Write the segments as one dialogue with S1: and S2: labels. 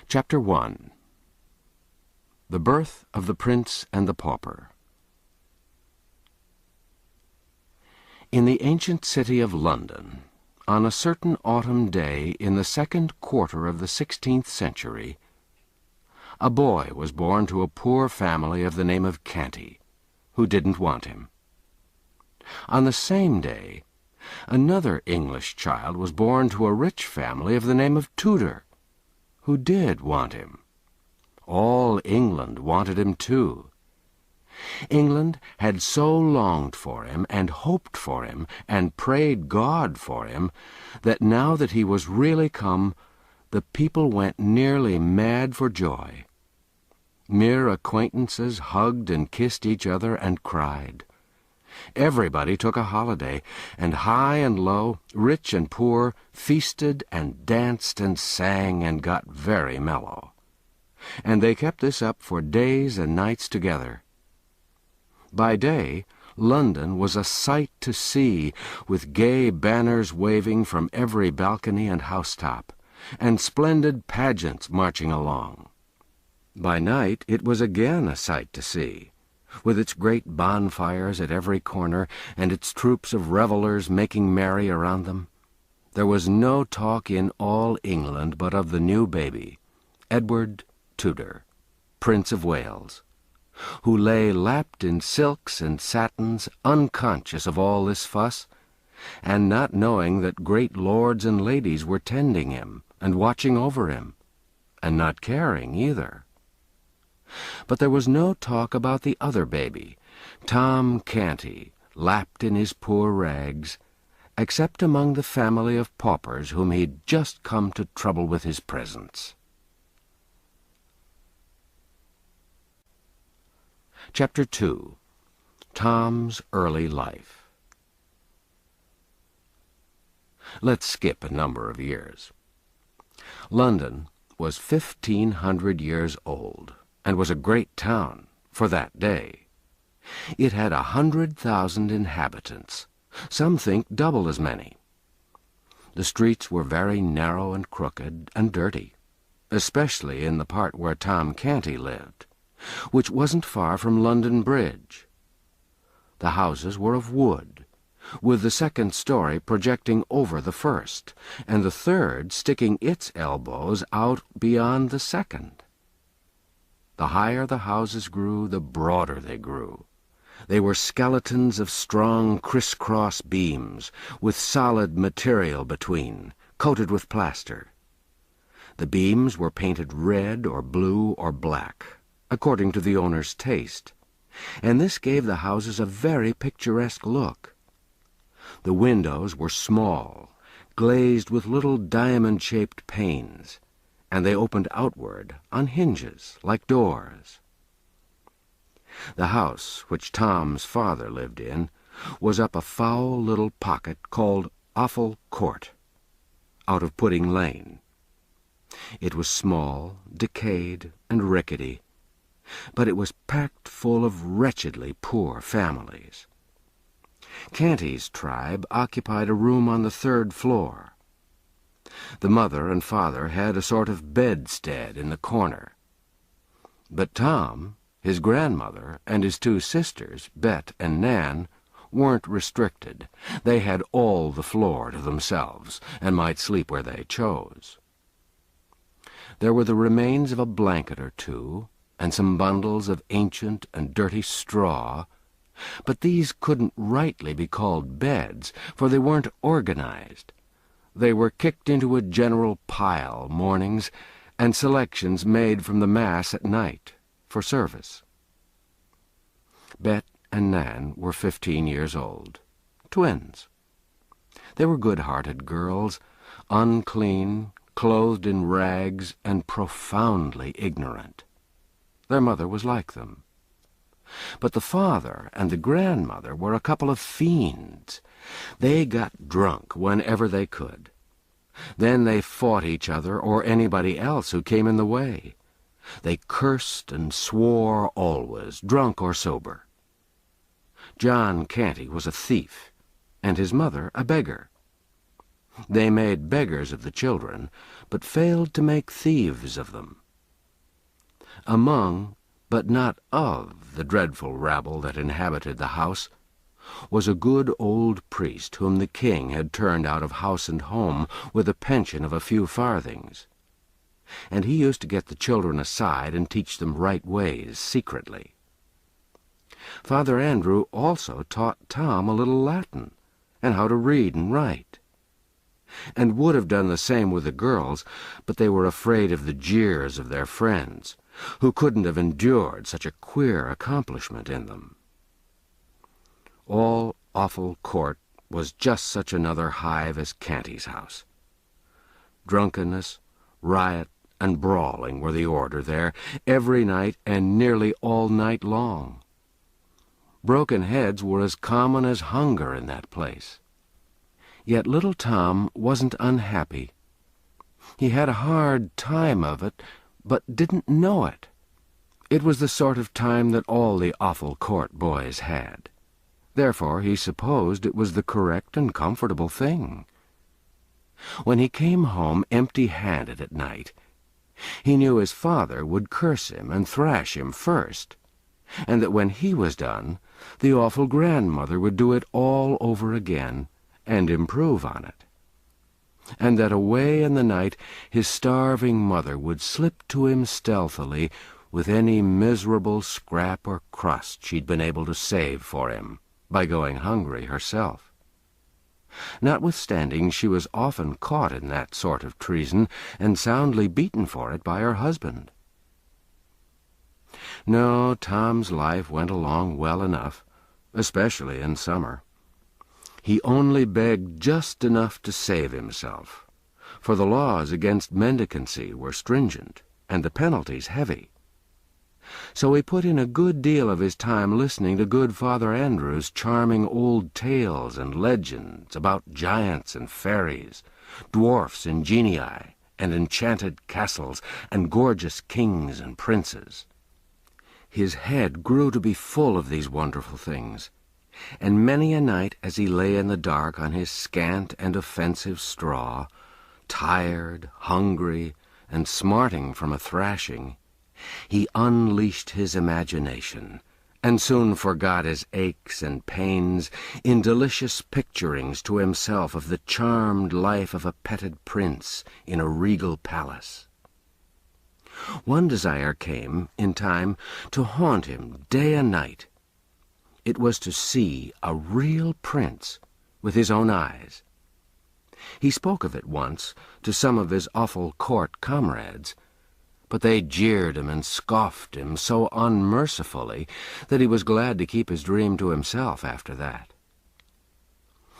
S1: Chapter 1. The Birth of the Prince and the Pauper. In the ancient city of London, on a certain autumn day in the second quarter of the 16th century, a boy was born to a poor family of the name of Canty, who didn't want him. On the same day, another English child was born to a rich family of the name of Tudor, who did want him. All England wanted him too. England had so longed for him and hoped for him and prayed God for him that now that he was really come, the people went nearly mad for joy. Mere acquaintances hugged and kissed each other and cried. Everybody took a holiday, and high and low, rich and poor, feasted and danced and sang and got very mellow. And they kept this up for days and nights together. By day, London was a sight to see, with gay banners waving from every balcony and housetop, and splendid pageants marching along. By night it was again a sight to see, with its great bonfires at every corner, and its troops of revellers making merry around them. There was no talk in all England but of the new baby, Edward Tudor, Prince of Wales, who lay lapped in silks and satins, unconscious of all this fuss, and not knowing that great lords and ladies were tending him and watching over him, and not caring either. But there was no talk about the other baby, Tom Canty, lapped in his poor rags, except among the family of paupers whom he'd just come to trouble with his presence. Chapter 2. Tom's Early Life. Let's skip a number of years. London was 1,500 years old, and was a great town for that day. It had 100,000 inhabitants, some think double as many. The streets were very narrow and crooked and dirty, especially in the part where Tom Canty lived, which wasn't far from London Bridge. The houses were of wood, with the second story projecting over the first, and the third sticking its elbows out beyond the second. The higher the houses grew, the broader they grew. They were skeletons of strong criss-cross beams, with solid material between, coated with plaster. The beams were painted red or blue or black, according to the owner's taste, and this gave the houses a very picturesque look. The windows were small, glazed with little diamond-shaped panes, and they opened outward on hinges like doors. The house which Tom's father lived in was up a foul little pocket called Offal Court, out of Pudding Lane. It was small, decayed, and rickety, but it was packed full of wretchedly poor families. Canty's tribe occupied a room on the third floor. The mother and father had a sort of bedstead in the corner. But Tom, his grandmother, and his two sisters, Bet and Nan, weren't restricted. They had all the floor to themselves, and might sleep where they chose. There were the remains of a blanket or two, and some bundles of ancient and dirty straw, but these couldn't rightly be called beds, for they weren't organized. They were kicked into a general pile mornings, and selections made from the mass at night, for service. Bet and Nan were 15 years old, twins. They were good-hearted girls, unclean, clothed in rags, and profoundly ignorant. Their mother was like them. But the father and the grandmother were a couple of fiends. They got drunk whenever they could. Then they fought each other or anybody else who came in the way. They cursed and swore always, drunk or sober. John Canty was a thief, and his mother a beggar. They made beggars of the children, but failed to make thieves of them. Among, but not of, the dreadful rabble that inhabited the house was a good old priest whom the king had turned out of house and home with a pension of a few farthings, and he used to get the children aside and teach them right ways secretly. Father Andrew also taught Tom a little Latin and how to read and write, and would have done the same with the girls, but they were afraid of the jeers of their friends, who couldn't have endured such a queer accomplishment in them. All Awful Court was just such another hive as Canty's house. Drunkenness, riot, and brawling were the order there, every night and nearly all night long. Broken heads were as common as hunger in that place. Yet little Tom wasn't unhappy. He had a hard time of it, but didn't know it. It was the sort of time that all the Awful Court boys had. Therefore he supposed it was the correct and comfortable thing. When he came home empty-handed at night, he knew his father would curse him and thrash him first, and that when he was done, the awful grandmother would do it all over again and improve on it, and that away in the night his starving mother would slip to him stealthily with any miserable scrap or crust she'd been able to save for him by going hungry herself. Notwithstanding, she was often caught in that sort of treason and soundly beaten for it by her husband. No, Tom's life went along well enough, especially in summer. He only begged just enough to save himself, for the laws against mendicancy were stringent and the penalties heavy. So he put in a good deal of his time listening to good Father Andrew's charming old tales and legends about giants and fairies, dwarfs and genii, and enchanted castles, and gorgeous kings and princes. His head grew to be full of these wonderful things, and many a night as he lay in the dark on his scant and offensive straw, tired, hungry, and smarting from a thrashing, he unleashed his imagination, and soon forgot his aches and pains in delicious picturings to himself of the charmed life of a petted prince in a regal palace. One desire came, in time, to haunt him day and night. It was to see a real prince with his own eyes. He spoke of it once to some of his Awful Court comrades, but they jeered him and scoffed him so unmercifully that he was glad to keep his dream to himself after that.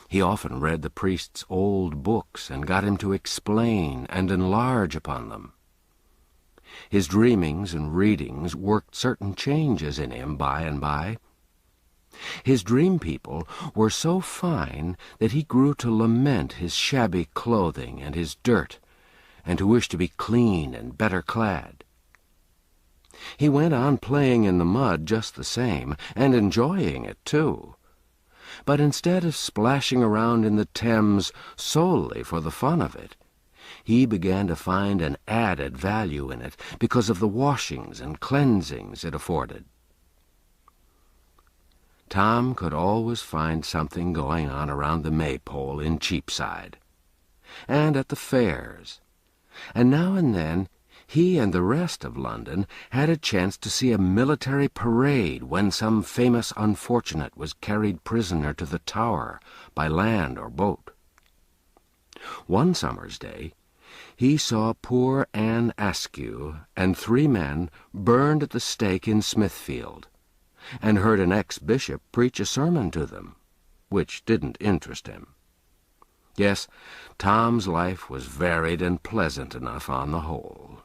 S1: He often read the priest's old books and got him to explain and enlarge upon them. His dreamings and readings worked certain changes in him by and by. His dream people were so fine that he grew to lament his shabby clothing and his dirt, and to wish to be clean and better clad. He went on playing in the mud just the same, and enjoying it too. But instead of splashing around in the Thames solely for the fun of it, he began to find an added value in it because of the washings and cleansings it afforded. Tom could always find something going on around the Maypole in Cheapside, and at the fairs, and now and then he and the rest of London had a chance to see a military parade when some famous unfortunate was carried prisoner to the Tower by land or boat. One summer's day, he saw poor Anne Askew and 3 men burned at the stake in Smithfield, and heard an ex-bishop preach a sermon to them, which didn't interest him. Yes, Tom's life was varied and pleasant enough on the whole.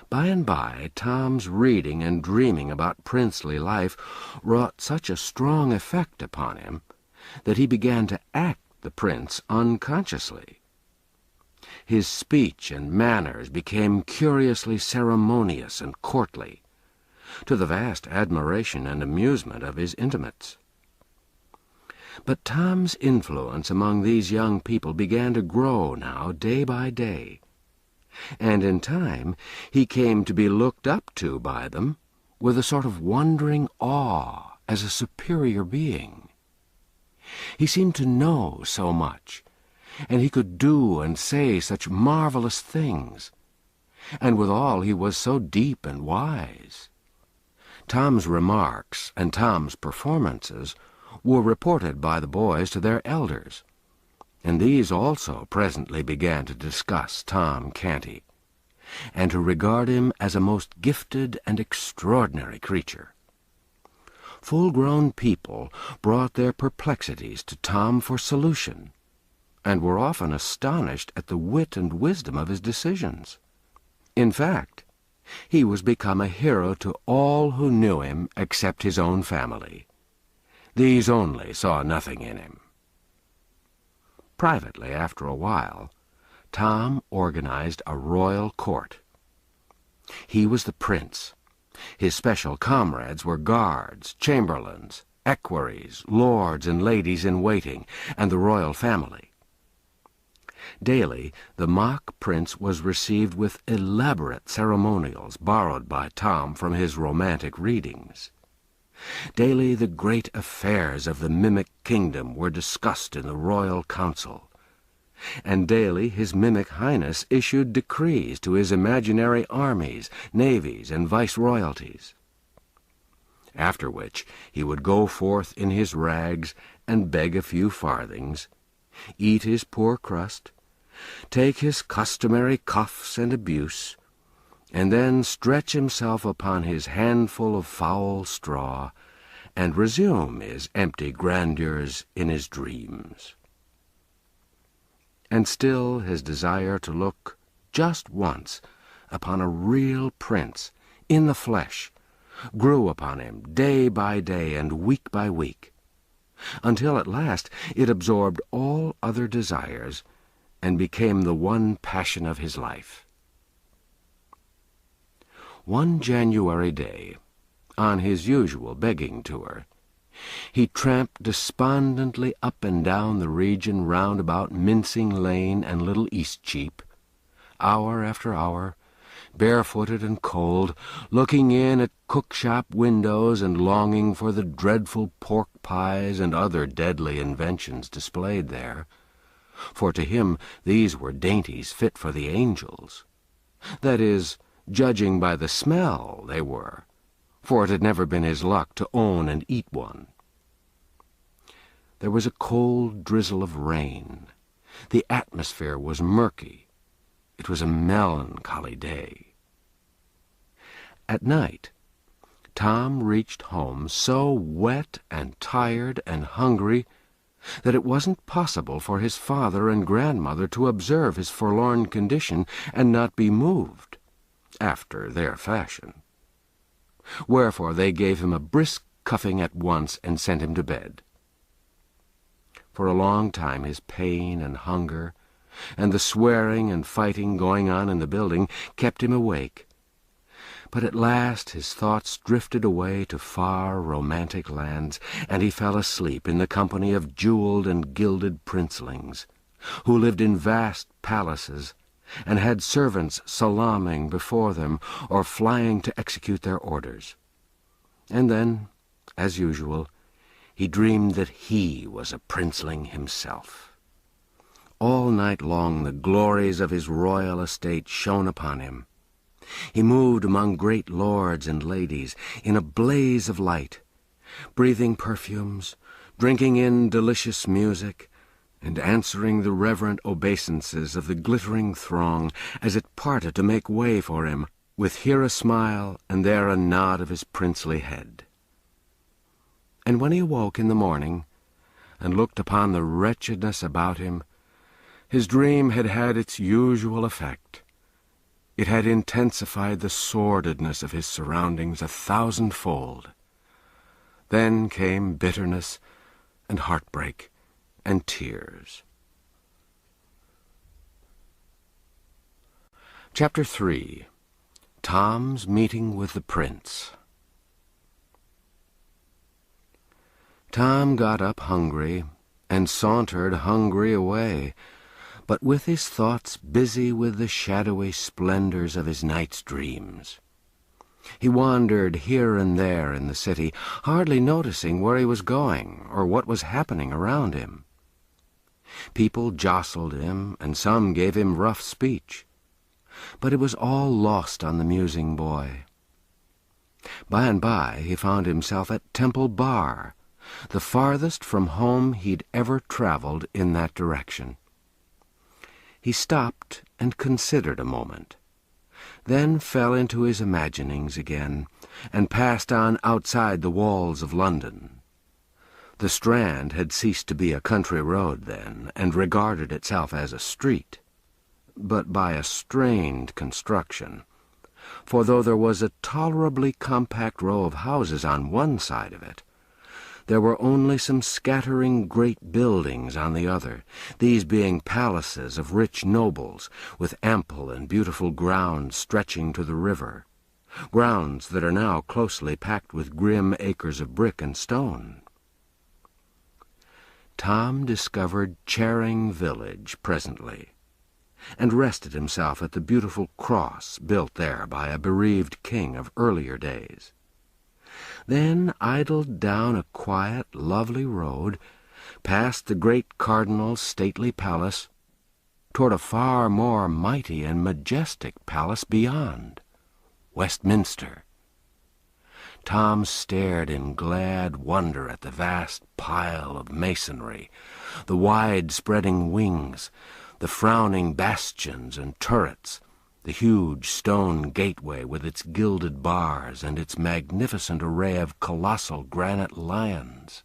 S1: By and by, Tom's reading and dreaming about princely life wrought such a strong effect upon him that he began to act the prince unconsciously. His speech and manners became curiously ceremonious and courtly, to the vast admiration and amusement of his intimates. But Tom's influence among these young people began to grow now day by day, and in time he came to be looked up to by them with a sort of wondering awe as a superior being. He seemed to know so much, and he could do and say such marvelous things, and withal he was so deep and wise. Tom's remarks and Tom's performances were reported by the boys to their elders, and these also presently began to discuss Tom Canty, and to regard him as a most gifted and extraordinary creature. Full-grown people brought their perplexities to Tom for solution, and were often astonished at the wit and wisdom of his decisions. In fact, he was become a hero to all who knew him except his own family. These only saw nothing in him. Privately, after a while, Tom organized a royal court. He was the prince. His special comrades were guards, chamberlains, equerries, lords and ladies-in-waiting, and the royal family. Daily, the mock prince was received with elaborate ceremonials borrowed by Tom from his romantic readings. Daily the great affairs of the mimic kingdom were discussed in the royal council, and daily his mimic highness issued decrees to his imaginary armies, navies, and viceroyalties. After which he would go forth in his rags and beg a few farthings, eat his poor crust, take his customary cuffs and abuse, and then stretch himself upon his handful of foul straw, and resume his empty grandeurs in his dreams. And still his desire to look just once upon a real prince in the flesh grew upon him day by day and week by week, until at last it absorbed all other desires and became the one passion of his life. One January day, on his usual begging tour, he tramped despondently up and down the region round about Mincing Lane and Little Eastcheap, hour after hour, barefooted and cold, looking in at cook-shop windows and longing for the dreadful pork pies and other deadly inventions displayed there, for to him these were dainties fit for the angels. That is, judging by the smell, they were, for it had never been his luck to own and eat one. There was a cold drizzle of rain. The atmosphere was murky. It was a melancholy day. At night, Tom reached home so wet and tired and hungry that it wasn't possible for his father and grandmother to observe his forlorn condition and not be moved, after their fashion. Wherefore they gave him a brisk cuffing at once and sent him to bed. For a long time his pain and hunger, and the swearing and fighting going on in the building, kept him awake. But at last his thoughts drifted away to far romantic lands, and he fell asleep in the company of jeweled and gilded princelings, who lived in vast palaces, and had servants salaaming before them or flying to execute their orders. And then, as usual, he dreamed that he was a princeling himself. All night long the glories of his royal estate shone upon him. He moved among great lords and ladies in a blaze of light, breathing perfumes, drinking in delicious music, and answering the reverent obeisances of the glittering throng as it parted to make way for him, with here a smile and there a nod of his princely head. And when he awoke in the morning and looked upon the wretchedness about him, his dream had had its usual effect. It had intensified the sordidness of his surroundings 1,000-fold. Then came bitterness and heartbreak and tears. Chapter 3. Tom's Meeting with the Prince. Tom got up hungry and sauntered hungry away, but with his thoughts busy with the shadowy splendors of his night's dreams. He wandered here and there in the city, hardly noticing where he was going or what was happening around him. People jostled him, and some gave him rough speech, but it was all lost on the musing boy. By and by he found himself at Temple Bar, the farthest from home he'd ever traveled in that direction. He stopped and considered a moment, then fell into his imaginings again, and passed on outside the walls of London. The Strand had ceased to be a country road then, and regarded itself as a street, but by a strained construction, for though there was a tolerably compact row of houses on one side of it, there were only some scattering great buildings on the other, these being palaces of rich nobles, with ample and beautiful grounds stretching to the river, grounds that are now closely packed with grim acres of brick and stone. Tom discovered Charing Village presently, and rested himself at the beautiful cross built there by a bereaved king of earlier days. Then idled down a quiet, lovely road, past the great cardinal's stately palace, toward a far more mighty and majestic palace beyond, Westminster. Tom stared in glad wonder at the vast pile of masonry, the wide-spreading wings, the frowning bastions and turrets, the huge stone gateway with its gilded bars and its magnificent array of colossal granite lions,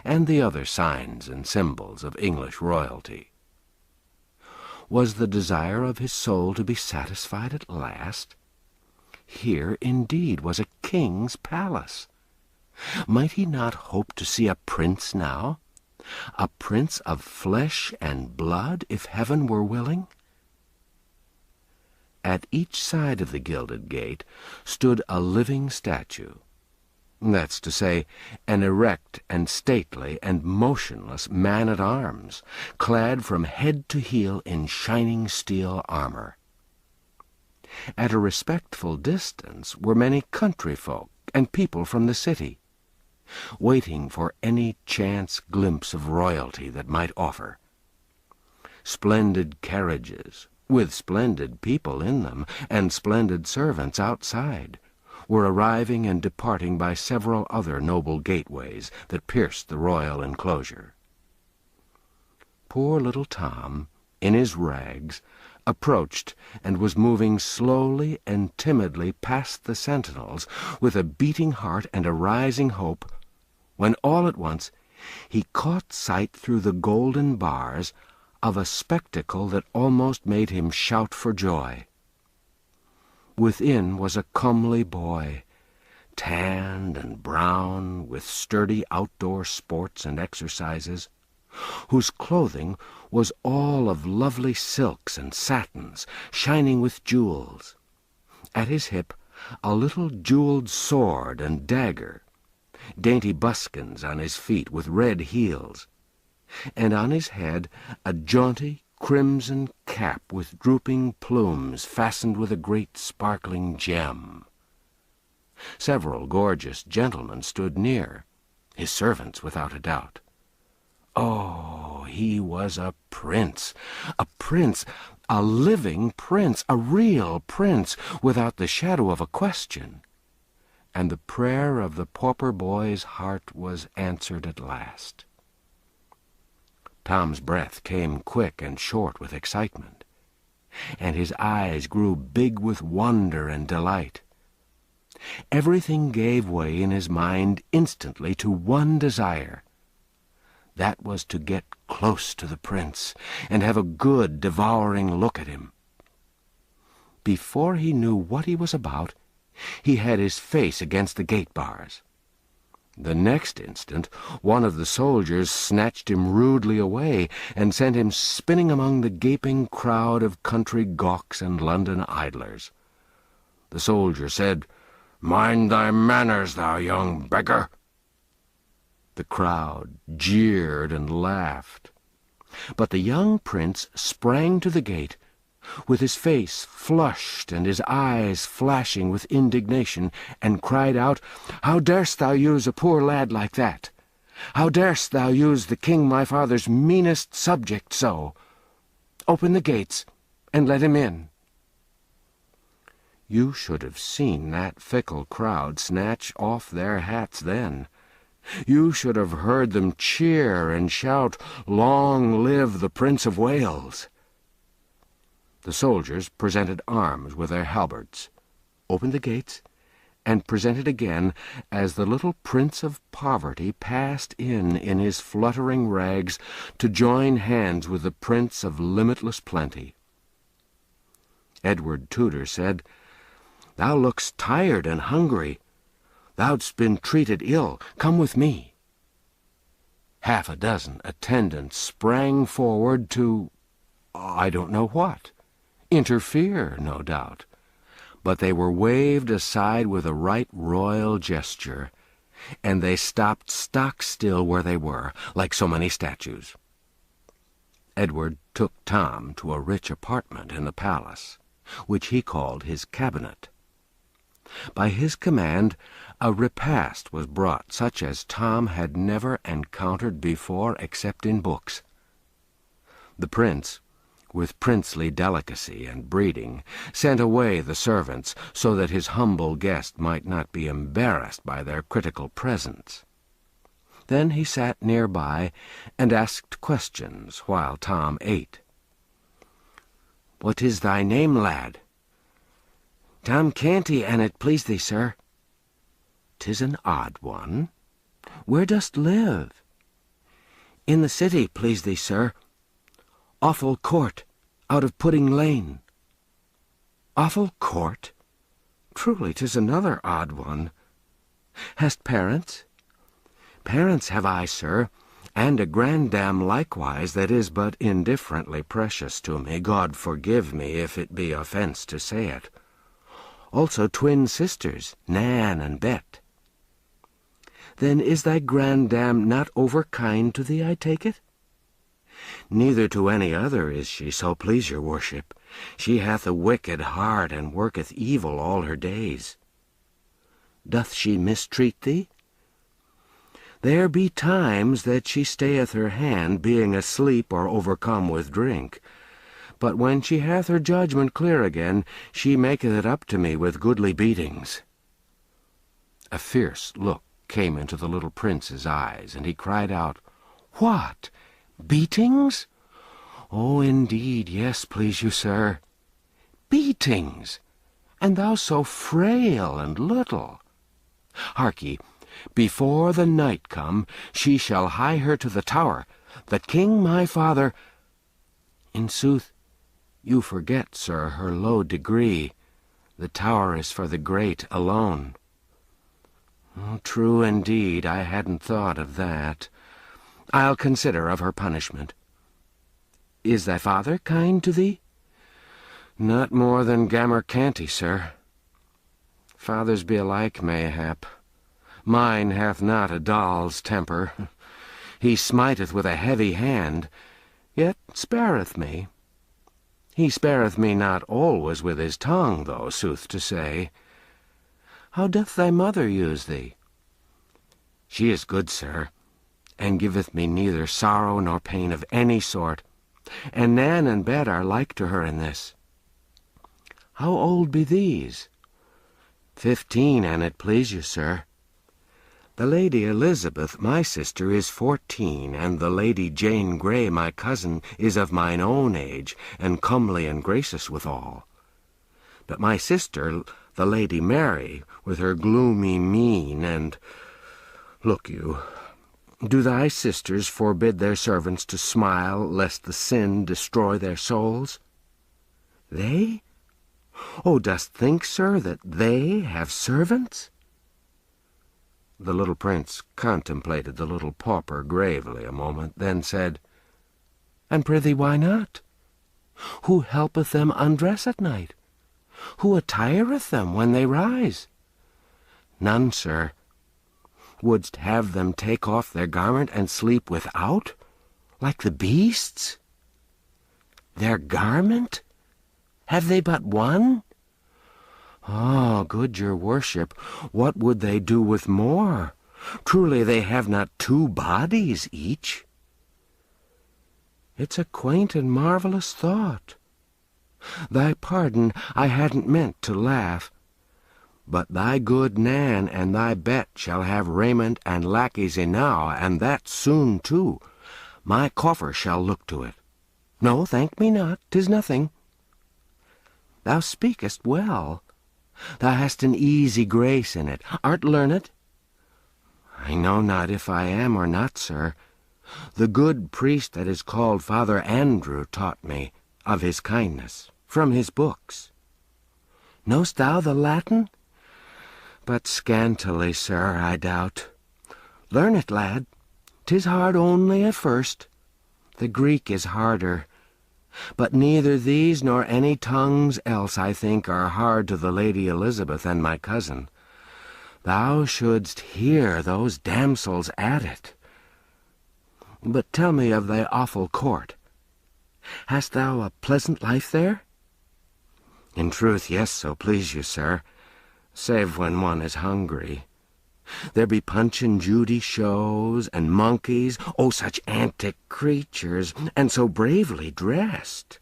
S1: and the other signs and symbols of English royalty. Was the desire of his soul to be satisfied at last? Here, indeed, was a king's palace. Might he not hope to see a prince now? A prince of flesh and blood, if heaven were willing? At each side of the gilded gate stood a living statue. That's to say, an erect and stately and motionless man-at-arms, clad from head to heel in shining steel armor. At a respectful distance were many country folk and people from the city, waiting for any chance glimpse of royalty that might offer. Splendid carriages, with splendid people in them, and splendid servants outside, were arriving and departing by several other noble gateways that pierced the royal enclosure. Poor little Tom, in his rags, approached and was moving slowly and timidly past the sentinels with a beating heart and a rising hope, when all at once he caught sight through the golden bars of a spectacle that almost made him shout for joy. Within was a comely boy, tanned and brown with sturdy outdoor sports and exercises, whose clothing was all of lovely silks and satins, shining with jewels. At his hip a little jeweled sword and dagger, dainty buskins on his feet with red heels, and on his head a jaunty crimson cap with drooping plumes fastened with a great sparkling gem. Several gorgeous gentlemen stood near, his servants without a doubt. Oh, he was a prince, a living prince, a real prince, without the shadow of a question. And the prayer of the pauper boy's heart was answered at last. Tom's breath came quick and short with excitement, and his eyes grew big with wonder and delight. Everything gave way in his mind instantly to one desire. That was to get close to the prince and have a good, devouring look at him. Before he knew what he was about, he had his face against the gate bars. The next instant, one of the soldiers snatched him rudely away and sent him spinning among the gaping crowd of country gawks and London idlers. The soldier said, "Mind thy manners, thou young beggar." The crowd jeered and laughed. But the young prince sprang to the gate, with his face flushed and his eyes flashing with indignation, and cried out, "How darest thou use a poor lad like that? How darest thou use the king my father's meanest subject so? Open the gates, and let him in." You should have seen that fickle crowd snatch off their hats then. You should have heard them cheer and shout, "Long live the Prince of Wales!" The soldiers presented arms with their halberds, opened the gates, and presented again as the little Prince of Poverty passed in his fluttering rags to join hands with the Prince of Limitless Plenty. Edward Tudor said, "Thou look'st tired and hungry. Thou'dst been treated ill. Come with me." Half a dozen attendants sprang forward to, I don't know what. Interfere, no doubt. But they were waved aside with a right royal gesture, and they stopped stock still where they were, like so many statues. Edward took Tom to a rich apartment in the palace, which he called his cabinet. By his command, a repast was brought such as Tom had never encountered before except in books. The prince, with princely delicacy and breeding, sent away the servants so that his humble guest might not be embarrassed by their critical presence. Then he sat nearby and asked questions while Tom ate. "What is thy name, lad?" "Tom Canty, an it please thee, sir." "'Tis an odd one. Where dost live?" "In the city, please thee, sir. Offal Court, out of Pudding Lane." "Offal Court? Truly, 'tis another odd one. Hast parents?" "Parents have I, sir, and a grandam likewise that is but indifferently precious to me, God forgive me if it be offence to say it. Also twin sisters, Nan and Bet." "Then is thy grandam not overkind to thee, I take it?" "Neither to any other is she, so please your worship. She hath a wicked heart, and worketh evil all her days." "Doth she mistreat thee?" "There be times that she stayeth her hand, being asleep or overcome with drink. But when she hath her judgment clear again, she maketh it up to me with goodly beatings." A fierce look came into the little prince's eyes, and he cried out, "What? Beatings? Oh, indeed, yes, please you, sir." "Beatings? And thou so frail and little? Hark ye, before the night come, she shall hie her to the Tower, that King my father—" "In sooth, you forget, sir, her low degree. The Tower is for the great alone." "Oh, true indeed, I hadn't thought of that. I'll consider of her punishment. Is thy father kind to thee?" "Not more than Gammer Canty, sir." "Fathers be alike, mayhap. Mine hath not a doll's temper. He smiteth with a heavy hand, yet spareth me. He spareth me not always with his tongue, though, sooth to say." "How doth thy mother use thee?" "She is good, sir, and giveth me neither sorrow nor pain of any sort, and Nan and Bet are like to her in this." "How old be these?" 15, an it please you, sir." "The Lady Elizabeth, my sister, is 14, and the Lady Jane Grey, my cousin, is of mine own age, and comely and gracious withal. But my sister, the Lady Mary, with her gloomy mien, and— Look you, do thy sisters forbid their servants to smile, lest the sin destroy their souls?" "They? Oh, dost think, sir, that they have servants?" The little prince contemplated the little pauper gravely a moment, then said, "And prithee, why not? Who helpeth them undress at night? Who attireth them when they rise?" "None, sir. Wouldst have them take off their garment and sleep without, like the beasts? Their garment? Have they but one? Ah, good your worship, what would they do with more? Truly they have not 2 bodies each. It's a quaint and marvelous thought. Thy pardon, I hadn't meant to laugh. But thy good Nan and thy Bet shall have raiment and lackeys enow, and that soon too. My coffer shall look to it. No, thank me not, 'tis nothing. Thou speakest well. Thou hast an easy grace in it. Art learned? I know not if I am or not, sir. The good priest that is called Father Andrew taught me of his kindness, from his books. Know'st thou the Latin? But scantily, sir, I doubt. Learn it, lad. 'Tis hard only at first. The Greek is harder. But neither these nor any tongues else, I think, are hard to the Lady Elizabeth and my cousin. Thou shouldst hear those damsels at it. But tell me of thy awful court. Hast thou a pleasant life there? In truth, yes, so please you, sir, save when one is hungry. There be Punch and Judy shows, and monkeys, oh, such antic creatures, and so bravely dressed.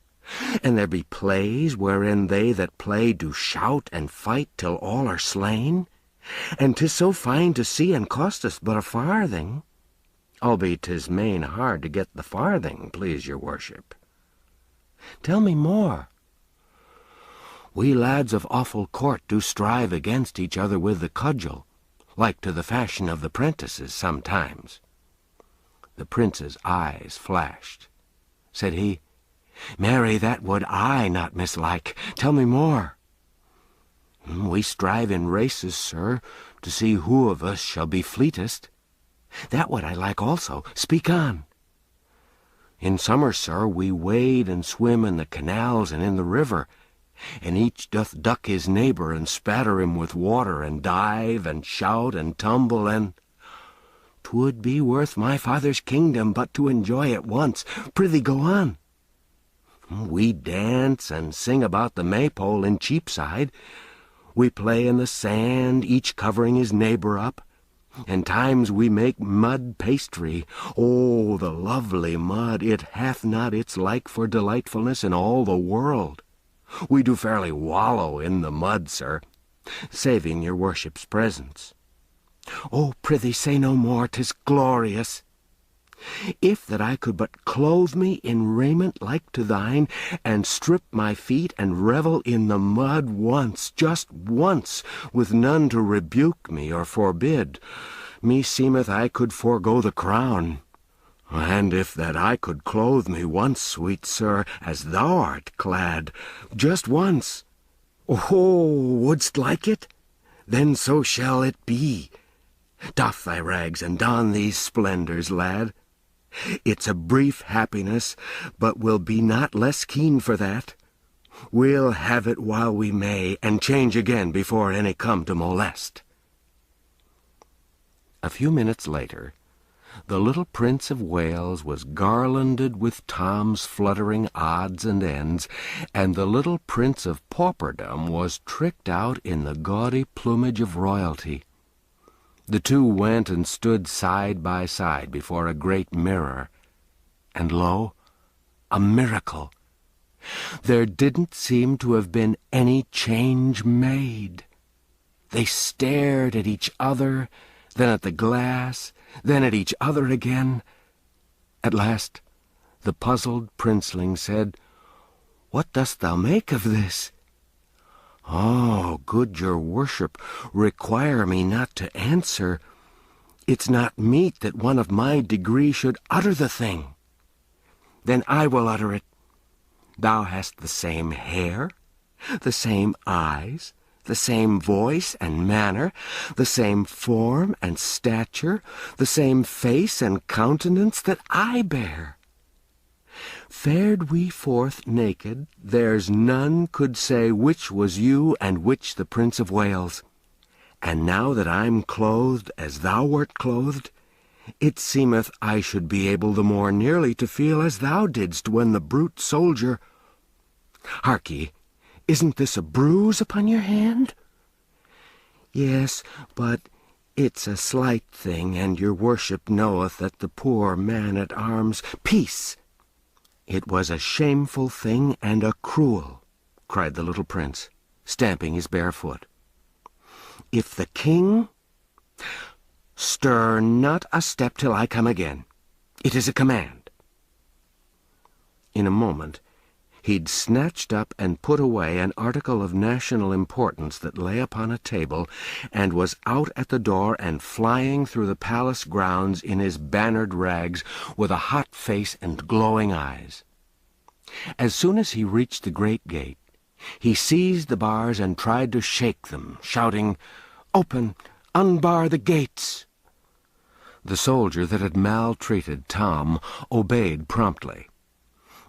S1: And there be plays wherein they that play do shout and fight till all are slain. And 'tis so fine to see, and costeth but a farthing. Albeit 'tis main hard to get the farthing, please your worship. Tell me more. We lads of awful court do strive against each other with the cudgel, like to the fashion of the prentices sometimes. The prince's eyes flashed. Said he, Marry, that would I not mislike. Tell me more. We strive in races, sir, to see who of us shall be fleetest. That would I like also. Speak on. In summer, sir, we wade and swim in the canals and in the river, and each doth duck his neighbor and spatter him with water, and dive and shout and tumble, and 'twould be worth my father's kingdom but to enjoy it once. Prithee, go on. We dance and sing about the maypole in Cheapside. We play in the sand, each covering his neighbor up, and times we make mud pastry. Oh, the lovely mud! It hath not its like for delightfulness in all the world. We do fairly wallow in the mud, sir, saving your worship's presence. Oh, prithee, say no more, 'tis glorious. If that I could but clothe me in raiment like to thine, and strip my feet and revel in the mud once, just once, with none to rebuke me or forbid, meseemeth I could forego the crown. And if that I could clothe me once, sweet sir, as thou art clad, just once, oh, wouldst like it? Then so shall it be. Doff thy rags and don these splendors, lad. It's a brief happiness, but we'll be not less keen for that. We'll have it while we may, and change again before any come to molest. A few minutes later, the little Prince of Wales was garlanded with Tom's fluttering odds and ends, and the little Prince of Pauperdom was tricked out in the gaudy plumage of royalty. The two went and stood side by side before a great mirror, and lo, a miracle! There didn't seem to have been any change made. They stared at each other, then at the glass, then at each other again. At last, the puzzled princeling said, What dost thou make of this? Oh, good your worship, require me not to answer. It's not meet that one of my degree should utter the thing. Then I will utter it. Thou hast the same hair, the same eyes, the same voice and manner, the same form and stature, the same face and countenance that I bear. Fared we forth naked, there's none could say which was you and which the Prince of Wales. And now that I'm clothed as thou wert clothed, it seemeth I should be able the more nearly to feel as thou didst when the brute soldier— Hark ye, isn't this a bruise upon your hand? Yes, but it's a slight thing, and your worship knoweth that the poor man-at-arms— Peace! It was a shameful thing and a cruel, cried the little prince, stamping his bare foot. If the king— Stir not a step till I come again. It is a command. In a moment, he'd snatched up and put away an article of national importance that lay upon a table, and was out at the door and flying through the palace grounds in his bannered rags, with a hot face and glowing eyes. As soon as he reached the great gate, he seized the bars and tried to shake them, shouting, "Open! Unbar the gates!" The soldier that had maltreated Tom obeyed promptly,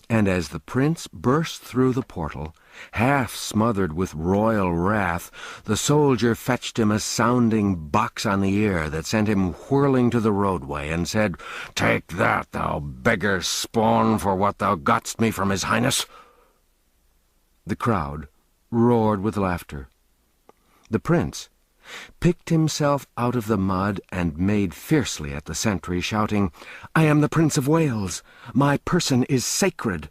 S1: and as the prince burst through the portal, half smothered with royal wrath, the soldier fetched him a sounding box on the ear that sent him whirling to the roadway, and said, "Take that, thou beggar spawn, for what thou got'st me from his highness." The crowd roared with laughter. The prince picked himself out of the mud and made fiercely at the sentry, shouting, "I am the Prince of Wales. My person is sacred,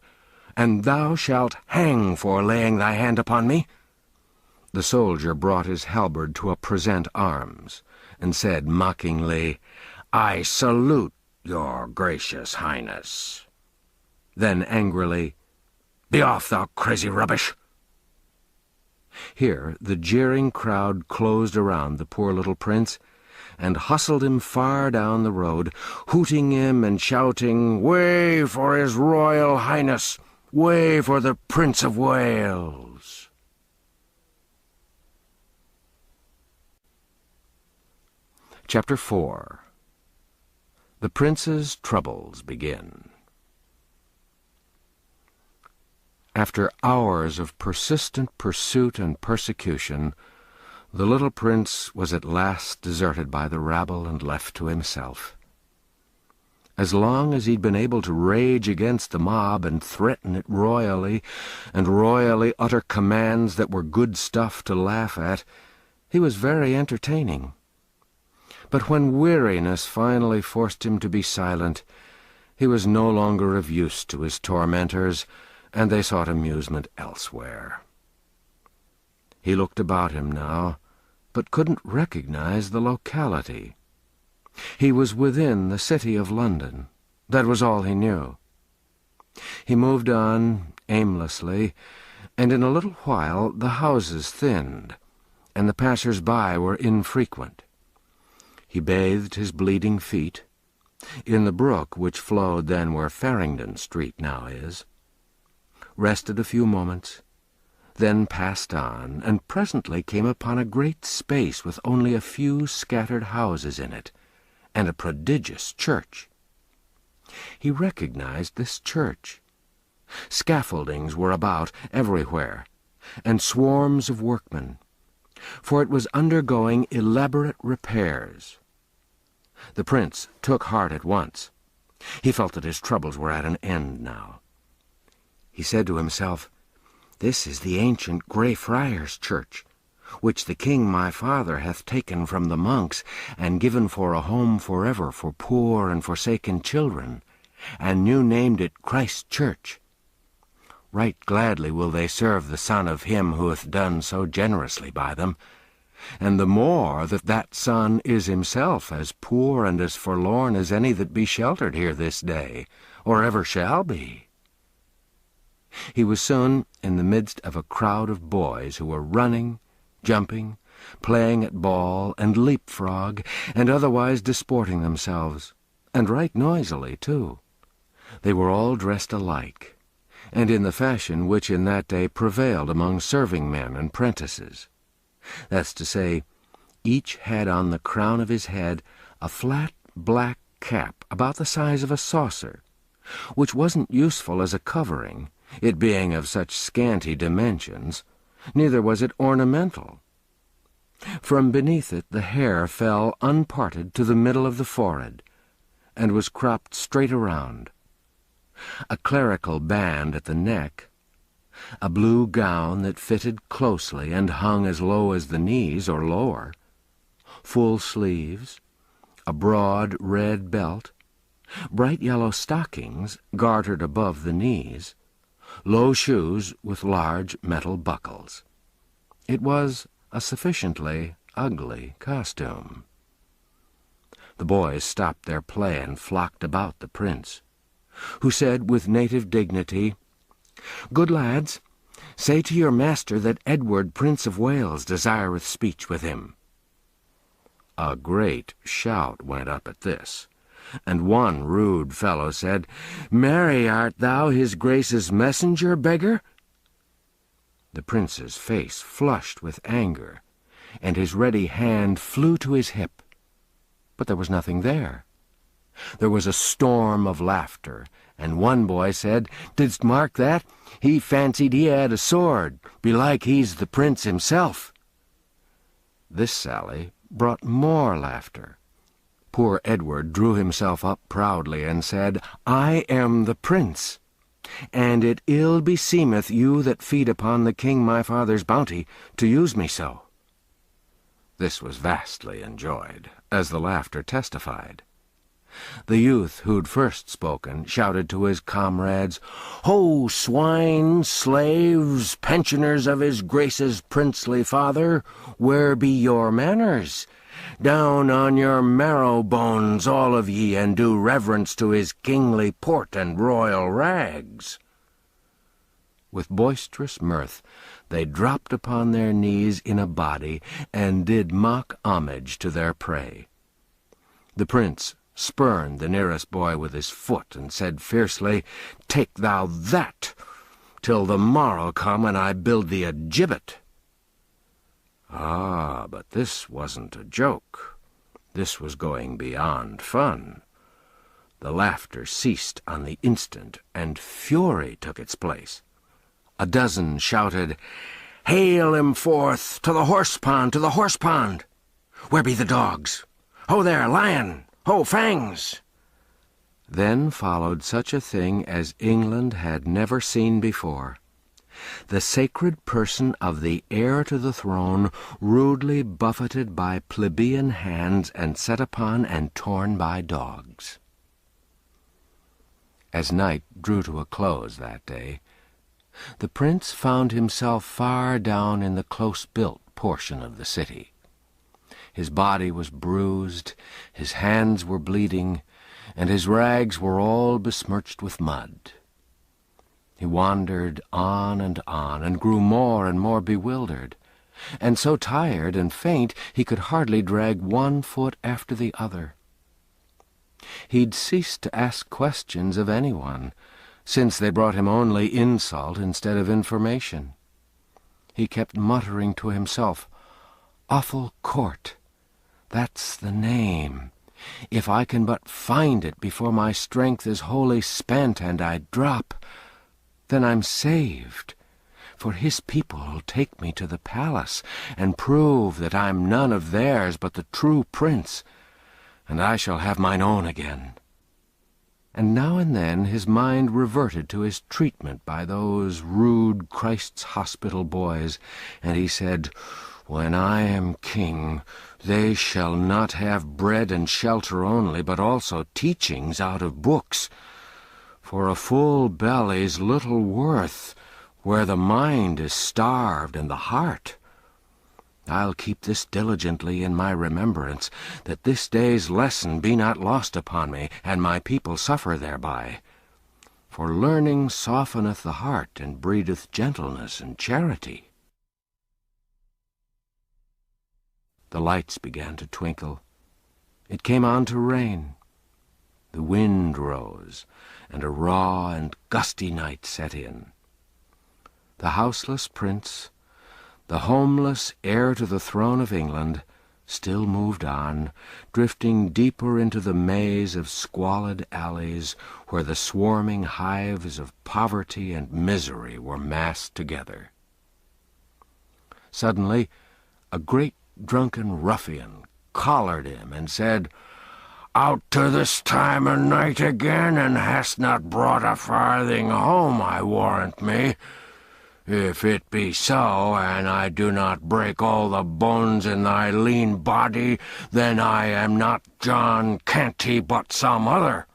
S1: and thou shalt hang for laying thy hand upon me." The soldier brought his halberd to a present arms, and said mockingly, "I salute your gracious highness." Then angrily, "Be off, thou crazy rubbish!" Here the jeering crowd closed around the poor little prince, and hustled him far down the road, hooting him and shouting, "Way for his royal highness! Way for the Prince of Wales!" Chapter 4. The Prince's Troubles Begin. After hours of persistent pursuit and persecution, the little prince was at last deserted by the rabble and left to himself. As long as he'd been able to rage against the mob and threaten it royally, and royally utter commands that were good stuff to laugh at, he was very entertaining. But when weariness finally forced him to be silent, he was no longer of use to his tormentors, and they sought amusement elsewhere. He looked about him now, but couldn't recognize the locality. He was within the city of London. That was all he knew. He moved on aimlessly, and in a little while the houses thinned, and the passers-by were infrequent. He bathed his bleeding feet in the brook which flowed then where Farringdon Street now is, rested a few moments, then passed on, and presently came upon a great space with only a few scattered houses in it, and a prodigious church. He recognized this church. Scaffoldings were about everywhere, and swarms of workmen, for it was undergoing elaborate repairs. The prince took heart at once. He felt that his troubles were at an end now. He said to himself, "This is the ancient Grey Friars' Church, which the king my father hath taken from the monks, and given for a home forever for poor and forsaken children, and new named it Christ's Church. Right gladly will they serve the Son of him who hath done so generously by them, and the more that that Son is himself as poor and as forlorn as any that be sheltered here this day, or ever shall be." He was soon in the midst of a crowd of boys who were running, jumping, playing at ball and leapfrog, and otherwise disporting themselves, and right noisily, too. They were all dressed alike, and in the fashion which in that day prevailed among serving men and prentices. That's to say, each had on the crown of his head a flat black cap about the size of a saucer, which wasn't useful as a covering, it being of such scanty dimensions, neither was it ornamental. From beneath it the hair fell unparted to the middle of the forehead, and was cropped straight around. A clerical band at the neck, a blue gown that fitted closely and hung as low as the knees or lower, full sleeves, a broad red belt, bright yellow stockings gartered above the knees, low shoes with large metal buckles. It was a sufficiently ugly costume. The boys stopped their play and flocked about the prince, who said with native dignity, "Good lads, say to your master that Edward, Prince of Wales, desireth speech with him." A great shout went up at this, and one rude fellow said, "Marry, art thou his grace's messenger, beggar?" The prince's face flushed with anger, and his ready hand flew to his hip. But there was nothing there. There was a storm of laughter, and one boy said, "Didst mark that? He fancied he had a sword. Belike he's the prince himself." This sally brought more laughter. Poor Edward drew himself up proudly and said, "I am the prince, and it ill beseemeth you that feed upon the king my father's bounty to use me so." This was vastly enjoyed, as the laughter testified. The youth who'd first spoken shouted to his comrades, "Ho, swine, slaves, pensioners of his grace's princely father, where be your manners? Down on your marrow bones, all of ye, and do reverence to his kingly port and royal rags." With boisterous mirth they dropped upon their knees in a body, and did mock homage to their prey. The prince spurned the nearest boy with his foot, and said fiercely, "Take thou that, till the morrow come and I build thee a gibbet." Ah, but this wasn't a joke. This was going beyond fun. The laughter ceased on the instant, and fury took its place. A dozen shouted, "Hale him forth! To the horse-pond! To the horse-pond! Where be the dogs? Ho there, lion! Ho, fangs!" Then followed such a thing as England had never seen before. The sacred person of the heir to the throne rudely buffeted by plebeian hands and set upon and torn by dogs. As night drew to a close that day, the prince found himself far down in the close-built portion of the city. His body was bruised, his hands were bleeding, and his rags were all besmirched with mud. He wandered on, and grew more and more bewildered, and so tired and faint he could hardly drag one foot after the other. He'd ceased to ask questions of anyone, since they brought him only insult instead of information. He kept muttering to himself, "Awful Court, that's the name. If I can but find it before my strength is wholly spent and I drop, then I'm saved, for his people'll take me to the palace and prove that I'm none of theirs but the true prince, and I shall have mine own again." And now and then his mind reverted to his treatment by those rude Christ's Hospital boys, and he said, "When I am king, they shall not have bread and shelter only, but also teachings out of books. For a full belly's little worth, where the mind is starved and the heart. I'll keep this diligently in my remembrance, that this day's lesson be not lost upon me, and my people suffer thereby. For learning softeneth the heart, and breedeth gentleness and charity." The lights began to twinkle. It came on to rain. The wind rose, and a raw and gusty night set in. The houseless prince, the homeless heir to the throne of England, still moved on, drifting deeper into the maze of squalid alleys where the swarming hives of poverty and misery were massed together. Suddenly, a great drunken ruffian collared him and said, "Out to this time of night again, and hast not brought a farthing home, I warrant me. If it be so, and I do not break all the bones in thy lean body, then I am not John Canty, but some other."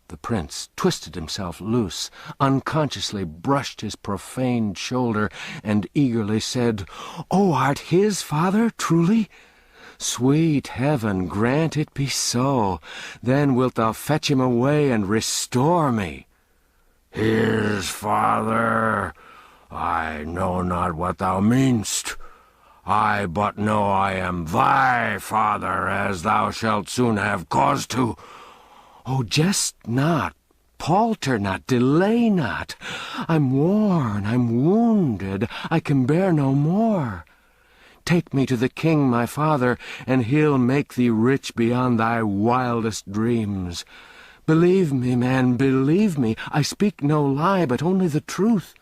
S1: The prince twisted himself loose, unconsciously brushed his profaned shoulder, and eagerly said, "Oh, art his father, truly? Sweet heaven, grant it be so. Then wilt thou fetch him away and restore me." "His father? I know not what thou mean'st. I but know I am thy father, as thou shalt soon have cause to." "Oh, jest not, palter not, delay not. I'm worn, I'm wounded, I can bear no more. Take me to the king, my father, and he'll make thee rich beyond thy wildest dreams. Believe me, man, believe me, I speak no lie, but only the truth.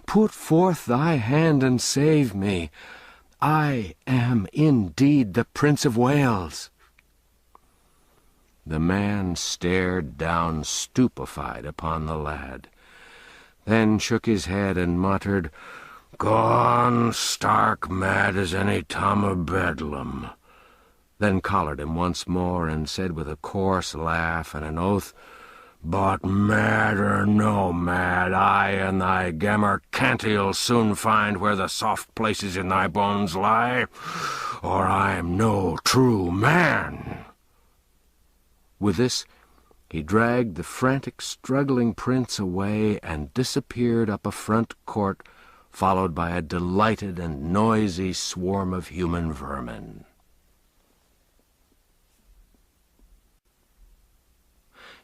S1: Put forth thy hand and save me. I am indeed the Prince of Wales." The man stared down stupefied upon the lad, then shook his head and muttered, "Gone stark mad as any Tom of Bedlam," then collared him once more and said with a coarse laugh and an oath, "But mad or no mad, I and thy gammer Canty'll soon find where the soft places in thy bones lie, or I'm no true man." With this, he dragged the frantic, struggling prince away and disappeared up a front court, followed by a delighted and noisy swarm of human vermin.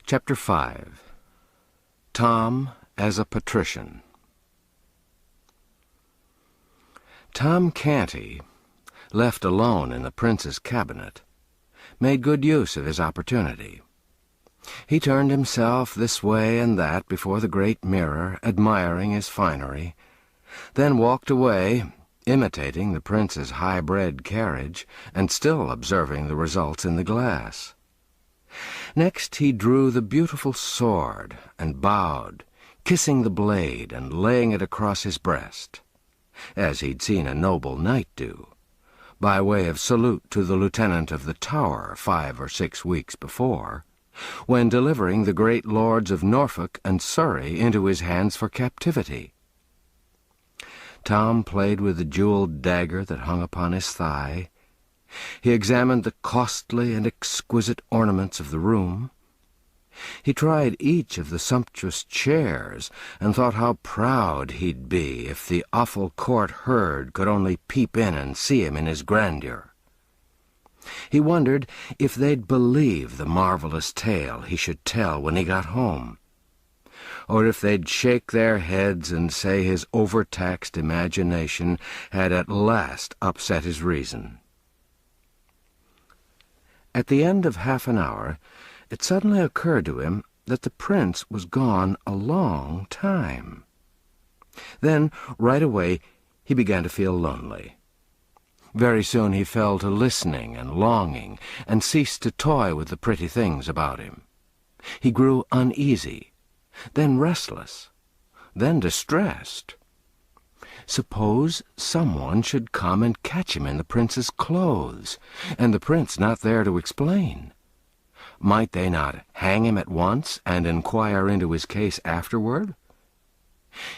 S1: Chapter 5. Tom as a Patrician. Tom Canty, left alone in the prince's cabinet, made good use of his opportunity. He turned himself this way and that before the great mirror, admiring his finery, then walked away, imitating the prince's high-bred carriage, and still observing the results in the glass. Next he drew the beautiful sword and bowed, kissing the blade and laying it across his breast, as he'd seen a noble knight do, by way of salute to the lieutenant of the Tower 5 or 6 weeks before, when delivering the great lords of Norfolk and Surrey into his hands for captivity. Tom played with the jeweled dagger that hung upon his thigh. He examined the costly and exquisite ornaments of the room. He tried each of the sumptuous chairs, and thought how proud he'd be if the awful court herd could only peep in and see him in his grandeur. He wondered if they'd believe the marvelous tale he should tell when he got home, or if they'd shake their heads and say his overtaxed imagination had at last upset his reason. At the end of half an hour, it suddenly occurred to him that the prince was gone a long time. Then, right away, he began to feel lonely. Very soon he fell to listening and longing, and ceased to toy with the pretty things about him. He grew uneasy, then restless, then distressed. Suppose someone should come and catch him in the prince's clothes, and the prince not there to explain. Might they not hang him at once and inquire into his case afterward?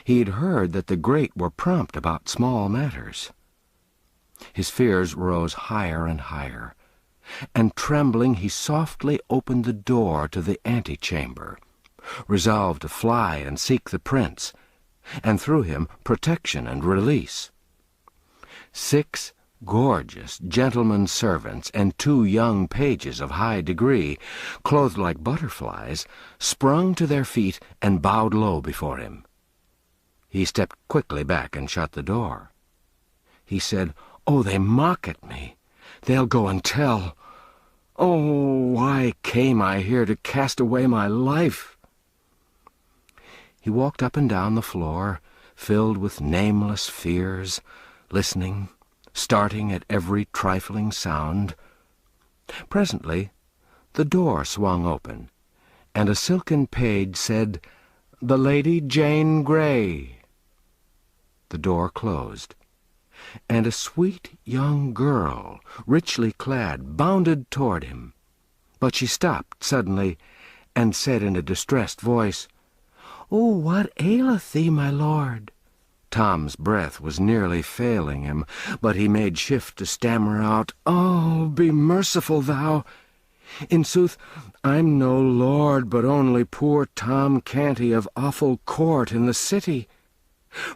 S1: He'd heard that the great were prompt about small matters. His fears rose higher and higher, and trembling he softly opened the door to the antechamber, resolved to fly and seek the prince, and through him protection and release. 6 gorgeous gentlemen servants and 2 young pages of high degree, clothed like butterflies, sprung to their feet and bowed low before him. He stepped quickly back and shut the door. He said, "Oh, they mock at me. They'll go and tell. Oh, why came I here to cast away my life?" He walked up and down the floor, filled with nameless fears, listening, starting at every trifling sound. Presently the door swung open, and a silken page said, "The Lady Jane Grey." The door closed, and a sweet young girl, richly clad, bounded toward him. But she stopped suddenly, and said in a distressed voice, "Oh, what aileth thee, my lord?" Tom's breath was nearly failing him, but he made shift to stammer out, "Oh, be merciful, thou! In sooth, I'm no lord, but only poor Tom Canty of Offal Court in the city.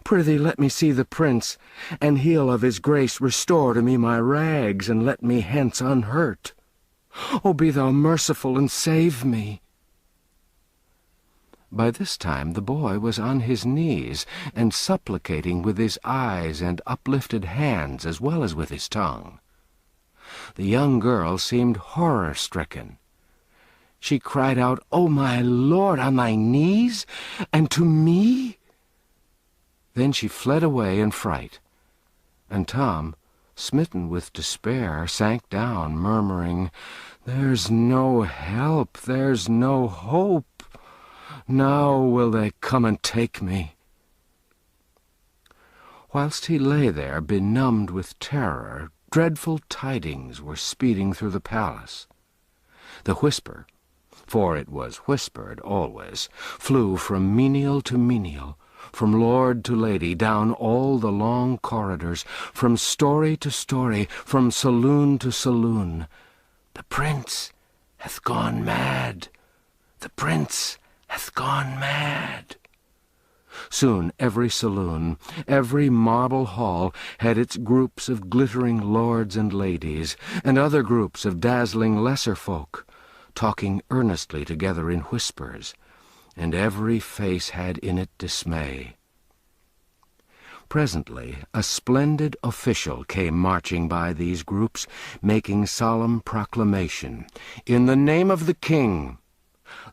S1: Prithee, let me see the prince, and he'll of his grace restore to me my rags, and let me hence unhurt. Oh, be thou merciful, and save me." By this time the boy was on his knees, and supplicating with his eyes and uplifted hands as well as with his tongue. The young girl seemed horror-stricken. She cried out, "Oh, my lord, on thy knees, and to me?" Then she fled away in fright, and Tom, smitten with despair, sank down, murmuring, "There's no help, there's no hope. Now will they come and take me." Whilst he lay there, benumbed with terror, dreadful tidings were speeding through the palace. The whisper, for it was whispered always, flew from menial to menial, from lord to lady, down all the long corridors, from story to story, from saloon to saloon. "The prince hath gone mad! The prince hath gone mad!" Soon every saloon, every marble hall, had its groups of glittering lords and ladies, and other groups of dazzling lesser folk, talking earnestly together in whispers, and every face had in it dismay. Presently a splendid official came marching by these groups, making solemn proclamation, "In the name of the king,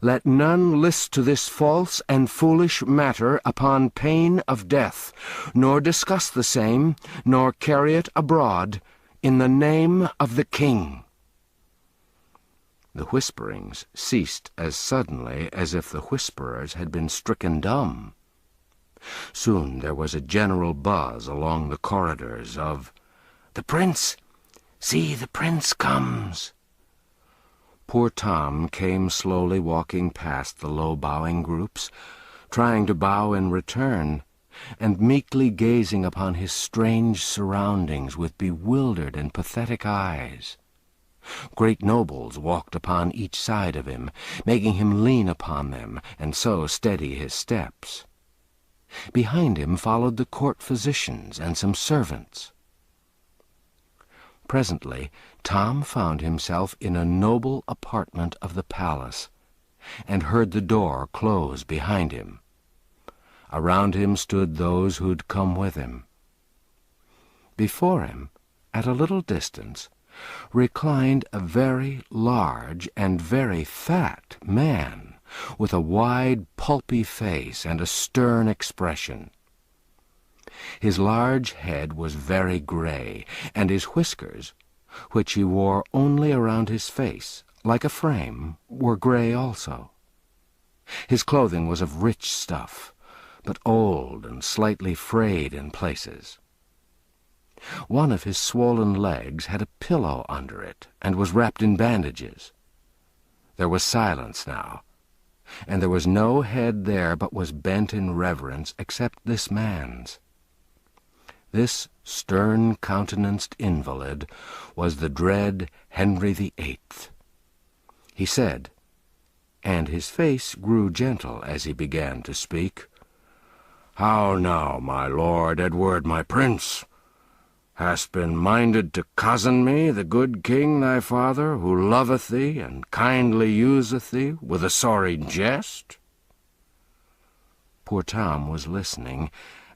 S1: let none list to this false and foolish matter upon pain of death, nor discuss the same, nor carry it abroad, in the name of the king." The whisperings ceased as suddenly as if the whisperers had been stricken dumb. Soon there was a general buzz along the corridors of, "The prince! See, the prince comes!" Poor Tom came slowly walking past the low-bowing groups, trying to bow in return, and meekly gazing upon his strange surroundings with bewildered and pathetic eyes. Great nobles walked upon each side of him, making him lean upon them, and so steady his steps. Behind him followed the court physicians and some servants. Presently Tom found himself in a noble apartment of the palace, and heard the door close behind him. Around him stood those who'd come with him. Before him, at a little distance, reclined a very large and very fat man, with a wide, pulpy face and a stern expression. His large head was very gray, and his whiskers, which he wore only around his face, like a frame, were gray also. His clothing was of rich stuff, but old and slightly frayed in places. One of his swollen legs had a pillow under it, and was wrapped in bandages. There was silence now, and there was no head there but was bent in reverence except this man's. This stern-countenanced invalid was the dread Henry VIII. He said, and his face grew gentle as he began to speak, "How now, my lord Edward, my prince? Hast been minded to cozen me, the good king thy father, who loveth thee and kindly useth thee, with a sorry jest?" Poor Tom was listening,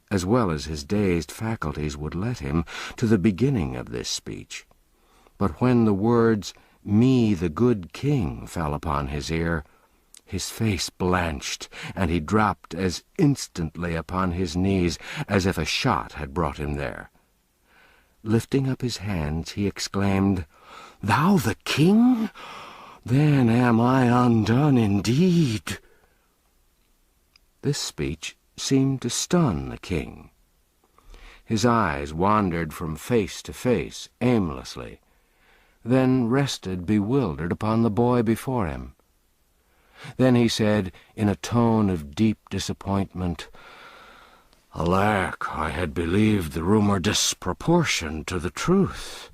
S1: as well as his dazed faculties would let him, to the beginning of this speech. But when the words, "me the good king," fell upon his ear, his face blanched, and he dropped as instantly upon his knees as if a shot had brought him there. lifting up his hands, he exclaimed, "Thou the king? Then am I undone indeed." This speech seemed to stun the king. His eyes wandered from face to face aimlessly, then rested bewildered upon the boy before him. Then he said, in a tone of deep disappointment, "Alack, I had believed the rumour disproportioned to the truth,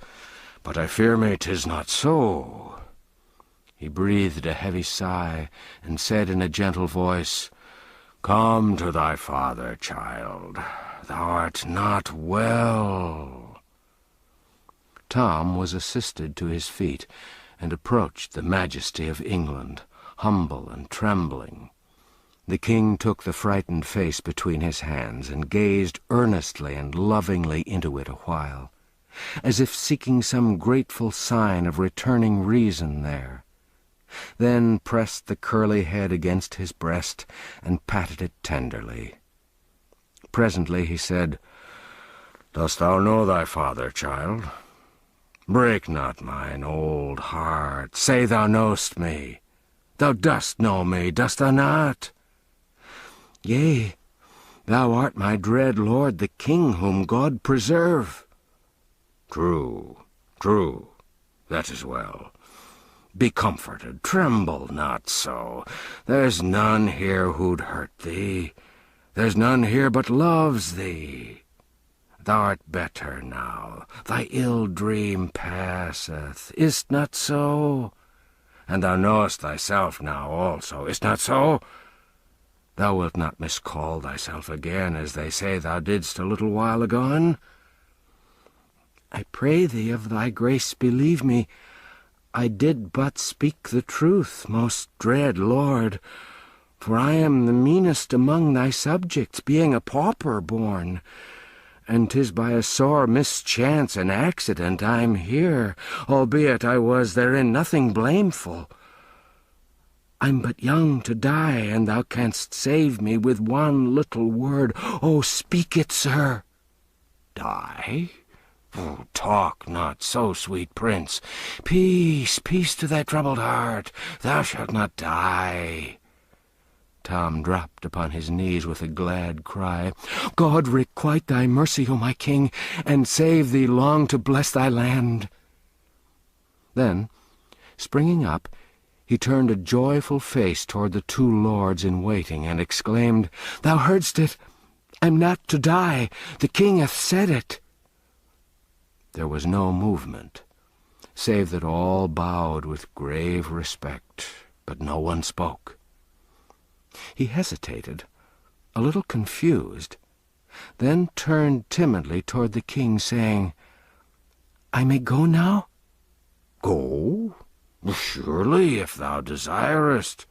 S1: but I fear me 'tis not so." He breathed a heavy sigh, and said in a gentle voice, "Come to thy father, child. Thou art not well." Tom was assisted to his feet, and approached the majesty of England, humble and trembling. The king took the frightened face between his hands, and gazed earnestly and lovingly into it a while, as if seeking some grateful sign of returning reason there, then pressed the curly head against his breast and patted it tenderly. Presently he said, "Dost thou know thy father, child? Break not mine old heart. Say thou know'st me. Thou dost know me, dost thou not?" "Yea, thou art my dread lord the king, whom God preserve." "True, true, that is well. Be comforted, tremble not so. There's none here who'd hurt thee. There's none here but loves thee. Thou art better now. Thy ill dream passeth. Is't not so? And thou knowest thyself now also. Is't not so? Thou wilt not miscall thyself again, as they say thou didst a little while agone?" "I pray thee of thy grace believe me, I did but speak the truth, most dread lord, for I am the meanest among thy subjects, being a pauper born, and 'tis by a sore mischance and accident I'm here, albeit I was therein nothing blameful. I'm but young to die, and thou canst save me with one little word. Oh, speak it, sir." "Die? Oh, talk not so, sweet prince. Peace, peace to thy troubled heart. Thou shalt not die." Tom dropped upon his knees with a glad cry. "God requite thy mercy, O my king, and save thee long to bless thy land." Then, springing up, he turned a joyful face toward the two lords in waiting, and exclaimed, "Thou heardst it. I'm not to die. The king hath said it." There was no movement, save that all bowed with grave respect, but no one spoke. He hesitated, a little confused, then turned timidly toward the king, saying, "I may go now?" "Go? Surely, if thou desirest.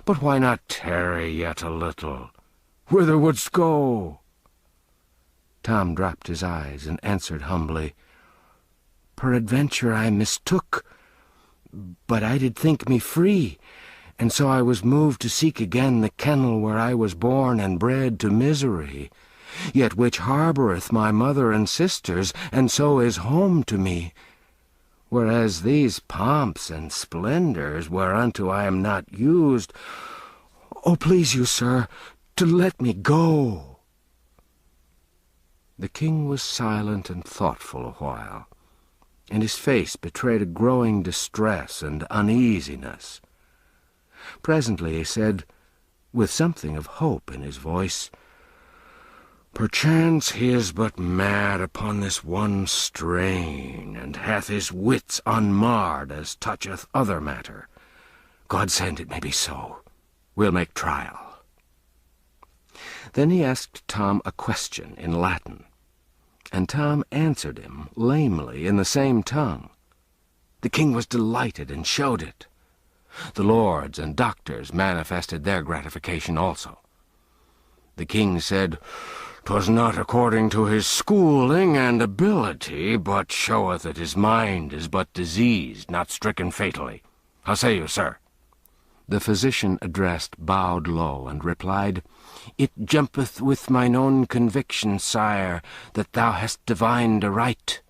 S1: But why not tarry yet a little? Whither wouldst go?" Tom dropped his eyes and answered humbly, "Peradventure I mistook, but I did think me free, and so I was moved to seek again the kennel where I was born and bred to misery, yet which harboureth my mother and sisters, and so is home to me. Whereas these pomps and splendours whereunto I am not used, oh, please you, sir, to let me go." The king was silent and thoughtful a while, and his face betrayed a growing distress and uneasiness. Presently he said, with something of hope in his voice, "Perchance he is but mad upon this one strain, and hath his wits unmarred as toucheth other matter. God send it may be so. We'll make trial." Then he asked Tom a question in Latin, and Tom answered him lamely in the same tongue. The king was delighted and showed it. The lords and doctors manifested their gratification also. The king said, "'Twas not according to his schooling and ability, but showeth that his mind is but diseased, not stricken fatally. How say you, sir?" The physician addressed bowed low, and replied, "It jumpeth with mine own conviction, sire, that thou hast divined aright."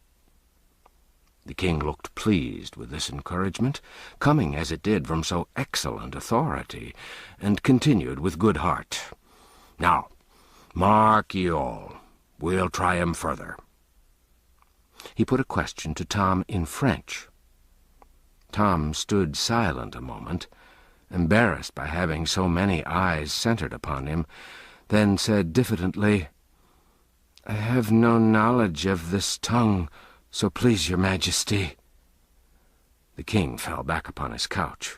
S1: The king looked pleased with this encouragement, coming as it did from so excellent authority, and continued with good heart, "Now, mark ye all, we'll try him further." He put a question to Tom in French. Tom stood silent a moment, embarrassed by having so many eyes centered upon him, then said diffidently, "I have no knowledge of this tongue, so please your majesty." The king fell back upon his couch.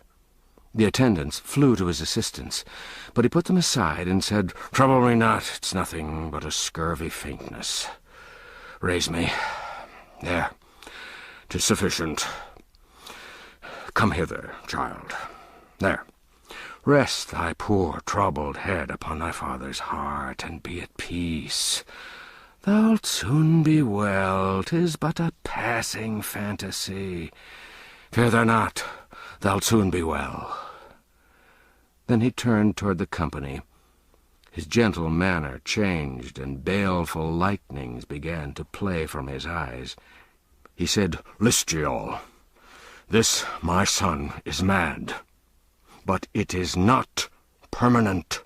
S1: The attendants flew to his assistance, but he put them aside and said, "Trouble me not, it's nothing but a scurvy faintness. Raise me. There, 'tis sufficient. Come hither, child. There, rest thy poor troubled head upon thy father's heart, and be at peace. Thou'lt soon be well, 'tis but a passing fantasy. Fear thou not, thou'lt soon be well." Then he turned toward the company. His gentle manner changed, and baleful lightnings began to play from his eyes. He said, "List ye all. This my son is mad, but it is not permanent.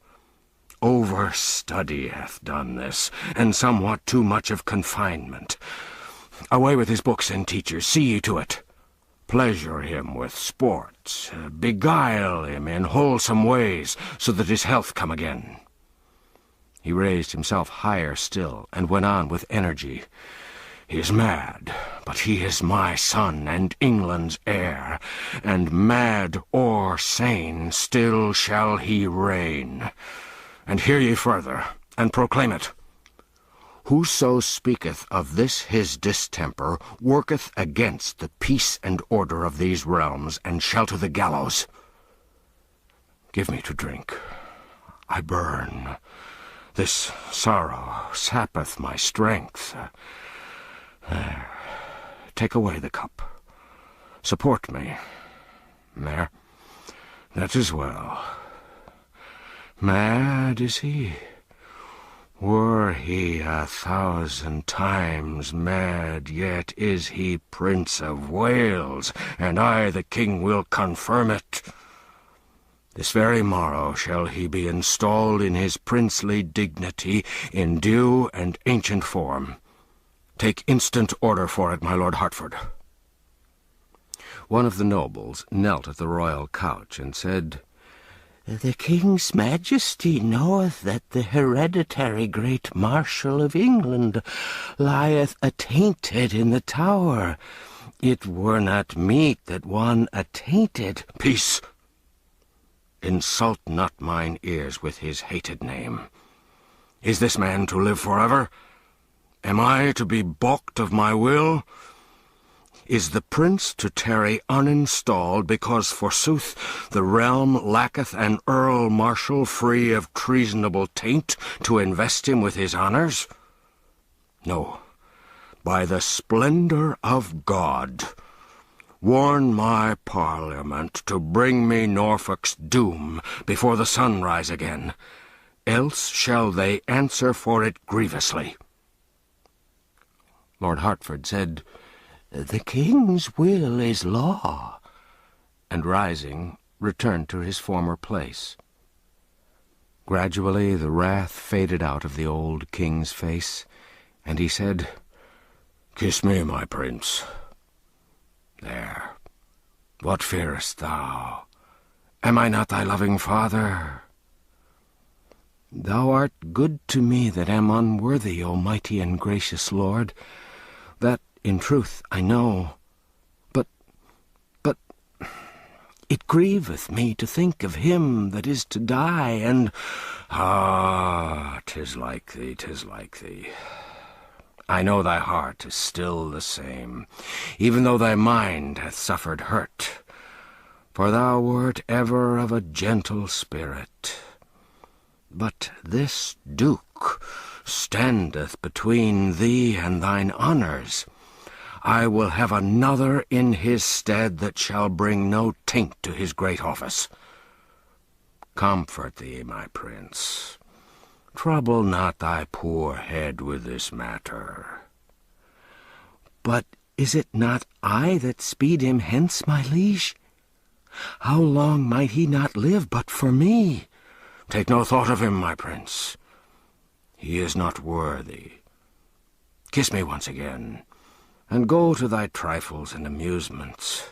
S1: Overstudy hath done this, and somewhat too much of confinement. Away with his books and teachers, see ye to it. Pleasure him with sports, beguile him in wholesome ways, so that his health come again." He raised himself higher still, and went on with energy. "He is mad, but he is my son and England's heir, and mad or sane still shall he reign. And hear ye further, and proclaim it. Whoso speaketh of this his distemper worketh against the peace and order of these realms, and shall to the gallows. Give me to drink. I burn. This sorrow sappeth my strength. There, take away the cup. Support me. There, that is well. Mad is he. Were he 1,000 times mad, yet is he Prince of Wales, and I the king will confirm it. This very morrow shall he be installed in his princely dignity in due and ancient form. Take instant order for it, my Lord Hertford." One of the nobles knelt at the royal couch and said, "The King's Majesty knoweth that the hereditary great Marshal of England lieth attainted in the Tower. It were not meet that one attainted—" "Peace! Insult not mine ears with his hated name. Is this man to live forever? Am I to be balked of my will? Is the prince to tarry uninstalled, because, forsooth, the realm lacketh an Earl Marshal free of treasonable taint to invest him with his honours? No, by the splendour of God, warn my Parliament to bring me Norfolk's doom before the sun rise again, else shall they answer for it grievously." Lord Hertford said, "The King's will is law," and rising, returned to his former place. Gradually the wrath faded out of the old king's face, and he said, "Kiss me, my prince. There, what fearest thou? Am I not thy loving father?" "Thou art good to me that am unworthy, O mighty and gracious lord. That, in truth, I know. But it grieveth me to think of him that is to die, and—" "Ah, 'tis like thee, 'tis like thee. I know thy heart is still the same, even though thy mind hath suffered hurt, for thou wert ever of a gentle spirit. But this Duke standeth between thee and thine honours. I will have another in his stead that shall bring no taint to his great office. Comfort thee, my prince. Trouble not thy poor head with this matter. But Is it not I that speed him hence, my liege? How long might he not live but for me? Take no thought of him, my prince. He is not worthy. Kiss me once again, and go to thy trifles and amusements,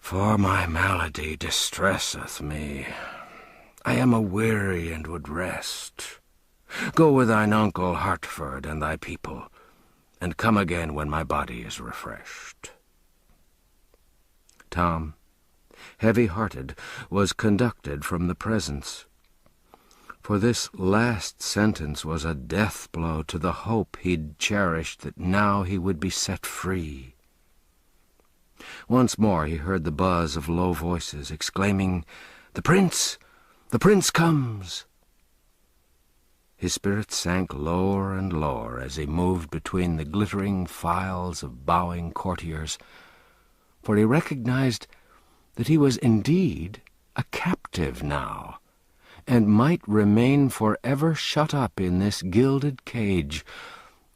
S1: for my malady distresseth me. I am aweary and would rest. Go with thine uncle Hertford and thy people, and come again when my body is refreshed. Tom, heavy-hearted, was conducted from the presence, for this last sentence was a death-blow to the hope he'd cherished that now he would be set free. Once more he heard the buzz of low voices exclaiming, "The prince! The prince comes!" His spirits sank lower and lower as he moved between the glittering files of bowing courtiers, for he recognized that he was indeed a captive now, and might remain forever shut up in this gilded cage,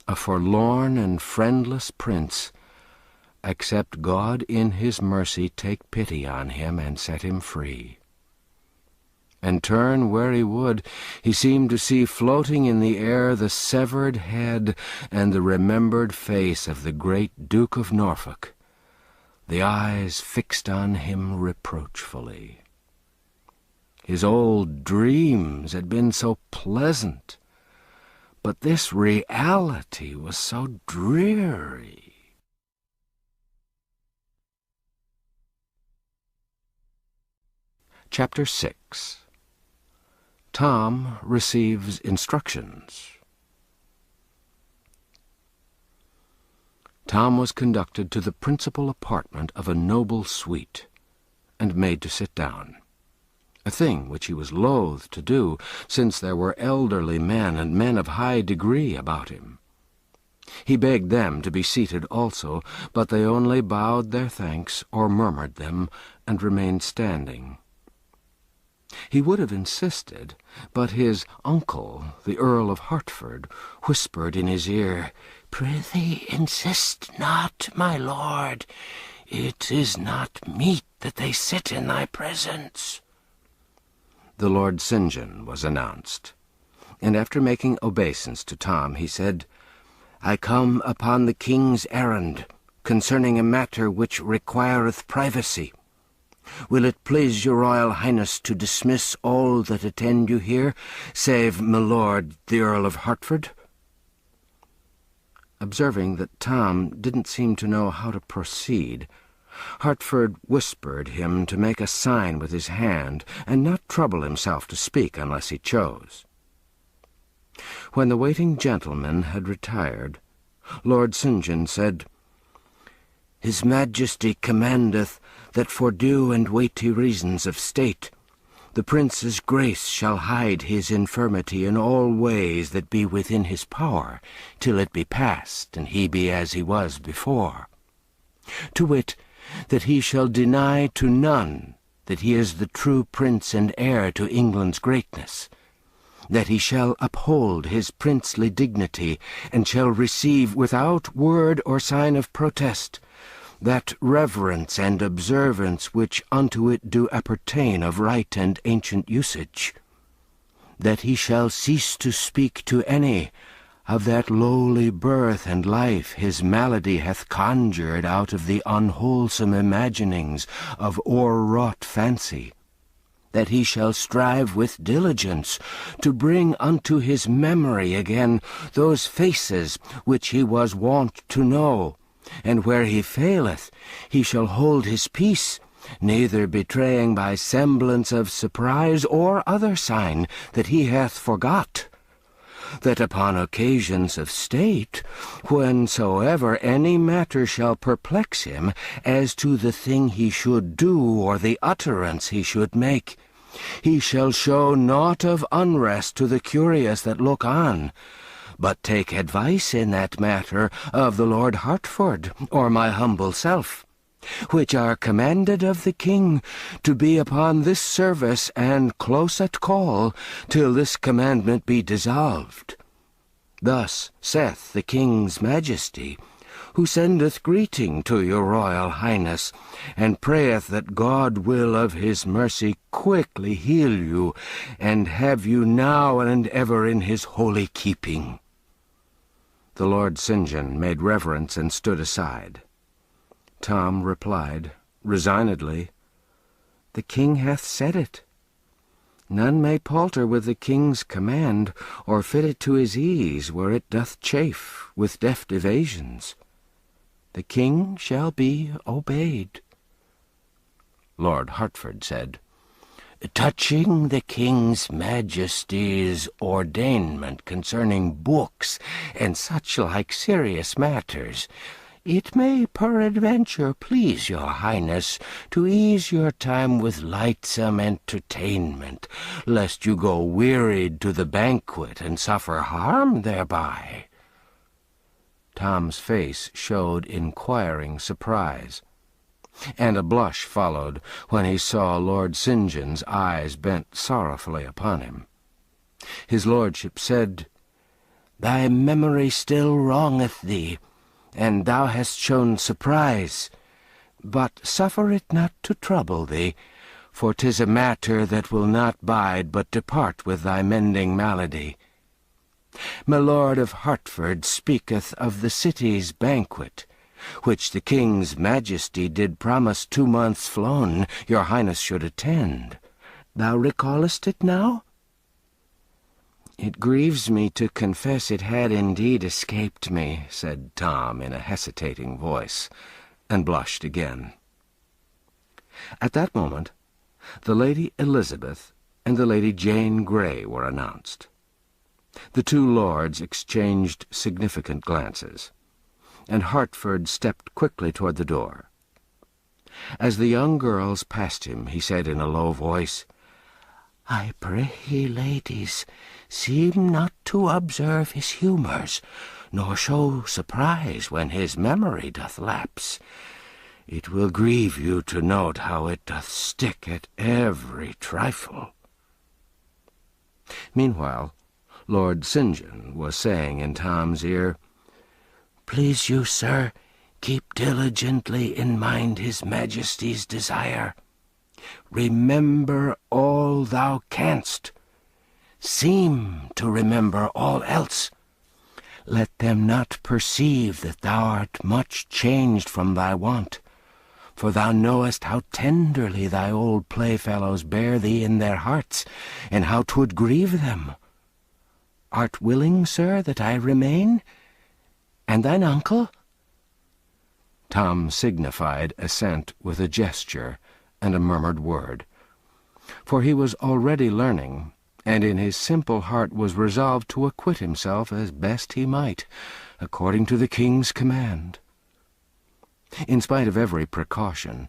S1: a forlorn and friendless prince, except God in his mercy take pity on him and set him free. And turn where he would, he seemed to see floating in the air the severed head and the remembered face of the great Duke of Norfolk, the eyes fixed on him reproachfully. His old dreams had been so pleasant, but this reality was so dreary. Chapter 6. Tom receives instructions. Tom was conducted to the principal apartment of a noble suite, and made to sit down, a thing which he was loath to do, since there were elderly men and men of high degree about him. He begged them to be seated also, but they only bowed their thanks or murmured them, and remained standing. He would have insisted, but his uncle, the Earl of Hertford, whispered in his ear, "Prithee, insist not, my lord. It is not meet that they sit in thy presence." The Lord St. John was announced, and after making obeisance to Tom, he said, "I come upon the king's errand, concerning a matter which requireth privacy. Will it please your Royal Highness to dismiss all that attend you here, save my lord the Earl of Hertford?" Observing that Tom didn't seem to know how to proceed, Hertford whispered him to make a sign with his hand, and not trouble himself to speak unless he chose. When the waiting gentleman had retired, Lord St. John said, "His Majesty commandeth that for due and weighty reasons of state, the Prince's grace shall hide his infirmity in all ways that be within his power, till it be past, and he be as he was before. To wit, that he shall deny to none that he is the true prince and heir to England's greatness, that he shall uphold his princely dignity, and shall receive without word or sign of protest that reverence and observance which unto it do appertain of right and ancient usage, that he shall cease to speak to any of that lowly birth and life his malady hath conjured out of the unwholesome imaginings of o'erwrought fancy, that he shall strive with diligence to bring unto his memory again those faces which he was wont to know, and where he faileth, he shall hold his peace, neither betraying by semblance of surprise or other sign that he hath forgot, that upon occasions of state, whensoever any matter shall perplex him as to the thing he should do or the utterance he should make, he shall show naught of unrest to the curious that look on, but take advice in that matter of the Lord Hertford or my humble self, which are commanded of the king to be upon this service and close at call till this commandment be dissolved. Thus saith the king's majesty, who sendeth greeting to your royal highness, and prayeth that God will of his mercy quickly heal you, and have you now and ever in his holy keeping." The Lord St. John made reverence and stood aside. Tom replied, resignedly, "The king hath said it. None may palter with the king's command, or fit it to his ease where it doth chafe with deft evasions. The king shall be obeyed." Lord Hertford said, "Touching the king's majesty's ordainment concerning books and such like serious matters, it may peradventure please your highness to ease your time with lightsome entertainment, lest you go wearied to the banquet and suffer harm thereby." Tom's face showed inquiring surprise, and a blush followed when he saw Lord St. John's eyes bent sorrowfully upon him. His lordship said, "Thy memory still wrongeth thee, and thou hast shown surprise. But suffer it not to trouble thee, for 'tis a matter that will not bide but depart with thy mending malady. My Lord of Hertford speaketh of the city's banquet, which the king's majesty did promise 2 months flown your highness should attend. Thou recallest it now?" "It grieves me to confess it had indeed escaped me," said Tom in a hesitating voice, and blushed again. At that moment, the Lady Elizabeth and the Lady Jane Grey were announced. The 2 lords exchanged significant glances, and Hertford stepped quickly toward the door. As the young girls passed him, he said in a low voice, "I pray ye, ladies, seem not to observe his humours, nor show surprise when his memory doth lapse. It will grieve you to note how it doth stick at every trifle." Meanwhile, Lord St. John was saying in Tom's ear, "Please you, sir, keep diligently in mind his majesty's desire. Remember all thou canst. Seem to remember all else. Let them not perceive that thou art much changed from thy wont, for thou knowest how tenderly thy old playfellows bear thee in their hearts, and how 'twould grieve them. Art willing, sir, that I remain? And thine uncle?" Tom signified assent with a gesture and a murmured word, for he was already learning, and in his simple heart was resolved to acquit himself as best he might, according to the king's command. In spite of every precaution,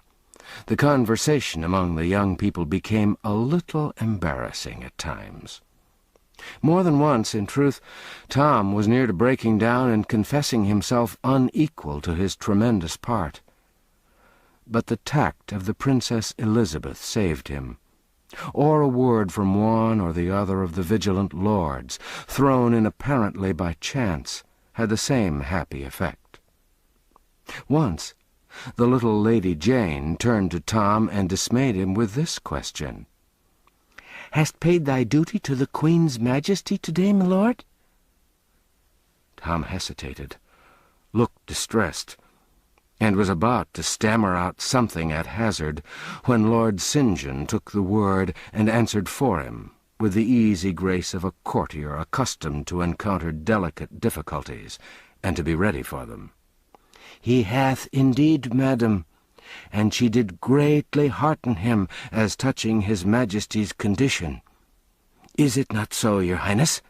S1: the conversation among the young people became a little embarrassing at times. More than once, in truth, Tom was near to breaking down and confessing himself unequal to his tremendous part. But the tact of the Princess Elizabeth saved him, or a word from one or the other of the vigilant lords, thrown in apparently by chance, had the same happy effect. Once, the little Lady Jane turned to Tom and dismayed him with this question, "Hast paid thy duty to the Queen's Majesty today, my lord?" Tom hesitated, looked distressed, and was about to stammer out something at hazard when Lord St. John took the word and answered for him, with the easy grace of a courtier accustomed to encounter delicate difficulties, and to be ready for them. "He hath indeed, madam, and she did greatly hearten him as touching his Majesty's condition. Is it not so, your highness?"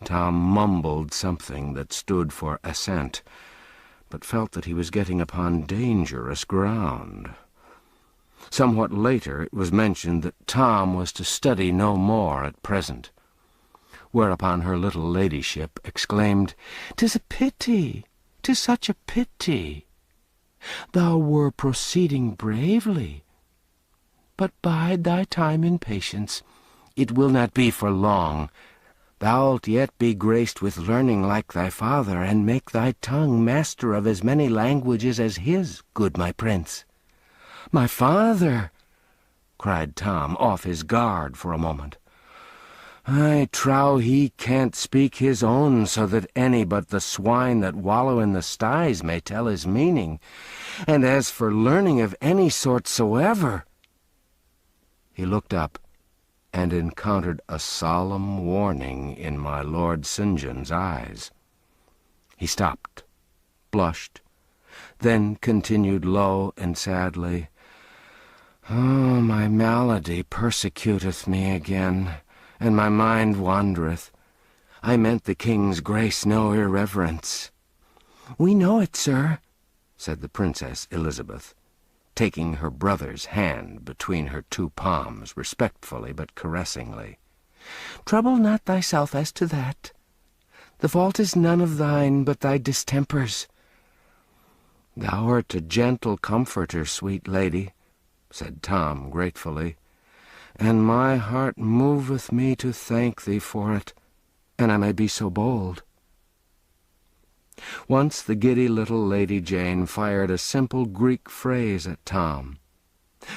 S1: Tom mumbled something that stood for assent, but felt that he was getting upon dangerous ground. Somewhat later it was mentioned that Tom was to study no more at present, whereupon her little ladyship exclaimed, "'Tis a pity, 'tis such a pity. Thou were proceeding bravely. But bide thy time in patience. It will not be for long. Thou'lt yet be graced with learning like thy father, and make thy tongue master of as many languages as his, good my prince." "My father!" cried Tom, off his guard for a moment. "I trow he can't speak his own so that any but the swine that wallow in the styes may tell his meaning. And as for learning of any sort soever—" He looked up and encountered a solemn warning in my Lord St. John's eyes. He stopped, blushed, then continued low and sadly, "Oh, my malady persecuteth me again, and my mind wandereth. I meant the king's grace no irreverence." "We know it, sir," said the Princess Elizabeth, taking her brother's hand between her two palms, respectfully but caressingly. "Trouble not thyself as to that. The fault is none of thine, but thy distempers." "Thou art a gentle comforter, sweet lady," said Tom gratefully, "and my heart moveth me to thank thee for it, and I may be so bold." Once the giddy little Lady Jane fired a simple Greek phrase at Tom.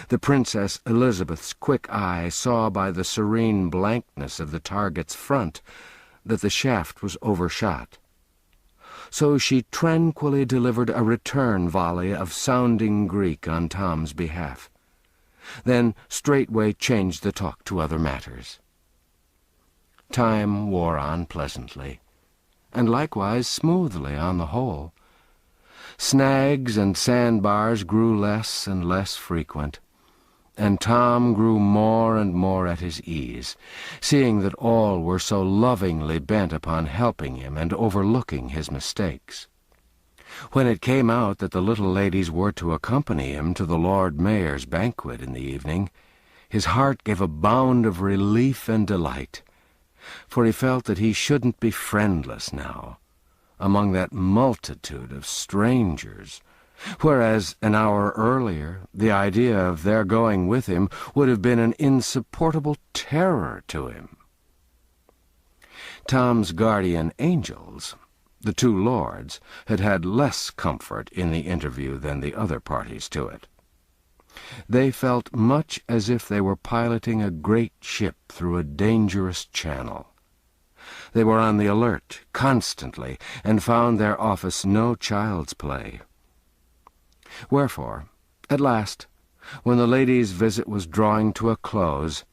S1: The Princess Elizabeth's quick eye saw by the serene blankness of the target's front that the shaft was overshot. So she tranquilly delivered a return volley of sounding Greek on Tom's behalf, then straightway changed the talk to other matters. Time wore on pleasantly, and likewise smoothly on the whole. Snags and sandbars grew less and less frequent, and Tom grew more and more at his ease, seeing that all were so lovingly bent upon helping him and overlooking his mistakes. When it came out that the little ladies were to accompany him to the Lord Mayor's banquet in the evening, his heart gave a bound of relief and delight, for he felt that he shouldn't be friendless now, among that multitude of strangers, whereas an hour earlier the idea of their going with him would have been an insupportable terror to him. Tom's guardian angels, the two lords, had had less comfort in the interview than the other parties to it. They felt much as if they were piloting a great ship through a dangerous channel. They were on the alert constantly, and found their office no child's play. Wherefore, at last, when the ladies' visit was drawing to a close,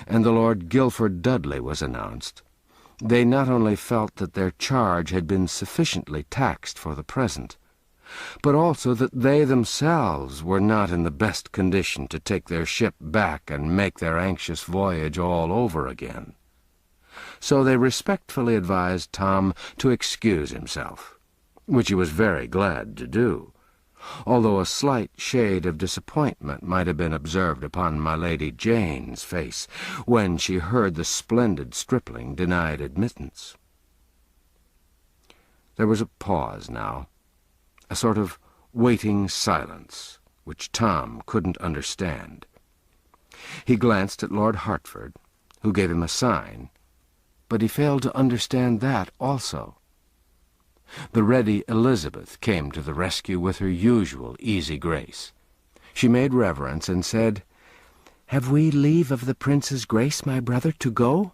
S1: and the Lord Guilford Dudley was announced, they not only felt that their charge had been sufficiently taxed for the present, but also that they themselves were not in the best condition to take their ship back and make their anxious voyage all over again. So they respectfully advised Tom to excuse himself, which he was very glad to do, although a slight shade of disappointment might have been observed upon my Lady Jane's face when she heard the splendid stripling denied admittance. There was a pause now, a sort of waiting silence, which Tom couldn't understand. He glanced at Lord Hertford, who gave him a sign, but he failed to understand that also. The ready Elizabeth came to the rescue with her usual easy grace. She made reverence and said, "Have we leave of the prince's grace, my brother, to go?"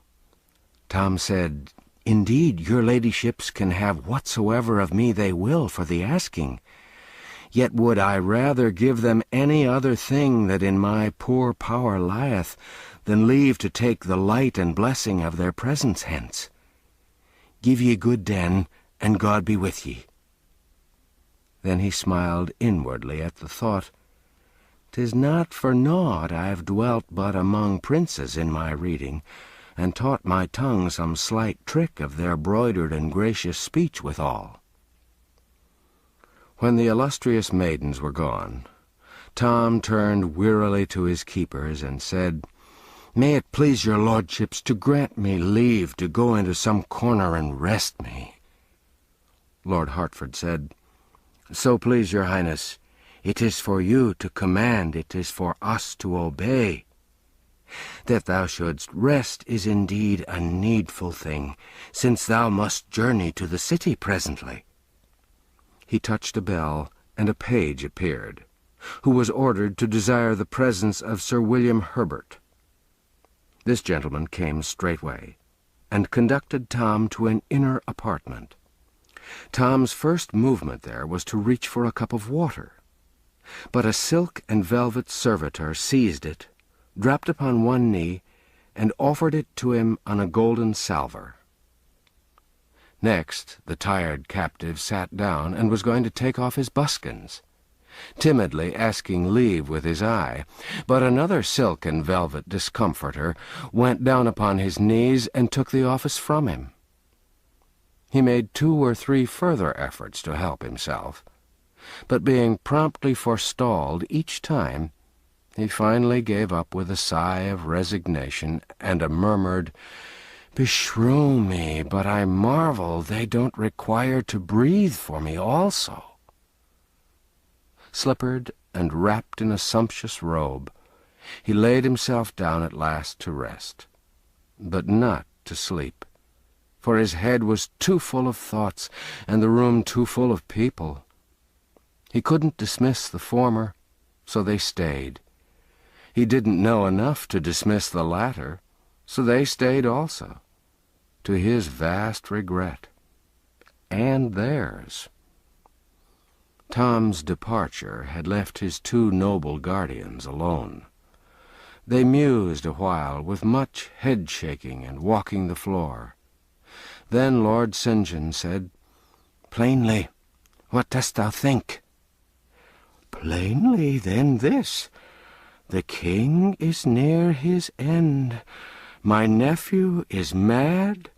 S1: Tom said, "Indeed, your ladyships can have whatsoever of me they will for the asking. Yet would I rather give them any other thing that in my poor power lieth, than leave to take the light and blessing of their presence hence. Give ye good den, and God be with ye." Then he smiled inwardly at the thought, "'Tis not for naught I've dwelt but among princes in my reading, and taught my tongue some slight trick of their broidered and gracious speech withal." When the illustrious maidens were gone, Tom turned wearily to his keepers and said, "May it please your lordships to grant me leave to go into some corner and rest me." Lord Hertford said, "So please your highness, it is for you to command, it is for us to obey." That thou shouldst rest is indeed a needful thing, since thou must journey to the city presently." He touched a bell, and a page appeared, who was ordered to desire the presence of Sir William Herbert. This gentleman came straightway, and conducted Tom to an inner apartment. Tom's first movement there was to reach for a cup of water, but a silk and velvet servitor seized it, dropped upon one knee, and offered it to him on a golden salver. Next, the tired captive sat down and was going to take off his buskins, timidly asking leave with his eye, but another silk and velvet discomforter went down upon his knees and took the office from him. He made 2 or 3 further efforts to help himself, but being promptly forestalled each time, he finally gave up with a sigh of resignation and a murmured, "Beshrew me, but I marvel they don't require to breathe for me also." Slippered and wrapped in a sumptuous robe, he laid himself down at last to rest, but not to sleep, for his head was too full of thoughts and the room too full of people. He couldn't dismiss the former, so they stayed. He didn't know enough to dismiss the latter, so they stayed also, to his vast regret, and theirs. Tom's departure had left his 2 noble guardians alone. They mused a while with much head-shaking and walking the floor. Then Lord St. John said, "Plainly, what dost thou think?" "Plainly, then, this. The king is near his end. My nephew is mad.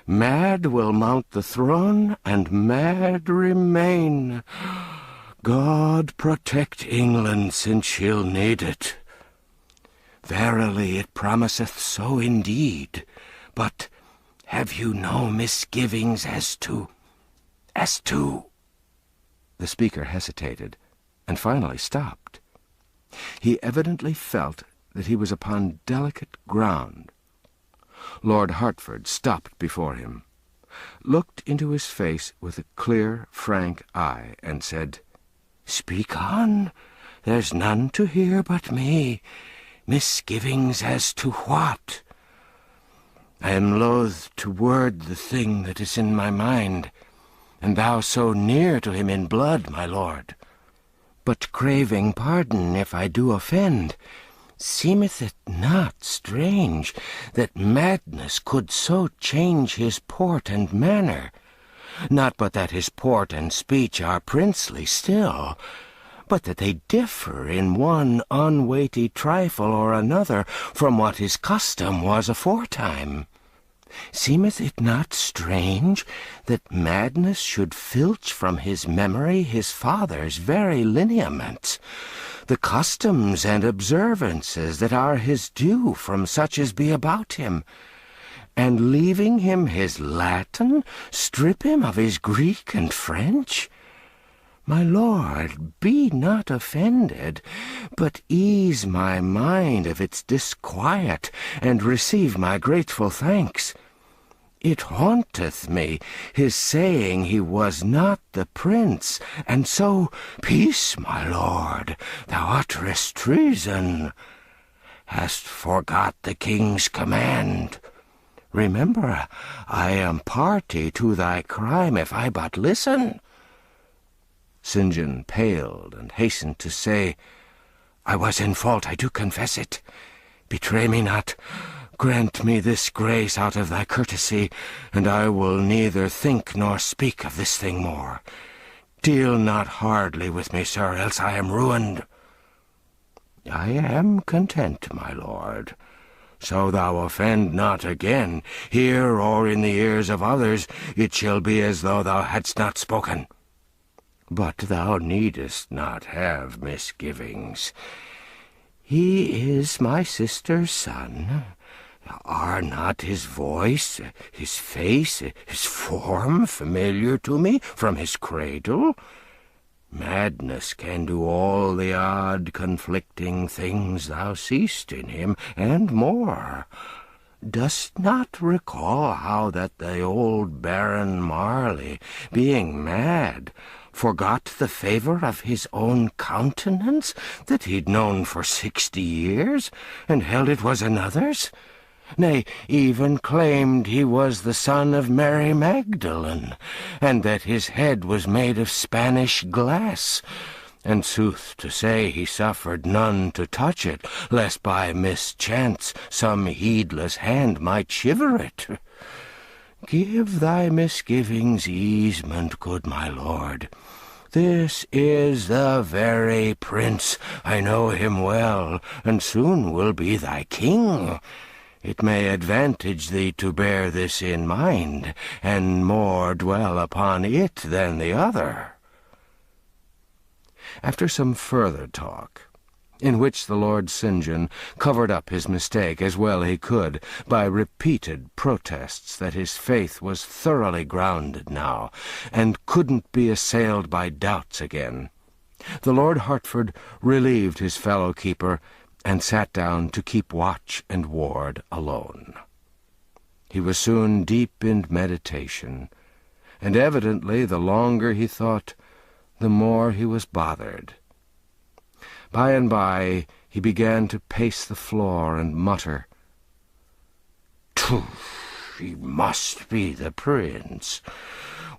S1: Mad will mount the throne, and mad remain. God protect England, since she'll need it. Verily, it promiseth so indeed. But have you no misgivings as to... The speaker hesitated, and finally stopped. He evidently felt that he was upon delicate ground. Lord Hertford stopped before him, looked into his face with a clear, frank eye, and said, "Speak on. There's none to hear but me. Misgivings as to what?" "I am loath to word the thing that is in my mind, and thou so near to him in blood, my lord. But craving pardon if I do offend, seemeth it not strange that madness could so change his port and manner? Not but that his port and speech are princely still, but that they differ in one unweighty trifle or another from what his custom was aforetime. Seemeth it not strange that madness should filch from his memory his father's very lineaments, the customs and observances that are his due from such as be about him, and leaving him his Latin, strip him of his Greek and French? My lord, be not offended, but ease my mind of its disquiet, and receive my grateful thanks. It haunteth me, his saying he was not the prince, and so, peace, my lord, thou utterest treason. Hast forgot the king's command. Remember, I am party to thy crime if I but listen." St. John paled and hastened to say, "I was in fault, I do confess it. Betray me not. Grant me this grace out of thy courtesy, and I will neither think nor speak of this thing more. Deal not hardly with me, sir, else I am ruined." "I am content, my lord. So thou offend not again, here or in the ears of others, it shall be as though thou hadst not spoken. But thou needest not have misgivings. He is my sister's son. Are not his voice, his face, his form familiar to me from his cradle? Madness can do all the odd conflicting things thou seest in him, and more. Dost not recall how that the old Baron Marley, being mad, forgot the favour of his own countenance that he'd known for 60 years, and held it was another's? Nay, even claimed he was the son of Mary Magdalene, and that his head was made of Spanish glass, and sooth to say he suffered none to touch it, lest by mischance some heedless hand might shiver it. Give thy misgivings easement, good my lord. This is the very prince. I know him well, and soon will be thy king. It may advantage thee to bear this in mind, and more dwell upon it than the other. After some further talk, in which the Lord St. John covered up his mistake as well he could by repeated protests that his faith was thoroughly grounded now, and couldn't be assailed by doubts again, the Lord Hertford relieved his fellow-keeper and sat down to keep watch and ward alone. He was soon deep in meditation, and evidently the longer he thought, the more he was bothered. By and by he began to pace the floor and mutter, "Tooh, he must be the prince.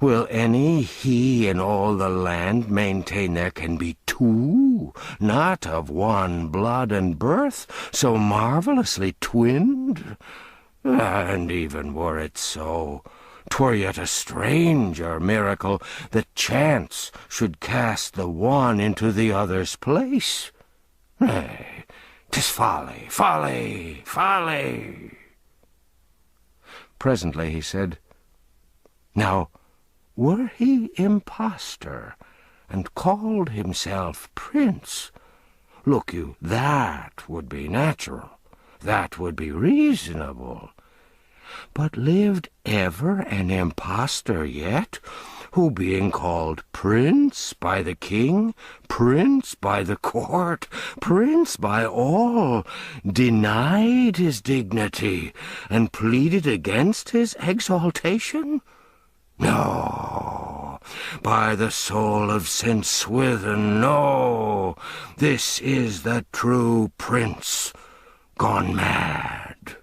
S1: Will any he in all the land maintain there can be two, not of one blood and birth, so marvellously twinned? And even were it so, 'twere yet a stranger miracle that chance should cast the one into the other's place. Nay, 'tis folly, folly, folly." Presently he said, "Now, were he impostor, and called himself prince, look you, that would be natural, that would be reasonable. But lived ever an impostor yet, who being called prince by the king, prince by the court, prince by all, denied his dignity, and pleaded against his exaltation? No, by the soul of St. Swithin, no, this is the true prince gone mad."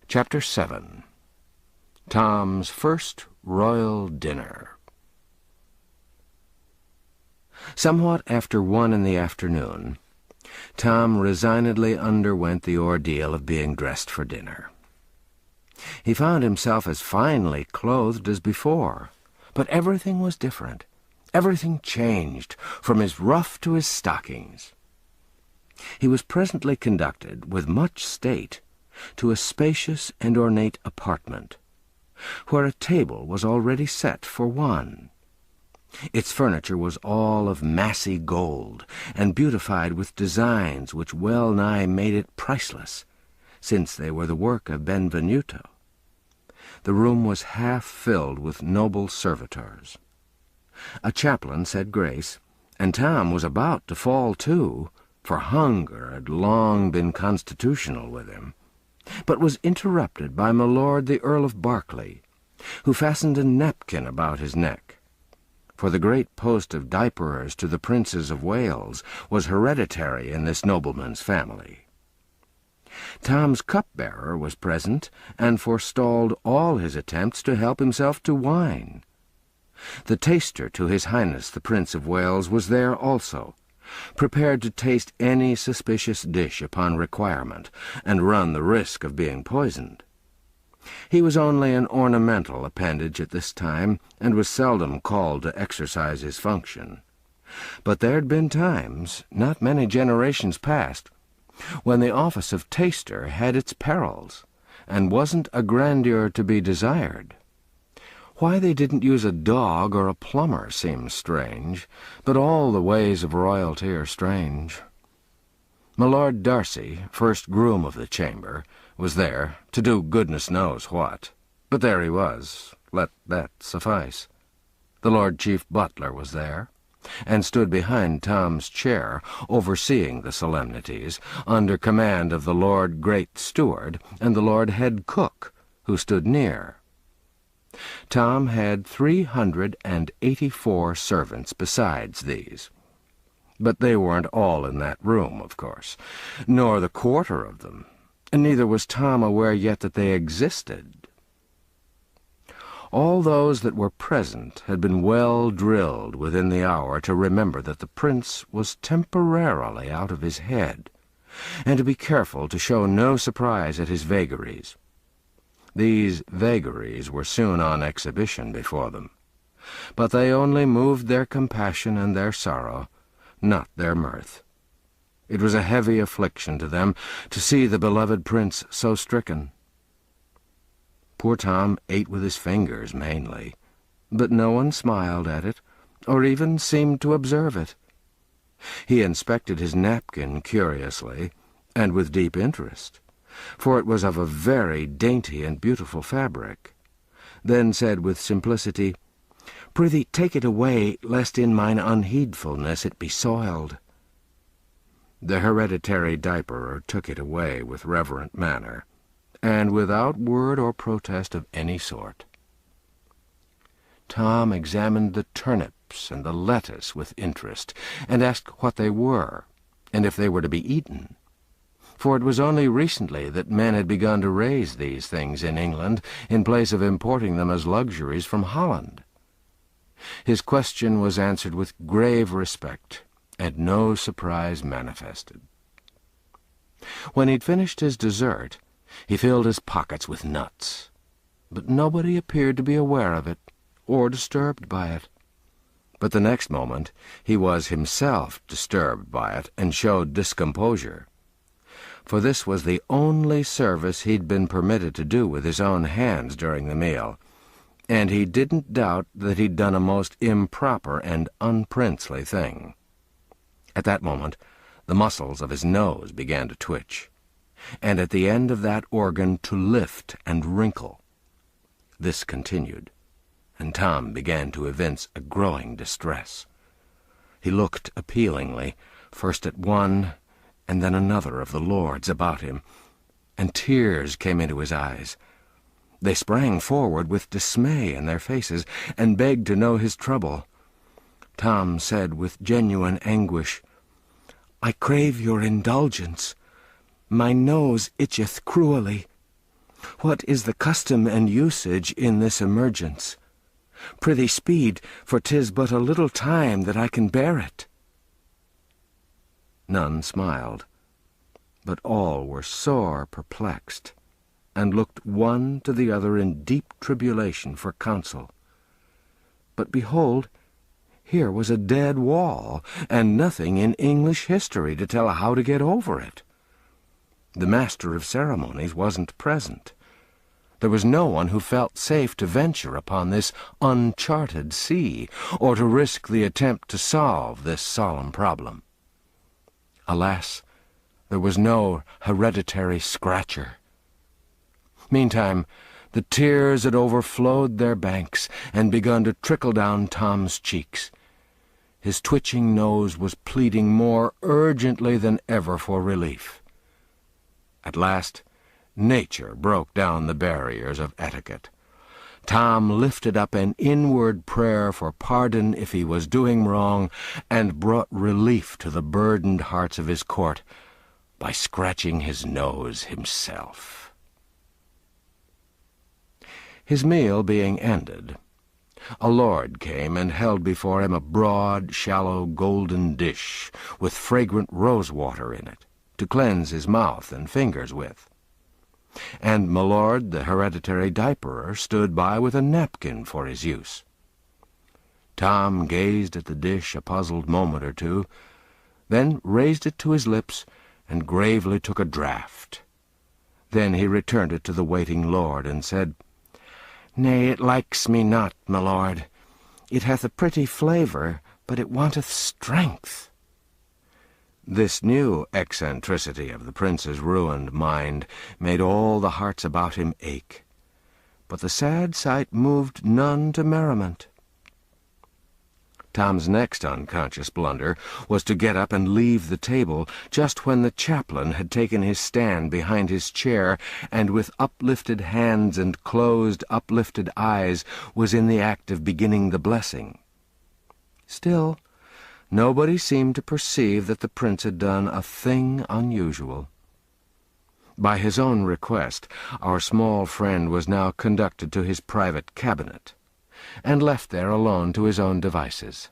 S1: Chapter 7. Tom's First Royal Dinner. Somewhat after 1 in the afternoon, Tom resignedly underwent the ordeal of being dressed for dinner. He found himself as finely clothed as before, but everything was different. Everything changed, from his ruff to his stockings. He was presently conducted, with much state, to a spacious and ornate apartment, where a table was already set for one. Its furniture was all of massy gold, and beautified with designs which well-nigh made it priceless, since they were the work of Benvenuto. The room was half filled with noble servitors. A chaplain said grace, and Tom was about to fall to, for hunger had long been constitutional with him, but was interrupted by my lord the Earl of Berkeley, who fastened a napkin about his neck, for the great post of diaperers to the princes of Wales was hereditary in this nobleman's family. Tom's cupbearer was present, and forestalled all his attempts to help himself to wine. The taster to His Highness the Prince of Wales was there also, prepared to taste any suspicious dish upon requirement, and run the risk of being poisoned. He was only an ornamental appendage at this time, and was seldom called to exercise his function. But there'd been times, not many generations past, when the office of taster had its perils, and wasn't a grandeur to be desired. Why they didn't use a dog or a plumber seems strange, but all the ways of royalty are strange. My Lord Darcy, first groom of the chamber, was there, to do goodness knows what, but there he was, let that suffice. The Lord Chief Butler was there, and stood behind Tom's chair, overseeing the solemnities, under command of the Lord Great Steward and the Lord Head Cook, who stood near. Tom had 384 servants besides these. But they weren't all in that room, of course, nor the quarter of them, and neither was Tom aware yet that they existed. All those that were present had been well drilled within the hour to remember that the prince was temporarily out of his head, and to be careful to show no surprise at his vagaries. These vagaries were soon on exhibition before them, but they only moved their compassion and their sorrow, not their mirth. It was a heavy affliction to them to see the beloved prince so stricken. Poor Tom ate with his fingers mainly, but no one smiled at it, or even seemed to observe it. He inspected his napkin curiously, and with deep interest, for it was of a very dainty and beautiful fabric, then said with simplicity, "Prithee, take it away, lest in mine unheedfulness it be soiled." The hereditary diaperer took it away with reverent manner, and without word or protest of any sort. Tom examined the turnips and the lettuce with interest, and asked what they were, and if they were to be eaten, for it was only recently that men had begun to raise these things in England, in place of importing them as luxuries from Holland. His question was answered with grave respect, and no surprise manifested. When he'd finished his dessert, he filled his pockets with nuts, but nobody appeared to be aware of it, or disturbed by it. But the next moment he was himself disturbed by it, and showed discomposure. For this was the only service he'd been permitted to do with his own hands during the meal, and he didn't doubt that he'd done a most improper and unprincely thing. At that moment the muscles of his nose began to twitch, and at the end of that organ to lift and wrinkle. This continued, and Tom began to evince a growing distress. He looked appealingly, first at one and then another of the lords about him, and tears came into his eyes. They sprang forward with dismay in their faces, and begged to know his trouble. Tom said with genuine anguish, "I crave your indulgence. My nose itcheth cruelly. What is the custom and usage in this emergence? Prithee speed, for 'tis but a little time that I can bear it." None smiled, but all were sore perplexed, and looked one to the other in deep tribulation for counsel. But behold, here was a dead wall, and nothing in English history to tell how to get over it. The master of ceremonies wasn't present. There was no one who felt safe to venture upon this uncharted sea, or to risk the attempt to solve this solemn problem. Alas, there was no hereditary scratcher. Meantime, the tears had overflowed their banks and begun to trickle down Tom's cheeks. His twitching nose was pleading more urgently than ever for relief. At last, nature broke down the barriers of etiquette. Tom lifted up an inward prayer for pardon if he was doing wrong, and brought relief to the burdened hearts of his court by scratching his nose himself. His meal being ended, a lord came and held before him a broad, shallow, golden dish with fragrant rose-water in it, to cleanse his mouth and fingers with. And my lord, the hereditary diaperer, stood by with a napkin for his use. Tom gazed at the dish a puzzled moment or two, then raised it to his lips and gravely took a draught. Then he returned it to the waiting lord, and said, "Nay, it likes me not, my lord. It hath a pretty flavour, but it wanteth strength." This new eccentricity of the prince's ruined mind made all the hearts about him ache. but the sad sight moved none to merriment. Tom's next unconscious blunder was to get up and leave the table just when the chaplain had taken his stand behind his chair and with uplifted hands and closed, uplifted eyes was in the act of beginning the blessing. Still, nobody seemed to perceive that the prince had done a thing unusual. By his own request, our small friend was now conducted to his private cabinet, and left there alone to his own devices.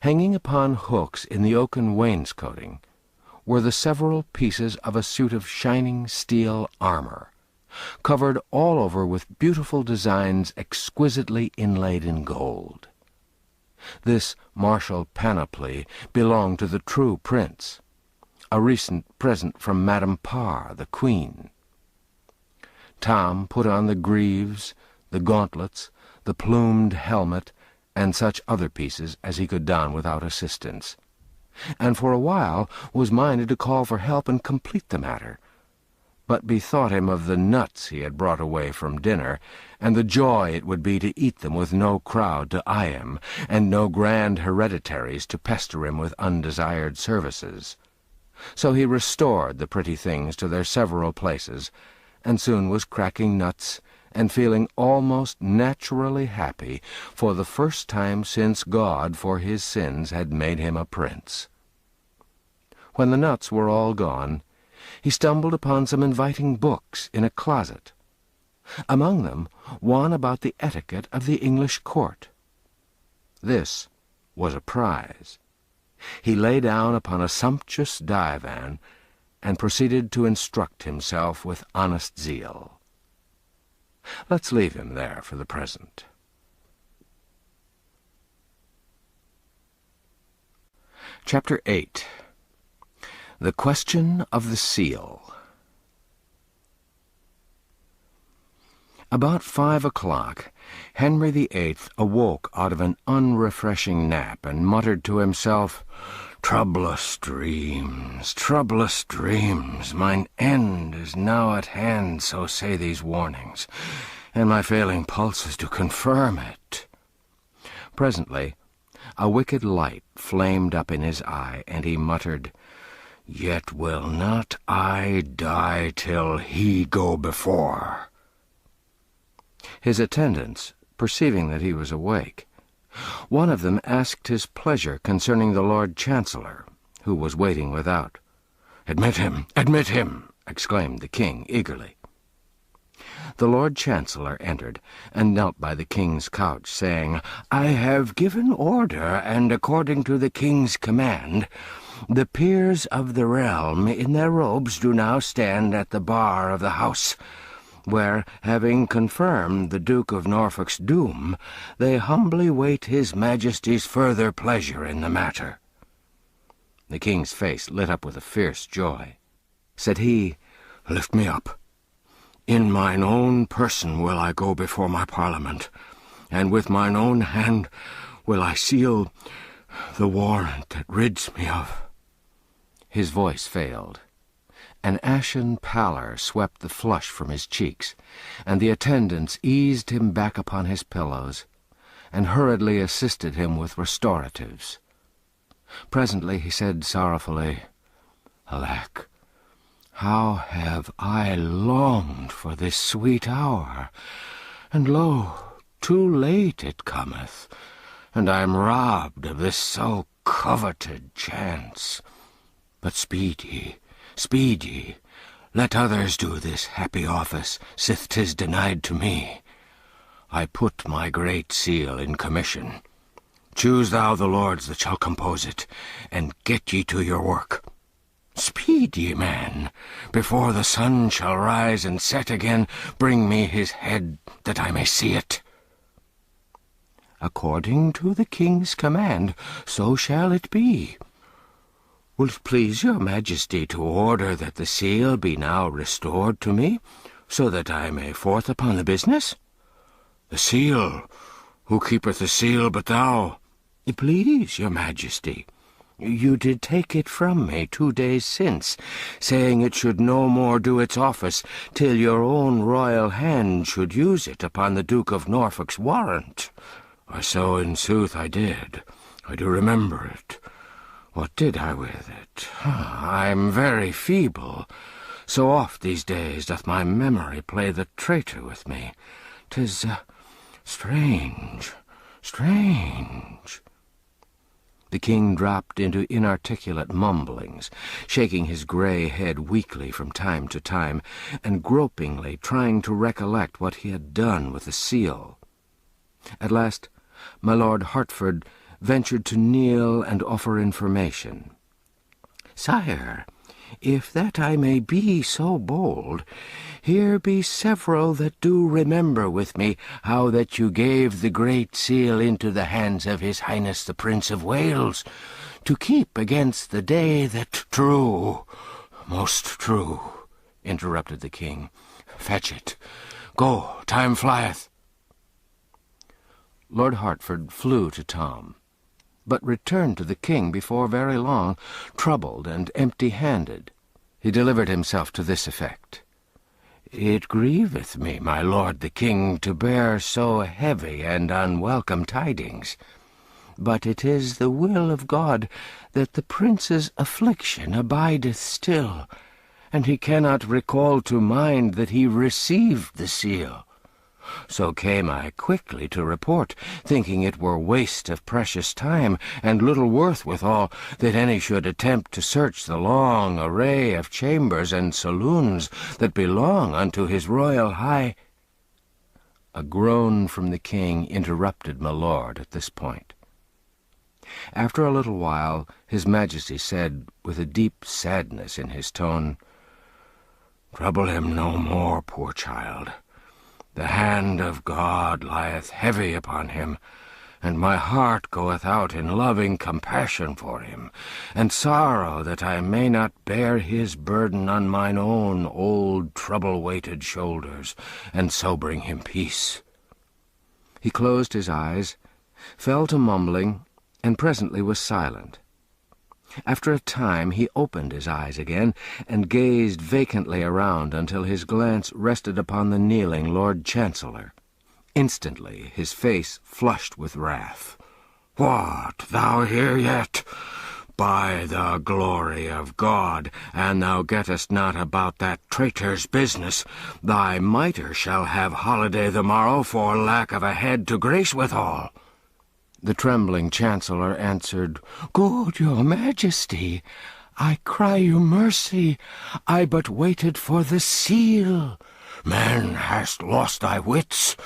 S1: Hanging upon hooks in the oaken wainscoting were the several pieces of a suit of shining steel armor, covered all over with beautiful designs exquisitely inlaid in gold. This martial panoply belonged to the true prince, a recent present from Madame Parr, the Queen. Tom put on the greaves, the gauntlets, the plumed helmet, and such other pieces as he could don without assistance, and for a while was minded to call for help and complete the matter, but bethought him of the nuts he had brought away from dinner, and the joy it would be to eat them with no crowd to eye him, and no grand hereditaries to pester him with undesired services. So he restored the pretty things to their several places, and soon was cracking nuts and feeling almost naturally happy for the first time since God for his sins had made him a prince. When the nuts were all gone, he stumbled upon some inviting books in a closet, among them one about the etiquette of the English court. This was a prize. He lay down upon a sumptuous divan and proceeded to instruct himself with honest zeal. Let's leave him there for the present. Chapter 8. The Question of the Seal. About 5 o'clock, Henry VIII awoke out of an unrefreshing nap and muttered to himself, troublous dreams, mine end is now at hand, so say these warnings, and my failing pulses do confirm it." Presently, a wicked light flamed up in his eye, and he muttered, "Yet will not I die till he go before." His attendants, perceiving that he was awake, one of them asked his pleasure concerning the Lord Chancellor, who was waiting without. "Admit him! Admit him!" exclaimed the king eagerly. The Lord Chancellor entered, and knelt by the king's couch, saying, "I have given order, and according to the king's command, the peers of the realm in their robes do now stand at the bar of the house, where, having confirmed the Duke of Norfolk's doom, they humbly wait his Majesty's further pleasure in the matter." The king's face lit up with a fierce joy. Said he, "Lift me up. In mine own person will I go before my Parliament, and with mine own hand will I seal the warrant that rids me of—" His voice failed. An ashen pallor swept the flush from his cheeks, and the attendants eased him back upon his pillows, and hurriedly assisted him with restoratives. Presently he said sorrowfully, "Alack, how have I longed for this sweet hour, and lo, too late it cometh, and I am robbed of this so coveted chance. But speed ye, speed ye, let others do this happy office, sith 'tis denied to me. I put my great seal in commission. Choose thou the lords that shall compose it, and get ye to your work. Speed ye, man, before the sun shall rise and set again, bring me his head, that I may see it." "According to the king's command, so shall it be. Will't please your Majesty to order that the seal be now restored to me, so that I may forth upon the business?" "The seal? Who keepeth the seal but thou?" "Please your Majesty, You did take it from me 2 days since, saying it should no more do its office till your own royal hand should use it upon the Duke of Norfolk's warrant. So in sooth I did. I do remember it. What did I with it? I'm very feeble. So oft these days doth my memory play the traitor with me. 'Tis strange, strange. The king dropped into inarticulate mumblings, shaking his grey head weakly from time to time, and gropingly trying to recollect what he had done with the seal. At last, my Lord Hertford ventured to kneel and offer information. "Sire, if that I may be so bold, here be several that do remember with me how that you gave the Great Seal into the hands of His Highness the Prince of Wales, to keep against the day that—" "True, most true," interrupted the king. "Fetch it. Go, time flieth." Lord Hertford flew to Tom, but returned to the king before very long, troubled and empty-handed. He delivered himself to this effect: "It grieveth me, my lord the king, to bear so heavy and unwelcome tidings, but it is the will of God that the prince's affliction abideth still, and he cannot recall to mind that he received the seal. So came I quickly to report, thinking it were waste of precious time, and little worth withal, that any should attempt to search the long array of chambers and saloons that belong unto his royal high—" A groan from the king interrupted my lord at this point. After a little while, his majesty said, with a deep sadness in his tone, "Trouble him no more, poor child. The hand of God lieth heavy upon him, and my heart goeth out in loving compassion for him, and sorrow that I may not bear his burden on mine own old trouble-weighted shoulders, and so bring him peace." He closed his eyes, fell to mumbling, and presently was silent. After a time he opened his eyes again, and gazed vacantly around until his glance rested upon the kneeling Lord Chancellor. Instantly his face flushed with wrath. "What, thou here yet? By the glory of God, an thou gettest not about that traitor's business, thy mitre shall have holiday the morrow for lack of a head to grace withal." The trembling Chancellor answered, "Good your Majesty, I cry you mercy. I but waited for the seal." "Man, hast lost thy wits?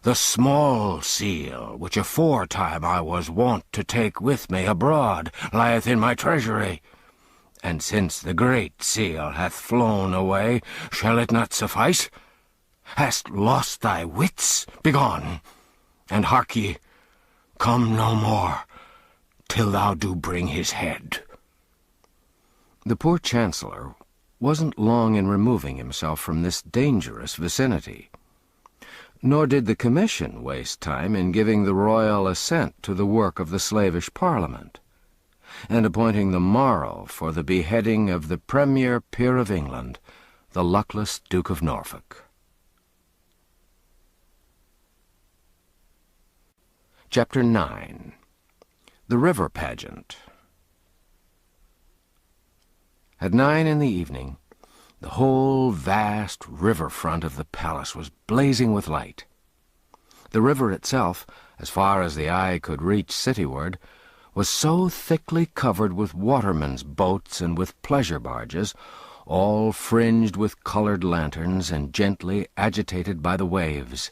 S1: The small seal, which aforetime I was wont to take with me abroad, lieth in my treasury. And since the great seal hath flown away, shall it not suffice? Hast lost thy wits? Begone, and hark ye, come no more, till thou do bring his head." The poor Chancellor wasn't long in removing himself from this dangerous vicinity. Nor did the Commission waste time in giving the royal assent to the work of the slavish Parliament, and appointing the morrow for the beheading of the premier peer of England, the luckless Duke of Norfolk. Chapter 9. The River Pageant. At 9 in the evening, the whole vast river-front of the palace was blazing with light. The river itself, as far as the eye could reach cityward, was so thickly covered with watermen's boats and with pleasure barges, all fringed with colored lanterns and gently agitated by the waves,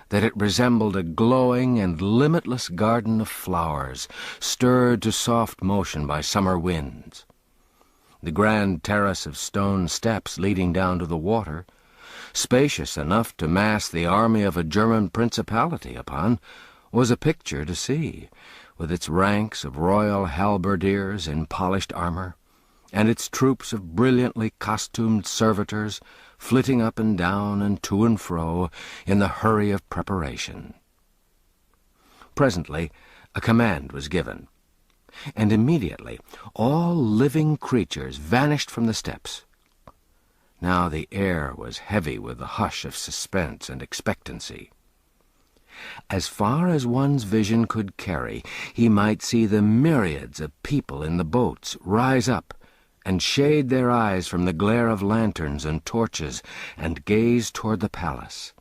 S1: that it resembled a glowing and limitless garden of flowers, stirred to soft motion by summer winds. The grand terrace of stone steps leading down to the water, spacious enough to mass the army of a German principality upon, was a picture to see, with its ranks of royal halberdiers in polished armor, and its troops of brilliantly costumed servitors flitting up and down and to and fro in the hurry of preparation. Presently a command was given. and immediately all living creatures vanished from the steps. Now the air was heavy with the hush of suspense and expectancy. As far as one's vision could carry, he might see the myriads of people in the boats rise up and shade their eyes from the glare of lanterns and torches and gaze toward the palace.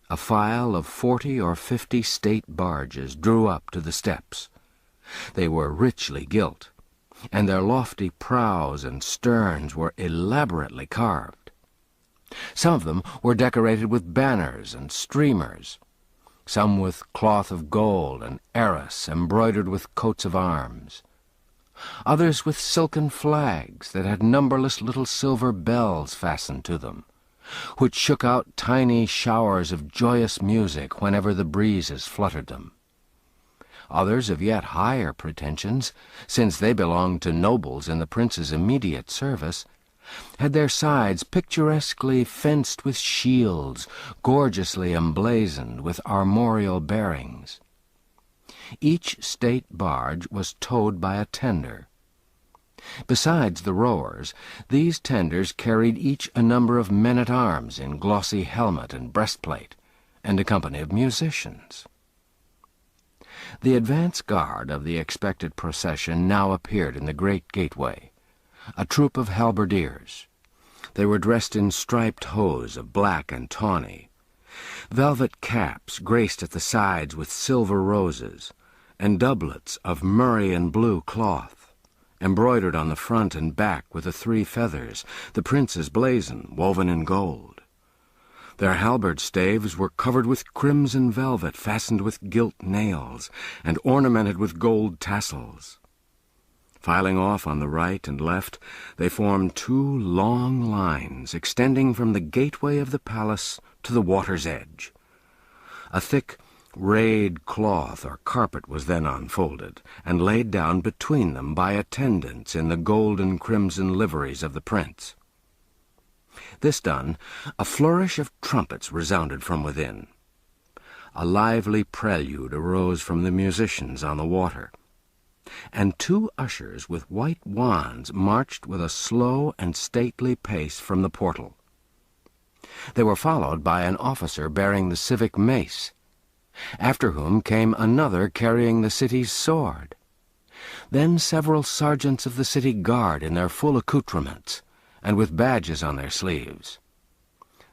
S1: A file of 40 or 50 state barges drew up to the steps. They were richly gilt, and their lofty prows and sterns were elaborately carved. Some of them were decorated with banners and streamers, some with cloth of gold and arras embroidered with coats of arms, others with silken flags that had numberless little silver bells fastened to them, which shook out tiny showers of joyous music whenever the breezes fluttered them. Others of yet higher pretensions, since they belonged to nobles in the prince's immediate service, had their sides picturesquely fenced with shields, gorgeously emblazoned with armorial bearings. Each state barge was towed by a tender. Besides the rowers, these tenders carried each a number of men-at-arms in glossy helmet and breastplate, and a company of musicians. The advance guard of the expected procession now appeared in the great gateway, a troop of halberdiers. They were dressed in striped hose of black and tawny. Velvet caps graced at the sides with silver roses, and doublets of murrey and blue cloth, embroidered on the front and back with the 3 feathers, the prince's blazon woven in gold. Their halberd staves were covered with crimson velvet fastened with gilt nails and ornamented with gold tassels. Filing off on the right and left, they formed 2 long lines extending from the gateway of the palace to the water's edge. A thick rayed cloth or carpet was then unfolded and laid down between them by attendants in the gold and crimson liveries of the prince. This done, a flourish of trumpets resounded from within. A lively prelude arose from the musicians on the water, and 2 ushers with white wands marched with a slow and stately pace from the portal. They were followed by an officer bearing the civic mace, after whom came another carrying the city's sword, then several sergeants of the city guard in their full accoutrements, and with badges on their sleeves,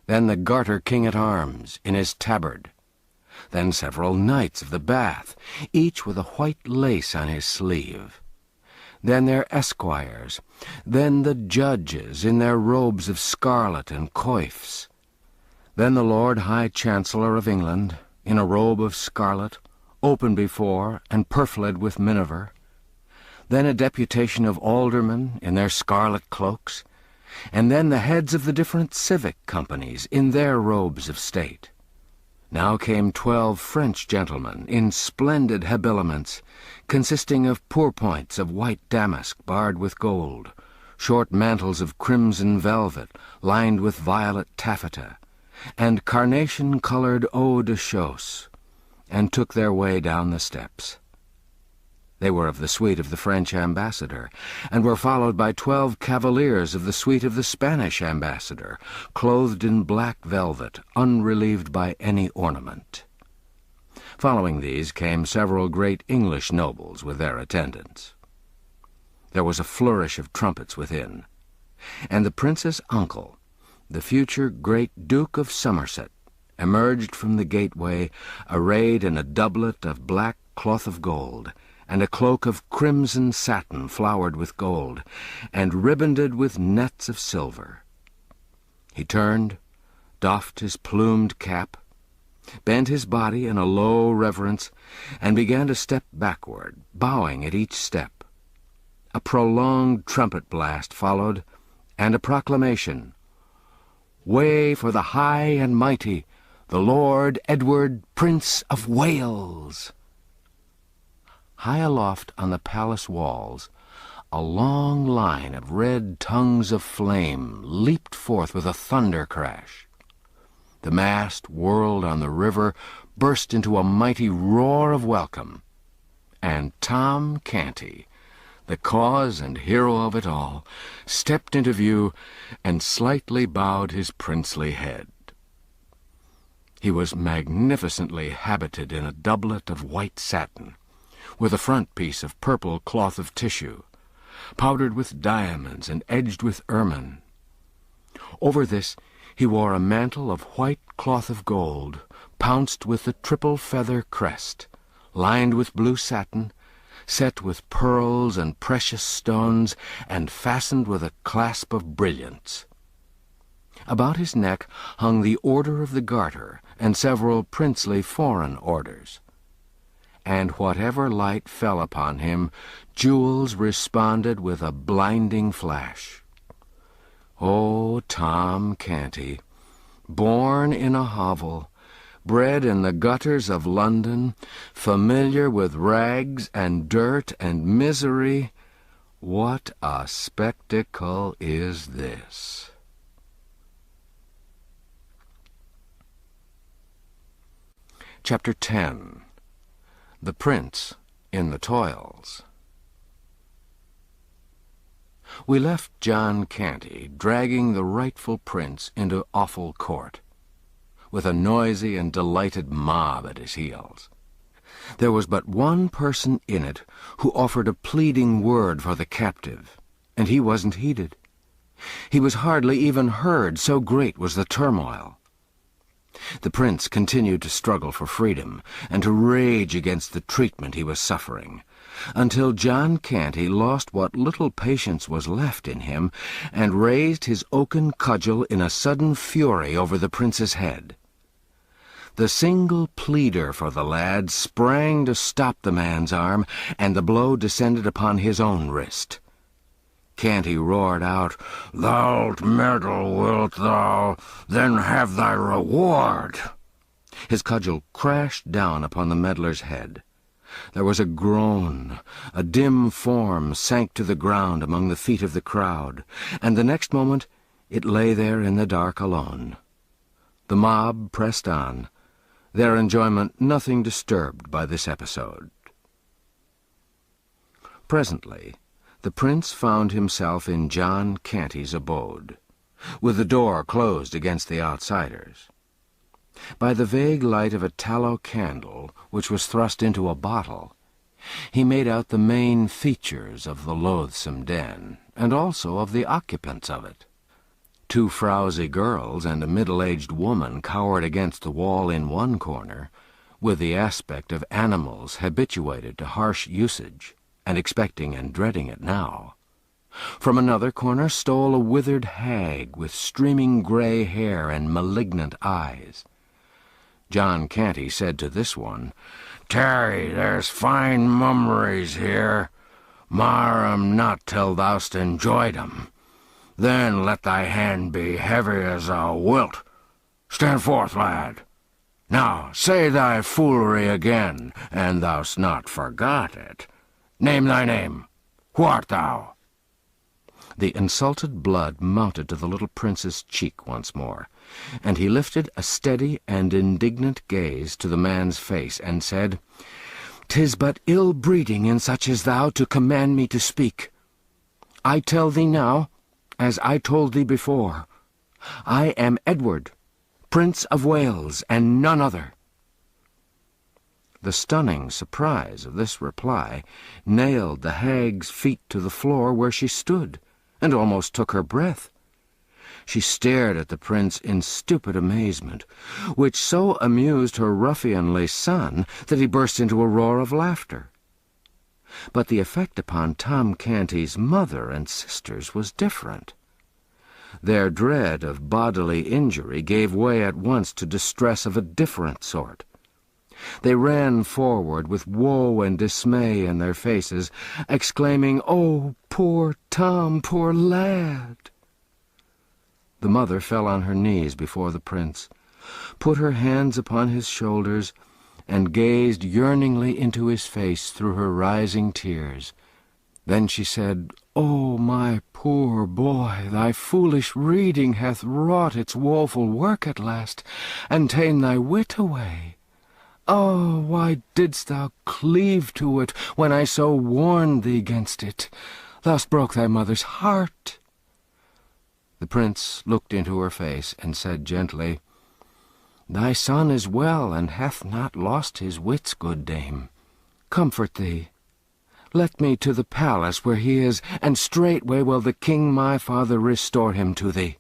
S1: then the Garter King-at-Arms in his tabard, then several knights of the Bath, each with a white lace on his sleeve, then their esquires, then the judges in their robes of scarlet and coifs, then the Lord High Chancellor of England, in a robe of scarlet, open before and purfled with miniver, then a deputation of aldermen in their scarlet cloaks, and then the heads of the different civic companies in their robes of state. Now came 12 French gentlemen in splendid habiliments, consisting of pourpoints of white damask barred with gold, short mantles of crimson velvet lined with violet taffeta, and carnation-colored eau de chausse, and took their way down the steps. They were of the suite of the French ambassador, and were followed by 12 cavaliers of the suite of the Spanish ambassador, clothed in black velvet, unrelieved by any ornament. Following these came several great English nobles with their attendants. There was a flourish of trumpets within, and the prince's uncle, the future great Duke of Somerset, emerged from the gateway, arrayed in a doublet of black cloth of gold, and a cloak of crimson satin flowered with gold, and ribbanded with nets of silver. He turned, doffed his plumed cap, bent his body in a low reverence, and began to step backward, bowing at each step. A prolonged trumpet blast followed, and a proclamation, "Way for the high and mighty, the Lord Edward, Prince of Wales." High aloft on the palace walls, a long line of red tongues of flame leaped forth with a thunder crash. The mast whirled on the river, burst into a mighty roar of welcome, and Tom Canty, the cause and hero of it all, stepped into view and slightly bowed his princely head. He was magnificently habited in a doublet of white satin, with a front piece of purple cloth of tissue, powdered with diamonds and edged with ermine. Over this he wore a mantle of white cloth of gold, pounced with the triple feather crest, lined with blue satin, set with pearls and precious stones, and fastened with a clasp of brilliants. About his neck hung the Order of the Garter and several princely foreign orders. And whatever light fell upon him, jewels responded with a blinding flash. Oh, Tom Canty, born in a hovel, bred in the gutters of London, familiar with rags and dirt and misery, what a spectacle is this! Chapter 10. The Prince in the Toils. We left John Canty dragging the rightful prince into awful court, with a noisy and delighted mob at his heels. There was but one person in it who offered a pleading word for the captive, and he wasn't heeded. He was hardly even heard, so great was the turmoil. The prince continued to struggle for freedom and to rage against the treatment he was suffering, until John Canty lost what little patience was left in him and raised his oaken cudgel in a sudden fury over the prince's head. The single pleader for the lad sprang to stop the man's arm, and the blow descended upon his own wrist. Canty roared out, "Thou'lt meddle, wilt thou? Then have thy reward!" His cudgel crashed down upon the meddler's head. There was a groan, a dim form sank to the ground among the feet of the crowd, and the next moment it lay there in the dark alone. The mob pressed on, their enjoyment nothing disturbed by this episode. Presently, the prince found himself in John Canty's abode, with the door closed against the outsiders. By the vague light of a tallow candle, which was thrust into a bottle, he made out the main features of the loathsome den, and also of the occupants of it. Two frowsy girls and a middle-aged woman cowered against the wall in one corner, with the aspect of animals habituated to harsh usage, and expecting and dreading it now. From another corner stole a withered hag with streaming gray hair and malignant eyes. John Canty said to this one, "Tarry, there's fine mummeries here. Mar 'em not till thou'st enjoyed 'em. Then let thy hand be heavy as thou wilt. Stand forth, lad. Now say thy foolery again, and thou'st not forgot it. Name thy name. Who art thou?" The insulted blood mounted to the little prince's cheek once more, and he lifted a steady and indignant gaze to the man's face, and said, "'Tis but ill-breeding in such as thou to command me to speak. I tell thee now, as I told thee before, I am Edward, Prince of Wales, and none other." The stunning surprise of this reply nailed the hag's feet to the floor where she stood, and almost took her breath. She stared at the prince in stupid amazement, which so amused her ruffianly son that he burst into a roar of laughter. But the effect upon Tom Canty's mother and sisters was different. Their dread of bodily injury gave way at once to distress of a different sort. They ran forward with woe and dismay in their faces, exclaiming, "Oh, poor Tom, poor lad!" The mother fell on her knees before the prince, put her hands upon his shoulders, and gazed yearningly into his face through her rising tears. Then she said, "Oh, my poor boy, thy foolish reading hath wrought its woeful work at last, and ta'en thy wit away. Oh, why didst thou cleave to it, when I so warned thee against it? Thou'st broke thy mother's heart. The prince looked into her face, and said gently, Thy son is well, and hath not lost his wits, good dame. Comfort thee. Let me to the palace where he is, and straightway will the king my father restore him to thee.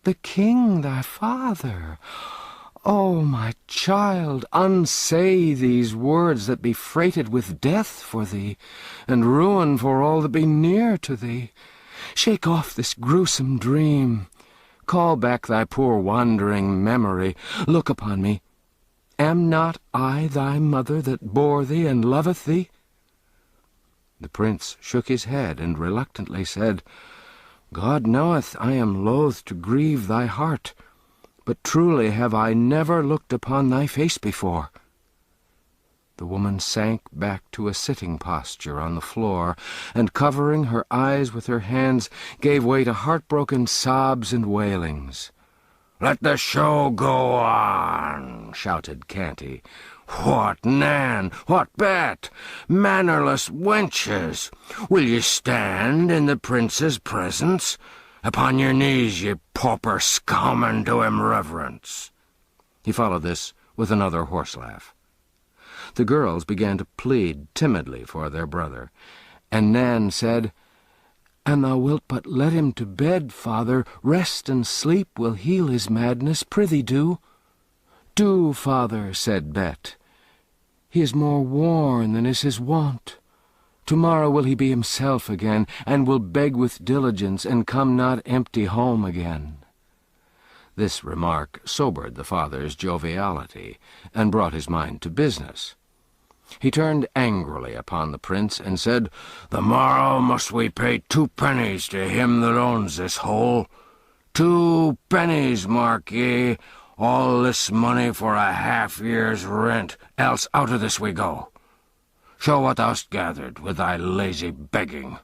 S1: The king thy father? O my child, unsay these words that be freighted with death for thee, and ruin for all that be near to thee. Shake off this gruesome dream. Call back thy poor wandering memory. Look upon me. Am not I thy mother that bore thee and loveth thee? The prince shook his head and reluctantly said, God knoweth I am loath to grieve thy heart, but truly have I never looked upon thy face before. The woman sank back to a sitting posture on the floor, and covering her eyes with her hands, gave way to heartbroken sobs and wailings. "Let the show go on," shouted Canty. "What, Nan? What bet? Mannerless wenches! Will ye stand in the prince's presence? Upon your knees, ye pauper scum, and do him reverence." He followed this with another horse laugh. The girls began to plead timidly for their brother, and Nan said, "An thou wilt but let him to bed, father, rest and sleep will heal his madness. Prithee do." "Do, father," said Bet. "He is more worn than is his wont. Tomorrow will he be himself again, and will beg with diligence, and come not empty home again." This remark sobered the father's joviality, and brought his mind to business. He turned angrily upon the prince, and said, "The morrow must we pay 2 pennies to him that owns this hole. 2 pennies, mark ye, all this money for a half-year's rent, else out of this we go. Show what thou'st gathered with thy lazy begging."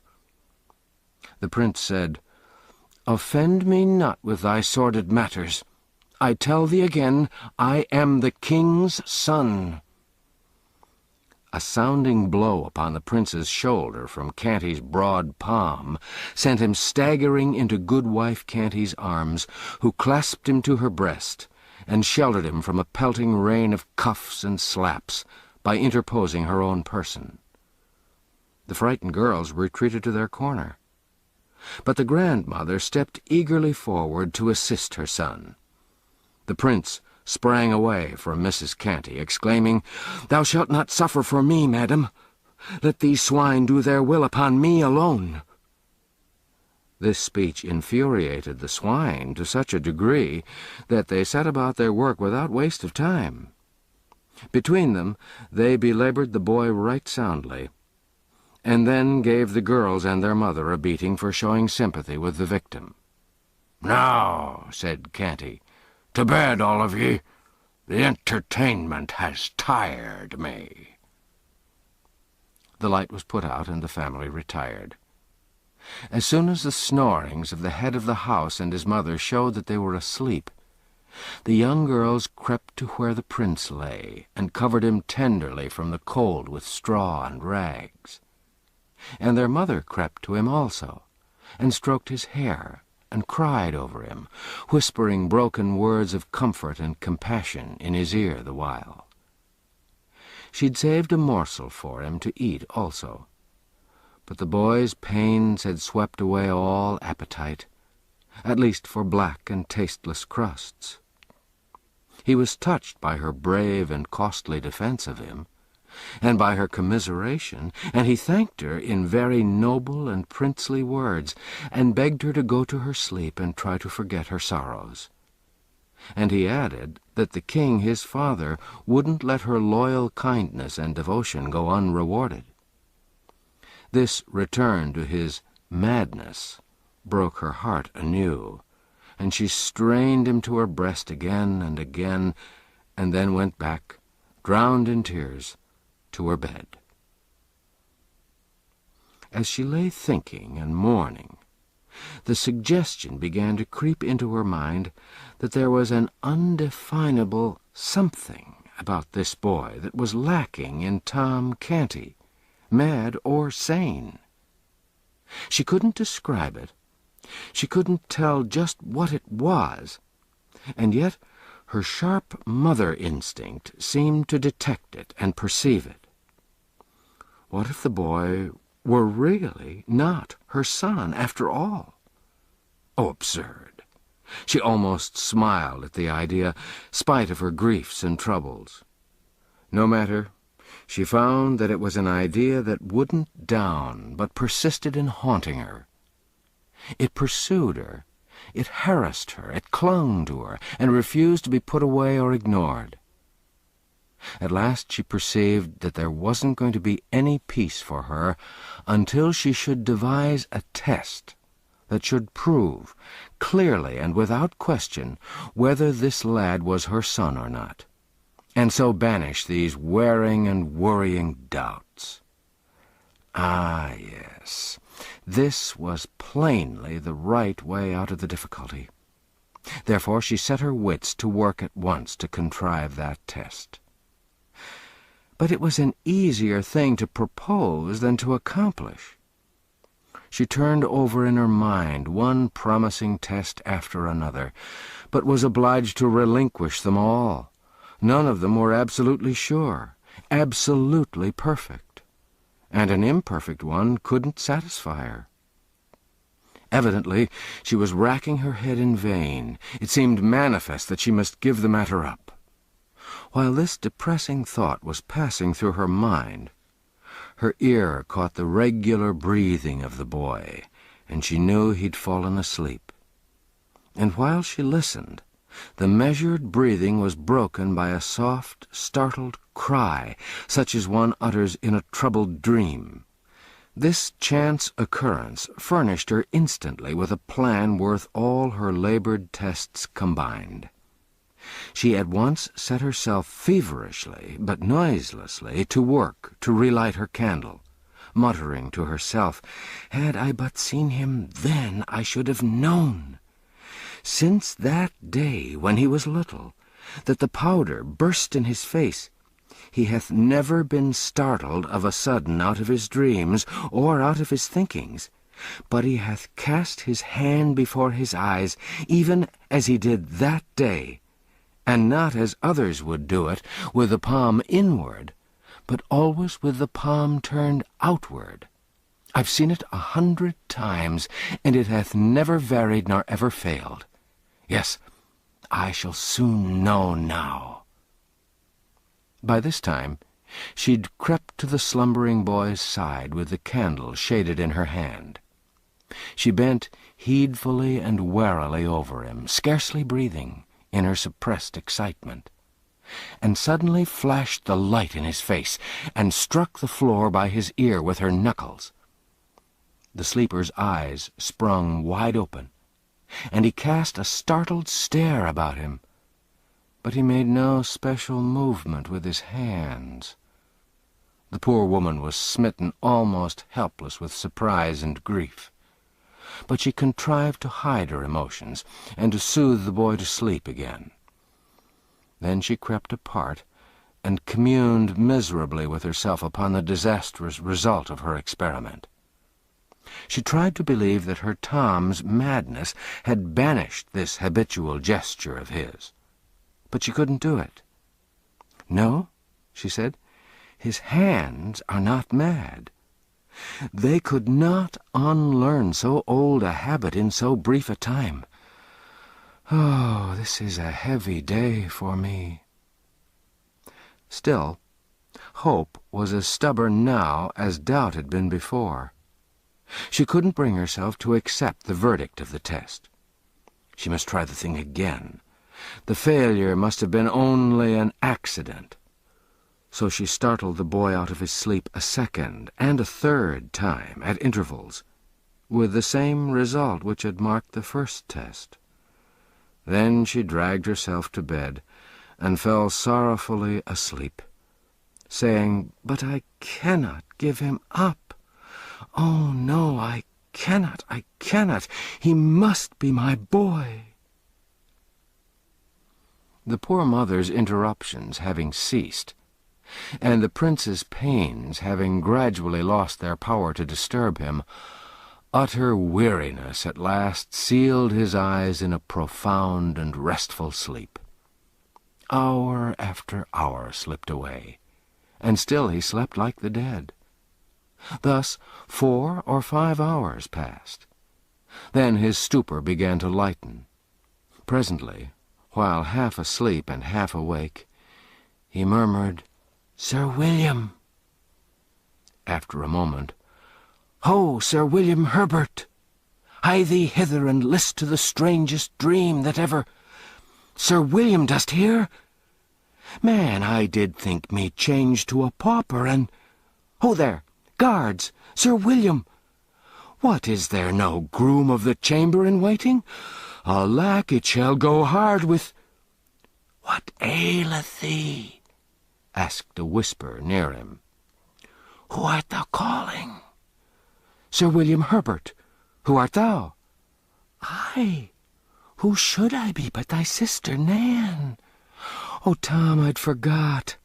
S1: The prince said, "Offend me not with thy sordid matters. I tell thee again, I am the king's son." A sounding blow upon the prince's shoulder from Canty's broad palm sent him staggering into goodwife Canty's arms, who clasped him to her breast, and sheltered him from a pelting rain of cuffs and slaps by interposing her own person. The frightened girls retreated to their corner, but the grandmother stepped eagerly forward to assist her son. The prince sprang away from Mrs. Canty, exclaiming, "Thou shalt not suffer for me, madam. Let these swine do their will upon me alone." This speech infuriated the swine to such a degree that they set about their work without waste of time. Between them they belaboured the boy right soundly, and then gave the girls and their mother a beating for showing sympathy with the victim. "Now," said Canty, "to bed, all of ye. The entertainment has tired me." The light was put out, and the family retired. As soon as the snorings of the head of the house and his mother showed that they were asleep, the young girls crept to where the prince lay, and covered him tenderly from the cold with straw and rags. And their mother crept to him also, and stroked his hair, and cried over him, whispering broken words of comfort and compassion in his ear the while. She'd saved a morsel for him to eat also, but the boy's pains had swept away all appetite, at least for black and tasteless crusts. He was touched by her brave and costly defense of him, and by her commiseration, and he thanked her in very noble and princely words, and begged her to go to her sleep and try to forget her sorrows. And he added that the king, his father, wouldn't let her loyal kindness and devotion go unrewarded. This return to his madness broke her heart anew, and she strained him to her breast again, and then went back, drowned in tears, to her bed. As she lay thinking and mourning, the suggestion began to creep into her mind that there was an undefinable something about this boy that was lacking in Tom Canty, mad or sane. She couldn't describe it. She couldn't tell just what it was, and yet her sharp mother instinct seemed to detect it and perceive it. What if the boy were really not her son after all? Oh, absurd! She almost smiled at the idea, spite of her griefs and troubles. No matter, she found that it was an idea that wouldn't down, but persisted in haunting her. It pursued her, it harassed her, it clung to her, and refused to be put away or ignored. At last she perceived that there wasn't going to be any peace for her until she should devise a test that should prove, clearly and without question, whether this lad was her son or not, and so banish these wearing and worrying doubts. Ah, yes, this was plainly the right way out of the difficulty. Therefore she set her wits to work at once to contrive that test. But it was an easier thing to propose than to accomplish. She turned over in her mind one promising test after another, but was obliged to relinquish them all. None of them were absolutely sure, absolutely perfect, and an imperfect one couldn't satisfy her. Evidently, she was racking her head in vain. It seemed manifest that she must give the matter up. While this depressing thought was passing through her mind, her ear caught the regular breathing of the boy, and she knew he'd fallen asleep. And while she listened, the measured breathing was broken by a soft, startled cry, such as one utters in a troubled dream. This chance occurrence furnished her instantly with a plan worth all her labored tests combined. She at once set herself feverishly, but noiselessly, to work to relight her candle, muttering to herself, "Had I but seen him then, I should have known, since that day when he was little, that the powder burst in his face. He hath never been startled of a sudden out of his dreams, or out of his thinkings, but he hath cast his hand before his eyes, even as he did that day, and not as others would do it, with the palm inward, but always with the palm turned outward. I've seen it 100 times, and it hath never varied nor ever failed. Yes, I shall soon know now." By this time, she'd crept to the slumbering boy's side with the candle shaded in her hand. She bent heedfully and warily over him, scarcely breathing, in her suppressed excitement, and suddenly flashed the light in his face, and struck the floor by his ear with her knuckles. The sleeper's eyes sprung wide open, and he cast a startled stare about him, but he made no special movement with his hands. The poor woman was smitten almost helpless with surprise and grief, but she contrived to hide her emotions and to soothe the boy to sleep again. Then she crept apart and communed miserably with herself upon the disastrous result of her experiment. She tried to believe that her Tom's madness had banished this habitual gesture of his, but she couldn't do it. "No," she said, "his hands are not mad. They could not unlearn so old a habit in so brief a time. Oh, this is a heavy day for me." Still, hope was as stubborn now as doubt had been before. She couldn't bring herself to accept the verdict of the test. She must try the thing again. The failure must have been only an accident. So she startled the boy out of his sleep a second and a third time, at intervals, with the same result which had marked the first test. Then she dragged herself to bed and fell sorrowfully asleep, saying, "But I cannot give him up. Oh, no, I cannot, I cannot. He must be my boy." The poor mother's interruptions having ceased, and the prince's pains having gradually lost their power to disturb him, utter weariness at last sealed his eyes in a profound and restful sleep. Hour after hour slipped away, and still he slept like the dead. Thus 4 or 5 hours passed. Then his stupor began to lighten. Presently, while half asleep and half awake, he murmured, "Sir William." After a moment, "Ho, Sir William Herbert! Hie thee hither and list to the strangest dream that ever— Sir William, dost hear? Man, I did think me changed to a pauper, and— Ho there! Guards! Sir William! What, is there no groom of the chamber in waiting? Alack, it shall go hard with— What aileth thee?" asked a whisper near him. "Who art thou calling?" "Sir William Herbert. Who art thou?" "I? Who should I be but thy sister Nan? Oh, Tom, I'd forgot.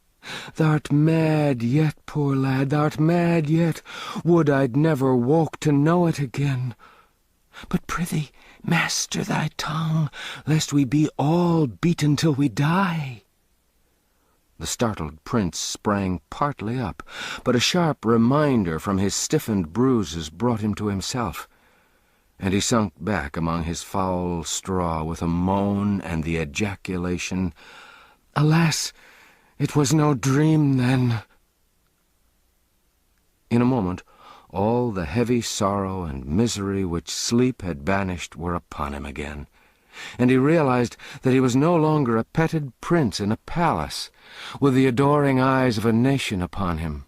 S1: Thou'rt mad yet, poor lad, thou'rt mad yet. Would I'd never woke to know it again. But prithee, master thy tongue, lest we be all beaten till we die." The startled prince sprang partly up, but a sharp reminder from his stiffened bruises brought him to himself, and he sunk back among his foul straw with a moan and the ejaculation, "Alas, it was no dream, then." In a moment, all the heavy sorrow and misery which sleep had banished were upon him again, and he realized that he was no longer a petted prince in a palace, with the adoring eyes of a nation upon him,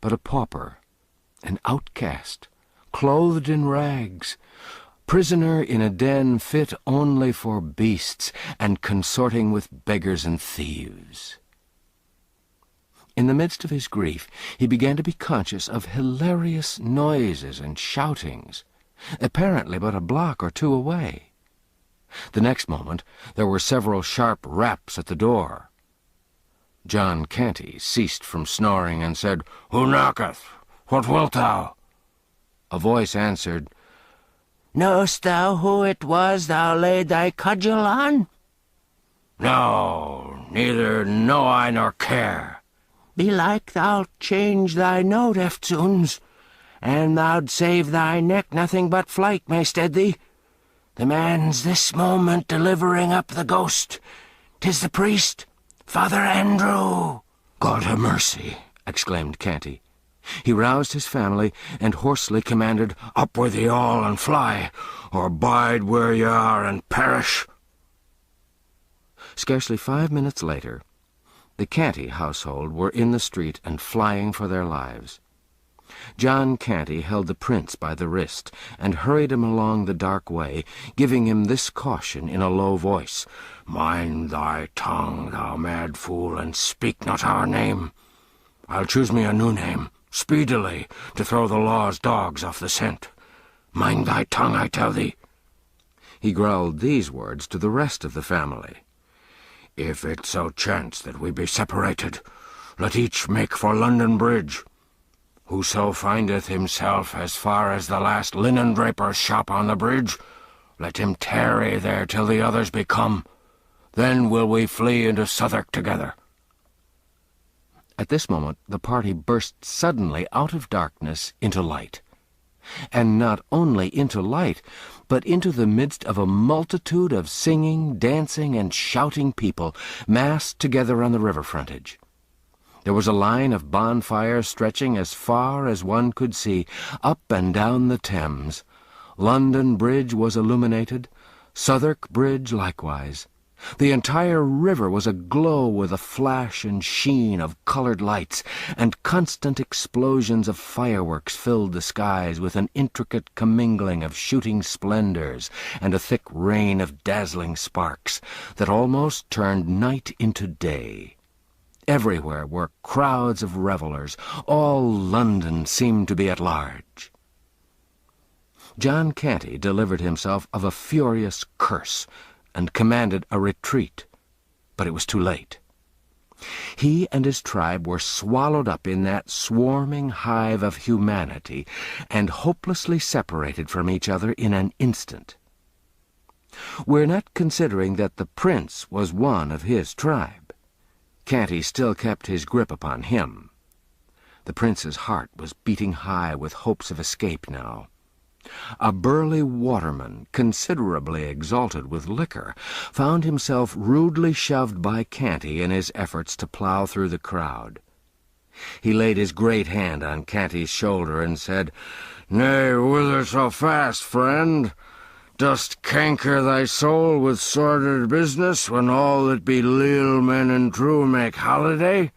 S1: but a pauper, an outcast, clothed in rags, prisoner in a den fit only for beasts, and consorting with beggars and thieves. In the midst of his grief, he began to be conscious of hilarious noises and shoutings, apparently but a block or two away. The next moment there were several sharp raps at the door. John Canty ceased from snoring and said, "Who knocketh? What wilt thou?" A voice answered, "Know'st thou who it was thou laid thy cudgel on?" "No, neither know I nor care." "Belike thou'lt change thy note eftsoons, and thou'd save thy neck nothing but flight may stead thee. The man's this moment delivering up the ghost. 'Tis the priest, Father Andrew." "God have mercy," exclaimed Canty. He roused his family and hoarsely commanded, "Up with ye all and fly, or bide where ye are and perish." Scarcely 5 minutes later, the Canty household were in the street and flying for their lives. John Canty held the prince by the wrist and hurried him along the dark way, giving him this caution in a low voice, "Mind thy tongue, thou mad fool, and speak not our name. I'll choose me a new name, speedily, to throw the law's dogs off the scent. Mind thy tongue, I tell thee." He growled these words to the rest of the family. "If it so chance that we be separated, let each make for London Bridge. Whoso findeth himself as far as the last linen-draper's shop on the bridge, let him tarry there till the others be come. Then will we flee into Southwark together." At this moment the party burst suddenly out of darkness into light, and not only into light, but into the midst of a multitude of singing, dancing, and shouting people massed together on the river frontage. There was a line of bonfires stretching as far as one could see, up and down the Thames. London Bridge was illuminated, Southwark Bridge likewise. The entire river was aglow with a flash and sheen of colored lights, and constant explosions of fireworks filled the skies with an intricate commingling of shooting splendors and a thick rain of dazzling sparks that almost turned night into day. Everywhere were crowds of revellers. All London seemed to be at large. John Canty delivered himself of a furious curse and commanded a retreat. but it was too late. He and his tribe were swallowed up in that swarming hive of humanity and hopelessly separated from each other in an instant. We're not considering that the prince was one of his tribe. Canty still kept his grip upon him. The prince's heart was beating high with hopes of escape now. A burly waterman, considerably exalted with liquor, found himself rudely shoved by Canty in his efforts to plow through the crowd. He laid his great hand on Canty's shoulder and said, "Nay, whither so fast, friend? Dost canker thy soul with sordid business, when all that be leal men and true make holiday?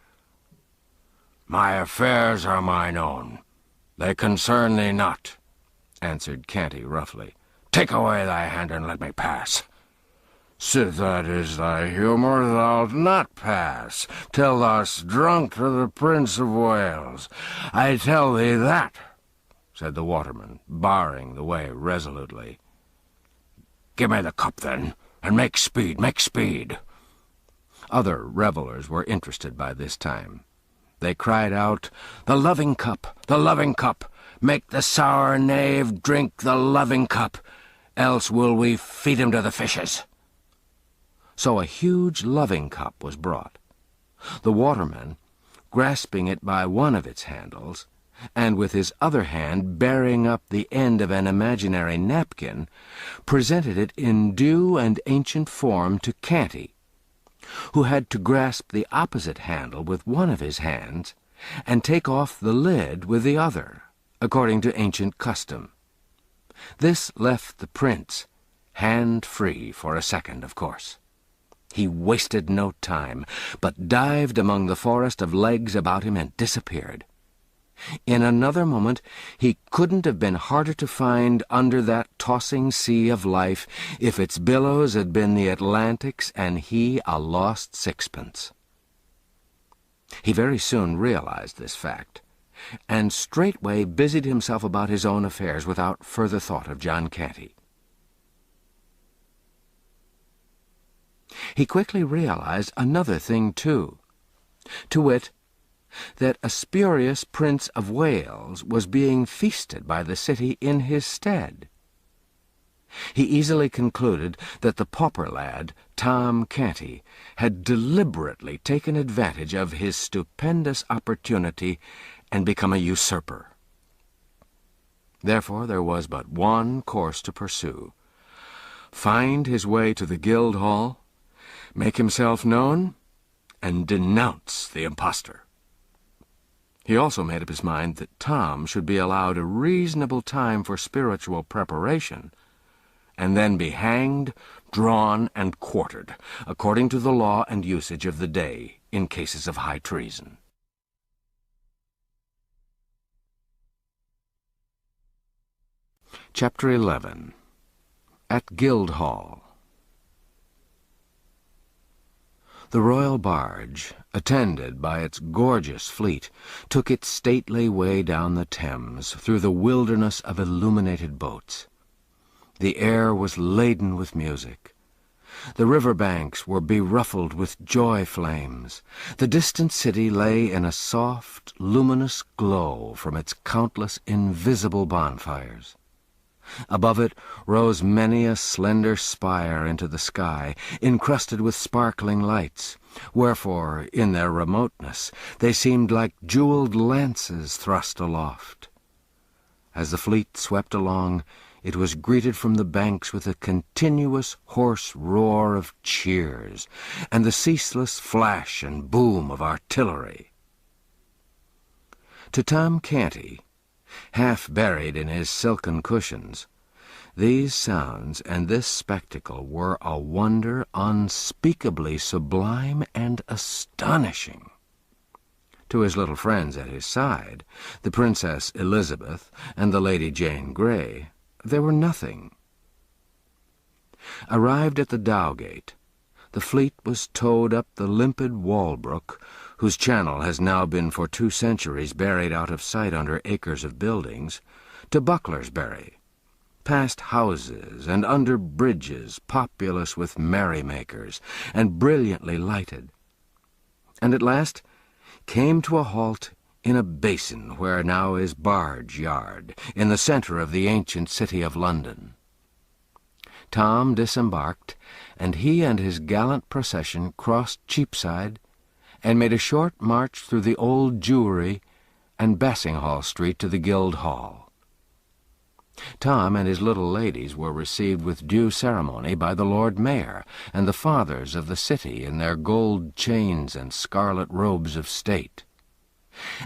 S1: My affairs are mine own. They concern thee not," answered Canty roughly. "Take away thy hand and let me pass." "Sith that is thy humour, thou'lt not pass, till thou'st drunk to the Prince of Wales. I tell thee that," said the waterman, barring the way resolutely. "Give me the cup, then, and make speed, make speed." Other revellers were interested by this time. They cried out, "The loving cup, the loving cup! Make the sour knave drink the loving cup, else will we feed him to the fishes." So a huge loving cup was brought. The waterman, grasping it by one of its handles, and with his other hand bearing up the end of an imaginary napkin, presented it in due and ancient form to Canty, who had to grasp the opposite handle with one of his hands and take off the lid with the other, according to ancient custom. This left the prince hand-free for a second, of course. He wasted no time, but dived among the forest of legs about him and disappeared. In another moment he couldn't have been harder to find under that tossing sea of life if its billows had been the Atlantic's and he a lost sixpence. He very soon realized this fact, and straightway busied himself about his own affairs without further thought of John Canty. He quickly realized another thing, too, to wit, that a spurious Prince of Wales was being feasted by the city in his stead. He easily concluded that the pauper lad, Tom Canty, had deliberately taken advantage of his stupendous opportunity and become a usurper. Therefore there was but one course to pursue: find his way to the Guildhall, make himself known, and denounce the impostor. He also made up his mind that Tom should be allowed a reasonable time for spiritual preparation, and then be hanged, drawn, and quartered, according to the law and usage of the day, in cases of high treason. Chapter 11. At Guildhall. The royal barge, attended by its gorgeous fleet, took its stately way down the Thames through the wilderness of illuminated boats. The air was laden with music. The river banks were beruffled with joy flames. The distant city lay in a soft, luminous glow from its countless invisible bonfires. Above it rose many a slender spire into the sky, encrusted with sparkling lights, wherefore, in their remoteness, they seemed like jeweled lances thrust aloft. As the fleet swept along, it was greeted from the banks with a continuous hoarse roar of cheers, and the ceaseless flash and boom of artillery. To Tom Canty, half buried in his silken cushions, these sounds and this spectacle were a wonder unspeakably sublime and astonishing. To his little friends at his side, the Princess Elizabeth and the Lady Jane Grey, they were nothing. Arrived at the Dowgate, the fleet was towed up the limpid Walbrook, whose channel has now been for 2 centuries buried out of sight under acres of buildings, to Bucklersbury, past houses and under bridges populous with merrymakers and brilliantly lighted, and at last came to a halt in a basin where now is Barge Yard, in the centre of the ancient city of London. Tom disembarked, and he and his gallant procession crossed Cheapside and made a short march through the Old Jewry and Bassinghall Street to the Guildhall. Tom and his little ladies were received with due ceremony by the Lord Mayor and the fathers of the city in their gold chains and scarlet robes of state,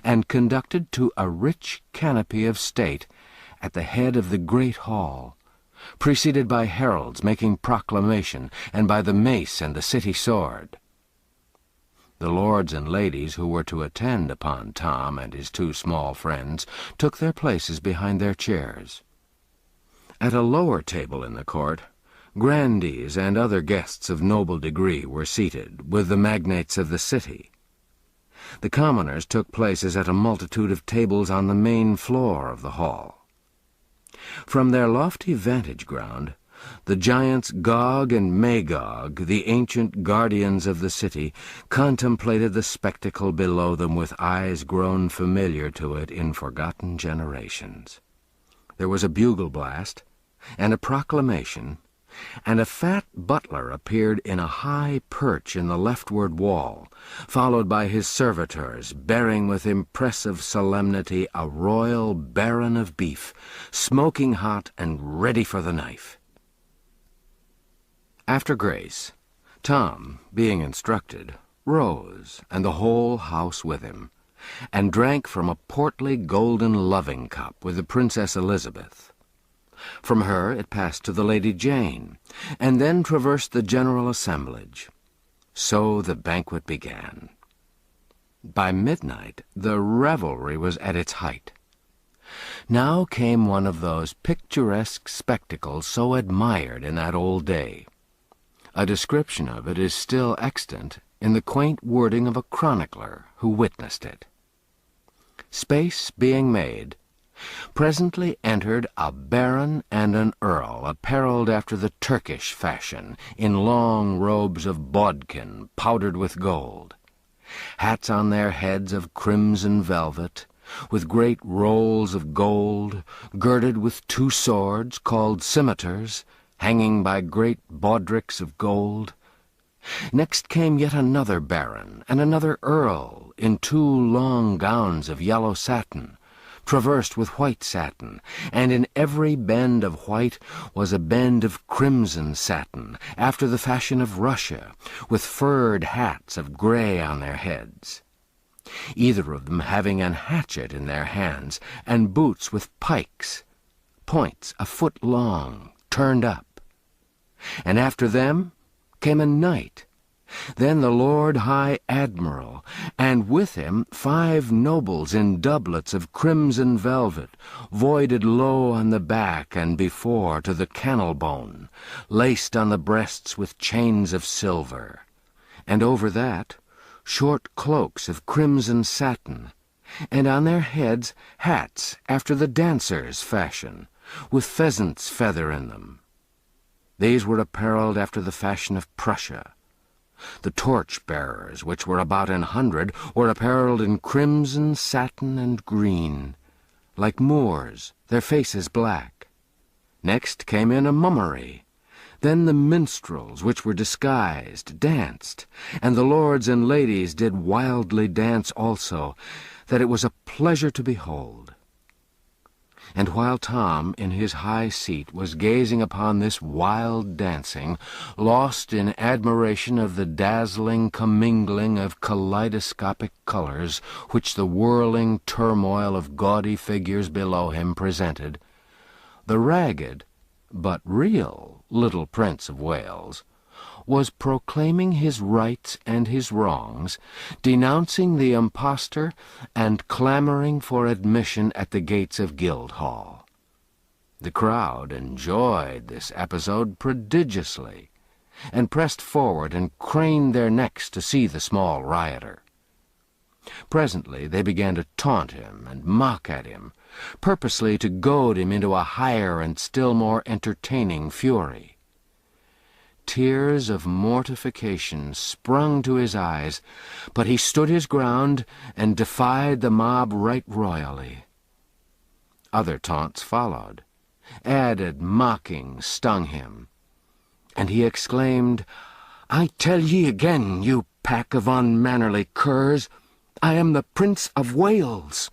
S1: and conducted to a rich canopy of state at the head of the great hall, preceded by heralds making proclamation and by the mace and the city sword. The lords and ladies who were to attend upon Tom and his two small friends took their places behind their chairs. At a lower table in the court, grandees and other guests of noble degree were seated, with the magnates of the city. The commoners took places at a multitude of tables on the main floor of the hall. From their lofty vantage ground, the giants Gog and Magog, the ancient guardians of the city, contemplated the spectacle below them with eyes grown familiar to it in forgotten generations. There was a bugle blast, and a proclamation, and a fat butler appeared in a high perch in the leftward wall, followed by his servitors, bearing with impressive solemnity a royal baron of beef, smoking hot and ready for the knife. After grace, Tom, being instructed, rose, and the whole house with him, and drank from a portly golden loving cup with the Princess Elizabeth. From her it passed to the Lady Jane, and then traversed the general assemblage. So the banquet began. By midnight the revelry was at its height. Now came one of those picturesque spectacles so admired in that old day. A description of it is still extant in the quaint wording of a chronicler who witnessed it. Space being made, presently entered a baron and an earl, apparelled after the Turkish fashion, in long robes of bodkin powdered with gold, hats on their heads of crimson velvet, with great rolls of gold, girded with two swords, called scimitars, hanging by great baldricks of gold. Next came yet another baron and another earl, in two long gowns of yellow satin, traversed with white satin, and in every bend of white was a bend of crimson satin, after the fashion of Russia, with furred hats of grey on their heads, either of them having an hatchet in their hands, and boots with pikes, points a foot long, turned up. And after them came a knight, then the Lord High Admiral, and with him 5 nobles in doublets of crimson velvet, voided low on the back and before to the cannel bone, laced on the breasts with chains of silver, and over that short cloaks of crimson satin, and on their heads hats after the dancers' fashion, with pheasant's feather in them. These were apparelled after the fashion of Prussia. The torch-bearers, which were about 100, were apparelled in crimson, satin, and green, like Moors, their faces black. Next came in a mummery. Then the minstrels, which were disguised, danced, and the lords and ladies did wildly dance also, that it was a pleasure to behold. And while Tom, in his high seat, was gazing upon this wild dancing, lost in admiration of the dazzling commingling of kaleidoscopic colors which the whirling turmoil of gaudy figures below him presented, the ragged, but real, little Prince of Wales was proclaiming his rights and his wrongs, denouncing the impostor, and clamoring for admission at the gates of Guildhall. The crowd enjoyed this episode prodigiously, and pressed forward and craned their necks to see the small rioter. Presently they began to taunt him and mock at him, purposely to goad him into a higher and still more entertaining fury. Tears of mortification sprung to his eyes, but he stood his ground and defied the mob right royally. Other taunts followed. Added mocking stung him, and he exclaimed, "I tell ye again, you pack of unmannerly curs, I am the Prince of Wales,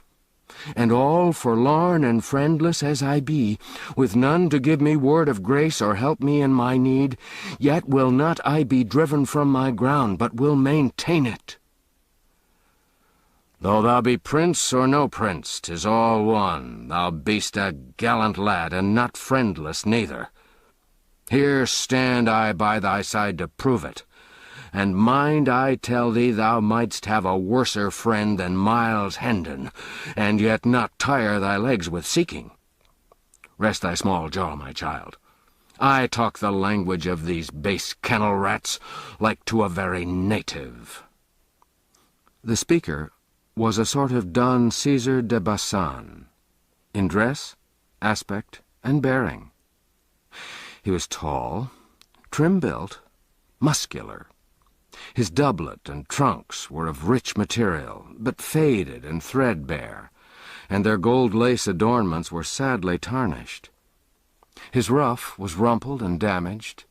S1: and all forlorn and friendless as I be, with none to give me word of grace or help me in my need, yet will not I be driven from my ground, but will maintain it. Though thou be prince or no prince, 'tis all one, thou be'st a gallant lad, and not friendless neither. Here stand I by thy side to prove it, and mind I tell thee thou mightst have a worser friend than Miles Hendon, and yet not tire thy legs with seeking. Rest thy small jaw, my child. I talk the language of these base kennel rats, like to a very native." The speaker was a sort of Don Caesar de Bassan, in dress, aspect, and bearing. He was tall, trim-built, muscular. His doublet and trunks were of rich material, but faded and threadbare, and their gold lace adornments were sadly tarnished. His ruff was rumpled and damaged.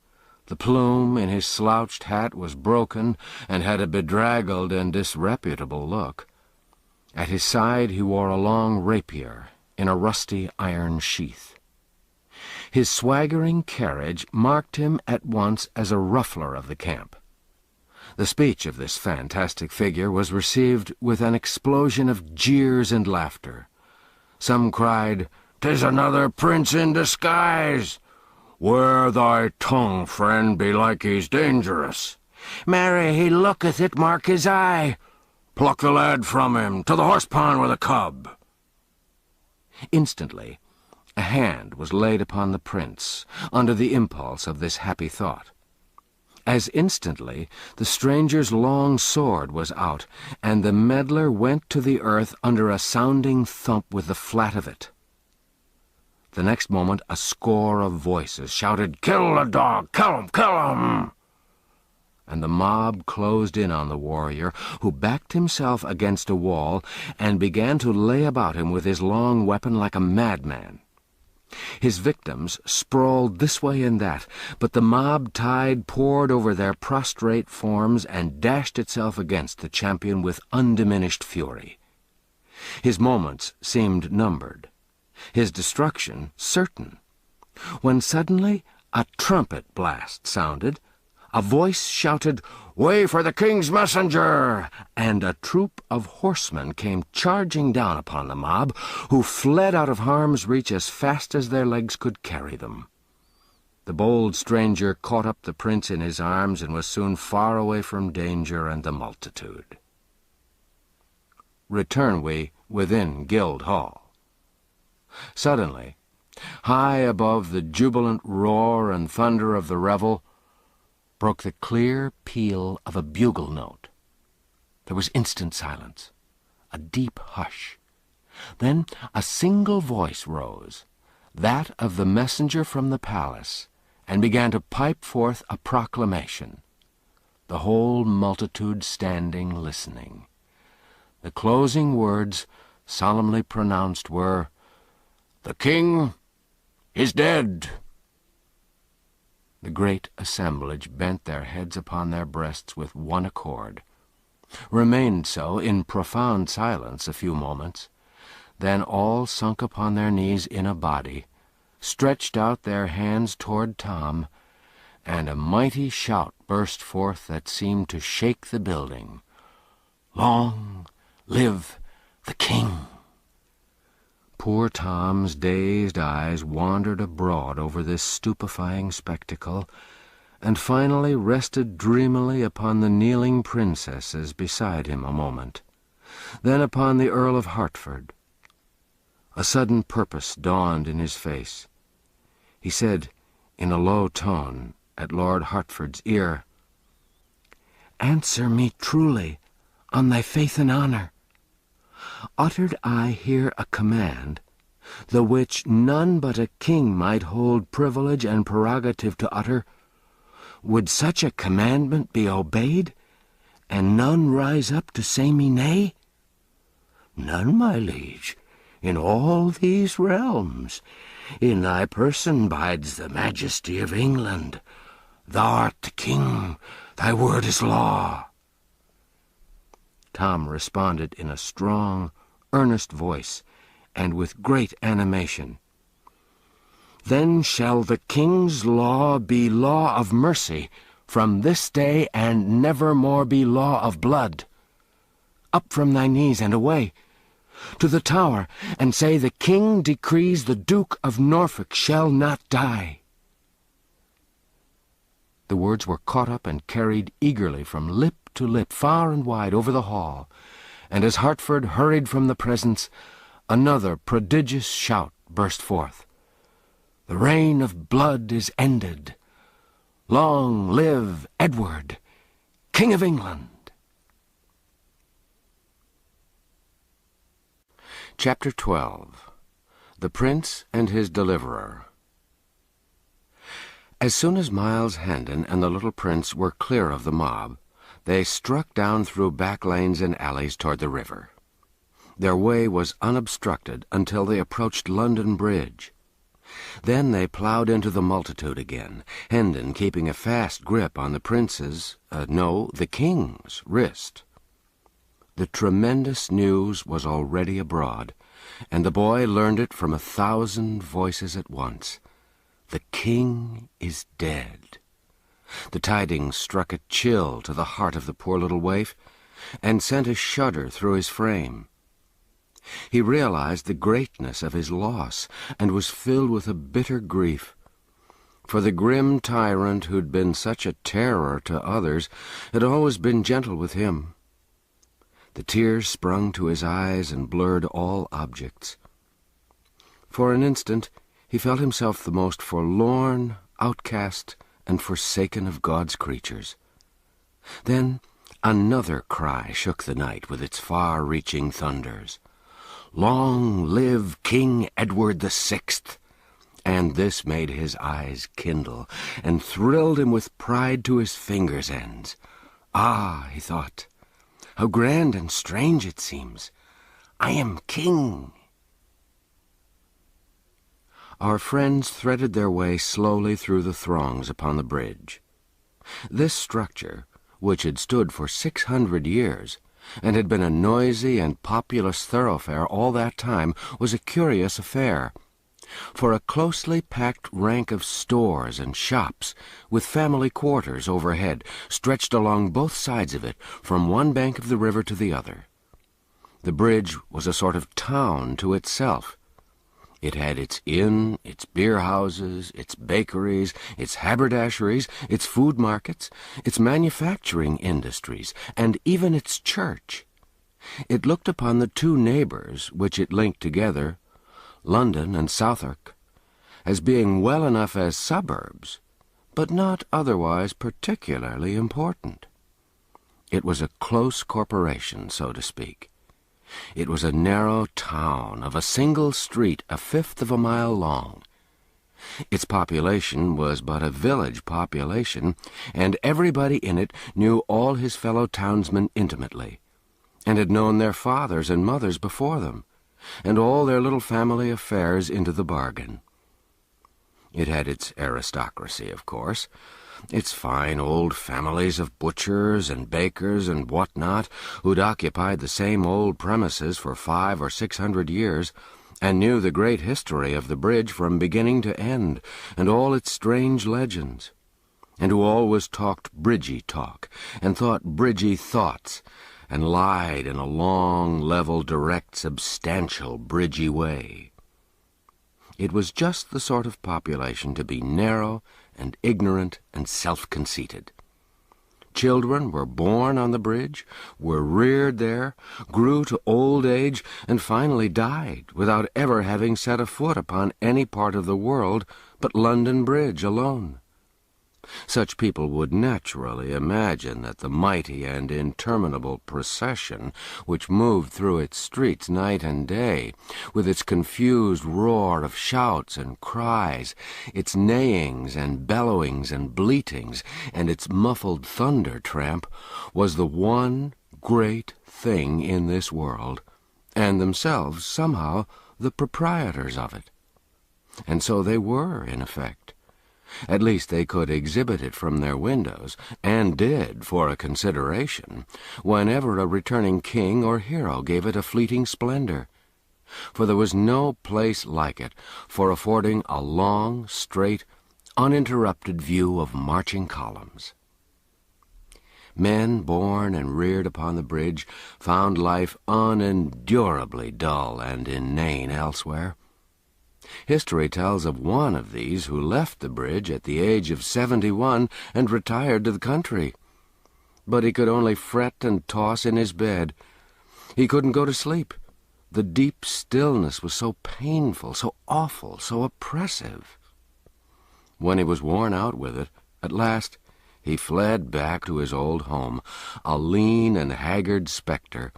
S1: The plume in his slouched hat was broken and had a bedraggled and disreputable look. At his side he wore a long rapier in a rusty iron sheath. His swaggering carriage marked him at once as a ruffler of the camp. The speech of this fantastic figure was received with an explosion of jeers and laughter. Some cried, "'Tis another prince in disguise! Wear thy tongue, friend, belike he's dangerous. Marry, he looketh it, mark his eye. Pluck the lad from him, to the horse-pond with a cub." Instantly, a hand was laid upon the prince, under the impulse of this happy thought. As instantly, the stranger's long sword was out, and the meddler went to the earth under a sounding thump with the flat of it. The next moment a score of voices shouted, "Kill the dog! Kill him! Kill him!" And the mob closed in on the warrior, who backed himself against a wall and began to lay about him with his long weapon like a madman. His victims sprawled this way and that, but the mob tide poured over their prostrate forms and dashed itself against the champion with undiminished fury. His moments seemed numbered, his destruction certain, when suddenly a trumpet blast sounded. A voice shouted, "Way for the king's messenger!" and a troop of horsemen came charging down upon the mob, who fled out of harm's reach as fast as their legs could carry them. The bold stranger caught up the prince in his arms and was soon far away from danger and the multitude. Return we within Guildhall. Suddenly, high above the jubilant roar and thunder of the revel, broke the clear peal of a bugle note. There was instant silence, a deep hush. Then a single voice rose, that of the messenger from the palace, and began to pipe forth a proclamation, the whole multitude standing listening. The closing words, solemnly pronounced, were, "The king is dead." The great assemblage bent their heads upon their breasts with one accord, remained so in profound silence a few moments, then all sunk upon their knees in a body, stretched out their hands toward Tom, and a mighty shout burst forth that seemed to shake the building. "Long live the king!" Poor Tom's dazed eyes wandered abroad over this stupefying spectacle, and finally rested dreamily upon the kneeling princesses beside him a moment, then upon the Earl of Hertford. A sudden purpose dawned in his face. He said, in a low tone, at Lord Hertford's ear, "Answer me truly, on thy faith and honour. Uttered I here a command, the which none but a king might hold privilege and prerogative to utter, would such a commandment be obeyed, and none rise up to say me nay? None, my liege, in all these realms. In thy person bides the majesty of England. Thou art the king, thy word is law. Tom responded in a strong, earnest voice, and with great animation. Then shall the king's law be law of mercy from this day, and never more be law of blood. Up from thy knees and away, to the Tower, and say the king decrees the Duke of Norfolk shall not die. The words were caught up and carried eagerly from lip to lip, far and wide over the hall, and as Hertford hurried from the presence, another prodigious shout burst forth. The reign of blood is ended. Long live Edward, King of England. Chapter 12. The Prince and His Deliverer. As soon as Miles Hendon and the little prince were clear of the mob, they struck down through back lanes and alleys toward the river. Their way was unobstructed until they approached London Bridge. Then they ploughed into the multitude again, Hendon keeping a fast grip on the prince's, the king's, wrist. The tremendous news was already abroad, and the boy learned it from 1,000 voices at once. The king is dead. The tidings struck a chill to the heart of the poor little waif, and sent a shudder through his frame. He realized the greatness of his loss, and was filled with a bitter grief. For the grim tyrant who'd been such a terror to others had always been gentle with him. The tears sprung to his eyes and blurred all objects. For an instant he felt himself the most forlorn, outcast, and forsaken of God's creatures. Then another cry shook the night with its far-reaching thunders. Long live King Edward VI! And this made his eyes kindle, and thrilled him with pride to his fingers' ends. Ah, he thought, how grand and strange it seems. I am king. Our friends threaded their way slowly through the throngs upon the bridge. This structure, which had stood for 600 years, and had been a noisy and populous thoroughfare all that time, was a curious affair. For a closely packed rank of stores and shops, with family quarters overhead, stretched along both sides of it, from one bank of the river to the other. The bridge was a sort of town to itself. It had its inn, its beer-houses, its bakeries, its haberdasheries, its food markets, its manufacturing industries, and even its church. It looked upon the two neighbours which it linked together, London and Southwark, as being well enough as suburbs, but not otherwise particularly important. It was a close corporation, so to speak. It was a narrow town of a single street 1/5 of a mile long. Its population was but a village population, and everybody in it knew all his fellow townsmen intimately, and had known their fathers and mothers before them, and all their little family affairs into the bargain. It had its aristocracy, of course, its fine old families of butchers and bakers and what-not, who'd occupied the same old premises for 500 or 600 years, and knew the great history of the bridge from beginning to end, and all its strange legends, and who always talked bridgy talk, and thought bridgy thoughts, and lied in a long, level, direct, substantial, bridgy way. It was just the sort of population to be narrow and ignorant and self-conceited. Children were born on the bridge, were reared there, grew to old age, and finally died without ever having set a foot upon any part of the world but London Bridge alone. Such people would naturally imagine that the mighty and interminable procession which moved through its streets night and day, with its confused roar of shouts and cries, its neighings and bellowings and bleatings, and its muffled thunder tramp, was the one great thing in this world, and themselves somehow the proprietors of it. And so they were, in effect. At least they could exhibit it from their windows, and did, for a consideration, whenever a returning king or hero gave it a fleeting splendor. For there was no place like it for affording a long, straight, uninterrupted view of marching columns. Men born and reared upon the bridge found life unendurably dull and inane elsewhere. History tells of one of these who left the bridge at the age of 71 and retired to the country. But he could only fret and toss in his bed. He couldn't go to sleep. The deep stillness was so painful, so awful, so oppressive. When he was worn out with it, at last he fled back to his old home, a lean and haggard spectre,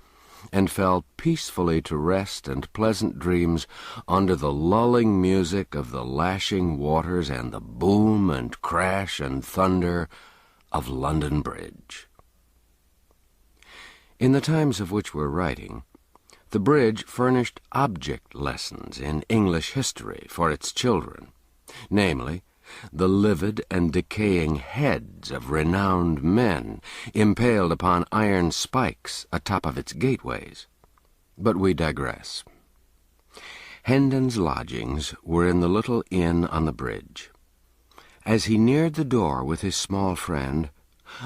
S1: and fell peacefully to rest and pleasant dreams under the lulling music of the lashing waters and the boom and crash and thunder of London Bridge. In the times of which we're writing, the bridge furnished object lessons in English history for its children, namely, the livid and decaying heads of renowned men impaled upon iron spikes atop of its gateways. But we digress. Hendon's lodgings were in the little inn on the bridge. As he neared the door with his small friend,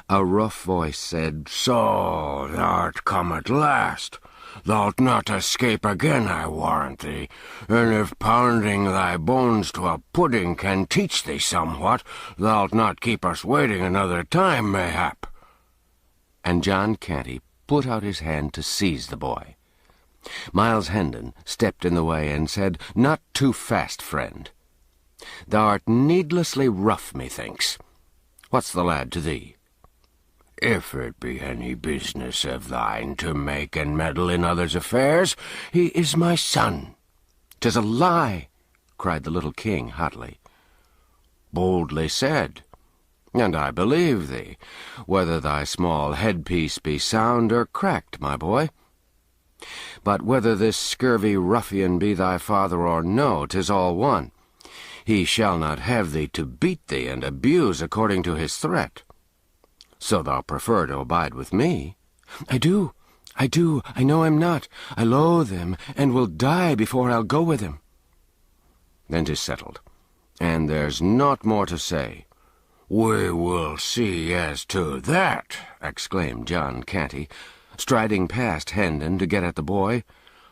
S1: a rough voice said, "So thou'rt come at last. Thou'lt not escape again, I warrant thee, and if pounding thy bones to a pudding can teach thee somewhat, thou'lt not keep us waiting another time, mayhap." And John Canty put out his hand to seize the boy. Miles Hendon stepped in the way and said, "Not too fast, friend. Thou'rt needlessly rough, methinks. What's the lad to thee?" "If it be any business of thine to make and meddle in others' affairs, he is my son." "'Tis a lie!" cried the little king hotly. "Boldly said, and I believe thee, whether thy small headpiece be sound or cracked, my boy. But whether this scurvy ruffian be thy father or no, 'tis all one. He shall not have thee to beat thee and abuse according to his threat. So thou prefer to abide with me?" I do. I know him not. I loathe him, and will die before I'll go with him." "Then 'tis settled, and there's naught more to say." "We will see as to that," exclaimed John Canty, striding past Hendon to get at the boy.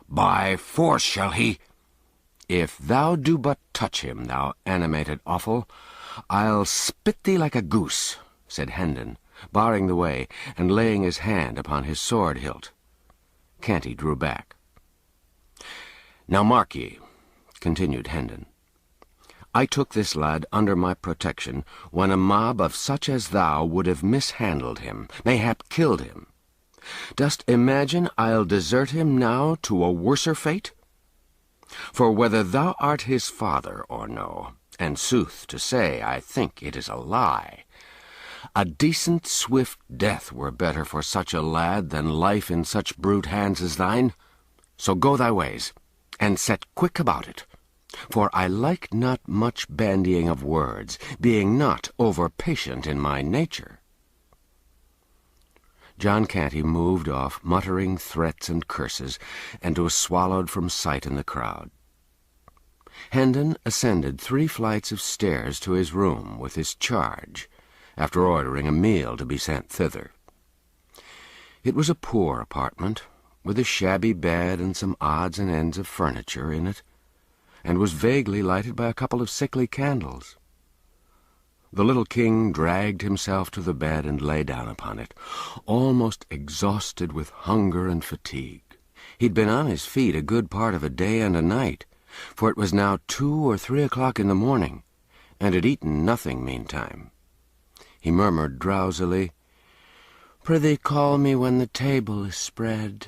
S1: "By force shall he—" "If thou do but touch him, thou animated offal, I'll spit thee like a goose," said Hendon, barring the way and laying his hand upon his sword hilt. Canty drew back. "Now mark ye," continued Hendon. "I took this lad under my protection when a mob of such as thou would have mishandled him, mayhap killed him. Dost imagine I'll desert him now to a worser fate? For whether thou art his father or no, and sooth to say I think it is a lie, a decent, swift death were better for such a lad than life in such brute hands as thine. So go thy ways, and set quick about it, for I like not much bandying of words, being not over-patient in my nature." John Canty moved off, muttering threats and curses, and was swallowed from sight in the crowd. Hendon ascended 3 flights of stairs to his room with his charge, after ordering a meal to be sent thither. It was a poor apartment, with a shabby bed and some odds and ends of furniture in it, and was vaguely lighted by a couple of sickly candles. The little king dragged himself to the bed and lay down upon it, almost exhausted with hunger and fatigue. He'd been on his feet a good part of a day and a night, for it was now 2 or 3 o'clock in the morning, and had eaten nothing meantime. He murmured drowsily, "Prithee call me when the table is spread,"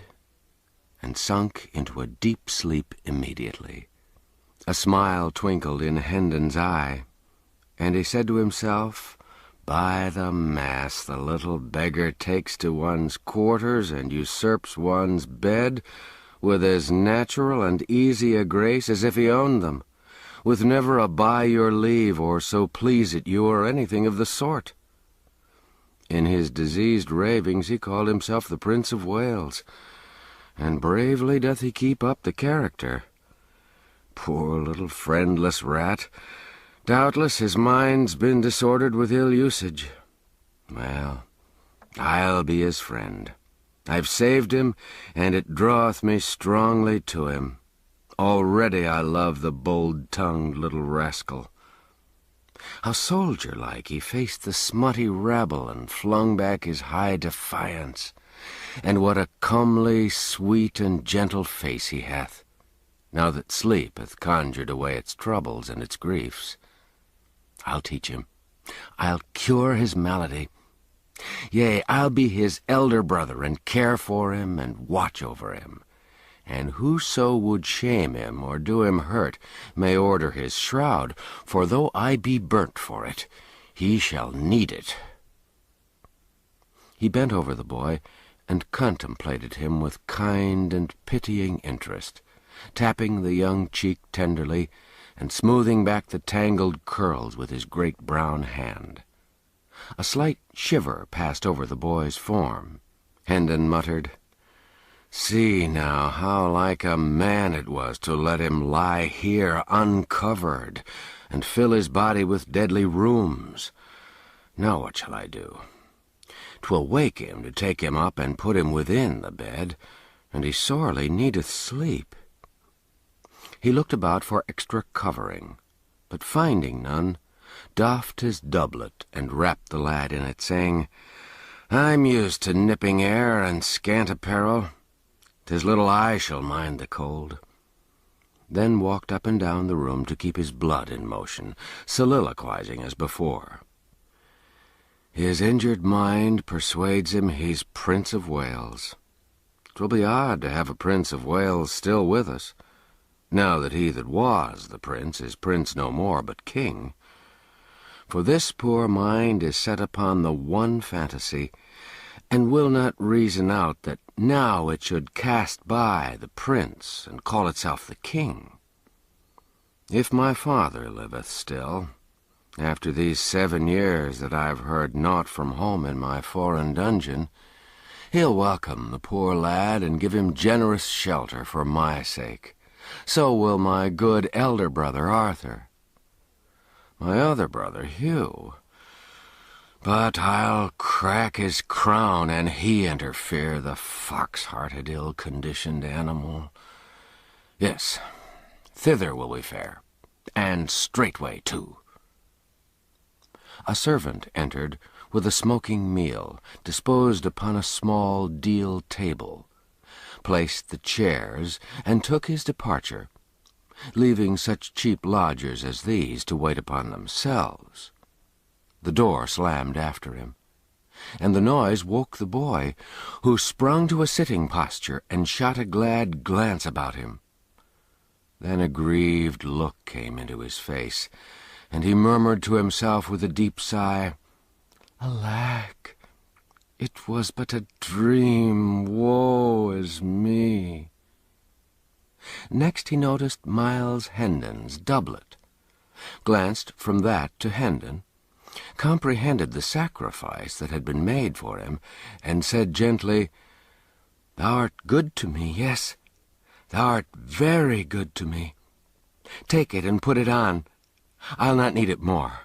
S1: and sunk into a deep sleep immediately. A smile twinkled in Hendon's eye, and he said to himself, "By the mass, the little beggar takes to one's quarters and usurps one's bed with as natural and easy a grace as if he owned them, with never a by your leave or so please it you or anything of the sort." In his diseased ravings he called himself the Prince of Wales, and bravely doth he keep up the character. Poor little friendless rat! Doubtless his mind's been disordered with ill usage. Well, I'll be his friend. I've saved him, and it draweth me strongly to him. Already I love the bold-tongued little rascal. How soldier-like he faced the smutty rabble and flung back his high defiance, and what a comely, sweet, and gentle face he hath, now that sleep hath conjured away its troubles and its griefs. I'll teach him. I'll cure his malady. Yea, I'll be his elder brother, and care for him, and watch over him. And whoso would shame him or do him hurt may order his shroud, for though I be burnt for it, he shall need it. He bent over the boy and contemplated him with kind and pitying interest, tapping the young cheek tenderly and smoothing back the tangled curls with his great brown hand. A slight shiver passed over the boy's form. Hendon muttered, "See now how like a man it was to let him lie here uncovered and fill his body with deadly rheums. Now what shall I do? 'Twill wake him to take him up and put him within the bed, and he sorely needeth sleep." He looked about for extra covering, but finding none, doffed his doublet and wrapped the lad in it, saying, "I'm used to nipping air and scant apparel. 'Tis little I shall mind the cold." Then walked up and down the room to keep his blood in motion, soliloquizing as before. His injured mind persuades him he's Prince of Wales. 'Twill be odd to have a Prince of Wales still with us, now that he that was the prince is prince no more, but king. For this poor mind is set upon the one fantasy, and will not reason out that now it should cast by the prince and call itself the king. If my father liveth still, after these 7 years that I've heard naught from home in my foreign dungeon, he'll welcome the poor lad and give him generous shelter for my sake. So will my good elder brother Arthur. My other brother Hugh. But I'll crack his crown and he interfere, the fox-hearted, ill-conditioned animal. Yes, thither will we fare, and straightway too." A servant entered with a smoking meal, disposed upon a small deal table, placed the chairs, and took his departure, leaving such cheap lodgers as these to wait upon themselves. The door slammed after him, and the noise woke the boy, who sprung to a sitting posture and shot a glad glance about him. Then a grieved look came into his face, and he murmured to himself with a deep sigh, "Alack, it was but a dream, woe is me." Next he noticed Miles Hendon's doublet, glanced from that to Hendon, comprehended the sacrifice that had been made for him, and said gently, "Thou art good to me, yes, thou art very good to me. Take it and put it on. I'll not need it more."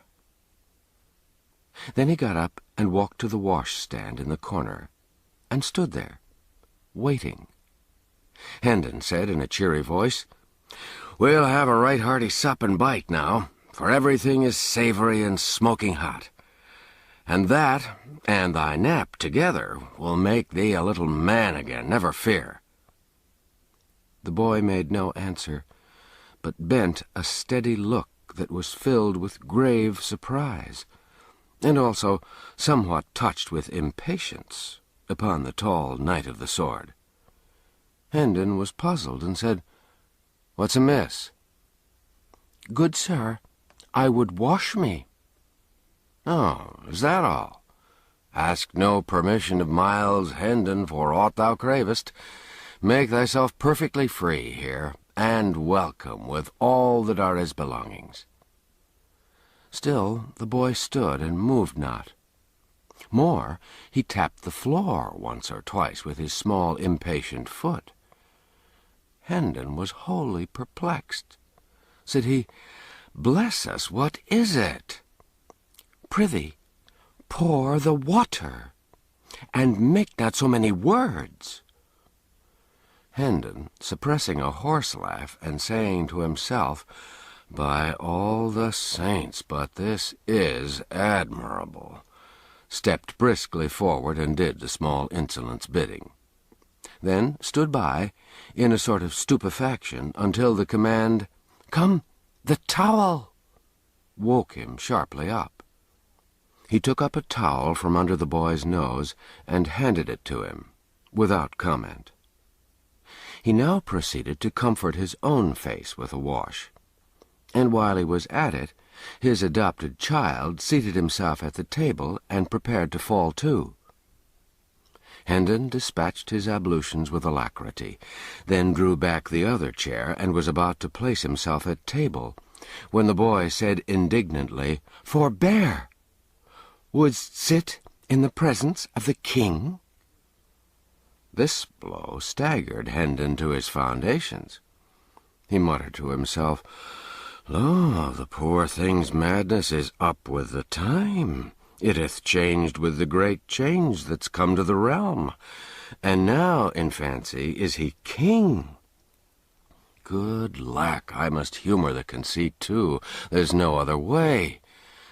S1: Then he got up and walked to the washstand in the corner, and stood there, waiting. Hendon said in a cheery voice, "We'll have a right hearty sup and bite now, for everything is savory and smoking hot. And that, and thy nap together, will make thee a little man again, never fear." The boy made no answer, but bent a steady look that was filled with grave surprise, and also somewhat touched with impatience upon the tall knight of the sword. Hendon was puzzled and said, "What's amiss?"
S2: "Good sir, I would wash me."
S1: "Oh, is that all? Ask no permission of Miles Hendon for aught thou cravest. Make thyself perfectly free here, and welcome with all that are his belongings."
S2: Still the boy stood and moved not. More, he tapped the floor once or twice with his small impatient foot. Hendon was wholly perplexed. Said he, "Bless us, what is it?" "Prithee, pour the water, and make not so many words."
S1: Hendon, suppressing a horse laugh and saying to himself, "By all the saints, but this is admirable," stepped briskly forward and did the small insolent's bidding. Then stood by, in a sort of stupefaction, until the command, "Come, the towel!" woke him sharply up. He took up a towel from under the boy's nose and handed it to him, without comment. He now proceeded to comfort his own face with a wash, and while he was at it, his adopted child seated himself at the table and prepared to fall to. Hendon dispatched his ablutions with alacrity, then drew back the other chair and was about to place himself at table, when the boy said indignantly, "Forbear! Wouldst sit in the presence of the king?" This blow staggered Hendon to his foundations. He muttered to himself, "Lo, the poor thing's madness is up with the time. It hath changed with the great change that's come to the realm, and now, in fancy, is he king. Good lack, I must humour the conceit, too. There's no other way.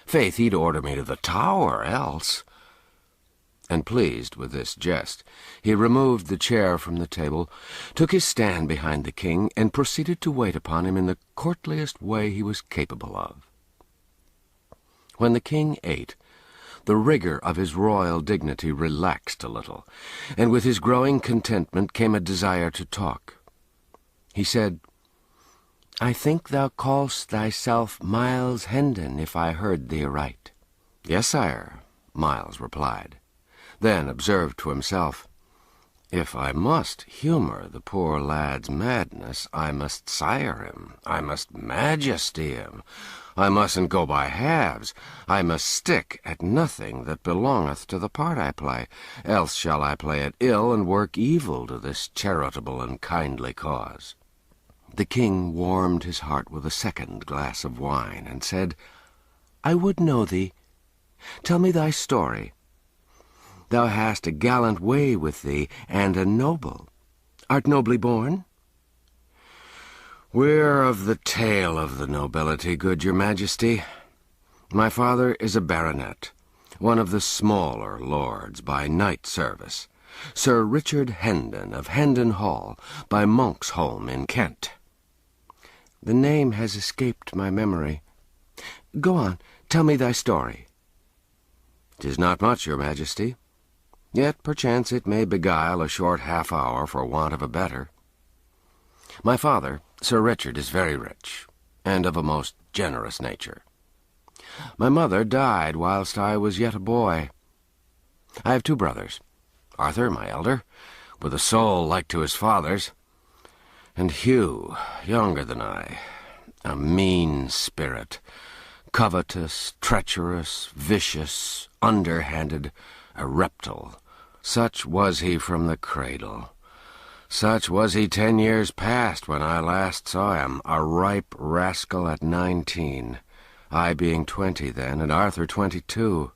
S1: Faith, he'd order me to the Tower, else." And pleased with this jest, he removed the chair from the table, took his stand behind the king, and proceeded to wait upon him in the courtliest way he was capable of. When the king ate, the rigour of his royal dignity relaxed a little, and with his growing contentment came a desire to talk. He said, "I think thou call'st thyself Miles Hendon, if I heard thee aright." "Yes, sire," Miles replied. Then observed to himself, "If I must humour the poor lad's madness, I must sire him, I must majesty him, I mustn't go by halves, I must stick at nothing that belongeth to the part I play, else shall I play it ill and work evil to this charitable and kindly cause." The king warmed his heart with a second glass of wine, and said, "I would know thee. Tell me thy story. Thou hast a gallant way with thee, and a noble. Art nobly born?" "We're of the tail of the nobility, good your majesty. My father is a baronet, one of the smaller lords by knight service, Sir Richard Hendon of Hendon Hall, by Monksholm in Kent." "The name has escaped my memory. Go on, tell me thy story." "'Tis not much, your majesty. Yet perchance it may beguile a short half-hour for want of a better. My father, Sir Richard, is very rich, and of a most generous nature. My mother died whilst I was yet a boy. I have two brothers, Arthur, my elder, with a soul like to his father's, and Hugh, younger than I, a mean spirit, covetous, treacherous, vicious, underhanded, a reptile. Such was he from the cradle. Such was he 10 years past when I last saw him, a ripe rascal at 19, I being 20 then, and Arthur 22.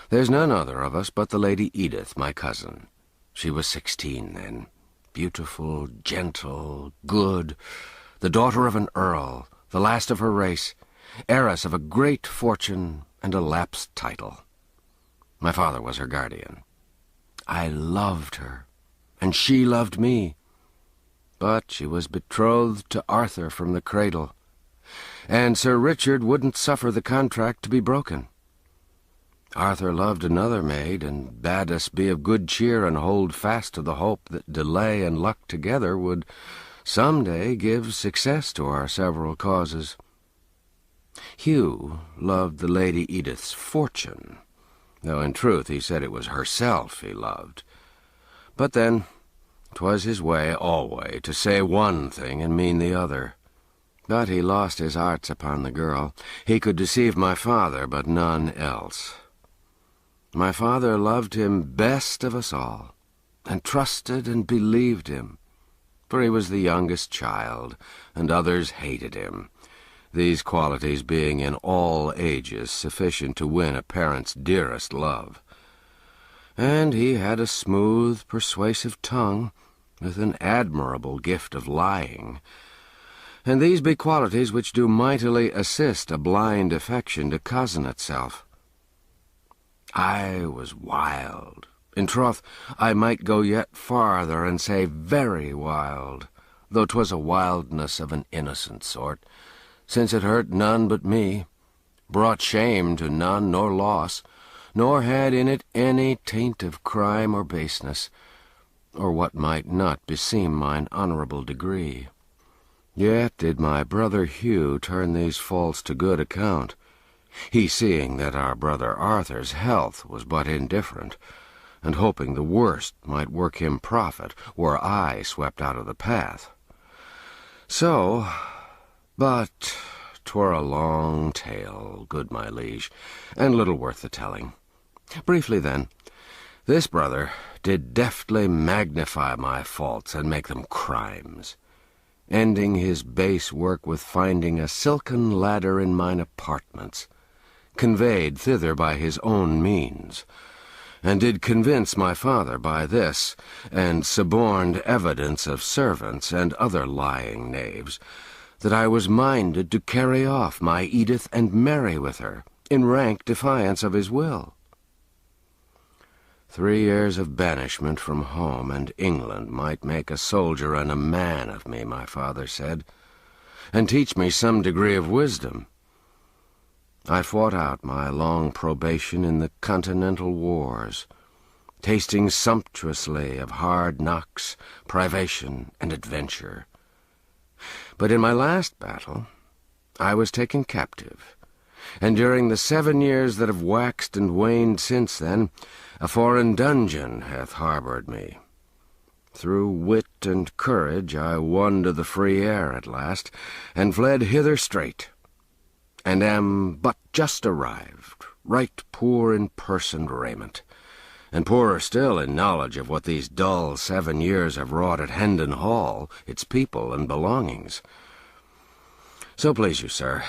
S1: There's none other of us but the Lady Edith, my cousin. She was 16 then, beautiful, gentle, good, the daughter of an earl, the last of her race, heiress of a great fortune and a lapsed title. My father was her guardian. I loved her, and she loved me. But she was betrothed to Arthur from the cradle, and Sir Richard wouldn't suffer the contract to be broken.
S2: Arthur loved another maid, and bade us be of good cheer and hold fast to the hope that delay and luck together would some day give success to our several causes. Hugh loved the Lady Edith's fortune, though in truth he said it was herself he loved. But then 'twas his way alway to say one thing and mean the other. But he lost his arts upon the girl. He could deceive my father, but none else. My father loved him best of us all, and trusted and believed him, for he was the youngest child, and others hated him, these qualities being in all ages sufficient to win a parent's dearest love. And he had a smooth, persuasive tongue, with an admirable gift of lying, and these be qualities which do mightily assist a blind affection to cozen itself. I was wild. In troth, I might go yet farther, and say very wild, though 'twas a wildness of an innocent sort, since it hurt none but me, brought shame to none nor loss, nor had in it any taint of crime or baseness, or what might not beseem mine honourable degree. Yet did my brother Hugh turn these faults to good account, he seeing that our brother Arthur's health was but indifferent, and hoping the worst might work him profit, were I swept out of the path. So, but 'twere a long tale, good my liege, and little worth the telling. Briefly, then, this brother did deftly magnify my faults and make them crimes, ending his base work with finding a silken ladder in mine apartments, conveyed thither by his own means, and did convince my father by this, and suborned evidence of servants and other lying knaves, that I was minded to carry off my Edith and marry with her, in rank defiance of his will. 3 years of banishment from home and England might make a soldier and a man of me, my father said, and teach me some degree of wisdom. I fought out my long probation in the Continental Wars, tasting sumptuously of hard knocks, privation, and adventure. But in my last battle I was taken captive, and during the 7 years that have waxed and waned since then, a foreign dungeon hath harboured me. Through wit and courage I won to the free air at last, and fled hither straight, and am but just arrived, right poor in purse and raiment, and poorer still in knowledge of what these dull 7 years have wrought at Hendon Hall, its people and belongings. So please you, sir,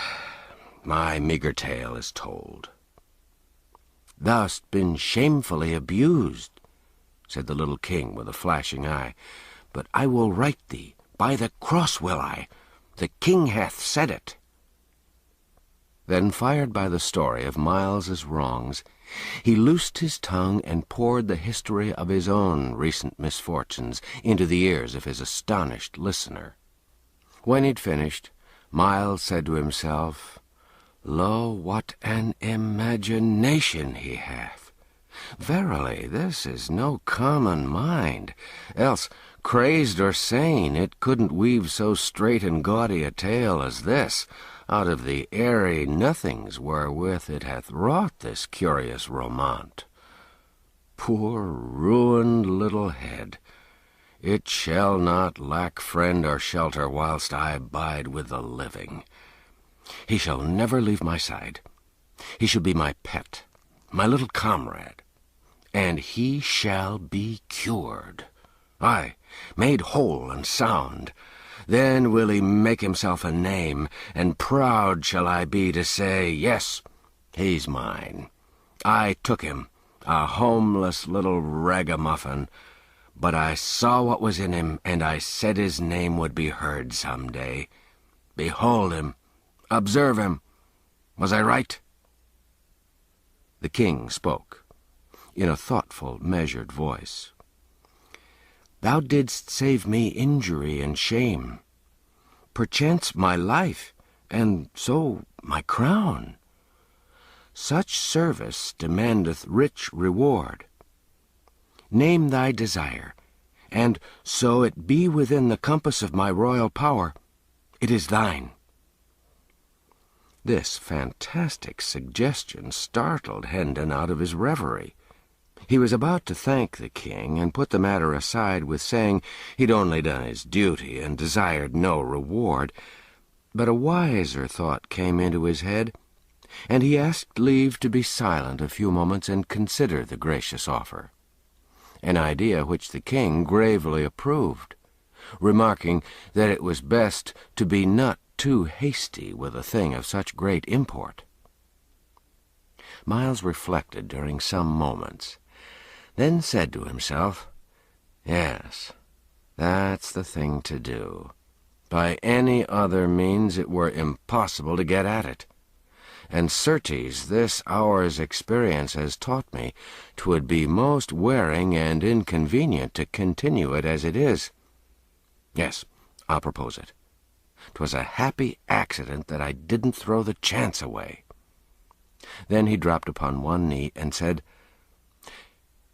S2: my meagre tale is told. "Thou'st been shamefully abused," said the little king with a flashing eye, "but I will right thee, by the cross will I. The king hath said it." Then, fired by the story of Miles's wrongs, he loosed his tongue and poured the history of his own recent misfortunes into the ears of his astonished listener. When he'd finished, Miles said to himself, "Lo, what an imagination he hath! Verily, this is no common mind, else, crazed or sane, it couldn't weave so straight and gaudy a tale as this, out of the airy nothings wherewith it hath wrought this curious romaunt. Poor ruined little head! It shall not lack friend or shelter whilst I abide with the living. He shall never leave my side. He shall be my pet, my little comrade, and he shall be cured, aye, made whole and sound. Then will he make himself a name, and proud shall I be to say, yes, he's mine. I took him, a homeless little ragamuffin, but I saw what was in him, and I said his name would be heard some day. Behold him, observe him. Was I right?" The king spoke, in a thoughtful, measured voice. "Thou didst save me injury and shame, perchance my life, and so my crown. such service demandeth rich reward. Name thy desire, and so it be within the compass of my royal power, it is thine." This fantastic suggestion startled Hendon out of his reverie. He was about to thank the king and put the matter aside with saying he'd only done his duty and desired no reward, but a wiser thought came into his head, and he asked leave to be silent a few moments and consider the gracious offer, an idea which the king gravely approved, remarking that it was best to be not too hasty with a thing of such great import. Myles reflected during some moments, then said to himself, "Yes, that's the thing to do. By any other means it were impossible to get at it. And certes, this hour's experience has taught me 'twould be most wearing and inconvenient to continue it as it is. Yes, I'll propose it. 'Twas a happy accident that I didn't throw the chance away." Then he dropped upon one knee and said,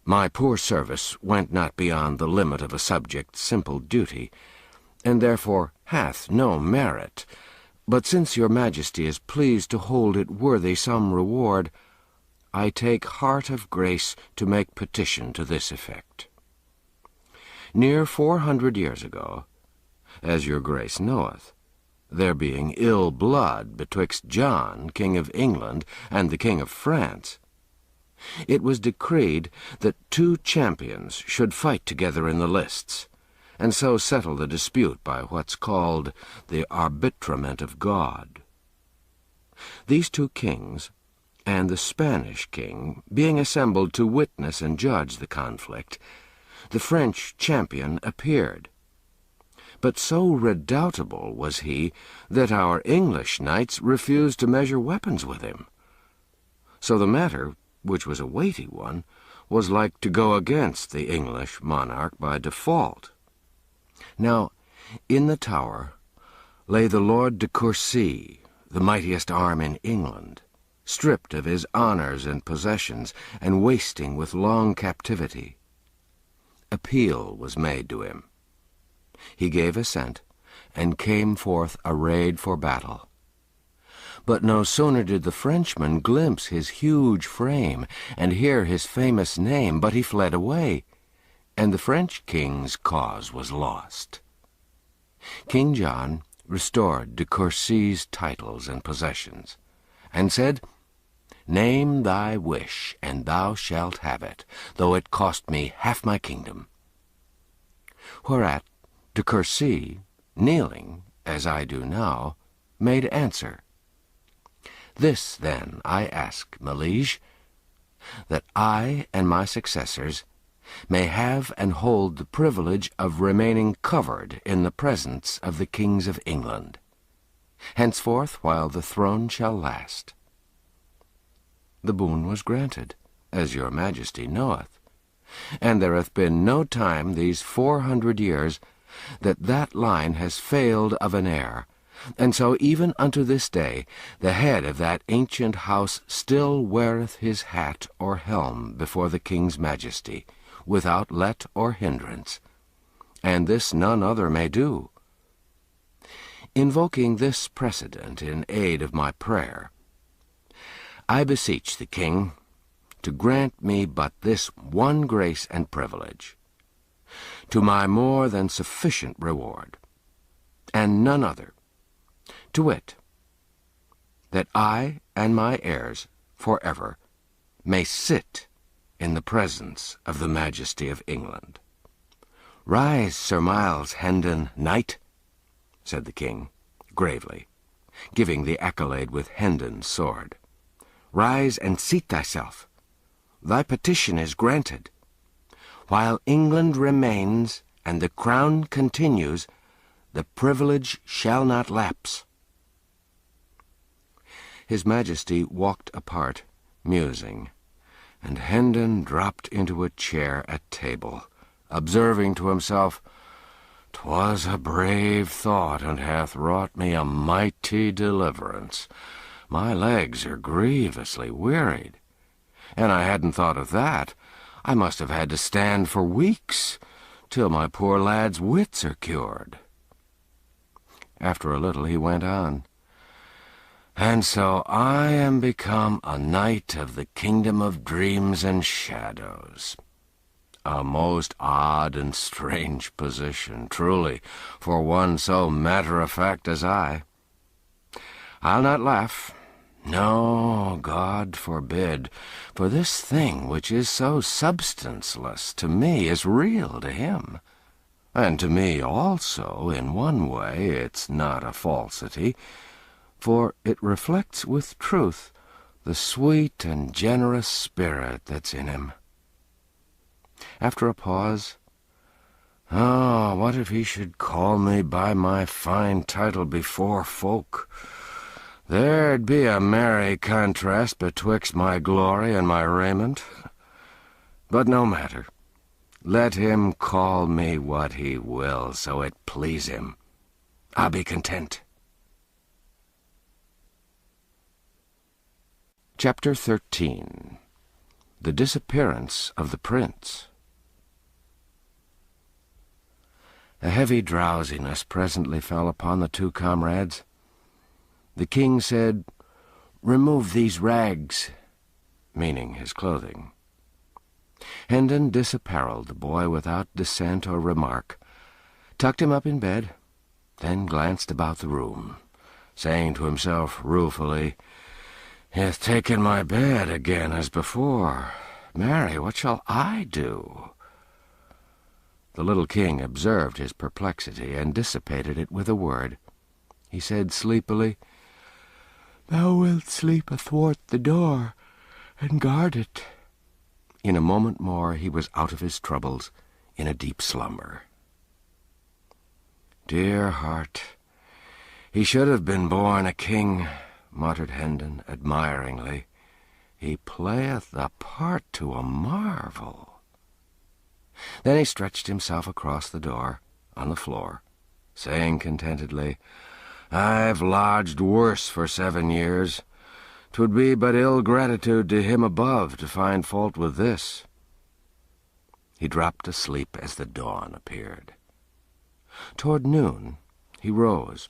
S2: "My poor service went not beyond the limit of a subject's simple duty, and therefore hath no merit. But since your majesty is pleased to hold it worthy some reward, I take heart of grace to make petition to this effect. Near 400 years ago, as your grace knoweth, there being ill blood betwixt John, King of England, and the King of France, it was decreed that 2 champions should fight together in the lists, and so settle the dispute by what's called the arbitrament of God. These 2 kings, and the Spanish king, being assembled to witness and judge the conflict, the French champion appeared. But so redoubtable was he that our English knights refused to measure weapons with him. So the matter, which was a weighty one, was like to go against the English monarch by default. Now, in the Tower lay the Lord de Courcy, the mightiest arm in England, stripped of his honours and possessions, and wasting with long captivity. Appeal was made to him. He gave assent, and came forth arrayed for battle. But no sooner did the Frenchman glimpse his huge frame, and hear his famous name, but he fled away, and the French king's cause was lost. King John restored de Courcy's titles and possessions, and said, "Name thy wish, and thou shalt have it, though it cost me half my kingdom." Whereat de Courcy, kneeling, as I do now, made answer, "This, then, I ask, my liege, that I and my successors may have and hold the privilege of remaining covered in the presence of the kings of England, henceforth while the throne shall last." The boon was granted, as your majesty knoweth, and there hath been no time these 400 years that line has failed of an heir, and so even unto this day the head of that ancient house still weareth his hat or helm before the king's majesty, without let or hindrance, and this none other may do. Invoking this precedent in aid of my prayer, I beseech the king to grant me but this one grace and privilege, to my more than sufficient reward, and none other, to wit, that I and my heirs forever may sit in the presence of the majesty of England. "Rise, Sir Miles Hendon, knight," said the king, gravely, giving the accolade with Hendon's sword. "Rise and seat thyself. Thy petition is granted. While England remains and the crown continues, the privilege shall not lapse." His Majesty walked apart, musing, and Hendon dropped into a chair at table, observing to himself, "'Twas a brave thought, and hath wrought me a mighty deliverance. My legs are grievously wearied, and I hadn't thought of that. I must have had to stand for weeks, till my poor lad's wits are cured." After a little he went on, "And so I am become a knight of the kingdom of dreams and shadows. A most odd and strange position, truly, for one so matter-of-fact as I. I'll not laugh. No, God forbid, for this thing which is so substanceless to me is real to him. And to me also, in one way, it's not a falsity, for it reflects with truth the sweet and generous spirit that's in him." After a pause, "Oh, what if he should call me by my fine title before folk? There'd be a merry contrast betwixt my glory and my raiment. But no matter. Let him call me what he will, so it please him. I'll be content." Chapter 13. The Disappearance of the Prince. A heavy drowsiness presently fell upon the two comrades. The king said, "Remove these rags," meaning his clothing. Hendon disapparelled the boy without dissent or remark, tucked him up in bed, then glanced about the room, saying to himself ruefully, "He hath taken my bed again as before. Marry, what shall I do?" The little king observed his perplexity and dissipated it with a word. He said sleepily, "Thou wilt sleep athwart the door, and guard it." In a moment more he was out of his troubles, in a deep slumber. "Dear heart, he should have been born a king," muttered Hendon admiringly. "He playeth the part to a marvel." Then he stretched himself across the door, on the floor, saying contentedly, "I've lodged worse for 7 years. 'Twould be but ill gratitude to him above to find fault with this." He dropped asleep as the dawn appeared. Toward noon he rose,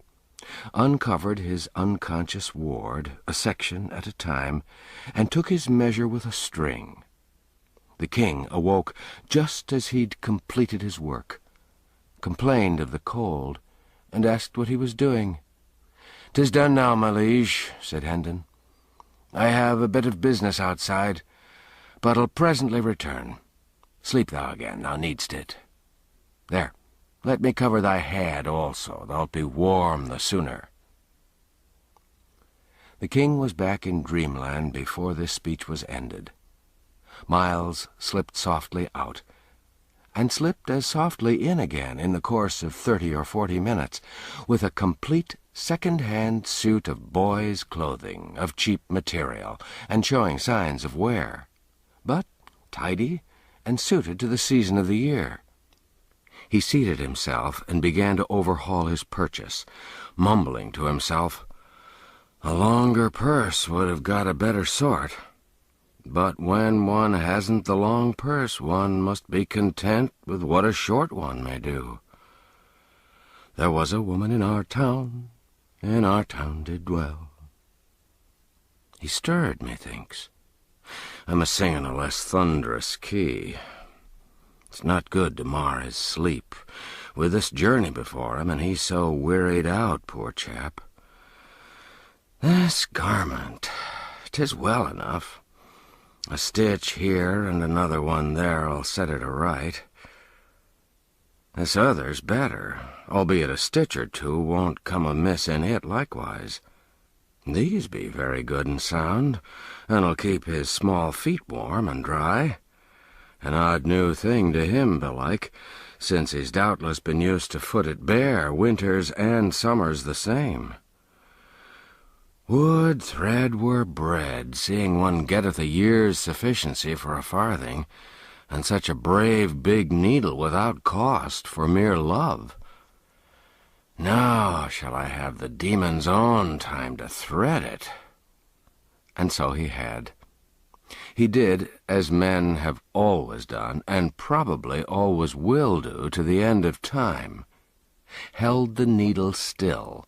S2: uncovered his unconscious ward, a section at a time, and took his measure with a string. The king awoke just as he'd completed his work, complained of the cold, and asked what he was doing. "'Tis done now, my liege," said Hendon. "I have a bit of business outside, but I'll presently return. Sleep thou again, thou needst it. There, let me cover thy head also, thou'lt be warm the sooner." The king was back in dreamland before this speech was ended. Miles slipped softly out, and slipped as softly in again in the course of 30 or 40 minutes, with a complete second-hand suit of boy's clothing, of cheap material, and showing signs of wear, but tidy and suited to the season of the year. He seated himself and began to overhaul his purchase, mumbling to himself, "A longer purse would have got a better sort. But when one hasn't the long purse, one must be content with what a short one may do. There was a woman in our town did dwell." He stirred, methinks. I must sing in a less thunderous key. It's not good to mar his sleep, with this journey before him, and he so wearied out, poor chap. This garment, 'tis well enough. A stitch here and another one there'll set it aright. This other's better, albeit a stitch or two won't come amiss in it likewise. These be very good and sound, and'll keep his small feet warm and dry. An odd new thing to him, belike, since he's doubtless been used to foot it bare, winters and summers the same. Would thread were bread, seeing one getteth a year's sufficiency for a farthing, and such a brave big needle without cost for mere love. Now shall I have the demon's own time to thread it.
S1: And so he had. He did as men have always done, and probably always will do to the end of time, held the needle still,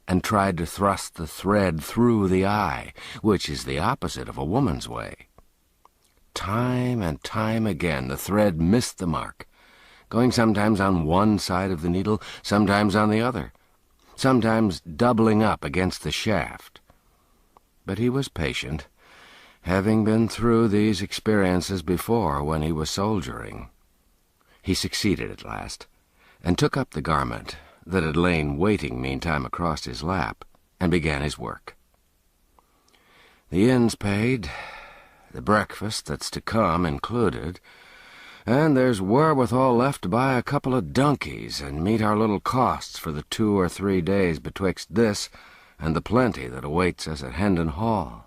S1: and tried to thrust the thread through the eye, which is the opposite of a woman's way. Time and time again the thread missed the mark, going sometimes on one side of the needle, sometimes on the other, sometimes doubling up against the shaft. But he was patient, having been through these experiences before when he was soldiering. He succeeded at last, and took up the garment that had lain waiting meantime across his lap, and began his work. The inn's paid, the breakfast that's to come included, and there's wherewithal left to buy a couple of donkeys and meet our little costs for the 2 or 3 days betwixt this and the plenty that awaits us at Hendon Hall.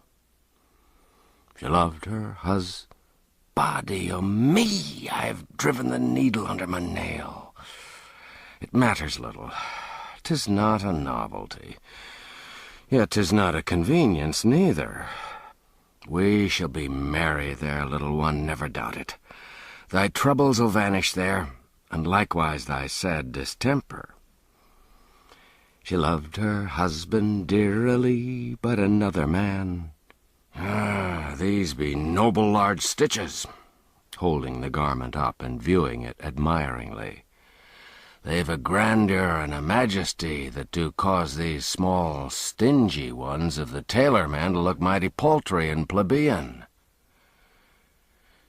S1: She loved her body o' me, I've driven the needle under my nail. It matters little. 'Tis not a novelty, yet 'tis not a convenience neither. We shall be merry there, little one, never doubt it. Thy troubles'll vanish there, and likewise thy sad distemper. She loved her husband dearly, but another man. These be noble large stitches, holding the garment up and viewing it admiringly. They've a grandeur and a majesty that do cause these small, stingy ones of the tailor-man to look mighty paltry and plebeian.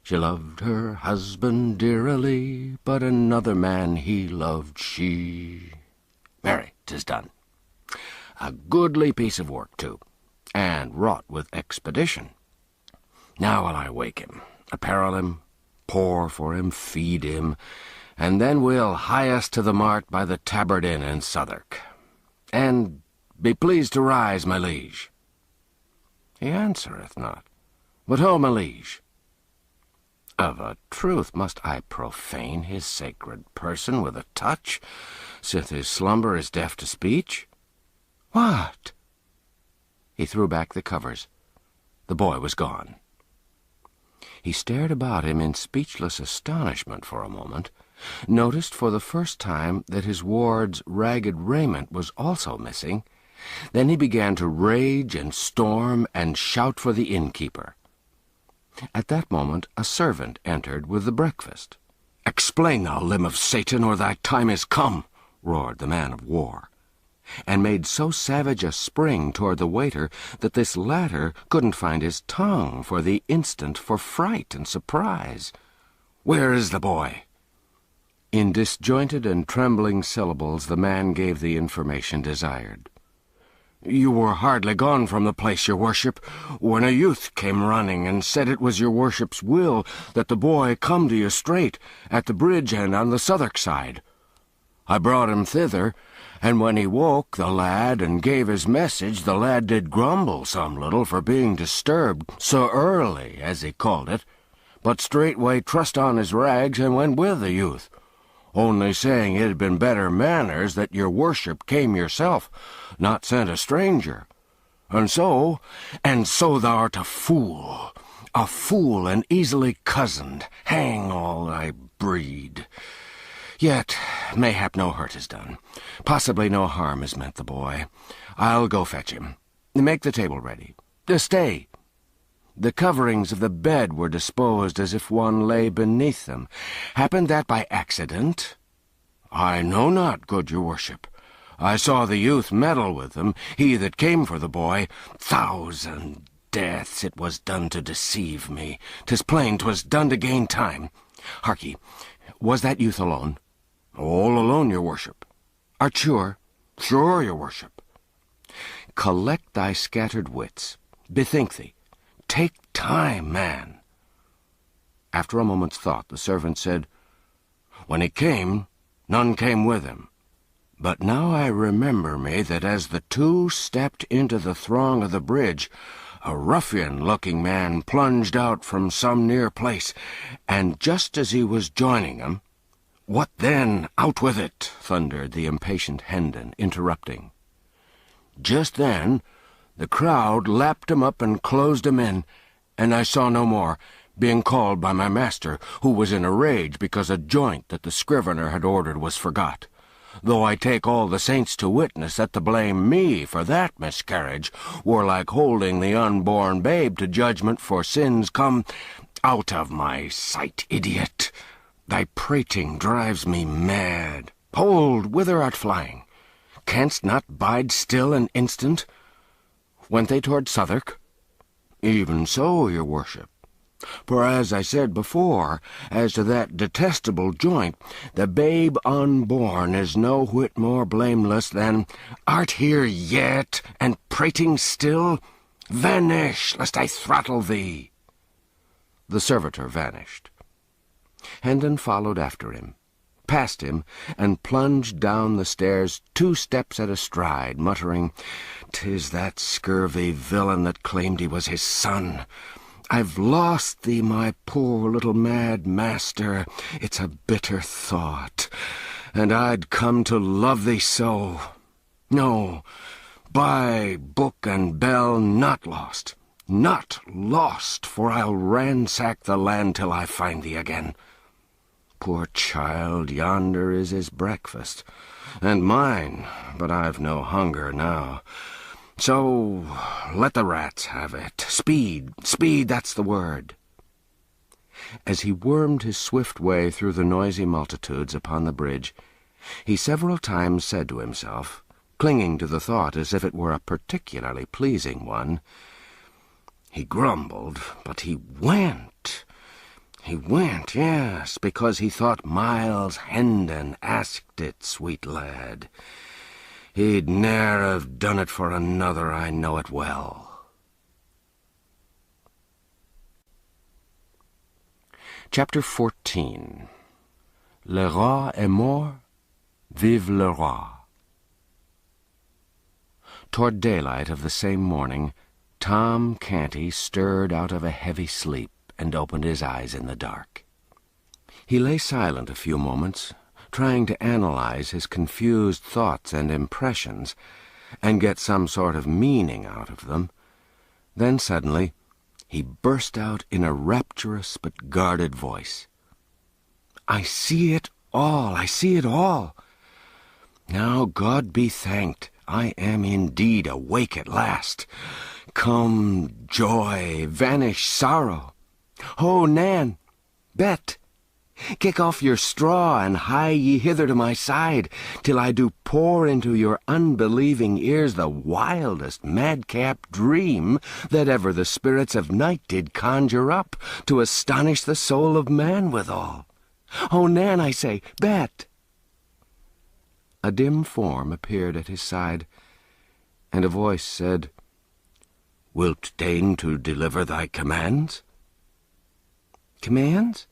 S1: She loved her husband dearly, but another man he loved she. Marry, 'tis done. A goodly piece of work, too, and wrought with expedition. Now will I wake him, apparel him, pour for him, feed him, and then we'll hie us to the mart by the Tabard Inn in Southwark. And be pleased to rise, my liege. He answereth not. But ho, my liege. Of a truth must I profane his sacred person with a touch, sith his slumber is deaf to speech? What? He threw back the covers. The boy was gone. He stared about him in speechless astonishment for a moment, noticed for the first time that his ward's ragged raiment was also missing. Then he began to rage and storm and shout for the innkeeper. At that moment a servant entered with the breakfast. "Explain, thou limb of Satan, or thy time is come," roared the man of war, and made so savage a spring toward the waiter that this latter couldn't find his tongue for the instant for fright and surprise. "Where is the boy?" In disjointed and trembling syllables the man gave the information desired. "You were hardly gone from the place, your worship, when a youth came running and said it was your worship's will that the boy come to you straight, at the bridge end on the Southwark side. I brought him thither, and when he woke the lad and gave his message, the lad did grumble some little for being disturbed so early, as he called it, but straightway trussed on his rags and went with the youth, only saying it had been better manners that your worship came yourself, not sent a stranger. And so thou'rt a fool and easily cozened, hang all thy breed. Yet mayhap no hurt is done, possibly no harm is meant the boy. I'll go fetch him. Make the table ready. Stay. The coverings of the bed were disposed as if one lay beneath them. Happened that by accident? I know not, good your worship. I saw the youth meddle with them, he that came for the boy. Thousand deaths, it was done to deceive me. 'Tis plain 'twas done to gain time. Hark ye, was that youth alone? All alone, your worship. Art sure? Sure, your worship. Collect thy scattered wits. Bethink thee. Take time, man. After a moment's thought, the servant said, "When he came, none came with him. But now I remember me that as the two stepped into the throng of the bridge, a ruffian-looking man plunged out from some near place, and just as he was joining him—" "What then? Out with it!" thundered the impatient Hendon, interrupting. Just then
S2: The crowd lapped him up and closed him in, and I saw no more, being called by my master, who was in a rage because a joint that the scrivener had ordered was forgot. Though I take all the saints to witness that to blame me for that miscarriage were like holding the unborn babe to judgment for sins come out of my sight, idiot. Thy prating drives me mad. Hold, whither art flying? Canst not bide still an instant? Went they toward Southwark? Even so, your worship. For as I said before, as to that detestable joint, the babe unborn is no whit more blameless than— Art here yet, and prating still? Vanish, lest I throttle thee. The servitor vanished. Hendon followed after him, passed him, and plunged down the stairs 2 steps at a stride, muttering, "'Tis that scurvy villain that claimed he was his son. I've lost thee, my poor little mad master. It's a bitter thought, and I'd come to love thee so. No, by book and bell, not lost, not lost, for I'll ransack the land till I find thee again. Poor child, yonder is his breakfast, and mine, but I've no hunger now. So let the rats have it. Speed, speed, that's the word." As he wormed his swift way through the noisy multitudes upon the bridge, he several times said to himself, clinging to the thought as if it were a particularly pleasing one, "He grumbled, but he went. He went, yes, because he thought Miles Hendon asked it, sweet lad. He'd ne'er have done it for another, I know it well." Chapter 14. Le roi est mort, vive le roi. Toward daylight of the same morning, Tom Canty stirred out of a heavy sleep and opened his eyes in the dark. He lay silent a few moments, trying to analyze his confused thoughts and impressions, and get some sort of meaning out of them. Then suddenly he burst out in a rapturous but guarded voice. "I see it all, I see it all. Now, God be thanked, I am indeed awake at last. Come, joy, vanish sorrow. Ho, Nan, Bet, kick off your straw, and hie ye hither to my side, till I do pour into your unbelieving ears the wildest madcap dream that ever the spirits of night did conjure up, to astonish the soul of man withal. Oh, Nan, I say, Bet!" A dim form appeared at his side, and a voice said, "Wilt deign to deliver thy commands?" "Commands?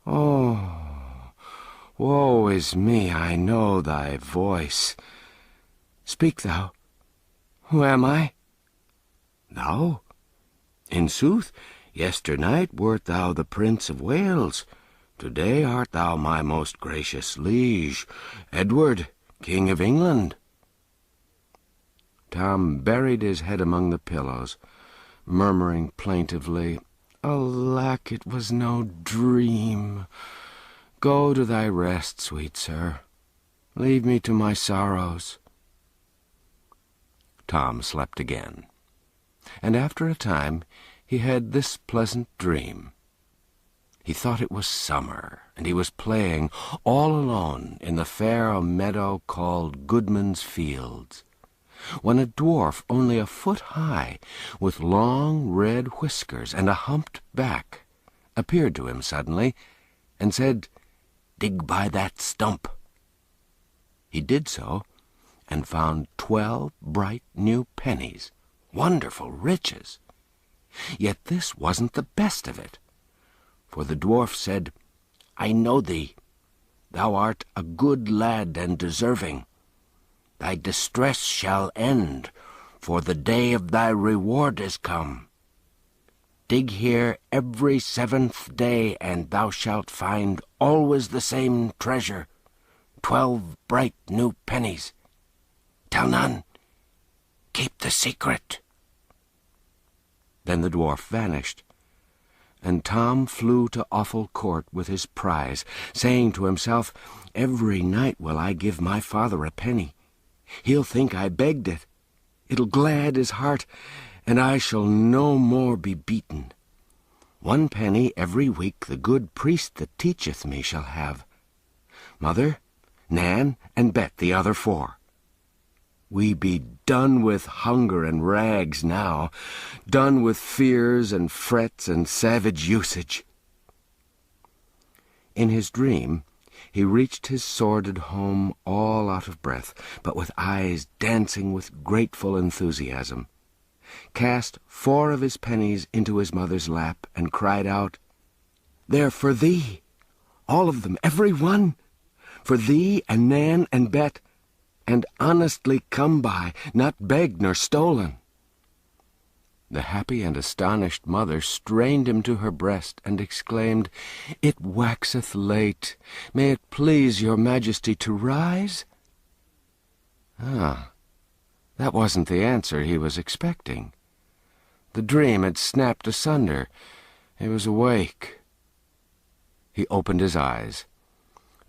S2: Oh, woe is me, I know thy voice. Speak thou. Who am I?" "Thou? In sooth, yesternight wert thou the Prince of Wales. Today art thou my most gracious liege, Edward, King of England." Tom buried his head among the pillows, murmuring plaintively, "Alack, it was no dream. Go to thy rest, sweet sir. Leave me to my sorrows." Tom slept again, and after a time he had this pleasant dream. He thought it was summer, and he was playing all alone in the fair meadow called Goodman's Fields, when a dwarf only a foot high, with long red whiskers and a humped back, appeared to him suddenly, and said, "Dig by that stump." He did so, and found 12 bright new pennies, wonderful riches. Yet this wasn't the best of it, for the dwarf said, "I know thee. Thou art a good lad and deserving. Thy distress shall end, for the day of thy reward is come. Dig here every 7th day, and thou shalt find always the same treasure, 12 bright new pennies. Tell none. keep the secret." Then the dwarf vanished, and Tom flew to awful court with his prize, saying to himself, "Every night will I give my father a penny. He'll think I begged it. It'll glad his heart, and I shall no more be beaten. 1 penny every week the good priest that teacheth me shall have. Mother, Nan, and Bet the other 4. We be done with hunger and rags now, done with fears and frets and savage usage." In his dream, he reached his sordid home all out of breath, but with eyes dancing with grateful enthusiasm, cast 4 of his pennies into his mother's lap, and cried out, "They're for thee, all of them, every one, for thee and Nan and Bet, and honestly come by, not begged nor stolen." The happy and astonished mother strained him to her breast and exclaimed, "It waxeth late. May it please your majesty to rise?" Ah, that wasn't the answer he was expecting. The dream had snapped asunder. He was awake. He opened his eyes.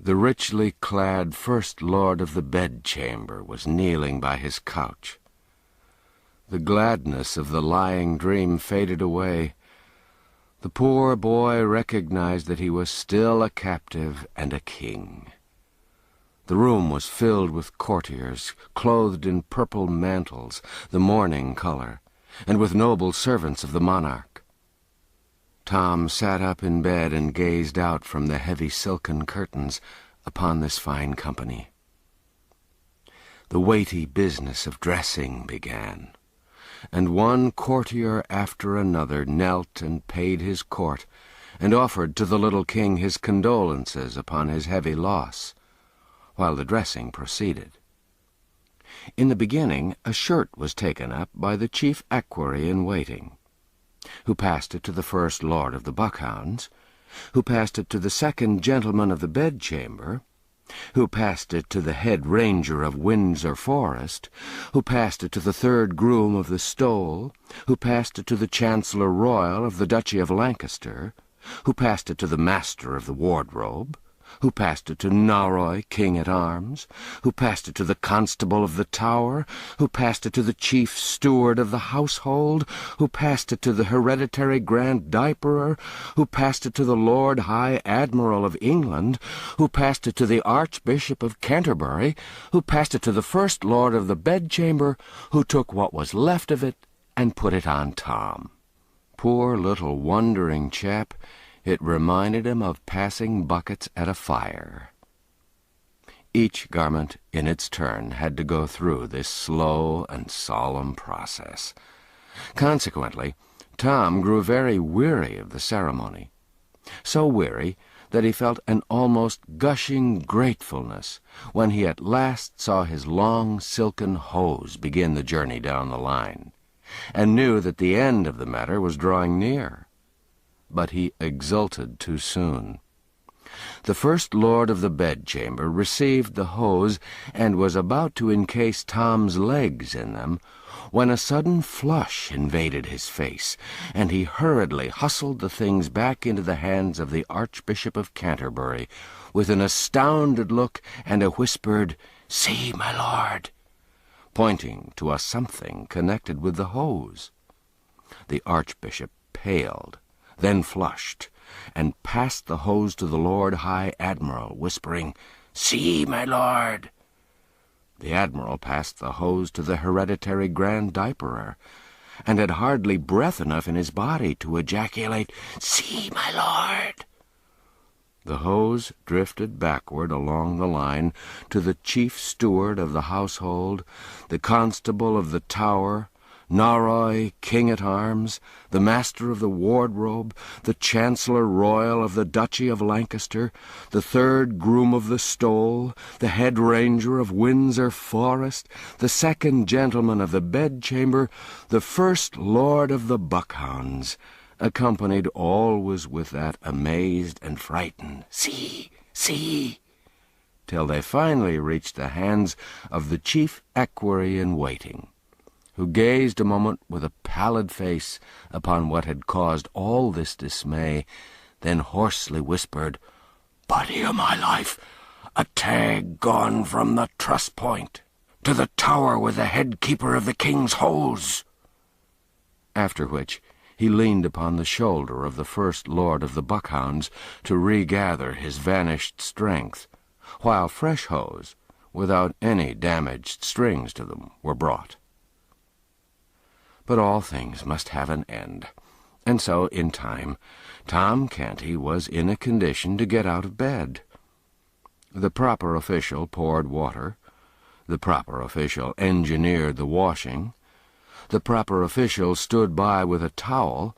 S2: The richly clad First Lord of the Bedchamber was kneeling by his couch. The gladness of the lying dream faded away. The poor boy recognized that he was still a captive and a king. The room was filled with courtiers, clothed in purple mantles, the morning color, and with noble servants of the monarch. Tom sat up in bed and gazed out from the heavy silken curtains upon this fine company. The weighty business of dressing began, and one courtier after another knelt and paid his court, and offered to the little king his condolences upon his heavy loss, while the dressing proceeded. In the beginning, a shirt was taken up by the chief equerry in waiting, who passed it to the First Lord of the Buckhounds, who passed it to the second gentleman of the bedchamber, who passed it to the head ranger of Windsor Forest, who passed it to the third groom of the stole, who passed it to the Chancellor Royal of the Duchy of Lancaster, who passed it to the master of the wardrobe, who passed it to Norroy, King-at-Arms, who passed it to the constable of the Tower, who passed it to the chief steward of the household, who passed it to the hereditary Grand Diaperer, who passed it to the Lord High Admiral of England, who passed it to the Archbishop of Canterbury, who passed it to the First Lord of the Bedchamber, who took what was left of it and put it on Tom. Poor little wondering chap, it reminded him of passing buckets at a fire. Each garment in its turn had to go through this slow and solemn process. Consequently, Tom grew very weary of the ceremony, so weary that he felt an almost gushing gratefulness when he at last saw his long silken hose begin the journey down the line, and knew that the end of the matter was drawing near. But he exulted too soon. The First Lord of the Bedchamber received the hose and was about to encase Tom's legs in them, when a sudden flush invaded his face, and he hurriedly hustled the things back into the hands of the Archbishop of Canterbury, with an astounded look and a whispered, "See, my lord," pointing to a something connected with the hose. The Archbishop paled, then flushed, and passed the hose to the Lord High Admiral, whispering, "See, my lord." The Admiral passed the hose to the hereditary Grand Diaperer, and had hardly breath enough in his body to ejaculate, "See, my lord." The hose drifted backward along the line to the chief steward of the household, the constable of the Tower, Norroy, King-at-Arms, the master of the wardrobe, the Chancellor Royal of the Duchy of Lancaster, the third groom of the stole, the head ranger of Windsor Forest, the second gentleman of the bedchamber, the First Lord of the Buckhounds, accompanied always with that amazed and frightened "See, see," till they finally reached the hands of the chief equerry in waiting, who gazed a moment with a pallid face upon what had caused all this dismay, then hoarsely whispered, "Body o' my life, a tag gone from the truss point to the tower with the head keeper of the king's hose." After which he leaned upon the shoulder of the first lord of the Buckhounds to regather his vanished strength, while fresh hose, without any damaged strings to them, were brought. But all things must have an end, and so, in time, Tom Canty was in a condition to get out of bed. The proper official poured water, the proper official engineered the washing, the proper official stood by with a towel,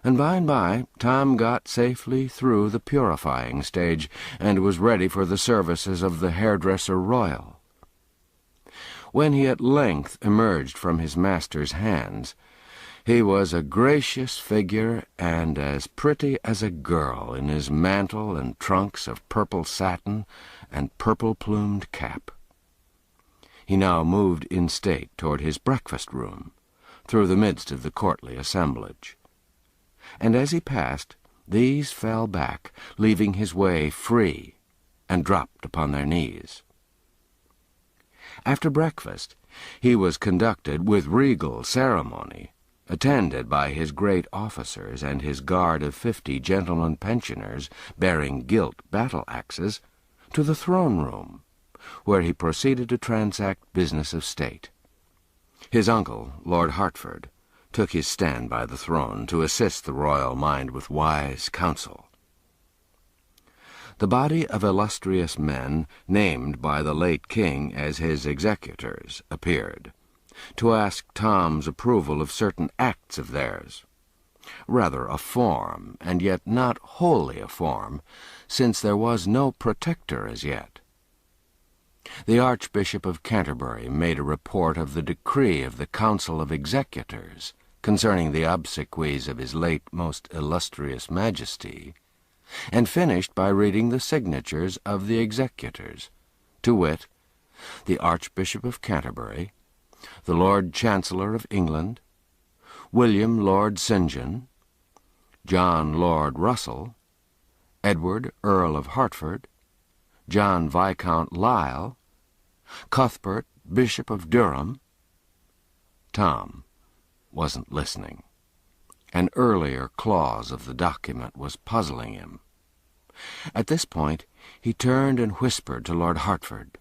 S2: and by and by Tom got safely through the purifying stage and was ready for the services of the hairdresser royal. When he at length emerged from his master's hands, he was a gracious figure and as pretty as a girl in his mantle and trunks of purple satin and purple-plumed cap. He now moved in state toward his breakfast-room, through the midst of the courtly assemblage. And as he passed, these fell back, leaving his way free, and dropped upon their knees. After breakfast, he was conducted with regal ceremony, attended by his great officers and his guard of 50 gentlemen pensioners bearing gilt battle-axes, to the throne-room, where he proceeded to transact business of state. His uncle, Lord Hertford, took his stand by the throne to assist the royal mind with wise counsel. The body of illustrious men named by the late king as his executors appeared, to ask Tom's approval of certain acts of theirs, rather a form, and yet not wholly a form, since there was no protector as yet. The Archbishop of Canterbury made a report of the decree of the Council of Executors concerning the obsequies of his late most illustrious Majesty, and finished by reading the signatures of the executors, to wit, the Archbishop of Canterbury, the Lord Chancellor of England, William Lord St. John, John Lord Russell, Edward Earl of Hertford, John Viscount Lisle, Cuthbert Bishop of Durham. Tom wasn't listening. An earlier clause of the document was puzzling him. At this point he turned and whispered to Lord Hertford,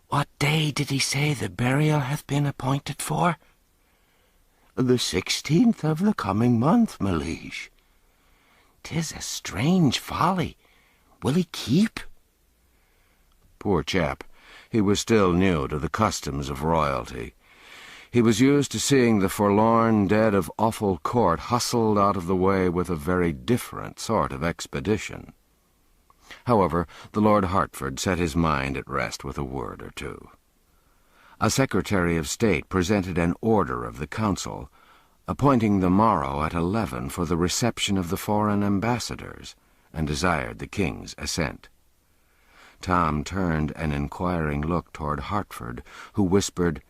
S2: "What day did he say the burial hath been appointed for?" "The 16th of the coming month, my liege." "'Tis a strange folly. Will he keep?" Poor chap, he was still new to the customs of royalty. He was used to seeing the forlorn dead of awful court hustled out of the way with a very different sort of expedition. However, the Lord Hertford set his mind at rest with a word or two. A Secretary of State presented an order of the Council, appointing the morrow at 11 for the reception of the foreign ambassadors, and desired the King's assent. Tom turned an inquiring look toward Hertford, who whispered,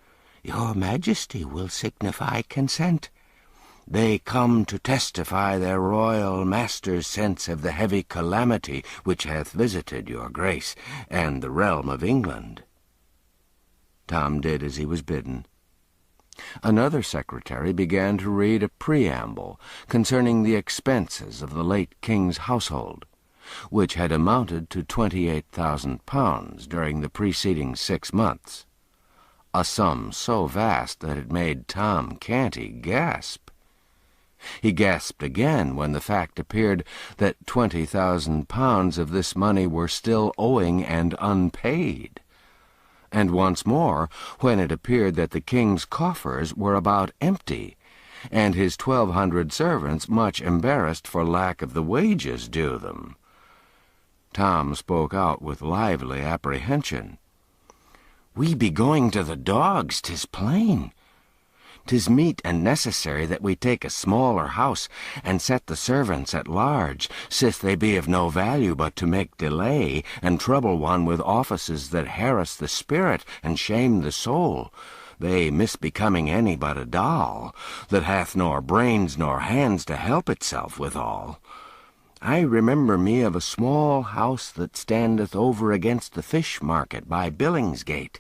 S2: "Your Majesty will signify consent. They come to testify their royal master's sense of the heavy calamity which hath visited your grace and the realm of England." Tom did as he was bidden. Another secretary began to read a preamble concerning the expenses of the late king's household, which had amounted to £28,000 during the preceding 6 months, a sum so vast that it made Tom Canty gasp. He gasped again when the fact appeared that £20,000 of this money were still owing and unpaid, and once more when it appeared that the king's coffers were about empty, and his 1,200 servants much embarrassed for lack of the wages due them. Tom spoke out with lively apprehension. "We be going to the dogs, 'tis plain. 'Tis meet and necessary that we take a smaller house, and set the servants at large, sith they be of no value but to make delay, and trouble one with offices that harass the spirit and shame the soul,
S1: they misbecoming any but a doll, that hath nor brains nor hands to help itself withal. I remember me of a small house that standeth over against the fish market by Billingsgate."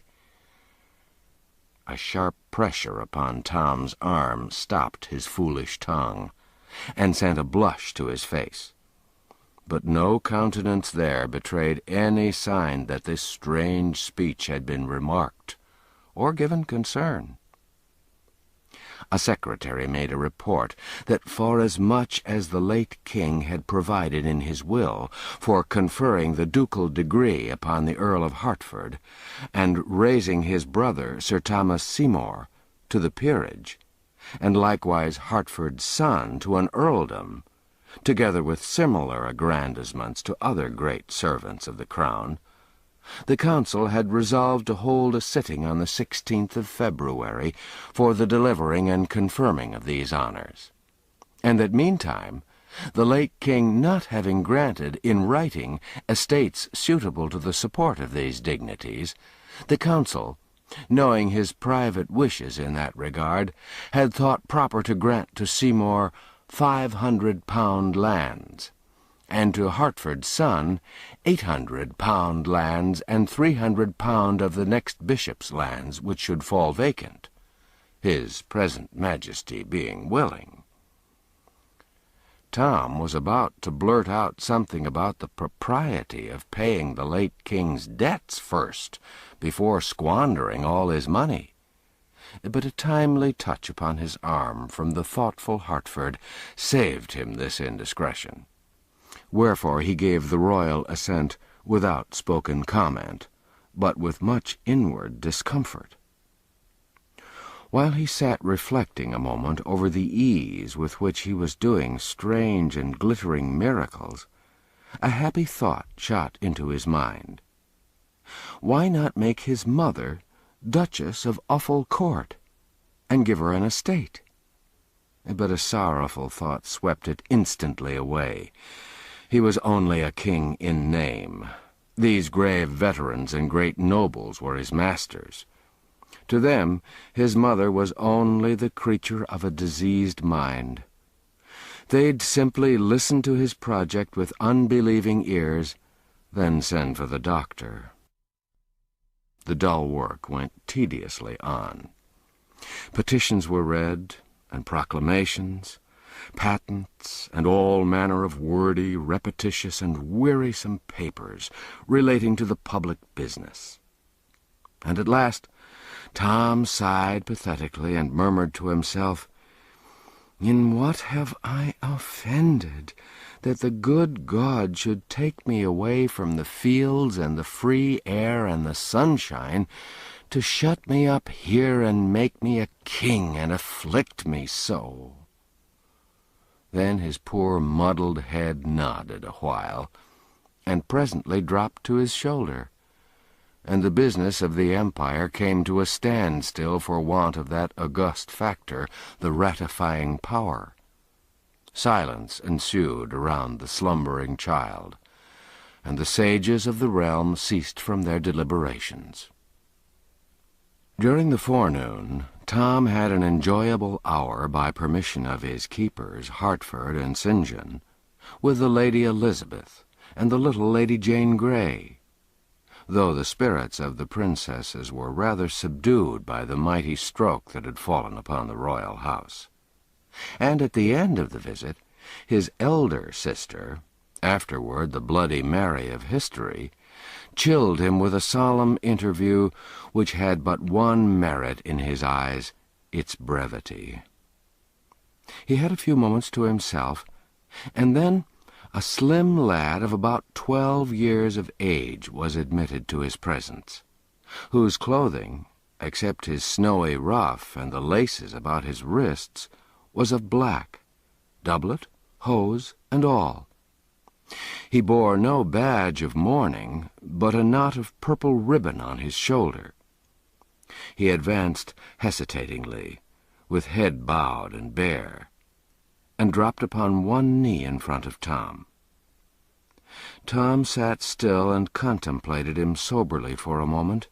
S1: A sharp pressure upon Tom's arm stopped his foolish tongue, and sent a blush to his face. But no countenance there betrayed any sign that this strange speech had been remarked, or given concern. A secretary made a report that forasmuch as the late king had provided in his will for conferring the ducal degree upon the Earl of Hertford, and raising his brother Sir Thomas Seymour to the peerage, and likewise Hertford's son to an earldom, together with similar aggrandizements to other great servants of the crown, the council had resolved to hold a sitting on the 16th of February for the delivering and confirming of these honours, and that meantime, the late king not having granted in writing estates suitable to the support of these dignities, the council, knowing his private wishes in that regard, had thought proper to grant to Seymour 500 lands, and to Hertford's son 800 lands, and 300 of the next bishop's lands which should fall vacant, his present majesty being willing. Tom was about to blurt out something about the propriety of paying the late king's debts first, before squandering all his money, but a timely touch upon his arm from the thoughtful Hertford saved him this indiscretion. Wherefore he gave the royal assent without spoken comment, but with much inward discomfort. While he sat reflecting a moment over the ease with which he was doing strange and glittering miracles, a happy thought shot into his mind. Why not make his mother Duchess of Uffle Court, and give her an estate? But a sorrowful thought swept it instantly away. He was only a king in name. These grave veterans and great nobles were his masters. To them, his mother was only the creature of a diseased mind. They'd simply listen to his project with unbelieving ears, then send for the doctor. The dull work went tediously on. Petitions were read, and proclamations, patents, and all manner of wordy, repetitious, and wearisome papers relating to the public business. And at last Tom sighed pathetically and murmured to himself, "In what have I offended, that the good God should take me away from the fields and the free air and the sunshine, to shut me up here and make me a king and afflict me so?" Then his poor muddled head nodded a while, and presently dropped to his shoulder, and the business of the empire came to a standstill for want of that august factor, the ratifying power. Silence ensued around the slumbering child, and the sages of the realm ceased from their deliberations. During the forenoon, Tom had an enjoyable hour, by permission of his keepers, Hertford and St. John, with the Lady Elizabeth and the little Lady Jane Grey, though the spirits of the princesses were rather subdued by the mighty stroke that had fallen upon the royal house. And at the end of the visit, his elder sister, afterward the Bloody Mary of history, chilled him with a solemn interview which had but one merit in his eyes, its brevity. He had a few moments to himself, and then a slim lad of about 12 years of age was admitted to his presence, whose clothing, except his snowy ruff and the laces about his wrists, was of black, doublet, hose, and all. He bore no badge of mourning, but a knot of purple ribbon on his shoulder. He advanced hesitatingly, with head bowed and bare, and dropped upon one knee in front of Tom. Tom sat still and contemplated him soberly for a moment.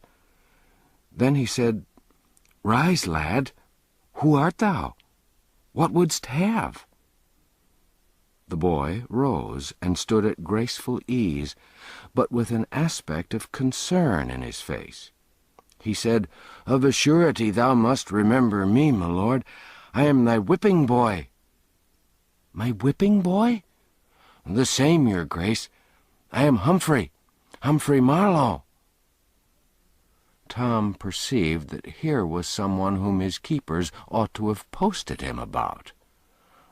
S1: Then he said,
S2: Rise, lad. Who art thou? What wouldst have?
S1: The boy rose and stood at graceful ease, but with an aspect of concern in his face. He said, "Of a surety thou must remember me, my lord. I am thy whipping boy."
S2: My whipping boy?
S1: "The same, your grace. I am Humphrey Marlowe." Tom perceived that here was someone whom his keepers ought to have posted him about.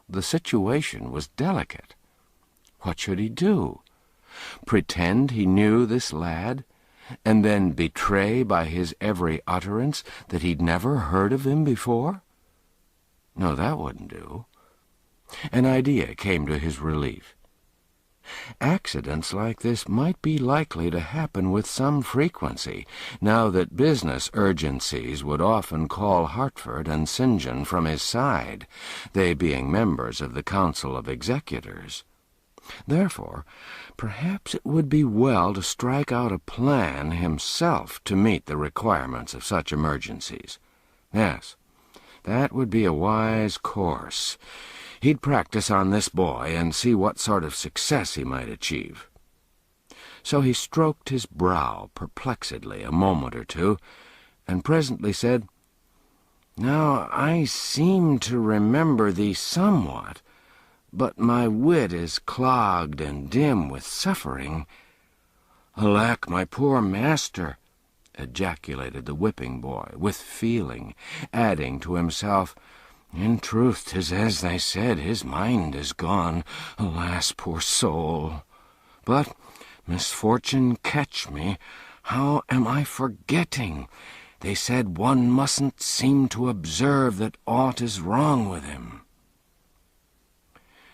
S1: The situation was delicate. What should he do? Pretend he knew this lad, and then betray by his every utterance that he'd never heard of him before? No, that wouldn't do. An idea came to his relief. Accidents like this might be likely to happen with some frequency, now that business urgencies would often call Hertford and St. John from his side, they being members of the Council of Executors. Therefore, perhaps it would be well to strike out a plan himself to meet the requirements of such emergencies. Yes, that would be a wise course. He'd practice on this boy and see what sort of success he might achieve. So he stroked his brow perplexedly a moment or two, and presently said, "Now I seem to remember thee somewhat, but my wit is clogged and dim with suffering." "Alack, my poor master!" ejaculated the whipping boy with feeling, adding to himself, "In truth, 'tis as they said, his mind is gone. Alas, poor soul! But, misfortune catch me, how am I forgetting? They said one mustn't seem to observe that aught is wrong with him."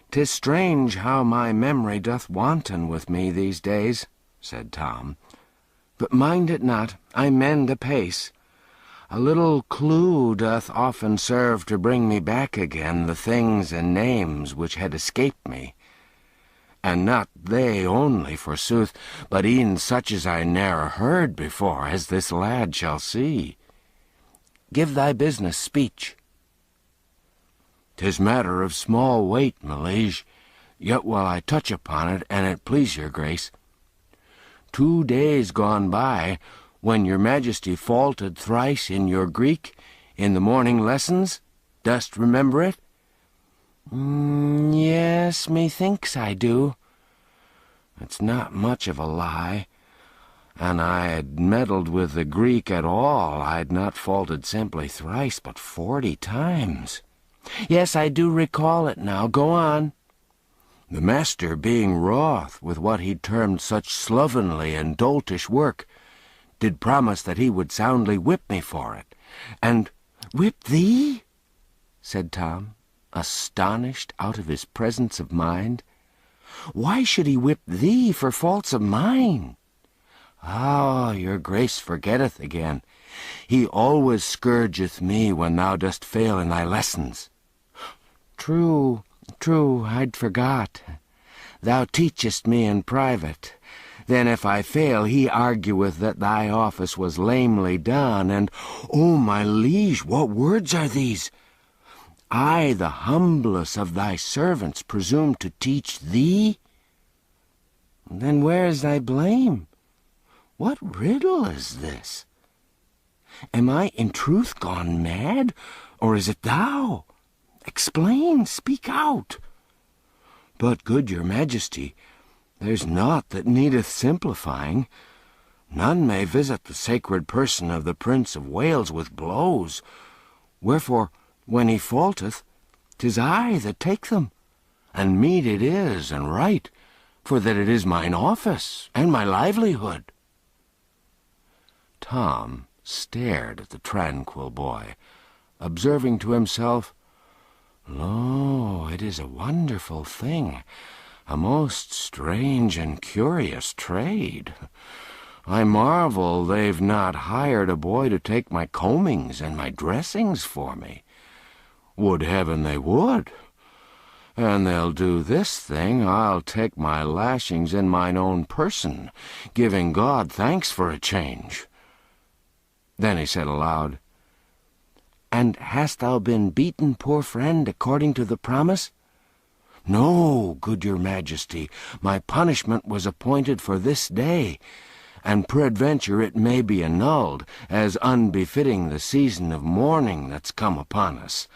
S1: "'Tis strange how my memory doth wanton with me these days," said Tom. "But mind it not, I mend apace. A little clue doth often serve to bring me back again the things and names which had escaped me. And not they only, forsooth, but e'en such as I ne'er heard before, as this lad shall see. Give thy business speech." "'Tis matter of small weight, my liege, yet will I touch upon it, an it please your grace. 2 days gone by, when your majesty faulted thrice in your Greek, in the morning lessons, dost remember it?"
S2: Yes, methinks I do."
S1: "It's not much of a lie. An I had meddled with the Greek at all, I'd not faulted simply thrice, but 40 times.
S2: "Yes, I do recall it now. Go on."
S1: The master being wroth with what he termed such slovenly and doltish work, did promise that he would soundly whip me for it, and—"
S2: "Whip thee?" said Tom, astonished out of his presence of mind. "Why should he whip thee for faults of mine?"
S1: "Ah, your grace forgetteth again. He always scourgeth me when thou dost fail in thy lessons."
S2: True, I'd forgot. Thou teachest me in private. Then if I fail, he argueth that thy office was lamely done, and—
S1: "Oh, my liege, what words are these?"
S2: "I, the humblest of thy servants, presume to teach thee? Then where is thy blame? What riddle is this? Am I in truth gone mad, or is it thou? Explain, speak out."
S1: "But, good your majesty, there's naught that needeth simplifying. None may visit the sacred person of the Prince of Wales with blows. Wherefore, when he faulteth, 'tis I that take them. And meet it is, and right, for that it is mine office and my livelihood." Tom stared at the tranquil boy, observing to himself, "Lo, it is a wonderful thing, a most strange and curious trade. I marvel they've not hired a boy to take my combings and my dressings for me. Would heaven they would! And they'll do this thing, I'll take my lashings in mine own person, giving God thanks for a change." Then he said aloud,
S2: And hast thou been beaten, poor friend, according to the promise?" "No, good your majesty, my punishment was appointed for this day, and peradventure it may be annulled, as unbefitting the season of mourning that's come upon us.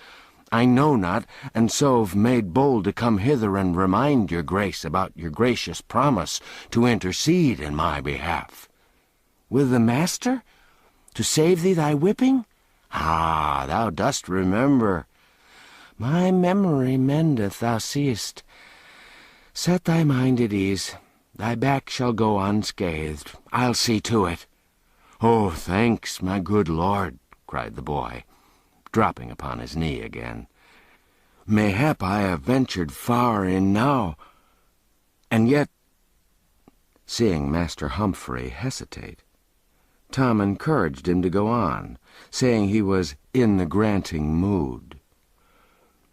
S2: I know not, and so've made bold to come hither and remind your grace about your gracious promise to intercede in my behalf." "With the master? To save thee thy whipping? Ah, thou dost remember. My memory mendeth, thou seest. Set thy mind at ease. Thy back shall go unscathed. I'll see to it." "Oh, thanks, my good lord," cried the boy, dropping upon his knee again. "Mayhap I have ventured far in now, and yet—" Seeing Master Humphrey hesitate, Tom encouraged him to go on, saying he was in the granting mood.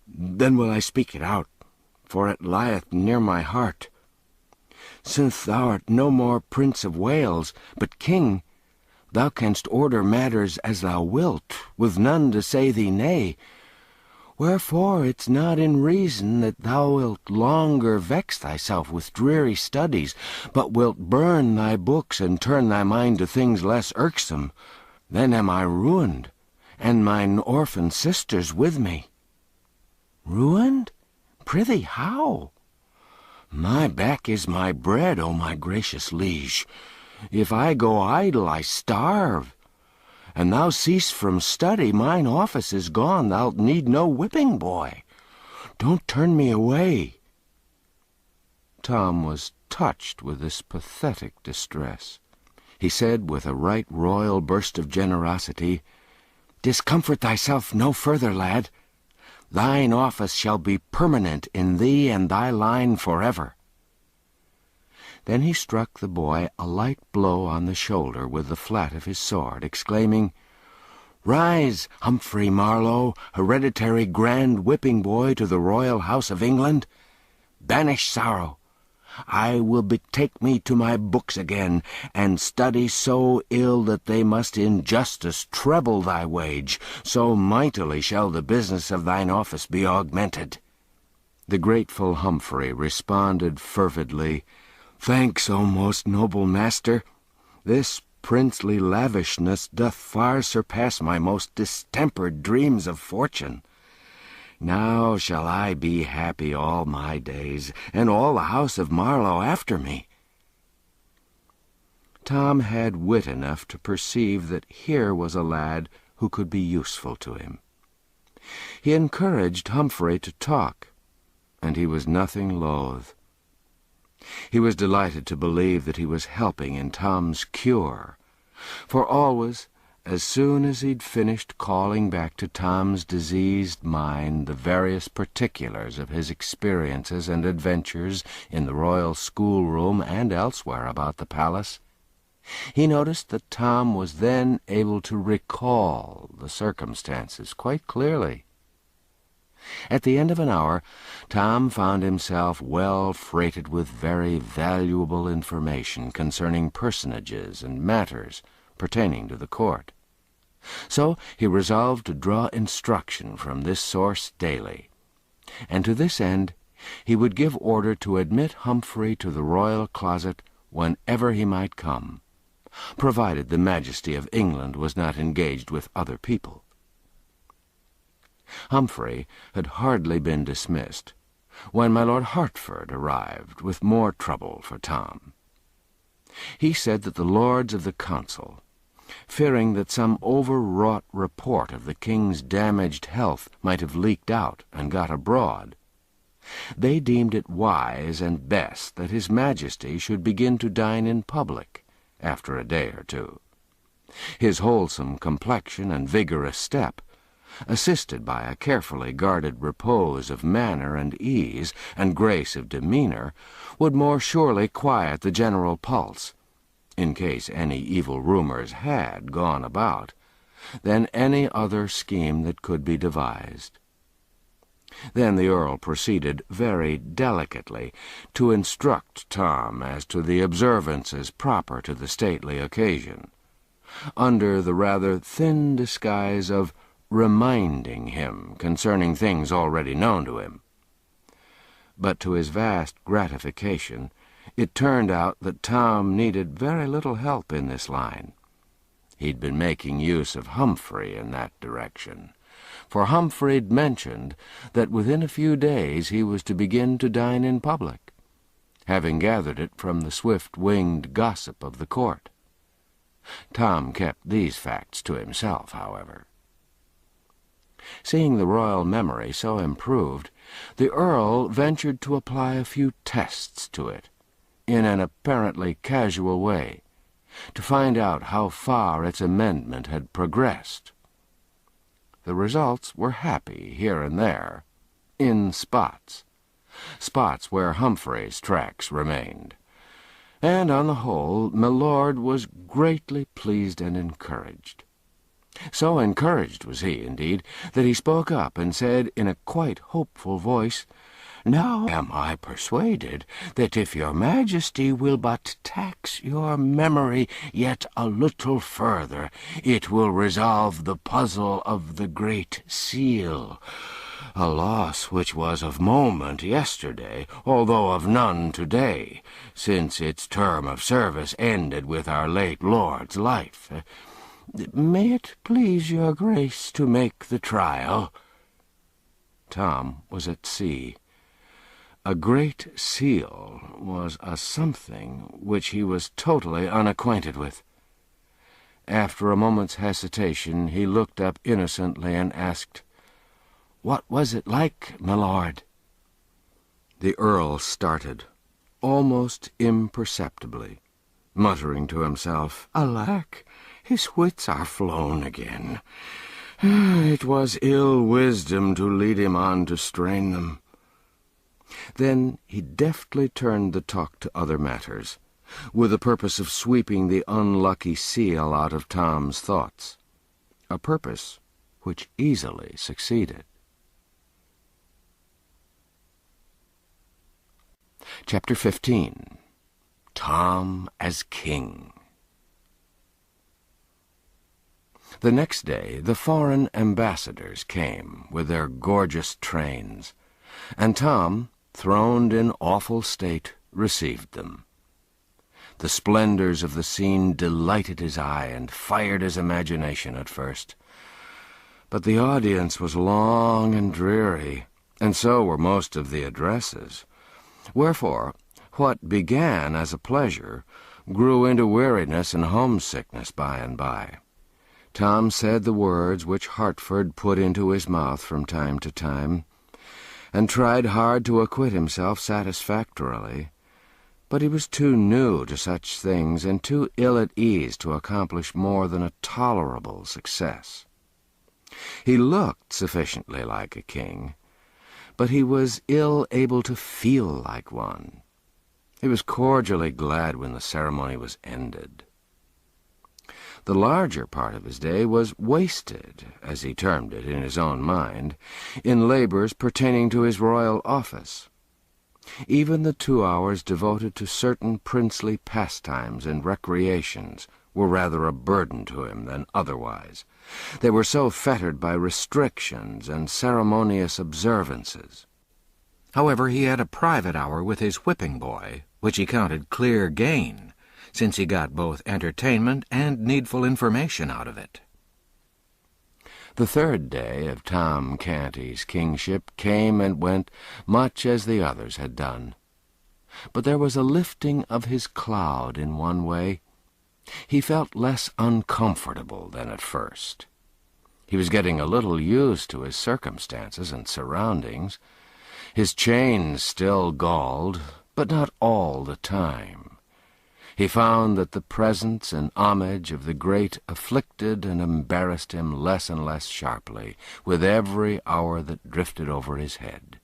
S2: "Then will I speak it out, for it lieth near my heart. Since thou art no more Prince of Wales, but King, thou canst order matters as thou wilt, with none to say thee nay. Wherefore it's not in reason that thou wilt longer vex thyself with dreary studies, but wilt burn thy books and turn thy mind to things less irksome. Then am I ruined, and mine orphan sisters with me." "Ruined? Prithee, how?" "My back is my bread, O my gracious liege. If I go idle, I starve. And thou cease from study, mine office is gone. Thou'lt need no whipping boy. Don't turn me away." Tom was touched with this pathetic distress. He said with a right royal burst of generosity, "Discomfort thyself no further, lad. Thine office shall be permanent in thee and thy line forever." Then he struck the boy a light blow on the shoulder with the flat of his sword, exclaiming, "Rise, Humphrey Marlowe, hereditary grand whipping boy to the royal house of England. Banish sorrow. I will betake me to my books again, and study so ill that they must in justice treble thy wage, so mightily shall the business of thine office be augmented." The grateful Humphrey responded fervidly, "Thanks, O most noble master. This princely lavishness doth far surpass my most distempered dreams of fortune. Now shall I be happy all my days, and all the house of Marlowe after me." Tom had wit enough to perceive that here was a lad who could be useful to him. He encouraged Humphrey to talk, and he was nothing loath. He was delighted to believe that he was helping in Tom's cure, for always, as soon as he'd finished calling back to Tom's diseased mind the various particulars of his experiences and adventures in the royal schoolroom and elsewhere about the palace, he noticed that Tom was then able to recall the circumstances quite clearly. At the end of an hour, Tom found himself well freighted with very valuable information concerning personages and matters pertaining to the court. So he resolved to draw instruction from this source daily, and to this end he would give order to admit Humphrey to the royal closet whenever he might come, provided the majesty of England was not engaged with other people. Humphrey had hardly been dismissed when my Lord Hertford arrived with more trouble for Tom. He said that the lords of the council, fearing that some overwrought report of the king's damaged health might have leaked out and got abroad, they deemed it wise and best that his majesty should begin to dine in public after a day or two. His wholesome complexion and vigorous step, assisted by a carefully guarded repose of manner and ease and grace of demeanor, would more surely quiet the general pulse, in case any evil rumors had gone about, than any other scheme that could be devised. Then the Earl proceeded very delicately to instruct Tom as to the observances proper to the stately occasion, under the rather thin disguise of reminding him concerning things already known to him. But to his vast gratification, it turned out that Tom needed very little help in this line. He'd been making use of Humphrey in that direction, for Humphrey'd mentioned that within a few days he was to begin to dine in public, having gathered it from the swift-winged gossip of the court. Tom kept these facts to himself, however. Seeing the royal memory so improved, the Earl ventured to apply a few tests to it, in an apparently casual way, to find out how far its amendment had progressed. The results were happy here and there, in spots where Humphrey's tracks remained. And on the whole, my lord was greatly pleased and encouraged. So encouraged was he, indeed, that he spoke up and said in a quite hopeful voice, "Now am I persuaded that if your majesty will but tax your memory yet a little further, it will resolve the puzzle of the Great Seal, a loss which was of moment yesterday, although of none today, since its term of service ended with our late lord's life. May it please your grace to make the trial?" Tom was at sea. A Great Seal was a something which he was totally unacquainted with. After a moment's hesitation, he looked up innocently and asked, "What was it like, my lord?" The Earl started, almost imperceptibly, muttering to himself, "Alack, his wits are flown again. It was ill wisdom to lead him on to strain them." Then he deftly turned the talk to other matters, with the purpose of sweeping the unlucky seal out of Tom's thoughts, a purpose which easily succeeded. Chapter 15. Tom as King. The next day the foreign ambassadors came with their gorgeous trains, and Tom, throned in awful state, received them. The splendors of the scene delighted his eye and fired his imagination at first. But the audience was long and dreary, and so were most of the addresses. Wherefore, what began as a pleasure grew into weariness and homesickness by and by. Tom said the words which Hertford put into his mouth from time to time, and tried hard to acquit himself satisfactorily, but he was too new to such things and too ill at ease to accomplish more than a tolerable success. He looked sufficiently like a king, but he was ill able to feel like one. He was cordially glad when the ceremony was ended. The larger part of his day was wasted, as he termed it in his own mind, in labors pertaining to his royal office. Even the 2 hours devoted to certain princely pastimes and recreations were rather a burden to him than otherwise. They were so fettered by restrictions and ceremonious observances. However, he had a private hour with his whipping boy, which he counted clear gain, since he got both entertainment and needful information out of it. The third day of Tom Canty's kingship came and went much as the others had done. But there was a lifting of his cloud in one way. He felt less uncomfortable than at first. He was getting a little used to his circumstances and surroundings. His chains still galled, but not all the time. He found that the presence and homage of the great afflicted and embarrassed him less and less sharply with every hour that drifted over his head.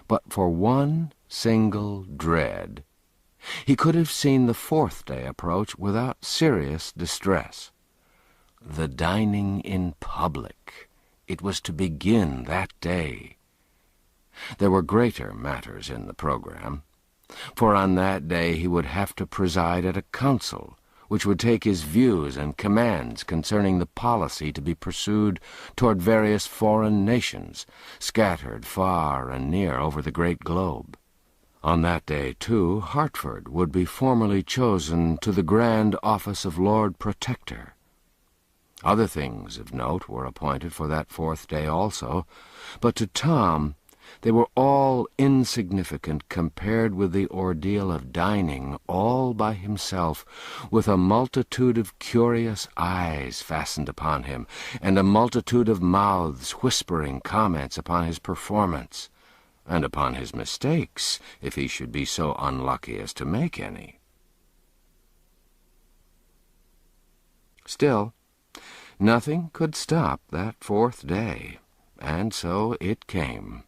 S2: But for one single dread, he could have seen the fourth day approach without serious distress. The dining in public. It was to begin that day. There were greater matters in the program, for on that day he would have to preside at a council,
S1: which would take his views and commands concerning the policy to be pursued toward various foreign nations, scattered far and near over the great globe. On that day, too, Hertford would be formally chosen to the grand office of Lord Protector. Other things of note were appointed for that 4th day also, but to Tom they were all insignificant compared with the ordeal of dining all by himself, with a multitude of curious eyes fastened upon him, and a multitude of mouths whispering comments upon his performance, and upon his mistakes, if he should be so unlucky as to make any. Still, nothing could stop that 4th day, and so it came.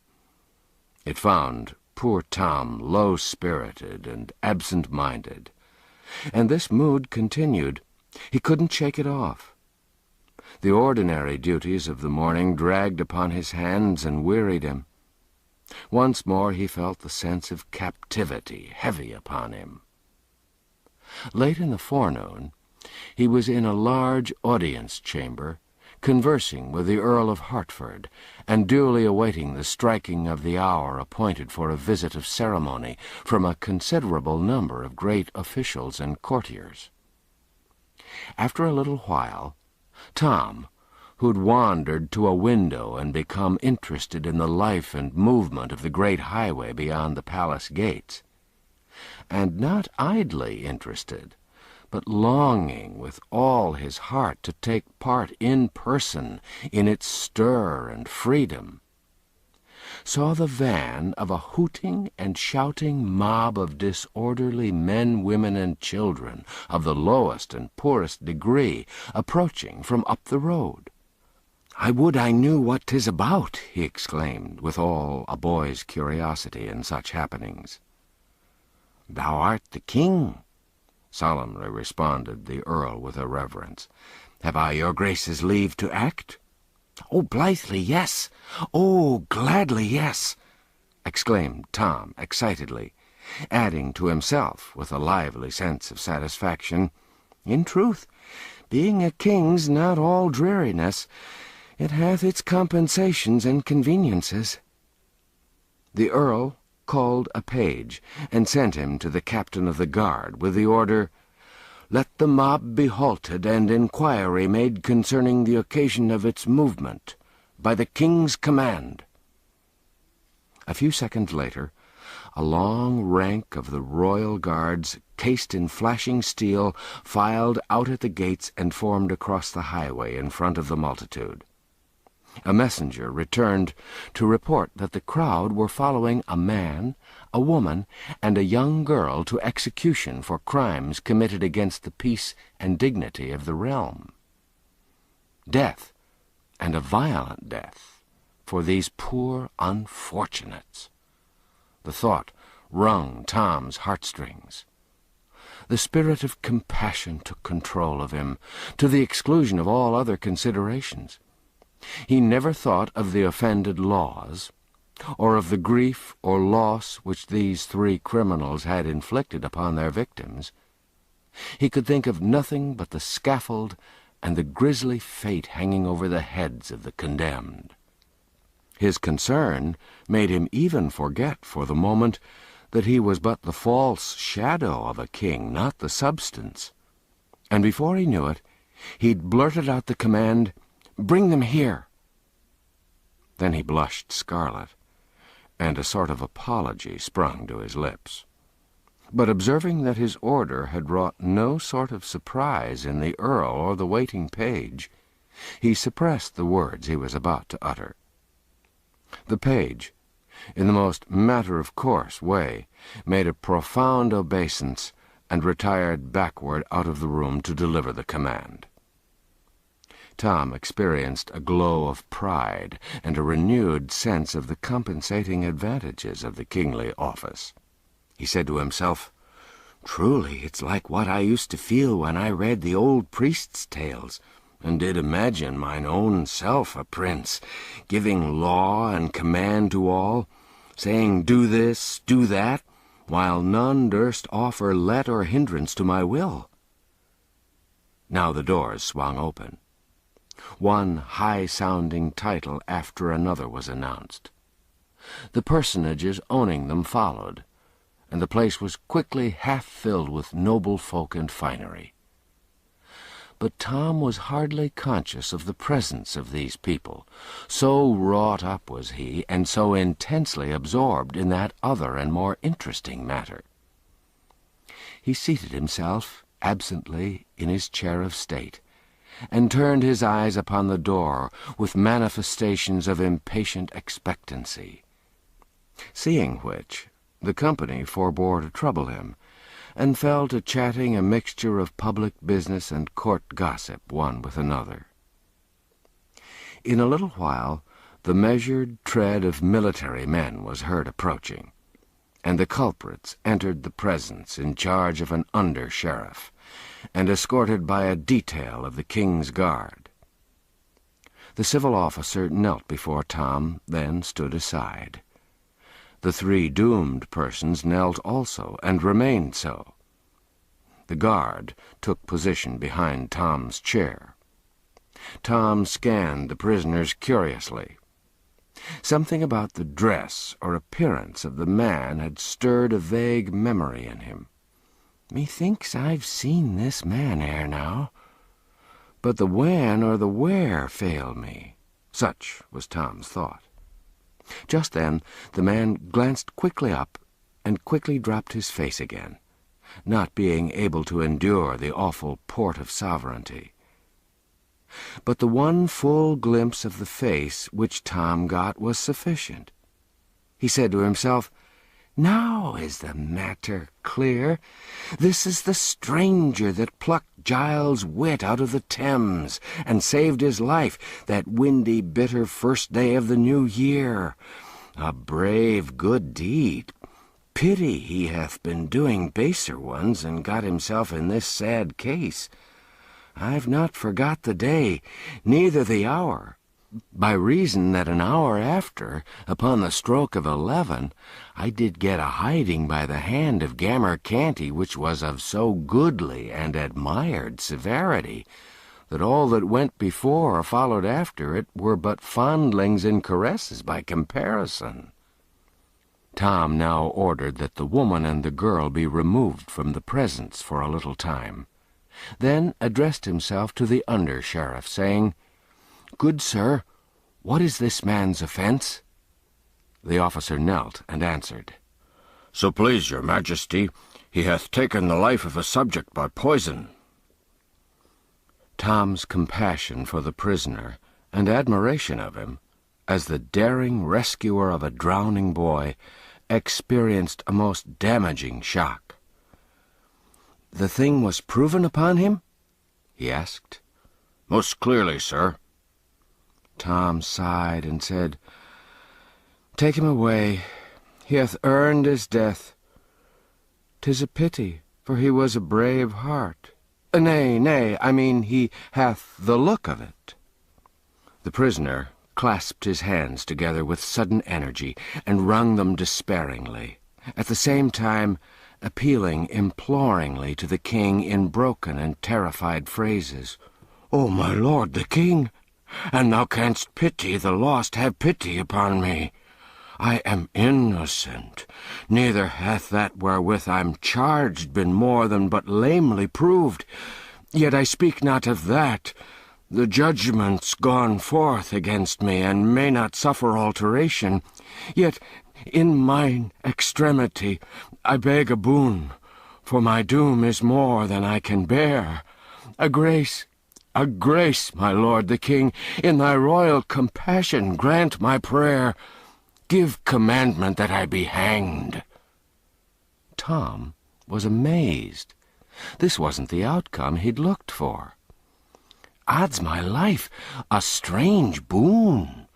S1: It found poor Tom low-spirited and absent-minded, and this mood continued. He couldn't shake it off. The ordinary duties of the morning dragged upon his hands and wearied him. Once more he felt the sense of captivity heavy upon him. Late in the forenoon, he was in a large audience-chamber, conversing with the Earl of Hertford, and duly awaiting the striking of the hour appointed for a visit of ceremony from a considerable number of great officials and courtiers. After a little while, Tom, who'd wandered to a window and become interested in the life and movement of the great highway beyond the palace gates, and not idly interested, but longing with all his heart to take part in person in its stir and freedom, saw the van of a hooting and shouting mob of disorderly men, women, and children of the lowest and poorest degree approaching from up the road. "I would I knew what 'tis about," he exclaimed, with all a boy's curiosity in such happenings. "Thou art the king," solemnly responded the Earl with a reverence. "Have I your Grace's leave to act?" "Oh, blithely, yes! Oh, gladly, yes!" exclaimed Tom excitedly, adding to himself with a lively sense of satisfaction, "In truth, being a king's not all dreariness. It hath its compensations and conveniences." The Earl called a page, and sent him to the captain of the guard with the order, "Let the mob be halted, and inquiry made concerning the occasion of its movement, by the king's command." A few seconds later, a long rank of the royal guards, cased in flashing steel, filed out at the gates and formed across the highway in front of the multitude. A messenger returned to report that the crowd were following a man, a woman, and a young girl to execution for crimes committed against the peace and dignity of the realm. Death, and a violent death, for these poor unfortunates. The thought wrung Tom's heartstrings. The spirit of compassion took control of him, to the exclusion of all other considerations. He never thought of the offended laws, or of the grief or loss which these 3 criminals had inflicted upon their victims. He could think of nothing but the scaffold and the grisly fate hanging over the heads of the condemned. His concern made him even forget for the moment that he was but the false shadow of a king, not the substance. And before he knew it, he'd blurted out the command, "Bring them here." Then he blushed scarlet, and a sort of apology sprung to his lips. But observing that his order had wrought no sort of surprise in the Earl or the waiting page, he suppressed the words he was about to utter. The page, in the most matter-of-course way, made a profound obeisance and retired backward out of the room to deliver the command. Tom experienced a glow of pride and a renewed sense of the compensating advantages of the kingly office. He said to himself, "Truly, it's like what I used to feel when I read the old priest's tales, and did imagine mine own self a prince, giving law and command to all, saying, 'Do this, do that,' while none durst offer let or hindrance to my will. Now the doors swung open. One high-sounding title after another was announced. The personages owning them followed, and the place was quickly half filled with noble folk and finery. But Tom was hardly conscious of the presence of these people. So wrought up was he, and so intensely absorbed in that other and more interesting matter. He seated himself absently in his chair of state, and turned his eyes upon the door with manifestations of impatient expectancy. Seeing which, the company forbore to trouble him, and fell to chatting a mixture of public business and court gossip one with another. In a little while, the measured tread of military men was heard approaching, and the culprits entered the presence in charge of an under-sheriff, and escorted by a detail of the King's Guard. The civil officer knelt before Tom, then stood aside. The three doomed persons knelt also, and remained so. The guard took position behind Tom's chair. Tom scanned the prisoners curiously. Something about the dress or appearance of the man had stirred a vague memory in him. "Methinks I've seen this man ere now, but the when or the where fail me." Such was Tom's thought. Just then the man glanced quickly up and quickly dropped his face again, not being able to endure the awful port of sovereignty. But the one full glimpse of the face which Tom got was sufficient. He said to himself, "Now is the matter clear. This is the stranger that plucked Giles' wit out of the Thames, and saved his life that windy, bitter first day of the new year. A brave, good deed. Pity he hath been doing baser ones, and got himself in this sad case. I've not forgot the day, neither the hour, by reason that an hour after, upon the stroke of 11, I did get a hiding by the hand of Gammer Canty, which was of so goodly and admired severity, that all that went before or followed after it were but fondlings and caresses by comparison." Tom now ordered that the woman and the girl be removed from the presence for a little time, then addressed himself to the under-sheriff, saying, "Good sir, what is this man's offence?" The officer knelt and answered,
S2: "So please your majesty, he hath taken the life of a subject by poison."
S1: Tom's compassion for the prisoner and admiration of him, as the daring rescuer of a drowning boy, experienced a most damaging shock. "The thing was proven upon him?" he asked.
S2: "Most clearly, sir."
S1: Tom sighed and said, "Take him away. He hath earned his death. 'Tis a pity, for he was a brave heart. Nay, I mean he hath the look of it." The prisoner clasped his hands together with sudden energy and wrung them despairingly, at the same time appealing imploringly to the king in broken and terrified phrases. "O my lord the king, an thou canst pity the lost, have pity upon me. I am innocent, neither hath that wherewith I'm charged been more than but lamely proved. Yet I speak not of that. The judgment's gone forth against me, and may not suffer alteration. Yet in mine extremity I beg a boon, for my doom is more than I can bear. A grace, my lord the king, in thy royal compassion grant my prayer. Give commandment that I be hanged." Tom was amazed. This wasn't the outcome he'd looked for. Odds my life, a strange boon.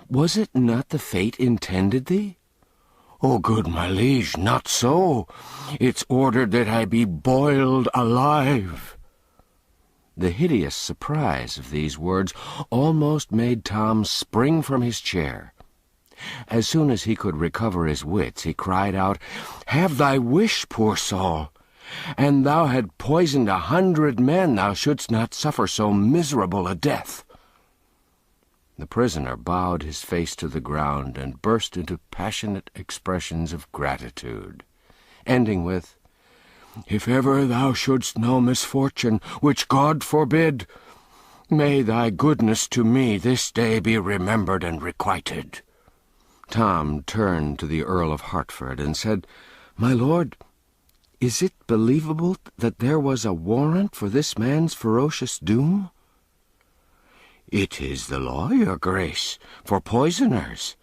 S1: Was it not the fate intended thee? "Oh, good my liege, not so. It's ordered that I be boiled alive." The hideous surprise of these words almost made Tom spring from his chair. As soon as he could recover his wits, he cried out, "Have thy wish, poor soul!
S2: and thou had poisoned 100 men, thou shouldst not suffer so miserable a death."
S1: The prisoner bowed his face to the ground and burst into passionate expressions of gratitude, ending with,
S2: "If ever thou shouldst know misfortune, which God forbid, may thy goodness to me this day be remembered and requited."
S1: Tom turned to the Earl of Hertford and said, "My lord, is it believable that there was a warrant for this man's ferocious doom?"
S2: "It is the law, your grace, for poisoners.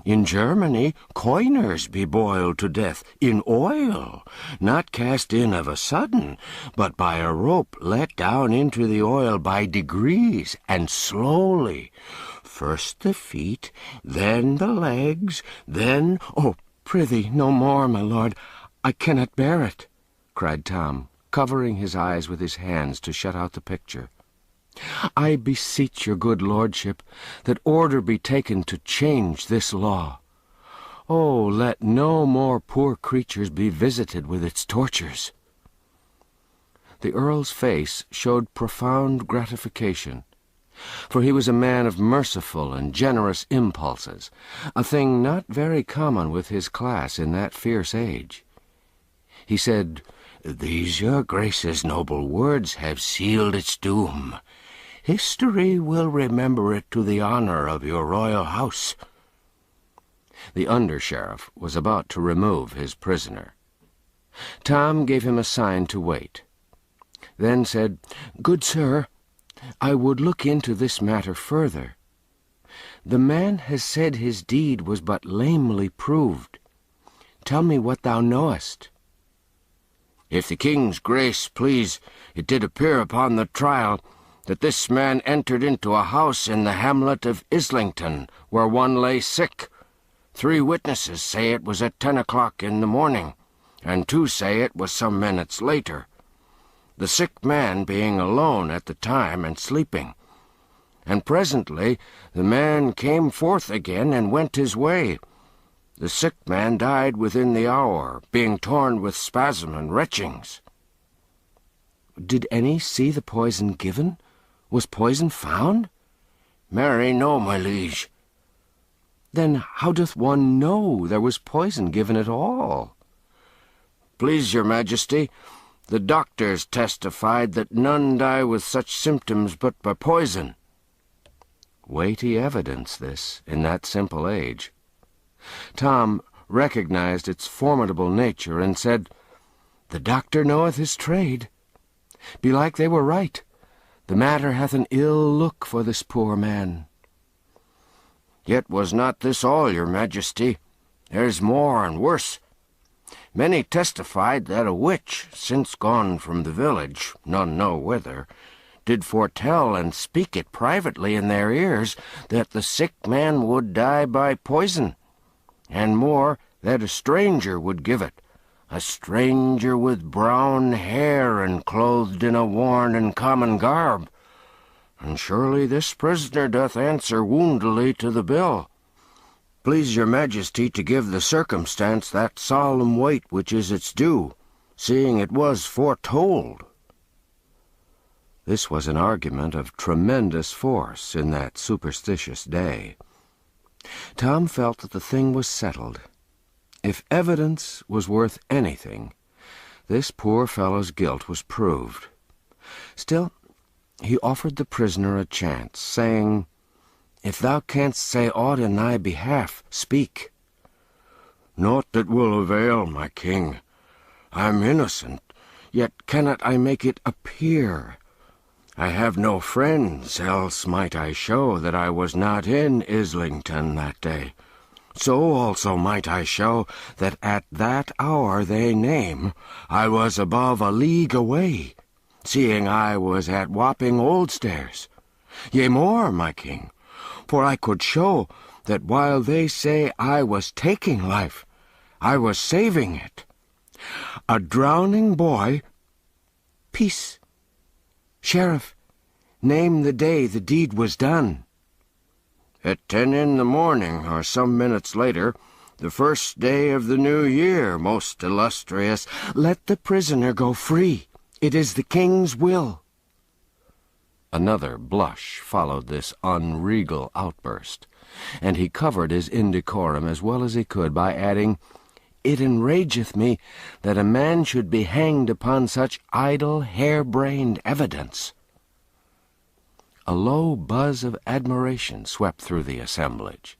S2: In Germany, coiners be boiled to death in oil, not cast in of a sudden, but by a rope let down into the oil by degrees and slowly. First the feet, then the legs, then—"
S1: "Oh, prithee, no more, my lord. I cannot bear it," cried Tom, covering his eyes with his hands to shut out the picture. "I beseech your good lordship that order be taken to change this law. Oh, let no more poor creatures be visited with its tortures." The Earl's face showed profound gratification, for he was a man of merciful and generous impulses, a thing not very common with his class in that fierce age. He said,
S2: "These your grace's noble words have sealed its doom. History will remember it to the honor of your royal house."
S1: The under-sheriff was about to remove his prisoner. Tom gave him a sign to wait, then said, "Good sir, I would look into this matter further. The man has said his deed was but lamely proved. Tell me what thou knowest."
S2: "If the king's grace please, it did appear upon the trial that this man entered into a house in the hamlet of Islington, where one lay sick. 3 witnesses say it was at 10 o'clock in the morning, and 2 say it was some minutes later, the sick man being alone at the time and sleeping. And presently the man came forth again and went his way. The sick man died within the hour, being torn with spasm and retchings."
S1: "Did any see the poison given? Was poison found?"
S2: "Marry, no, my liege."
S1: "Then how doth one know there was poison given at all?"
S2: "Please your majesty, the doctors testified that none die with such symptoms but by poison."
S1: Weighty evidence, this, in that simple age. Tom recognized its formidable nature and said, "The doctor knoweth his trade. Belike they were right. The matter hath an ill look for this poor man."
S2: "Yet was not this all, your majesty. There's more and worse. Many testified that a witch, since gone from the village, none know whither, did foretell and speak it privately in their ears that the sick man would die by poison, and more, that a stranger would give it, a stranger with brown hair and clothed in a worn and common garb. And surely this prisoner doth answer woundily to the bill. Please your majesty to give the circumstance that solemn weight which is its due, seeing it was foretold."
S1: This was an argument of tremendous force in that superstitious day. Tom felt that the thing was settled. If evidence was worth anything, this poor fellow's guilt was proved. Still, he offered the prisoner a chance, saying, "If thou canst say aught in thy behalf, speak."
S2: "Naught that will avail, my king. I'm innocent, yet cannot I make it appear. I have no friends, else might I show that I was not in Islington that day. So also might I show that at that hour they name I was above a league away, seeing I was at Wapping Oldstairs. Yea, more, my king, for I could show that while they say I was taking life, I was saving it. A drowning boy—"
S1: "Peace. Sheriff, name the day the deed was done."
S2: "At 10 in the morning, or some minutes later, The first day of the new year, most illustrious.
S1: Let the prisoner go free. It is the king's will." Another blush followed this unregal outburst, and he covered his indecorum as well as he could by adding, "It enrageth me that a man should be hanged upon such idle, hair-brained evidence." A low buzz of admiration swept through the assemblage.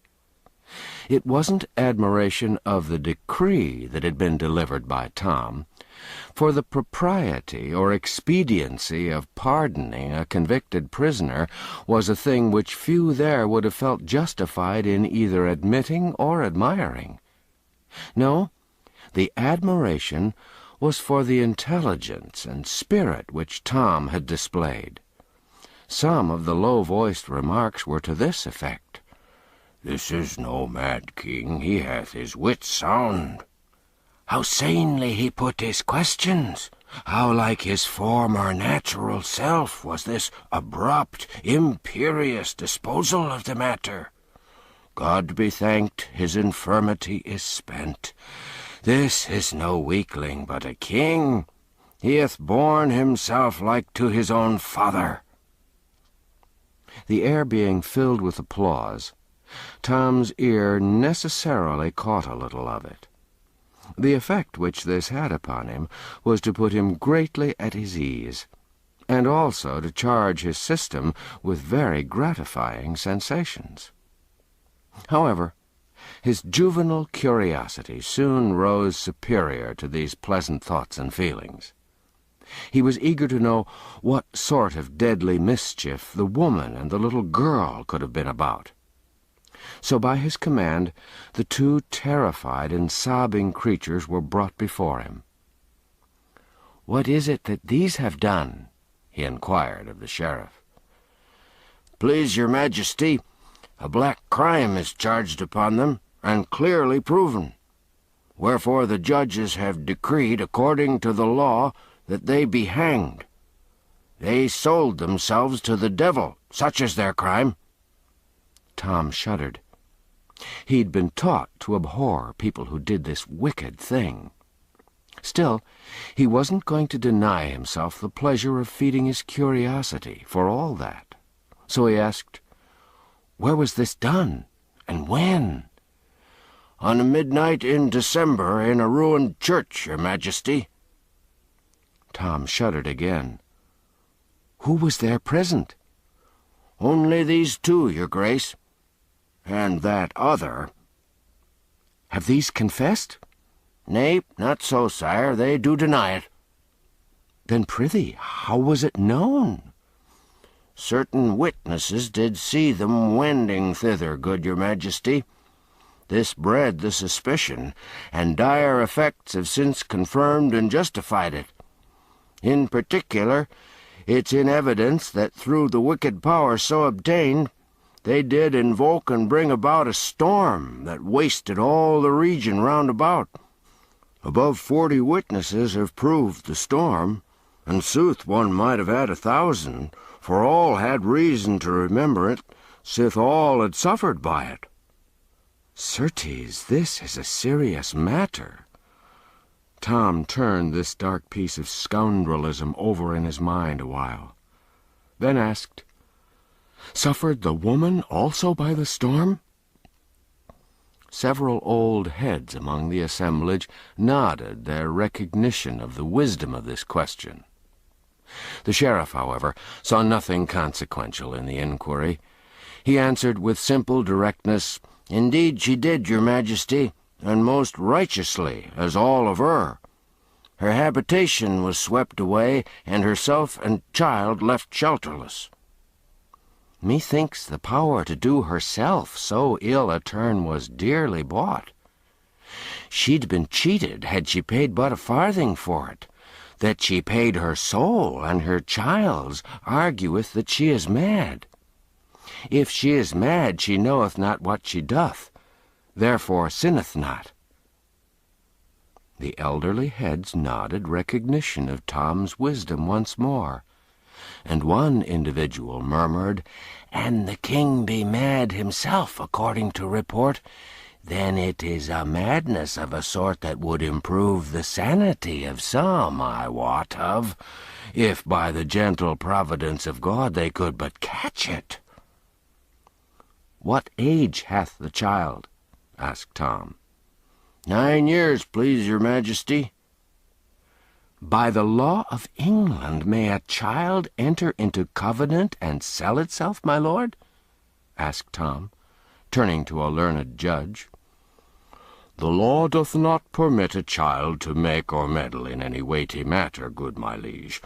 S1: It wasn't admiration of the decree that had been delivered by Tom, for the propriety or expediency of pardoning a convicted prisoner was a thing which few there would have felt justified in either admitting or admiring. No, the admiration was for the intelligence and spirit which Tom had displayed. Some of the low-voiced remarks were to this effect:
S2: "This is no mad king, he hath his wits sound. How sanely he put his questions! How like his former natural self was this abrupt, imperious disposal of the matter! God be thanked, his infirmity is spent. This is no weakling, but a king. He hath borne himself like to his own father." The air being filled with applause, Tom's ear necessarily caught a little of it. The effect which this had upon him was to put him greatly at his ease, and also to charge his system with very gratifying sensations. However, his juvenile curiosity soon rose superior to these pleasant thoughts and feelings. He was eager to know what sort of deadly mischief the woman and the little girl could have been about. So by his command, the two terrified and sobbing creatures were brought before him. "What is it that these have done?" he inquired of the sheriff. "Please your majesty, a black crime is charged upon them, and clearly proven. Wherefore the judges have decreed, according to the law, that they be hanged. They sold themselves to the devil, such is their crime."
S1: Tom shuddered. He'd been taught to abhor people who did this wicked thing. Still, he wasn't going to deny himself the pleasure of feeding his curiosity, for all that. So he asked, "Where was this done, and when?"
S2: "On a midnight in December in a ruined church, your majesty."
S1: Tom shuddered again. "Who was there present?"
S2: "Only these two, your grace, and that other."
S1: "Have these confessed?"
S2: "Nay, not so, sire. They do deny it."
S1: "Then, prithee, how was it known?"
S2: "Certain witnesses did see them wending thither, good your majesty. This bred the suspicion, and dire effects have since confirmed and justified it. In particular, it's in evidence that through the wicked power so obtained, they did invoke and bring about a storm that wasted all the region round about. Above 40 witnesses have proved the storm, and sooth one might have had 1,000, for all had reason to remember it, sith all had suffered by it."
S1: "Certes, this is a serious matter." Tom turned this dark piece of scoundrelism over in his mind a while, then asked, "Suffered the woman also by the storm?" Several old heads among the assemblage nodded their recognition of the wisdom of this question. The sheriff, however, saw nothing consequential in the inquiry. He answered with simple directness, "Indeed she did, your majesty, and most righteously, as all of her. Her habitation was swept away, and herself and child left shelterless." "Methinks the power to do herself so ill a turn was dearly bought. She'd been cheated had she paid but a farthing for it. That she paid her soul and her child's argueth that she is mad. If she is mad, she knoweth not what she doth, therefore sinneth not." The elderly heads nodded recognition of Tom's wisdom once more, and one individual murmured, "And the king be mad himself, according to report.
S2: Then it is a madness of a sort that would improve the sanity of some, I wot of, if by the gentle providence of God they could but catch it."
S1: "What age hath the child?" asked Tom.
S2: 9 years, please your majesty."
S1: "By the law of England may a child enter into covenant and sell itself, my lord?" asked Tom, turning to a learned judge.
S2: "The law doth not permit a child to make or meddle in any weighty matter, good my liege,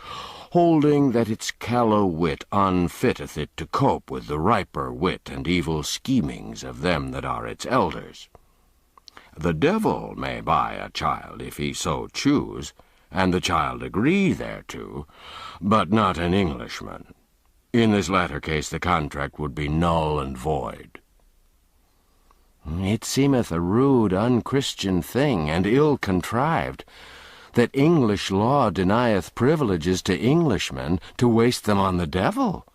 S2: holding that its callow wit unfitteth it to cope with the riper wit and evil schemings of them that are its elders. The devil may buy a child if he so choose, and the child agree thereto, but not an Englishman. In this latter case the contract would be null and void."
S1: "It seemeth a rude, unchristian thing, and ill-contrived, that English law denieth privileges to Englishmen to waste them on the devil,"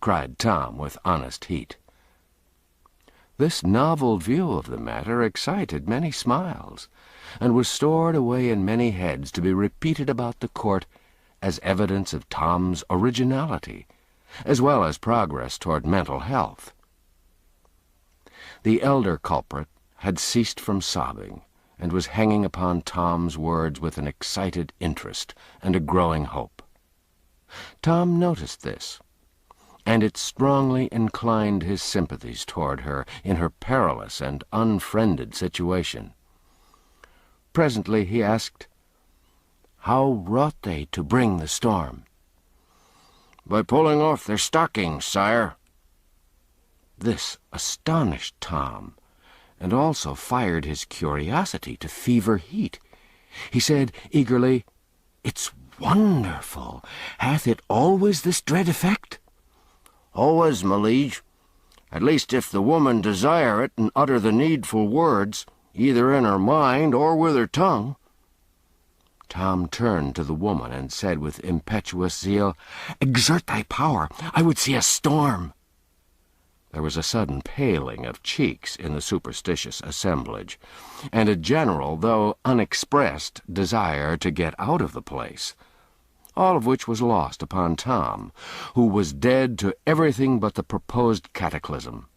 S1: cried Tom with honest heat. This novel view of the matter excited many smiles, and was stored away in many heads to be repeated about the court as evidence of Tom's originality, as well as progress toward mental health. The elder culprit had ceased from sobbing, and was hanging upon Tom's words with an excited interest and a growing hope. Tom noticed this, and it strongly inclined his sympathies toward her in her perilous and unfriended situation. Presently he asked, "How wrought they to bring the storm?"
S2: "By pulling off their stockings, sire."
S1: This astonished Tom, and also fired his curiosity to fever heat. He said eagerly, "It's wonderful! Hath it always this dread effect?"
S2: "Always, my liege. At least if the woman desire it and utter the needful words, either in her mind or with her tongue."
S1: Tom turned to the woman and said with impetuous zeal, "Exert thy power! I would see a storm!" There was a sudden paling of cheeks in the superstitious assemblage, and a general, though unexpressed, desire to get out of the place, all of which was lost upon Tom, who was dead to everything but the proposed cataclysm.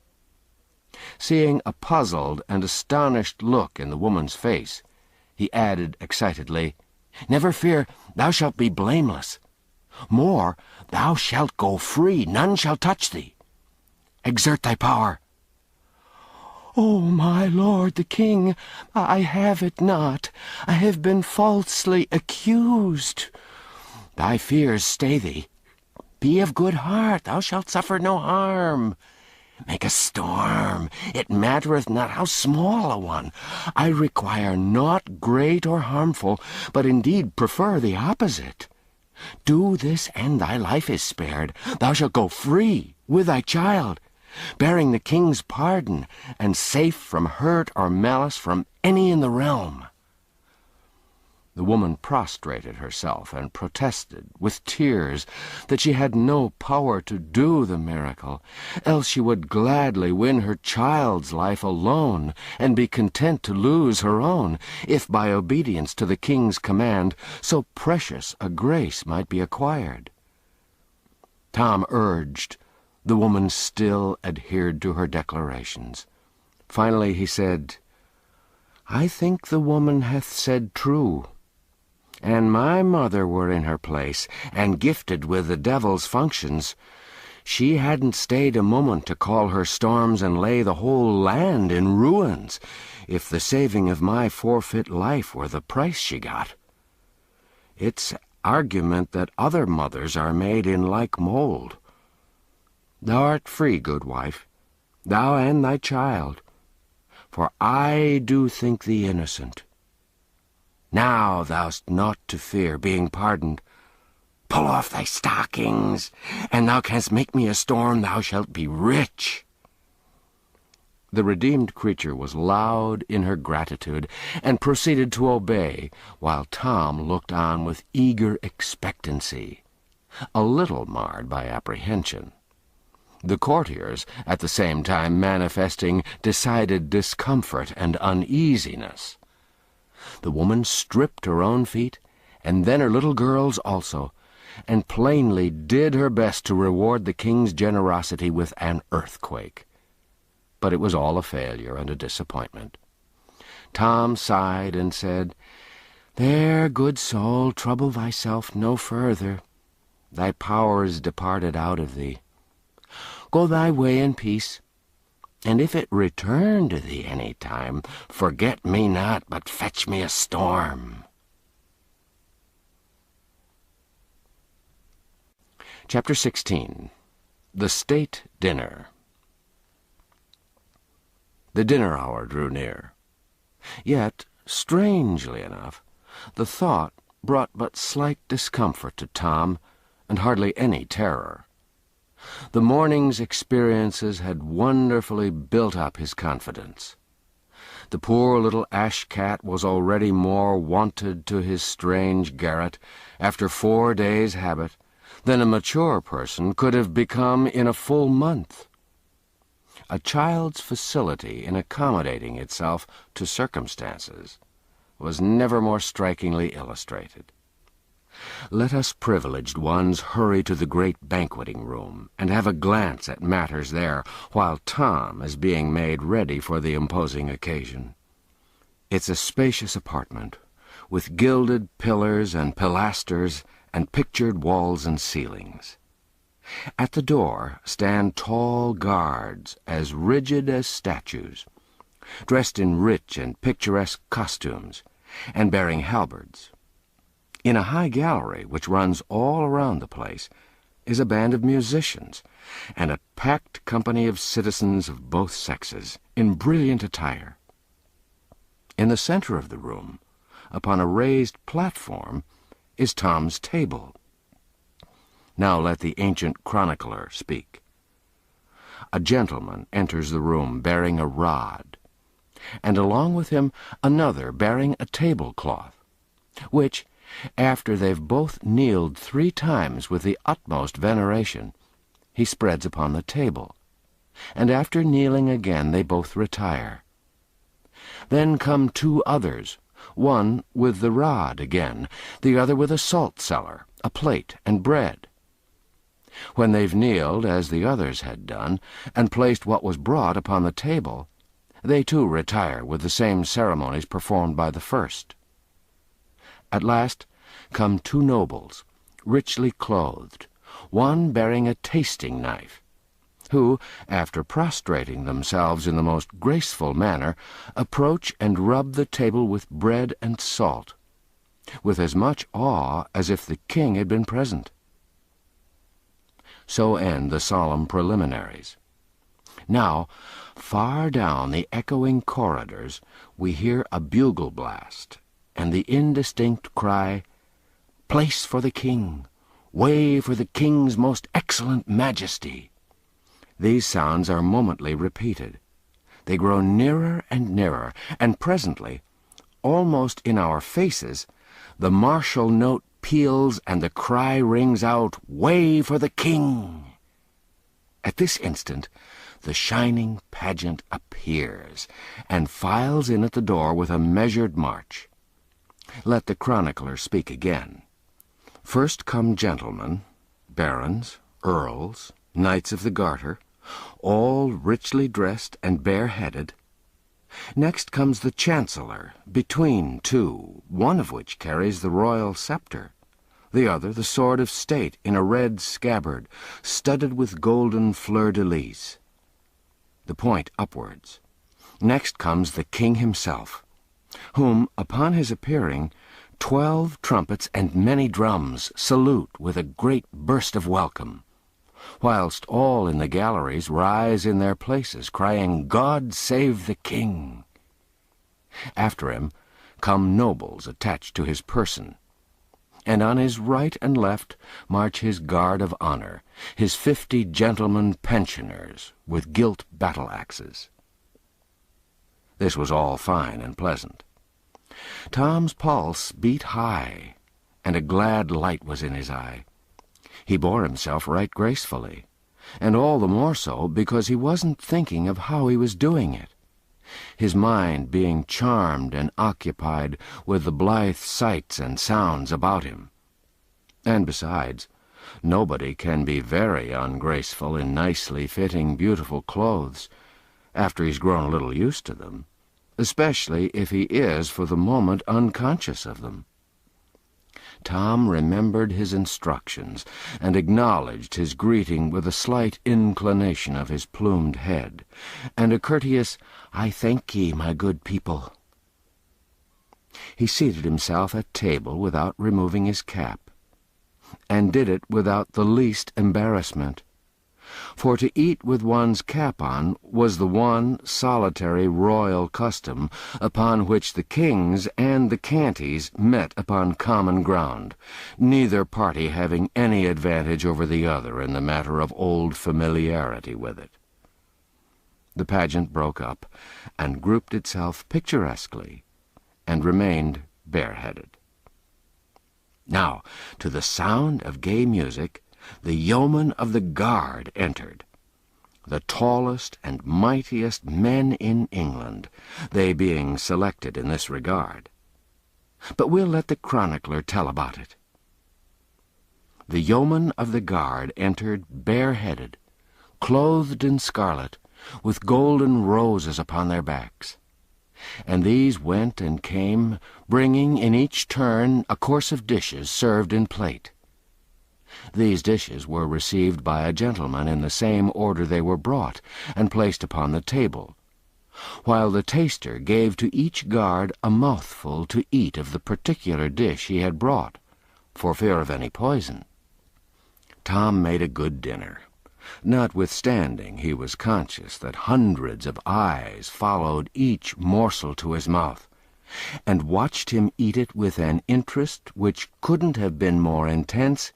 S1: Seeing a puzzled and astonished look in the woman's face, he added excitedly, "Never fear, thou shalt be blameless. More, thou shalt go free, none shall touch thee. Exert thy power." "Oh, my lord the king, I have it not. I have been falsely accused." "Thy fears stay thee. Be of good heart, thou shalt suffer no harm. Make a storm, it mattereth not how small a one. I require naught great or harmful, but indeed prefer the opposite. Do this, and thy life is spared. Thou shalt go free with thy child, bearing the king's pardon, and safe from hurt or malice from any in the realm." The woman prostrated herself and protested, with tears, that she had no power to do the miracle, else she would gladly win her child's life alone, and be content to lose her own, if by obedience to the king's command so precious a grace might be acquired. Tom urged. The woman still adhered to her declarations. Finally he said, "I think the woman hath said true. An my mother were in her place, and gifted with the devil's functions, she hadn't stayed a moment to call her storms and lay the whole land in ruins, if the saving of my forfeit life were the price she got. It's argument that other mothers are made in like mould. Thou art free, good wife, thou and thy child, for I do think thee innocent. Now thou'st naught to fear, being pardoned. Pull off thy stockings, and thou canst make me a storm, thou shalt be rich." The redeemed creature was loud in her gratitude, and proceeded to obey, while Tom looked on with eager expectancy, a little marred by apprehension. the courtiers at the same time manifesting decided discomfort and uneasiness. The woman stripped her own feet, and then her little girl's also, and plainly did her best to reward the king's generosity with an earthquake. But it was all a failure and a disappointment. Tom sighed and said, "There, good soul, trouble thyself no further. Thy power is departed out of thee. Go thy way in peace, and if it return to thee any time, forget me not, but fetch me a storm." Chapter 16. The State Dinner. The dinner hour drew near. Yet, strangely enough, the thought brought but slight discomfort to Tom, and hardly any terror. The morning's experiences had wonderfully built up his confidence. The poor little ash-cat was already more wonted to his strange garret, after 4 days' habit, than a mature person could have become in a full month. A child's facility in accommodating itself to circumstances was never more strikingly illustrated. Let us privileged ones hurry to the great banqueting room and have a glance at matters there, while Tom is being made ready for the imposing occasion. It's a spacious apartment, with gilded pillars and pilasters and pictured walls and ceilings. At the door stand tall guards, as rigid as statues, dressed in rich and picturesque costumes, and bearing halberds. In a high gallery, which runs all around the place, is a band of musicians, and a packed company of citizens of both sexes, in brilliant attire. In the center of the room, upon a raised platform, is Tom's table. Now let the ancient chronicler speak. A gentleman enters the room bearing a rod, and along with him another bearing a tablecloth, which, after they've both kneeled 3 times with the utmost veneration, he spreads upon the table, and after kneeling again they both retire. Then come 2 others, one with the rod again, the other with a salt-cellar, a plate, and bread. When they've kneeled, as the others had done, and placed what was brought upon the table, they too retire with the same ceremonies performed by the first. At last come 2 nobles, richly clothed, one bearing a tasting knife, who, after prostrating themselves in the most graceful manner, approach and rub the table with bread and salt, with as much awe as if the king had been present. So end the solemn preliminaries. Now, far down the echoing corridors, we hear a bugle blast, and the indistinct cry, "Place for the king! Way for the king's most excellent majesty!" These sounds are momently repeated. They grow nearer and nearer, and presently, almost in our faces, the martial note peals and the cry rings out, "Way for the king!" At this instant, the shining pageant appears, and files in at the door with a measured march. Let the chronicler speak again. First come gentlemen, barons, earls, knights of the garter, all richly dressed and bare-headed. Next comes the chancellor, between 2, one of which carries the royal scepter, the other the sword of state in a red scabbard, studded with golden fleur-de-lis, the point upwards. Next comes the king himself, whom, upon his appearing, 12 trumpets and many drums salute with a great burst of welcome, whilst all in the galleries rise in their places, crying, "God save the king!" After him come nobles attached to his person, and on his right and left march his guard of honor, his 50 gentlemen pensioners with gilt battle-axes. This was all fine and pleasant. Tom's pulse beat high, and a glad light was in his eye. He bore himself right gracefully, and all the more so because he wasn't thinking of how he was doing it, his mind being charmed and occupied with the blithe sights and sounds about him. And besides, nobody can be very ungraceful in nicely fitting, beautiful clothes after he's grown a little used to them, especially if he is for the moment unconscious of them. Tom remembered his instructions and acknowledged his greeting with a slight inclination of his plumed head, and a courteous, "I thank ye, my good people." He seated himself at table without removing his cap, and did it without the least embarrassment, for to eat with one's cap on was the one solitary royal custom upon which the kings and the Cantys met upon common ground, neither party having any advantage over the other in the matter of old familiarity with it. The pageant broke up and grouped itself picturesquely, and remained bareheaded. Now, to the sound of gay music, the yeomen of the guard entered, the tallest and mightiest men in England, they being selected in this regard. But we'll let the chronicler tell about it. The yeomen of the guard entered bareheaded, clothed in scarlet, with golden roses upon their backs. And these went and came, bringing in each turn a course of dishes served in plate. These dishes were received by a gentleman in the same order they were brought, and placed upon the table, while the taster gave to each guard a mouthful to eat of the particular dish he had brought, for fear of any poison. Tom made a good dinner, notwithstanding he was conscious that hundreds of eyes followed each morsel to his mouth, and watched him eat it with an interest which couldn't have been more intense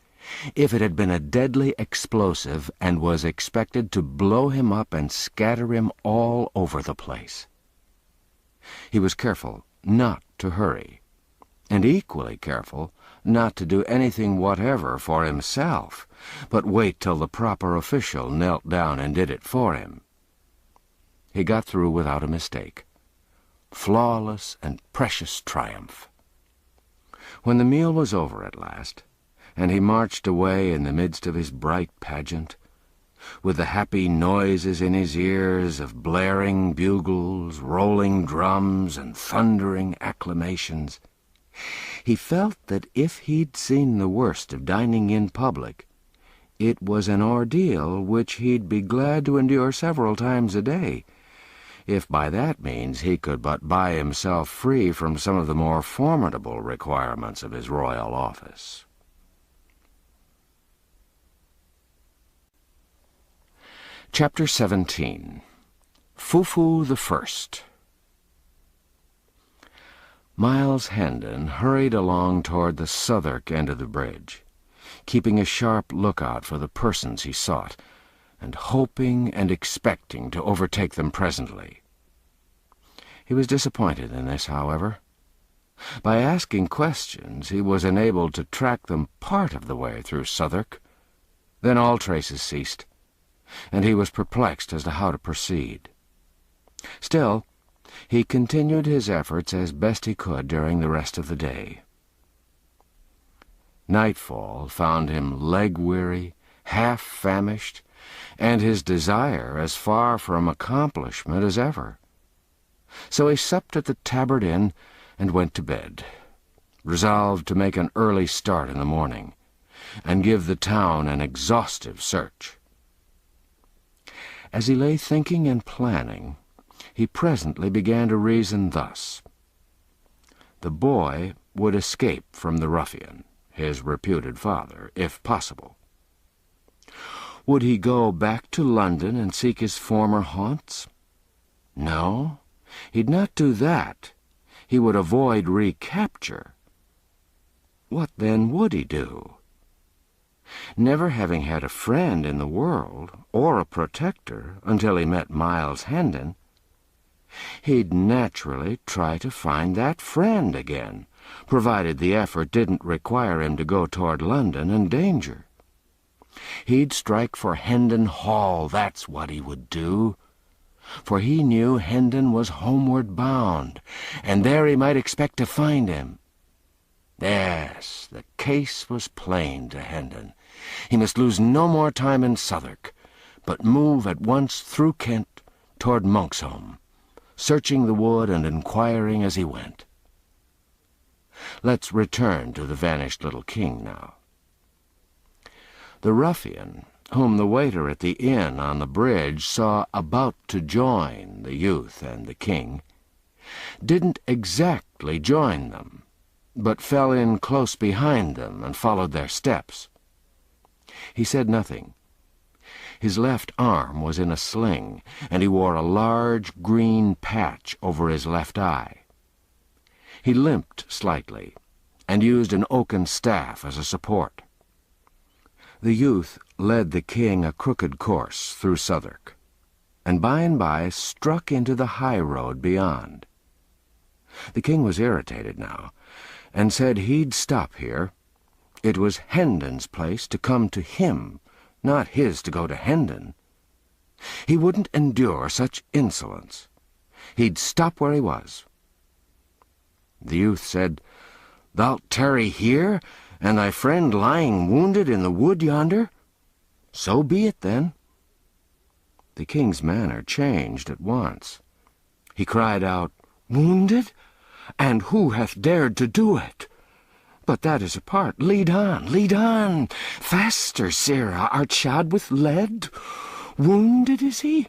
S1: if it had been a deadly explosive and was expected to blow him up and scatter him all over the place. He was careful not to hurry, and equally careful not to do anything whatever for himself, but wait till the proper official knelt down and did it for him. He got through without a mistake. Flawless and precious triumph. When the meal was over at last, and he marched away in the midst of his bright pageant, with the happy noises in his ears of blaring bugles, rolling drums, and thundering acclamations, he felt that if he'd seen the worst of dining in public, it was an ordeal which he'd be glad to endure several times a day, if by that means he could but buy himself free from some of the more formidable requirements of his royal office. Chapter 17. Fufu the First. Miles Hendon hurried along toward the Southwark end of the bridge, keeping a sharp lookout for the persons he sought, and hoping and expecting to overtake them presently. He was disappointed in this, however. By asking questions, he was enabled to track them part of the way through Southwark. Then all traces ceased, and he was perplexed as to how to proceed. Still, he continued his efforts as best he could during the rest of the day. Nightfall found him leg-weary, half-famished, and his desire as far from accomplishment as ever. So he supped at the Tabard Inn and went to bed, resolved to make an early start in the morning, and give the town an exhaustive search. As he lay thinking and planning, he presently began to reason thus. The boy would escape from the ruffian, his reputed father, if possible. Would he go back to London and seek his former haunts? No, he'd not do that. He would avoid recapture. What then would he do? Never having had a friend in the world, or a protector, until he met Miles Hendon, he'd naturally try to find that friend again, provided the effort didn't require him to go toward London and danger. He'd strike for Hendon Hall, that's what he would do. For he knew Hendon was homeward bound, and there he might expect to find him. Yes, the case was plain to Hendon. He must lose no more time in Southwark, but move at once through Kent toward Monksholm, searching the wood and inquiring as he went. Let's return to the vanished little king now. The ruffian, whom the waiter at the inn on the bridge saw about to join the youth and the king, didn't exactly join them, but fell in close behind them and followed their steps. He said nothing. His left arm was in a sling, and he wore a large green patch over his left eye. He limped slightly, and used an oaken staff as a support. The youth led the king a crooked course through Southwark, and by struck into the high road beyond. The king was irritated now, and said he'd stop here. It was Hendon's place to come to him, not his to go to Hendon. He wouldn't endure such insolence. He'd stop where he was. The youth said, "Thou'lt tarry here, and thy friend lying wounded in the wood yonder? So be it, then." The king's manner changed at once. He cried out, "Wounded? And who hath dared to do it? But that is apart. Lead on, lead on! Faster, sirrah, art shod with lead? Wounded is he?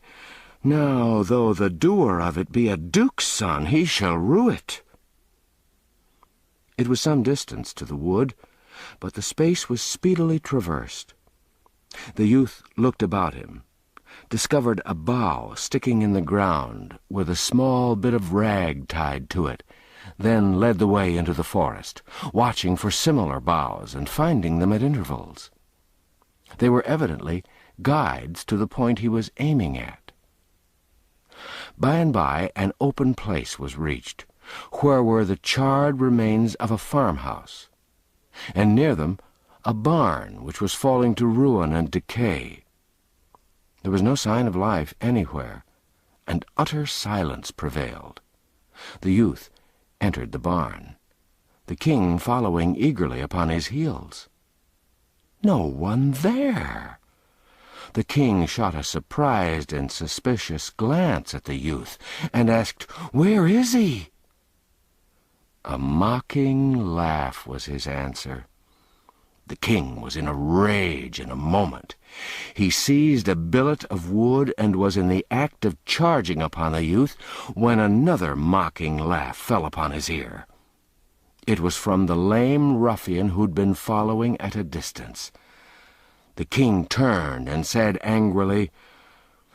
S1: Now, though the doer of it be a duke's son, he shall rue it." It was some distance to the wood, but the space was speedily traversed. The youth looked about him, discovered a bough sticking in the ground with a small bit of rag tied to it, then led the way into the forest, watching for similar boughs and finding them at intervals. They were evidently guides to the point he was aiming at. By and by an open place was reached, where were the charred remains of a farmhouse, and near them a barn which was falling to ruin and decay. There was no sign of life anywhere, and utter silence prevailed. The youth entered the barn, the king following eagerly upon his heels. No one there! The king shot a surprised and suspicious glance at the youth, and asked, "Where is he?" A mocking laugh was his answer. The king was in a rage in a moment. He seized a billet of wood and was in the act of charging upon the youth when another mocking laugh fell upon his ear. It was from the lame ruffian who'd been following at a distance. The king turned and said angrily,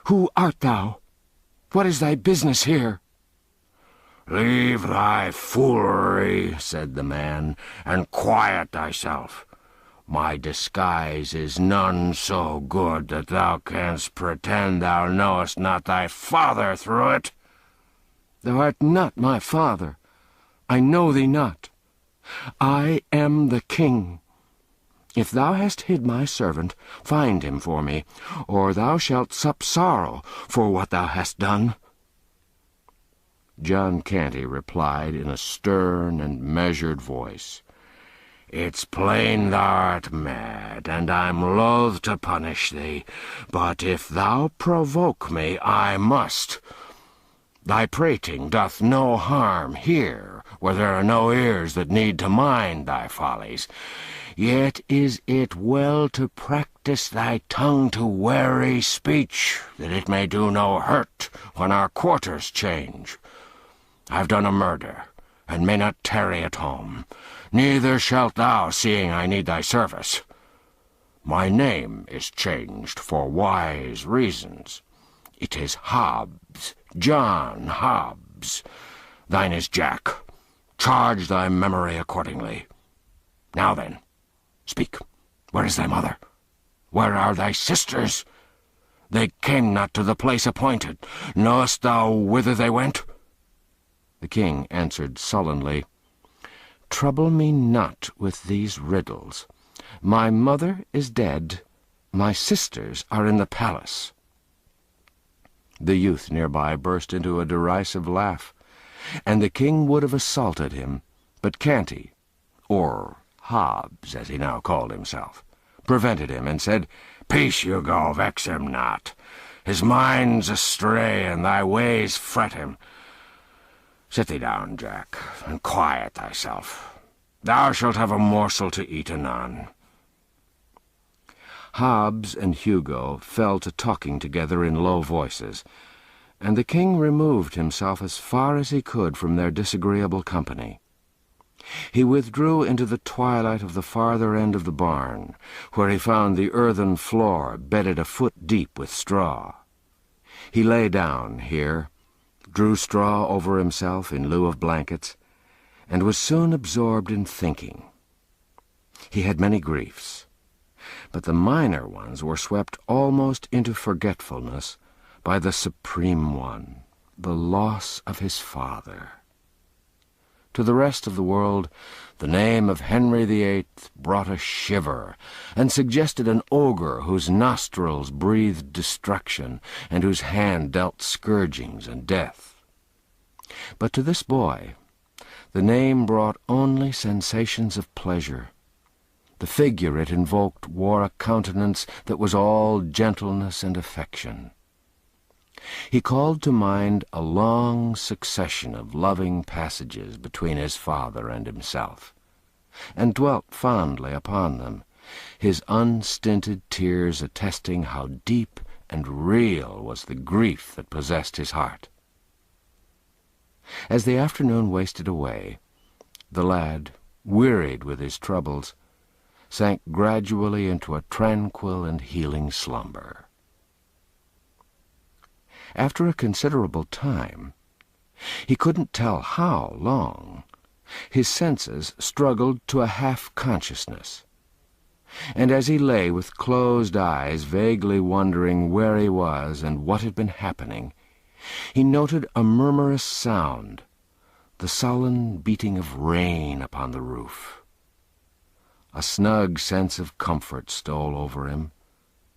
S1: "Who art thou? What is thy business here?" "Leave thy foolery," said the man, "and quiet thyself. My disguise is none so good that thou canst pretend thou knowest not thy father through it." "Thou art not my father. I know thee not. I am the king. If thou hast hid my servant, find him for me, or thou shalt sup sorrow for what thou hast done." John Canty replied in a stern and measured voice, "It's plain thou'rt mad, and I'm loath to punish thee, but if thou provoke me, I must. Thy prating doth no harm here, where there are no ears that need to mind thy follies. Yet is it well to practice thy tongue to wary speech, that it may do no hurt when our quarters change. I've done a murder, and may not tarry at home. Neither shalt thou, seeing I need thy service. My name is changed for wise reasons. It is Hobbs, John Hobbs. Thine is Jack. Charge thy memory accordingly. Now then, speak. Where is thy mother? Where are thy sisters? They came not to the place appointed. Knowest thou whither they went?" The king answered sullenly, "Trouble me not with these riddles. My mother is dead. My sisters are in the palace." The youth nearby burst into a derisive laugh, and the king would have assaulted him, but Canty, or Hobbes, as he now called himself, prevented him and said, "Peace, Hugo, vex him not. His mind's astray, and thy ways fret him. Sit thee down, Jack, and quiet thyself. Thou shalt have a morsel to eat anon." Hobbes and Hugo fell to talking together in low voices, and the king removed himself as far as he could from their disagreeable company. He withdrew into the twilight of the farther end of the barn, where he found the earthen floor bedded a foot deep with straw. He lay down here, drew straw over himself in lieu of blankets, and was soon absorbed in thinking. He had many griefs, but the minor ones were swept almost into forgetfulness by the supreme one, the loss of his father. To the rest of the world, the name of Henry VIII brought a shiver, and suggested an ogre whose nostrils breathed destruction, and whose hand dealt scourgings and death. But to this boy, the name brought only sensations of pleasure. The figure it invoked wore a countenance that was all gentleness and affection. He called to mind a long succession of loving passages between his father and himself, and dwelt fondly upon them, his unstinted tears attesting how deep and real was the grief that possessed his heart. As the afternoon wasted away, the lad, wearied with his troubles, sank gradually into a tranquil and healing slumber. After a considerable time, he couldn't tell how long, his senses struggled to a half-consciousness, and as he lay with closed eyes vaguely wondering where he was and what had been happening, he noted a murmurous sound, the sullen beating of rain upon the roof. A snug sense of comfort stole over him,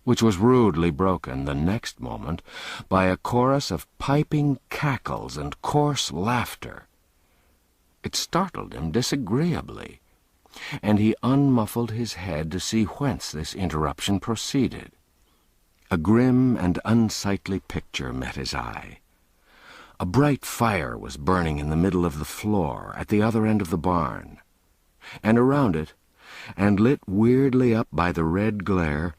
S1: which was rudely broken the next moment by a chorus of piping cackles and coarse laughter. It startled him disagreeably, and he unmuffled his head to see whence this interruption proceeded. A grim and unsightly picture met his eye. A bright fire was burning in the middle of the floor at the other end of the barn, and around it, and lit weirdly up by the red glare,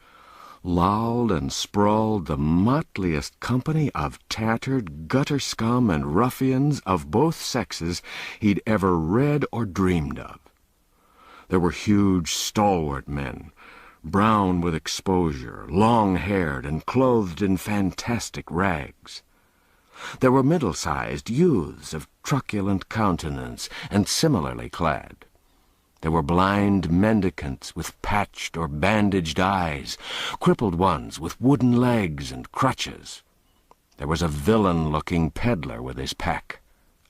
S1: lolled and sprawled the motliest company of tattered gutter scum and ruffians of both sexes he'd ever read or dreamed of. There were huge, stalwart men, brown with exposure, long-haired and clothed in fantastic rags. There were middle-sized youths of truculent countenance and similarly clad. There were blind mendicants with patched or bandaged eyes, crippled ones with wooden legs and crutches. There was a villain-looking peddler with his pack,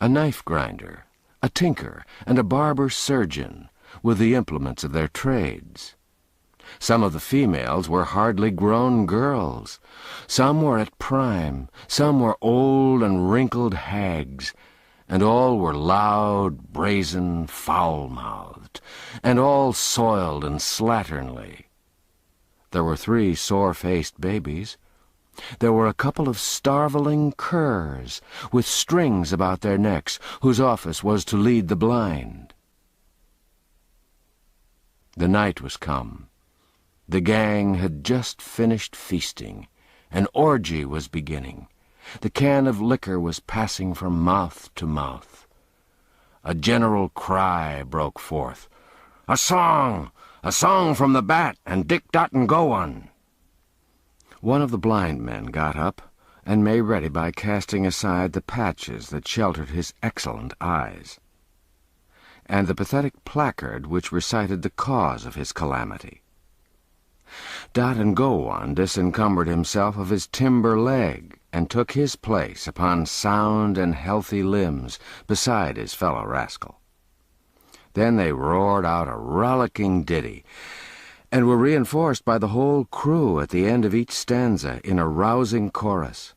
S1: a knife-grinder, a tinker, and a barber-surgeon, with the implements of their trades. Some of the females were hardly grown girls. Some were at prime, some were old and wrinkled hags, and all were loud, brazen, foul-mouthed, and all soiled and slatternly. There were 3 sore-faced babies. There were a couple of starveling curs, with strings about their necks, whose office was to lead the blind. The night was come. The gang had just finished feasting. An orgy was beginning. The can of liquor was passing from mouth to mouth. A general cry broke forth. "A song! A song from the bat, and Dick Dutton go on!" One of the blind men got up and made ready by casting aside the patches that sheltered his excellent eyes, and the pathetic placard which recited the cause of his calamity. Dot and Go On disencumbered himself of his timber leg, and took his place upon sound and healthy limbs beside his fellow rascal. Then they roared out a rollicking ditty, and were reinforced by the whole crew at the end of each stanza in a rousing chorus.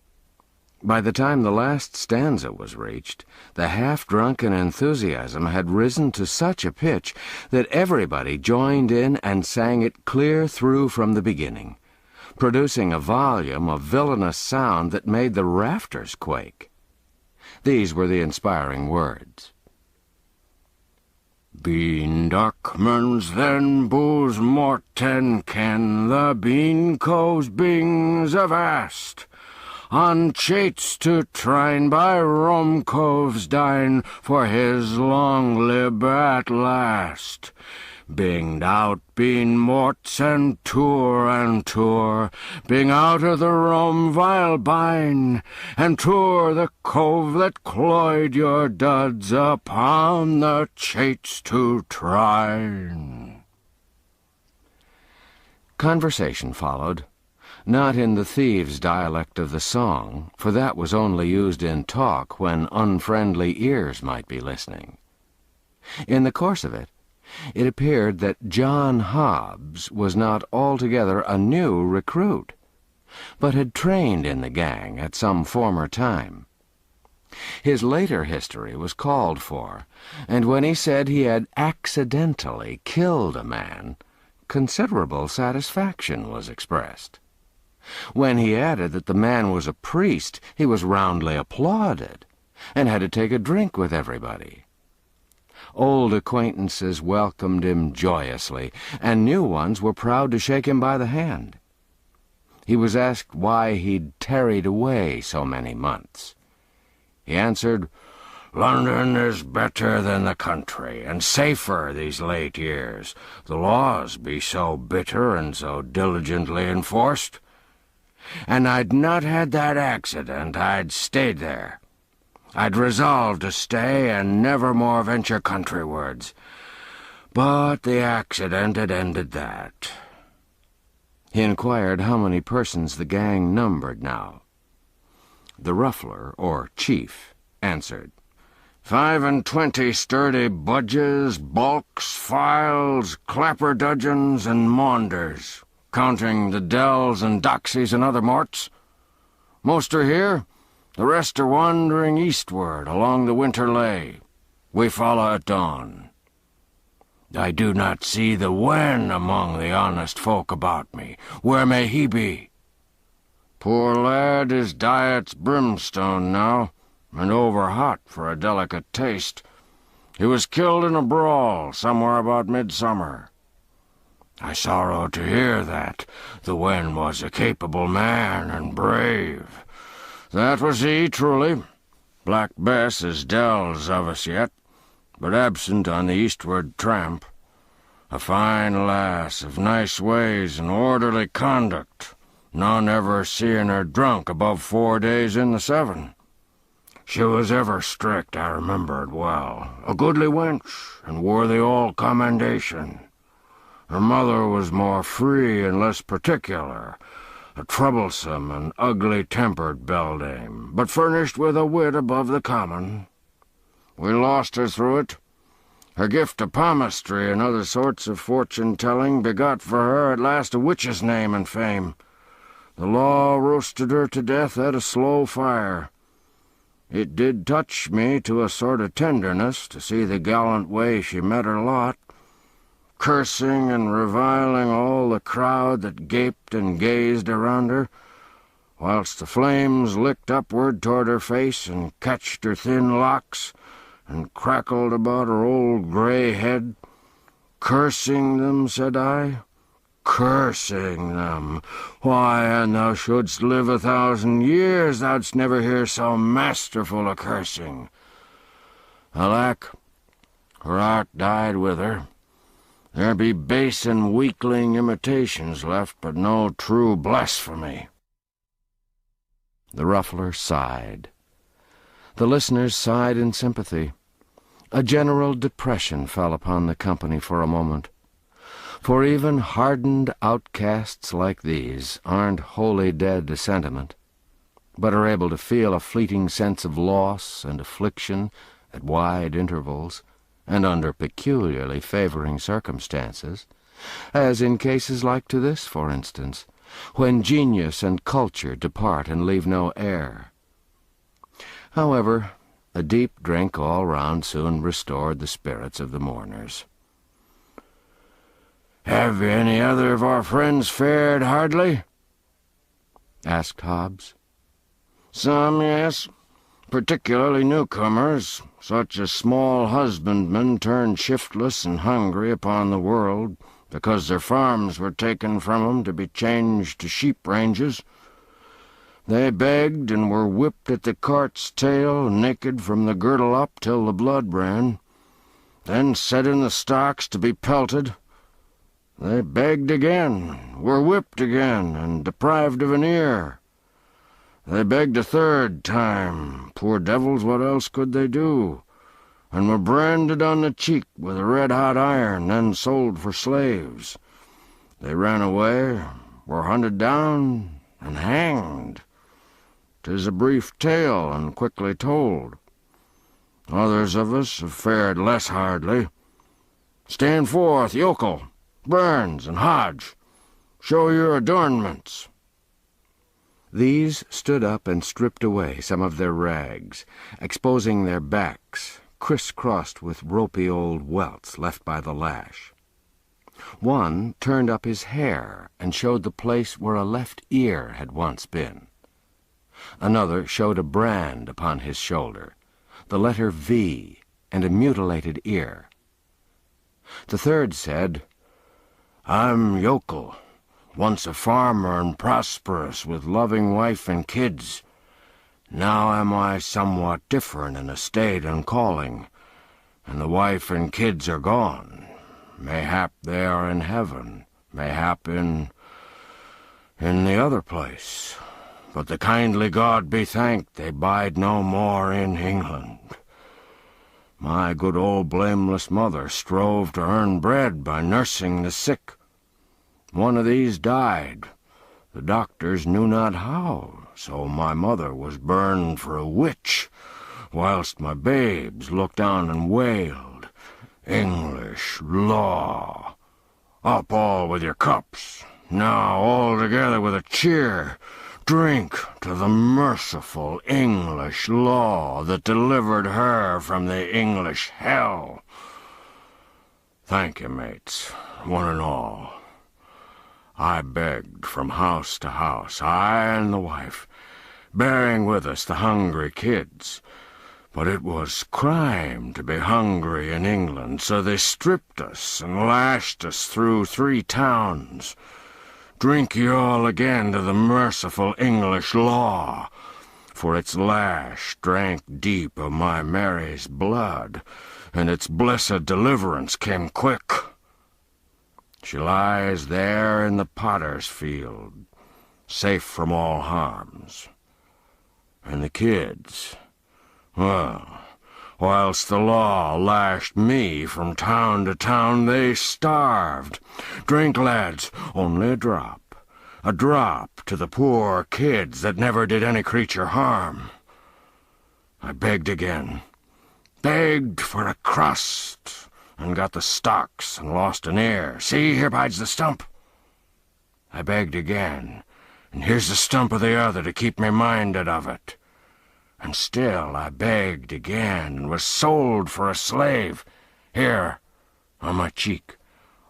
S1: By the time the last stanza was reached, the half-drunken enthusiasm had risen to such a pitch that everybody joined in and sang it clear through from the beginning, producing a volume of villainous sound that made the rafters quake. These were the inspiring words. Bean duckmans then booze morten ken the bean coves bings avast. On chates to trine by rum coves dine for his long lib at last. Binged out bean morts and tour, bing out of the rum vile bine, and tour the cove that cloyed your duds upon the chates to trine. Conversation followed. Not in the thieves' dialect of the song, for that was only used in talk when unfriendly ears might be listening. In the course of it, it appeared that John Hobbs was not altogether a new recruit, but had trained in the gang at some former time. His later history was called for, and when he said he had accidentally killed a man, considerable satisfaction was expressed. When he added that the man was a priest, he was roundly applauded, and had to take a drink with everybody. Old acquaintances welcomed him joyously, and new ones were proud to shake him by the hand. He was asked why he'd tarried away so many months. He answered, "London is better than the country, and safer these late years. The laws be so bitter and so diligently enforced. And I'd not had that accident, I'd stayed there. I'd resolved to stay and never more venture countrywards. But the accident had ended that." He inquired how many persons the gang numbered now. The ruffler, or chief, answered, 25 sturdy budges, bulks, files, clapperdudgeons, and maunders, counting the dells and doxies and other morts. Most are here, the rest are wandering eastward along the winter lay. We follow at dawn. I do not see the wen among the honest folk about me. Where may he be? Poor lad, his diet's brimstone now, and over-hot for a delicate taste. He was killed in a brawl somewhere about midsummer. I sorrow to hear that. The wen was a capable man and brave. That was he, truly. Black Bess is dells of us yet, but absent on the eastward tramp. A fine lass of nice ways and orderly conduct, none ever seeing her drunk above 4 days in the 7. She was ever strict, I remember it well, a goodly wench, and worthy all commendation. Her mother was more free and less particular, a troublesome and ugly-tempered beldame, but furnished with a wit above the common. We lost her through it. Her gift of palmistry and other sorts of fortune-telling begot for her at last a witch's name and fame. The law roasted her to death at a slow fire. It did touch me to a sort of tenderness to see the gallant way she met her lot, cursing and reviling all the crowd that gaped and gazed around her, whilst the flames licked upward toward her face and catched her thin locks, and crackled about her old grey head. Cursing them, said I, cursing them. Why, an thou shouldst live 1,000 years, thou'dst never hear so masterful a cursing. Alack, her art died with her. There be base and weakling imitations left, but no true blasphemy. The ruffler sighed. The listeners sighed in sympathy. A general depression fell upon the company for a moment, for even hardened outcasts like these aren't wholly dead to sentiment, but are able to feel a fleeting sense of loss and affliction at wide intervals and under peculiarly favoring circumstances, as in cases like to this, for instance, when genius and culture depart and leave no heir. However, a deep drink all round soon restored the spirits of the mourners.
S2: "Have any other of our friends fared hardly?"
S1: asked Hobbs.
S2: "Some, yes, particularly newcomers, such as small husbandmen turned shiftless and hungry upon the world because their farms were taken from 'em to be changed to sheep ranges. They begged and were whipped at the cart's tail, naked from the girdle up till the blood ran, then set in the stocks to be pelted. They begged again, were whipped again, and deprived of an ear. They begged a third time, poor devils, what else could they do, and were branded on the cheek with a red-hot iron, then sold for slaves. They ran away, were hunted down, and hanged. 'Tis a brief tale, and quickly told. Others of us have fared less hardly. Stand forth, yokel, Burns, and Hodge. Show your adornments."
S1: These stood up and stripped away some of their rags, exposing their backs, criss-crossed with ropey old welts left by the lash. One turned up his hair and showed the place where a left ear had once been. Another showed a brand upon his shoulder, the letter V, and a mutilated ear. The third said, "I'm yokel, once a farmer and prosperous, with loving wife and kids. Now am I somewhat different in estate and calling, and the wife and kids are gone. Mayhap they are in heaven, mayhap in the other place. But the kindly God be thanked, they bide no more in England. My good old blameless mother strove to earn bread by nursing the sick. One of these died. The doctors knew not how, so my mother was burned for a witch, whilst my babes looked on and wailed, 'English law! Up all with your cups! Now all together with a cheer! Drink to the merciful English law that delivered her from the English hell!' Thank you, mates, one and all. I begged from house to house, I and the wife, bearing with us the hungry kids. But it was crime to be hungry in England, so they stripped us and lashed us through 3 towns. Drink ye all again to the merciful English law, for its lash drank deep of my Mary's blood, and its blessed deliverance came quick. She lies there in the potter's field, safe from all harms. And the kids, well, whilst the law lashed me from town to town, they starved. Drink, lads, only a drop to the poor kids that never did any creature harm. I begged again, begged for a crust, and got the stocks and lost an ear. See, here bides the stump. I begged again, and here's the stump of the other to keep me minded of it. And still I begged again, and was sold for a slave. Here, on my cheek,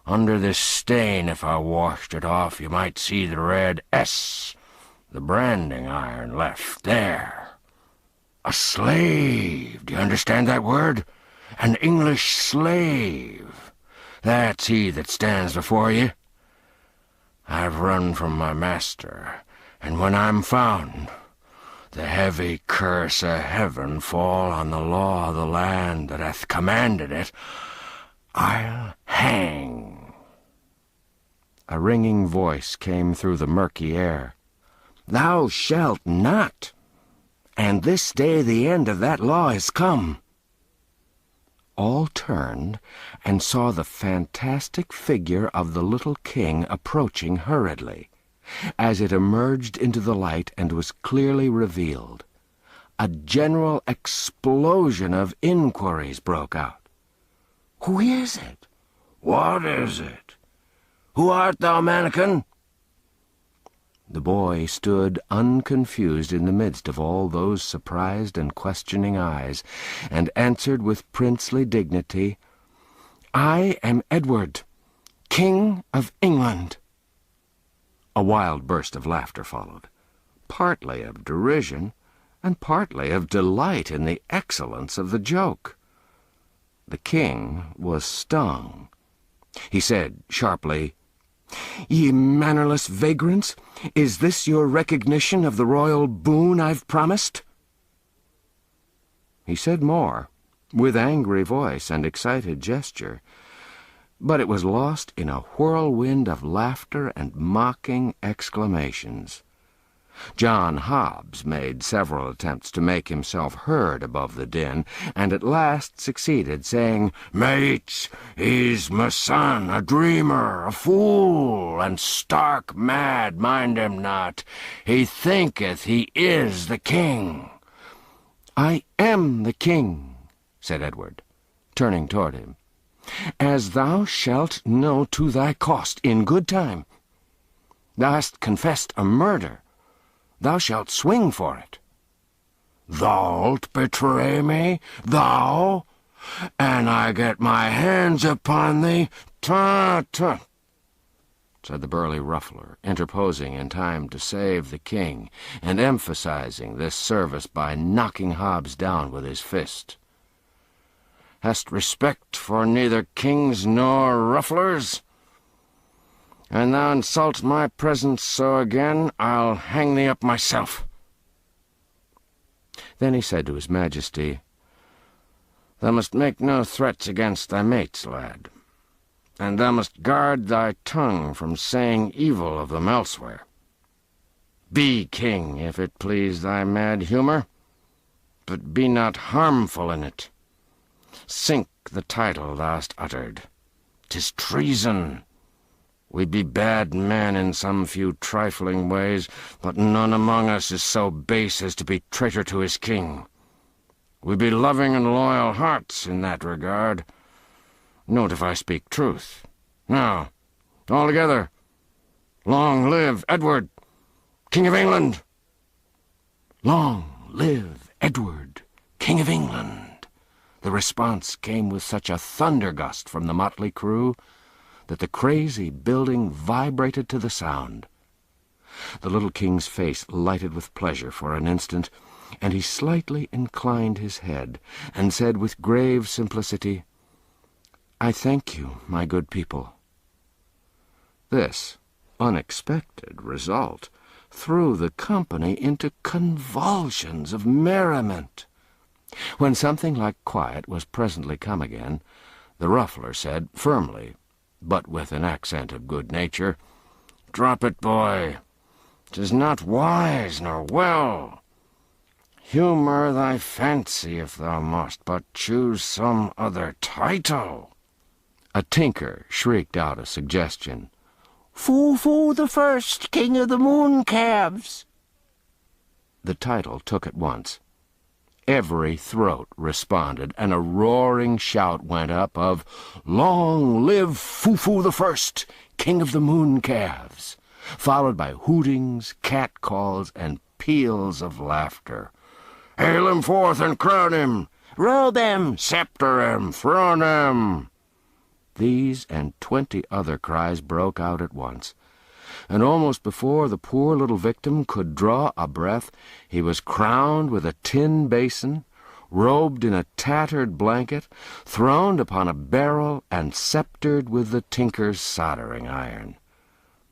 S1: under this stain, if I washed it off, you might see the red S, the branding iron left there. A slave, do you understand that word? An English slave. That's he that stands before you. I've run from my master, and when I'm found, the heavy curse of heaven fall on the law of the land that hath commanded it, I'll hang." A ringing voice came through the murky air. "Thou shalt not, and this day the end of that law is come." All turned and saw the fantastic figure of the little king approaching hurriedly. As it emerged into the light and was clearly revealed, a general explosion of inquiries broke out. "Who is it? What is it?
S2: Who art thou, mannikin?"
S1: The boy stood unconfused in the midst of all those surprised and questioning eyes, and answered with princely dignity, "I am Edward, King of England." A wild burst of laughter followed, partly of derision, and partly of delight in the excellence of the joke. The king was stung. He said sharply, "Ye mannerless vagrants, is this your recognition of the royal boon I've promised?" He said more, with angry voice and excited gesture, but it was lost in a whirlwind of laughter and mocking exclamations. John Hobbs made several attempts to make himself heard above the din, and at last succeeded, saying,
S2: "Mates, he's my son, a dreamer, a fool, and stark mad, mind him not. He thinketh he is the king."
S1: "I am the king," said Edward, turning toward him, "as thou shalt know to thy cost in good time. Thou hast confessed a murder. Thou shalt swing for it."
S2: "Thou'lt betray me, thou? An I get my hands upon thee, ta-ta,"
S1: said the burly ruffler, interposing in time to save the king, and emphasizing this service by knocking Hobbs down with his fist. "Hast respect for neither kings nor rufflers? An thou insult my presence so again, I'll hang thee up myself." Then he said to his majesty, "Thou must make no threats against thy mates, lad, and thou must guard thy tongue from saying evil of them elsewhere. Be king, if it please thy mad humour, but be not harmful in it. Sink the title thou'st uttered. 'Tis treason. We be bad men in some few trifling ways, but none among us is so base as to be traitor to his king. We be loving and loyal hearts in that regard. Note if I speak truth. Now, all together, long live Edward, King of England!" "Long live Edward, King of England!" The response came with such a thundergust from the motley crew that the crazy building vibrated to the sound. The little king's face lighted with pleasure for an instant, and he slightly inclined his head, and said with grave simplicity, "I thank you, my good people." This unexpected result threw the company into convulsions of merriment. When something like quiet was presently come again, the ruffler said firmly, but with an accent of good nature, "Drop it, boy. 'Tis not wise nor well. Humour thy fancy if thou must, but choose some other title." A tinker shrieked out a suggestion.
S3: "Foo-foo the First, King of the Mooncalves."
S1: The title took at once. Every throat responded, and a roaring shout went up of, "Long live Foo-foo the First, King of the Mooncalves," followed by hootings, catcalls, and peals of laughter.
S2: "Hail him forth and crown him!
S3: "Robe him!"
S2: Sceptre him! Throne him!"
S1: These and 20 other cries broke out at once, and almost before the poor little victim could draw a breath, he was crowned with a tin basin, robed in a tattered blanket, throned upon a barrel, and sceptered with the tinker's soldering iron.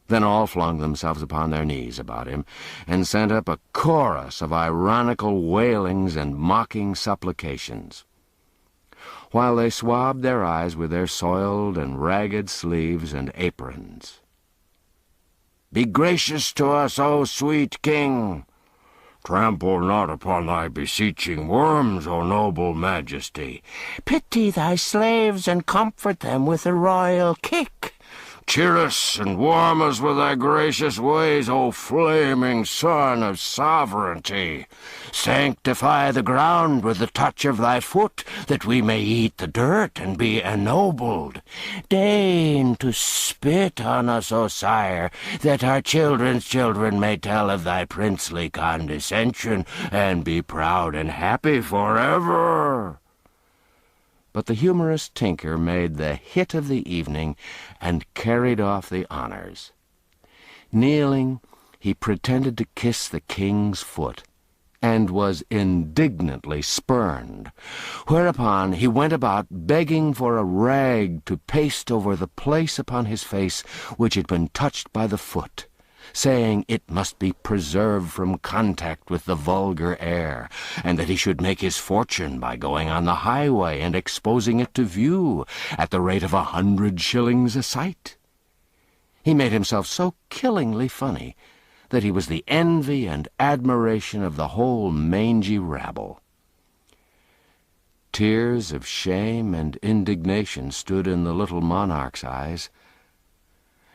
S1: Then all flung themselves upon their knees about him, and sent up a chorus of ironical wailings and mocking supplications, while they swabbed their eyes with their soiled and ragged sleeves and aprons.
S2: "Be gracious to us, O sweet king! Trample not upon thy beseeching worms, O noble majesty!
S3: "Pity thy slaves and comfort them with a royal kick."
S2: Cheer us and warm us with thy gracious ways, O flaming sun of sovereignty. Sanctify the ground with the touch of thy foot, that we may eat the dirt and be ennobled. Deign to spit on us, O sire, that our children's children may tell of thy princely condescension, and be proud and happy forever." But the humorous tinker made the hit of the evening and carried off the honors. Kneeling, he pretended to kiss the king's foot, and was indignantly spurned, whereupon he went about begging for a rag to paste over the place upon his face which had been touched by the foot, saying it must be preserved from contact with the vulgar air, and that he should make his fortune by going on the highway and exposing it to view at the rate of 100 shillings a sight. He made himself so killingly funny that he was the envy and admiration of the whole mangy rabble. Tears of shame and indignation stood in the little monarch's eyes,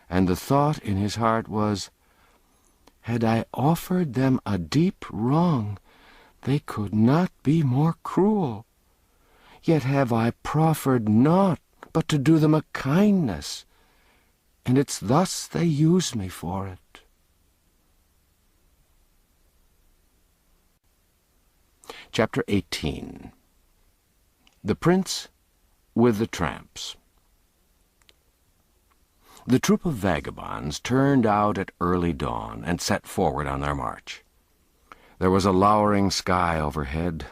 S2: and the thought in his heart was, "Had I offered them a deep wrong, they could not be more cruel. Yet have I proffered naught but to do them a kindness, and it's thus they use me for it." Chapter 18. The Prince with the Tramps. The troop of vagabonds turned out at early dawn and set forward on their march. There was a lowering sky overhead,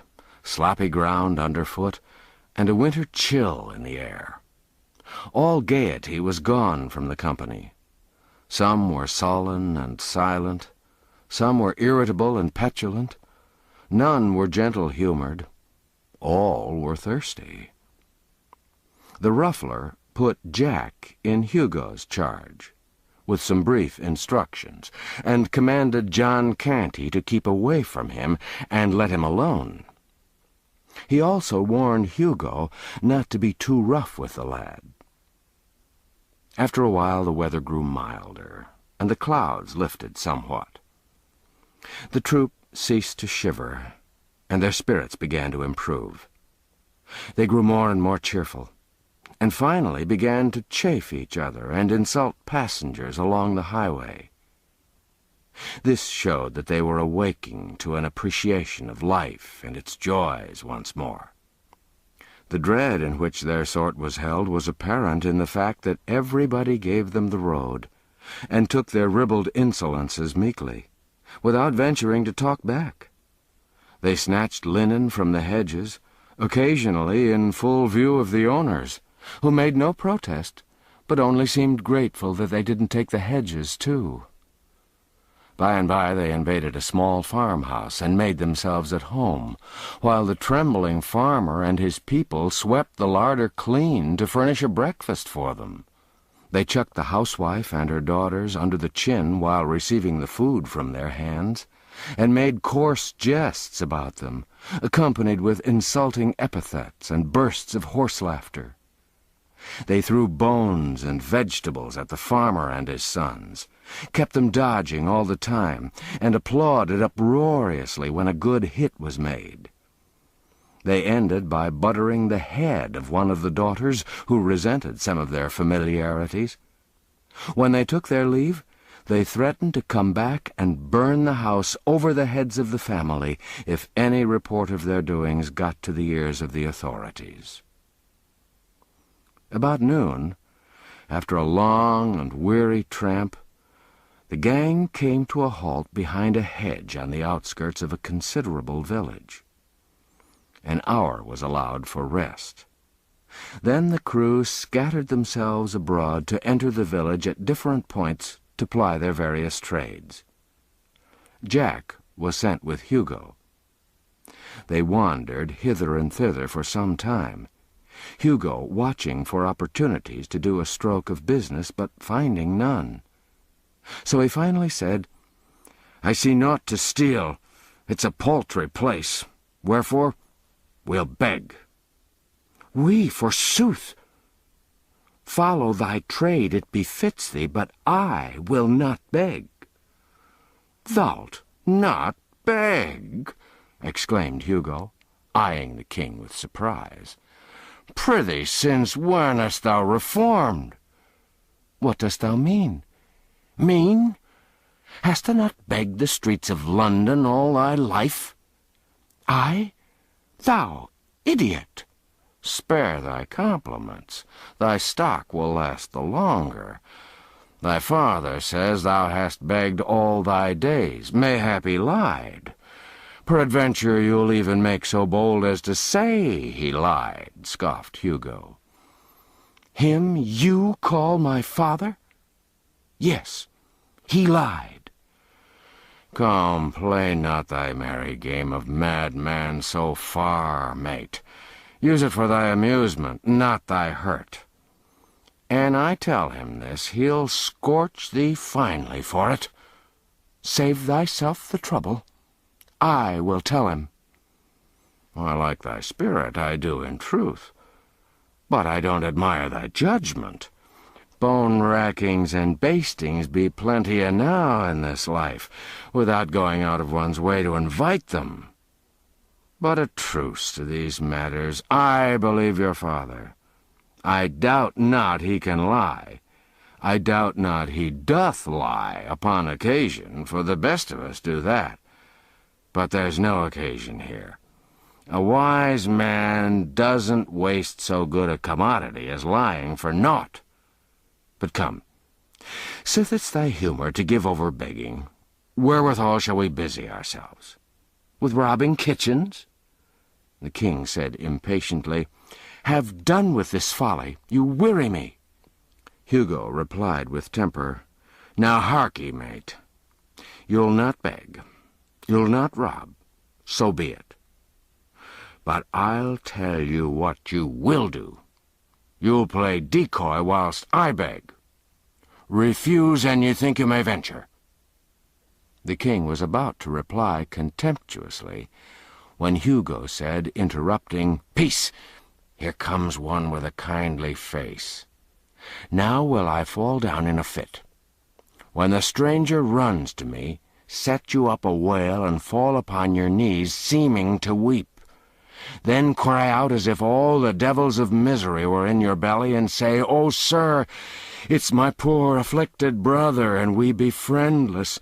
S2: sloppy ground underfoot, and a winter chill in the air. All gaiety was gone from the company. Some were sullen and silent, some were irritable and petulant, none were gentle-humored, all were thirsty. The ruffler put Jack in Hugo's charge, with some brief instructions, and commanded John Canty to keep away from him and let him alone. He also warned Hugo not to be too rough with the lad. After a while the weather grew milder, and the clouds lifted somewhat. The troop ceased to shiver, and their spirits began to improve. They grew more and more cheerful, and finally began to chaff each other and insult passengers along the highway. This showed that they were awaking to an appreciation of life and its joys once more. The dread in which their sort was held was apparent in the fact that everybody gave them the road, and took their ribald insolences meekly, without venturing to talk back. They snatched linen from the hedges, occasionally in full view of the owners, who made no protest, but only seemed grateful that they didn't take the hedges too. By and by they invaded a small farmhouse and made themselves at home, while the trembling farmer and his people swept the larder clean to furnish a breakfast for them. They chucked the housewife and her daughters under the chin while receiving the food from their hands, and made coarse jests about them, accompanied with insulting epithets and bursts of horse laughter. They threw bones and vegetables at the farmer and his sons, kept them dodging all the time, and applauded uproariously when a good hit was made. They ended by buttering the head of one of the daughters, who resented some of their familiarities. When they took their leave, they threatened to come back and burn the house over the heads of the family if any report of their doings got to the ears of the authorities. About noon, after a long and weary tramp, the gang came to a halt behind a hedge on the outskirts of a considerable village. An hour was allowed for rest. Then the crew scattered themselves abroad to enter the village at different points to ply their various trades. Jack was sent with Hugo. They wandered hither and thither for some time, Hugo watching for opportunities to do a stroke of business, but finding none. So he finally said, "I see naught to steal. It's a paltry place. Wherefore, we'll beg." "We, forsooth!"
S1: Follow thy trade, it befits thee, but I will not beg. Thou'lt not beg? Exclaimed Hugo, eyeing the king with surprise. Prithee, since when hast thou reformed? What dost thou mean? Mean? Hast thou not begged the streets of London all thy life? I? Thou idiot! Spare thy compliments. Thy stock will last the longer. Thy father says thou hast begged all thy days. Mayhap he lied. Peradventure you'll even make so bold as to say he lied, scoffed Hugo. Him you call my father? Yes, he lied. Come, play not thy merry game of madman so far, mate. Use it for thy amusement, not thy hurt. An I tell him this, he'll scorch thee finely for it. Save thyself the trouble. I will tell him. I like thy spirit, I do in truth. But I don't admire thy judgment. Bone-rackings and bastings be plenty enow in this life, without going out of one's way to invite them. But a truce to these matters. I believe your father. I doubt not he can lie. I doubt not he doth lie upon occasion, for the best of us do that. But there's no occasion here. A wise man doesn't waste so good a commodity as lying for naught. But come, sith it's thy humour to give over begging, wherewithal shall we busy ourselves? With robbing kitchens? The king said impatiently, Have done with this folly. You weary me. Hugo replied with temper, Now harkee, mate. You'll not beg. You'll not rob. So be it. But I'll tell you what you will do. You'll play decoy whilst I beg. Refuse, and you think you may venture. The king was about to reply contemptuously, when Hugo said, interrupting, Peace! Here comes one with a kindly face. Now will I fall down in a fit. When the stranger runs to me, set you up a wail and fall upon your knees, seeming to weep. Then cry out as if all the devils of misery were in your belly, and say, Oh, sir, it's my poor afflicted brother, and we be friendless.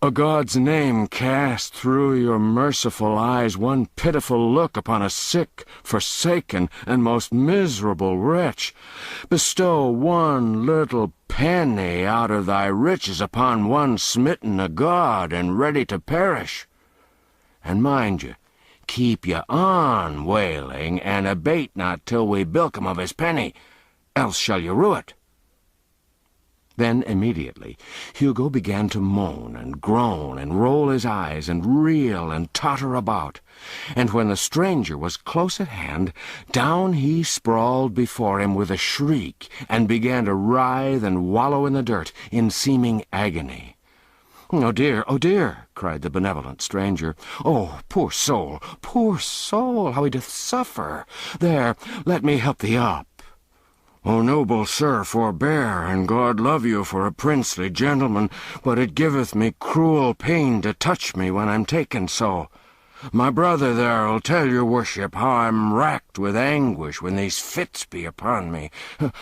S1: A God's name cast through your merciful eyes one pitiful look upon a sick, forsaken, and most miserable wretch. Bestow one little penny out of thy riches upon one smitten o' God and ready to perish. And mind you, keep ye on wailing, and abate not till we bilk him of his penny, else shall you rue it. Then immediately Hugo began to moan and groan and roll his eyes and reel and totter about, and when the stranger was close at hand, down he sprawled before him with a shriek, and began to writhe and wallow in the dirt in seeming agony. Oh dear, cried the benevolent stranger. Oh, poor soul, how he doth suffer! There, let me help thee up. O noble sir, forbear, and God love you for a princely gentleman, but it giveth me cruel pain to touch me when I'm taken so. My brother there'll tell your worship how I'm racked with anguish when these fits be upon me.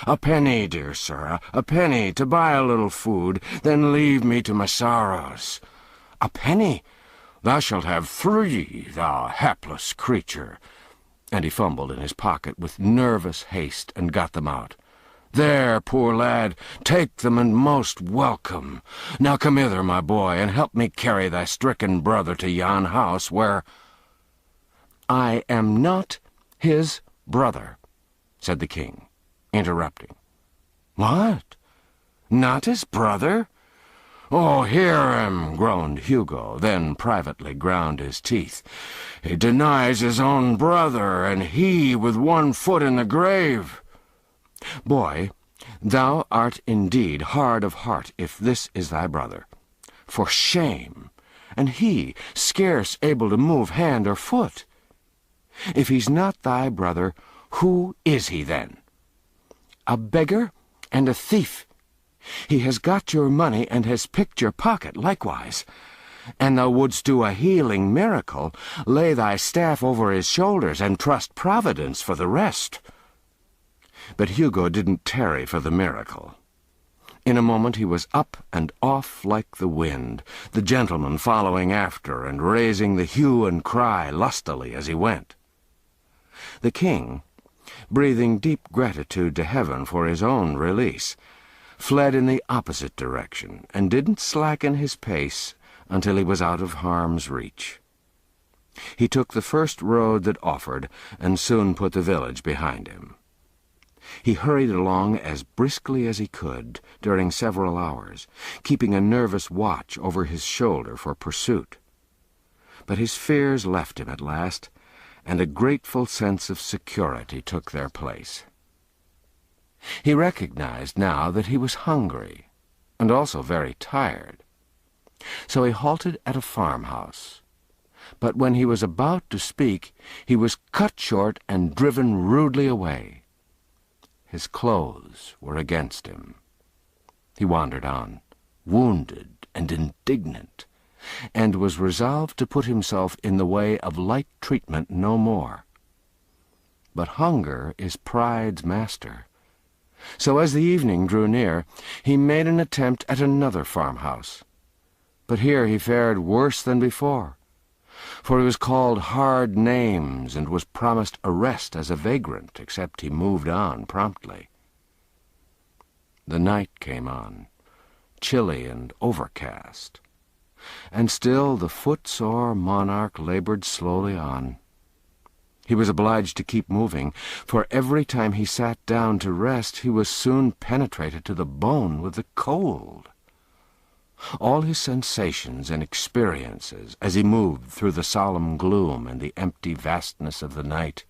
S1: A penny, dear sir, a penny, to buy a little food, then leave me to my sorrows. A penny? Thou shalt have 3, thou hapless creature. And he fumbled in his pocket with nervous haste and got them out. There, poor lad, take them and most welcome. Now come hither, my boy, and help me carry thy stricken brother to yon house where— I am not his brother, said the king, interrupting. What? Not his brother? Oh, hear him, groaned Hugo, then privately ground his teeth. He denies his own brother, and he with one foot in the grave. Boy, thou art indeed hard of heart if this is thy brother. For shame, and he scarce able to move hand or foot. If he's not thy brother, who is he then? A beggar and a thief. He has got your money and has picked your pocket likewise. An thou wouldst do a healing miracle, lay thy staff over his shoulders and trust Providence for the rest." But Hugo didn't tarry for the miracle. In a moment he was up and off like the wind, the gentleman following after and raising the hue and cry lustily as he went. The king, breathing deep gratitude to heaven for his own release, fled in the opposite direction and didn't slacken his pace until he was out of harm's reach. He took the first road that offered and soon put the village behind him. He hurried along as briskly as he could during several hours, keeping a nervous watch over his shoulder for pursuit. But his fears left him at last, and a grateful sense of security took their place. He recognized now that he was hungry, and also very tired. So he halted at a farmhouse. But when he was about to speak, he was cut short and driven rudely away. His clothes were against him. He wandered on, wounded and indignant, and was resolved to put himself in the way of light treatment no more. But hunger is pride's master. So as the evening drew near, he made an attempt at another farmhouse. But here he fared worse than before, for he was called hard names and was promised arrest as a vagrant, except he moved on promptly. The night came on, chilly and overcast, and still the footsore monarch labored slowly on. He was obliged to keep moving, for every time he sat down to rest he was soon penetrated to the bone with the cold. All his sensations and experiences, as he moved through the solemn gloom and the empty vastness of the night,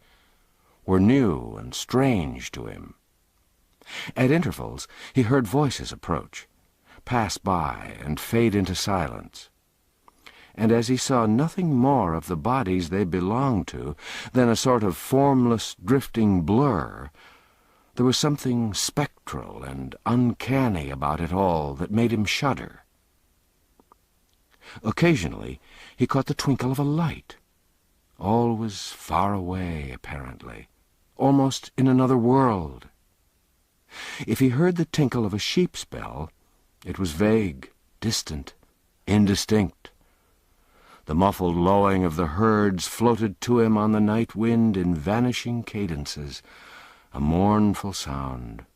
S1: were new and strange to him. At intervals he heard voices approach, pass by, and fade into silence. And as he saw nothing more of the bodies they belonged to than a sort of formless, drifting blur, there was something spectral and uncanny about it all that made him shudder. Occasionally he caught the twinkle of a light. All was far away, apparently, almost in another world. If he heard the tinkle of a sheep's bell, it was vague, distant, indistinct. The muffled lowing of the herds floated to him on the night wind in vanishing cadences, a mournful sound.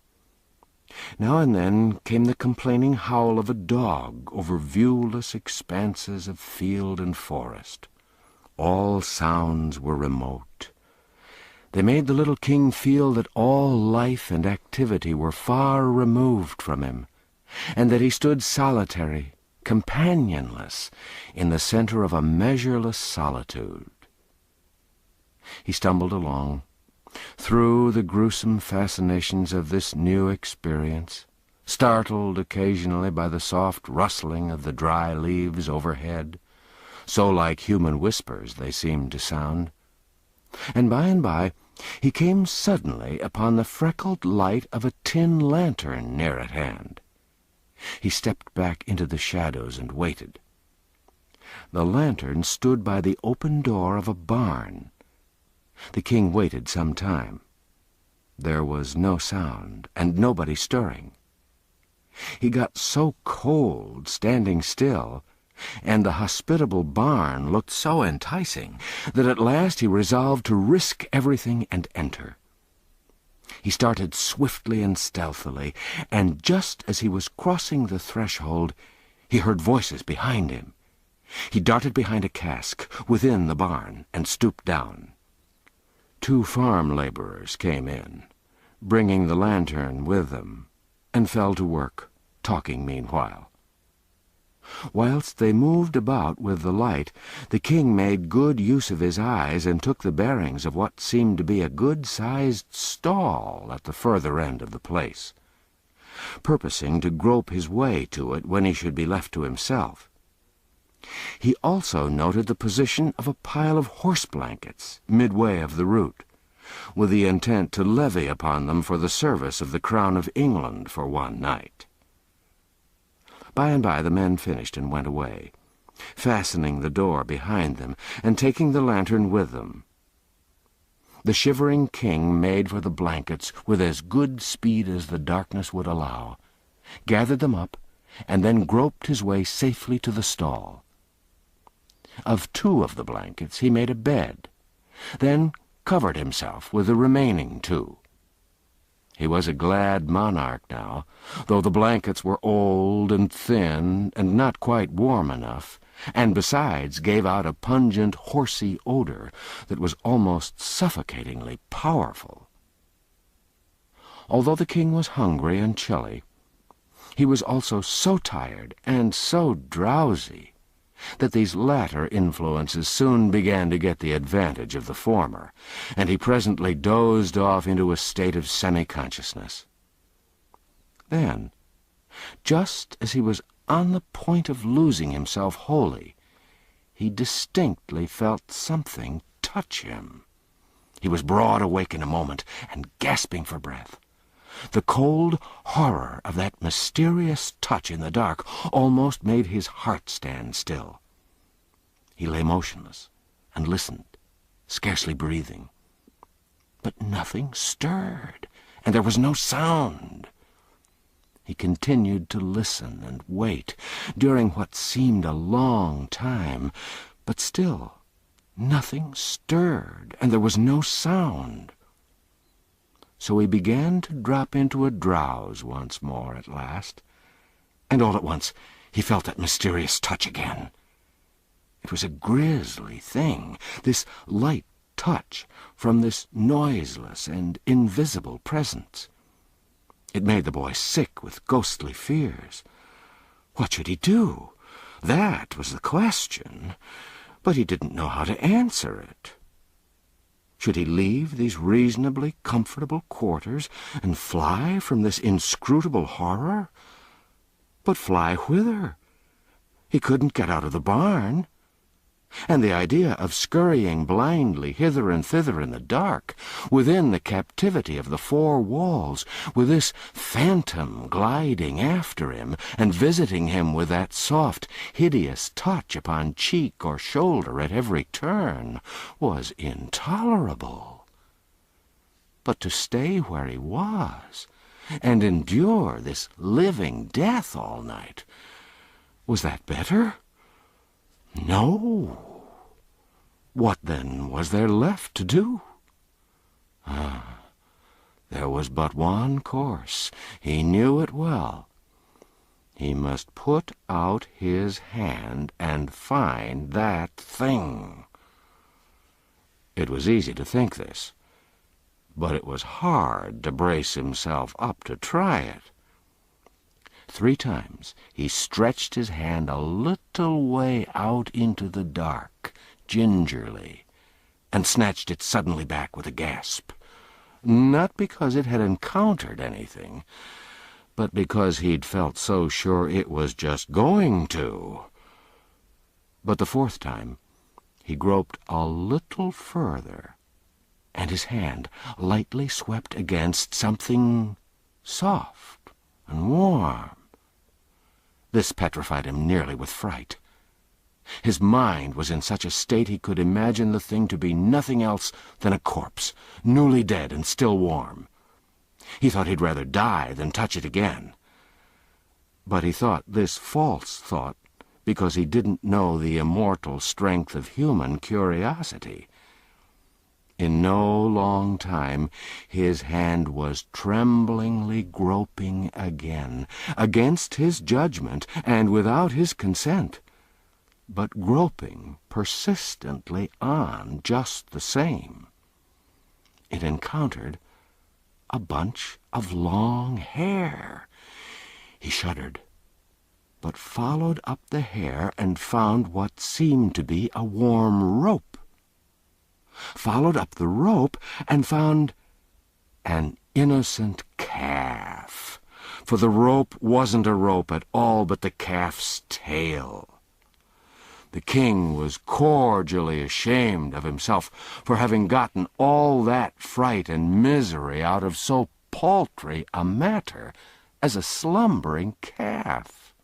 S1: Now and then came the complaining howl of a dog over viewless expanses of field and forest. All sounds were remote. They made the little king feel that all life and activity were far removed from him, and that he stood solitary, companionless, in the center of a measureless solitude. He stumbled along, through the gruesome fascinations of this new experience, startled occasionally by the soft rustling of the dry leaves overhead, so like human whispers they seemed to sound. And by he came suddenly upon the freckled light of a tin lantern near at hand. He stepped back into the shadows and waited. The lantern stood by the open door of a barn. The king waited some time. There was no sound, and nobody stirring. He got so cold standing still, and the hospitable barn looked so enticing, that at last he resolved to risk everything and enter. He started swiftly and stealthily, and just as he was crossing the threshold, he heard voices behind him. He darted behind a cask within the barn and stooped down. 2 farm laborers came in, bringing the lantern with them, and fell to work, talking meanwhile. Whilst they moved about with the light, the king made good use of his eyes and took the bearings of what seemed to be a good-sized stall at the further end of the place, purposing to grope his way to it when he should be left to himself. He also noted the position of a pile of horse blankets midway of the route, with the intent to levy upon them for the service of the crown of England for one night. By and by the men finished and went away, fastening the door behind them and taking the lantern with them. The shivering king made for the blankets with as good speed as the darkness would allow, gathered them up, and then groped his way safely to the stall. Of 2 of the blankets he made a bed, then covered himself with the remaining 2. He was a glad monarch now, though the blankets were old and thin and not quite warm enough, and besides gave out a pungent, horsey odor that was almost suffocatingly powerful. Although the king was hungry and chilly, he was also so tired and so drowsy that these latter influences soon began to get the advantage of the former, and he presently dozed off into a state of semi-consciousness. Then, just as he was on the point of losing himself wholly, he distinctly felt something touch him. He was broad awake in a moment and gasping for breath. The cold horror of that mysterious touch in the dark almost made his heart stand still. He lay motionless and listened, scarcely breathing. But nothing stirred, and there was no sound. He continued to listen and wait during what seemed a long time, but still nothing stirred, and there was no sound. So he began to drop into a drowse once more at last, and all at once he felt that mysterious touch again. It was a grisly thing, this light touch from this noiseless and invisible presence. It made the boy sick with ghostly fears. What should he do? That was the question, but he didn't know how to answer it. Should he leave these reasonably comfortable quarters and fly from this inscrutable horror? But fly whither? He couldn't get out of the barn. And the idea of scurrying blindly hither and thither in the dark, within the captivity of the 4 walls, with this phantom gliding after him and visiting him with that soft, hideous touch upon cheek or shoulder at every turn, was intolerable. But to stay where he was and endure this living death all night, was that better? No. What, then, was there left to do? There was but one course. He knew it well. He must put out his hand and find that thing. It was easy to think this, but it was hard to brace himself up to try it. 3 times he stretched his hand a little way out into the dark, gingerly, and snatched it suddenly back with a gasp. Not because it had encountered anything, but because he'd felt so sure it was just going to. But the 4th time he groped a little further, and his hand lightly swept against something soft and warm. This petrified him nearly with fright. His mind was in such a state he could imagine the thing to be nothing else than a corpse, newly dead and still warm. He thought he'd rather die than touch it again. But he thought this false thought because he didn't know the immortal strength of human curiosity. In no long time his hand was tremblingly groping again, against his judgment and without his consent, but groping persistently on just the same. It encountered a bunch of long hair. He shuddered, but followed up the hair and found what seemed to be a warm rope. Followed up the rope and found an innocent calf, for the rope wasn't a rope at all but the calf's tail.
S2: The king was cordially ashamed of himself for having gotten all that fright and misery out of so paltry a matter as a slumbering calf.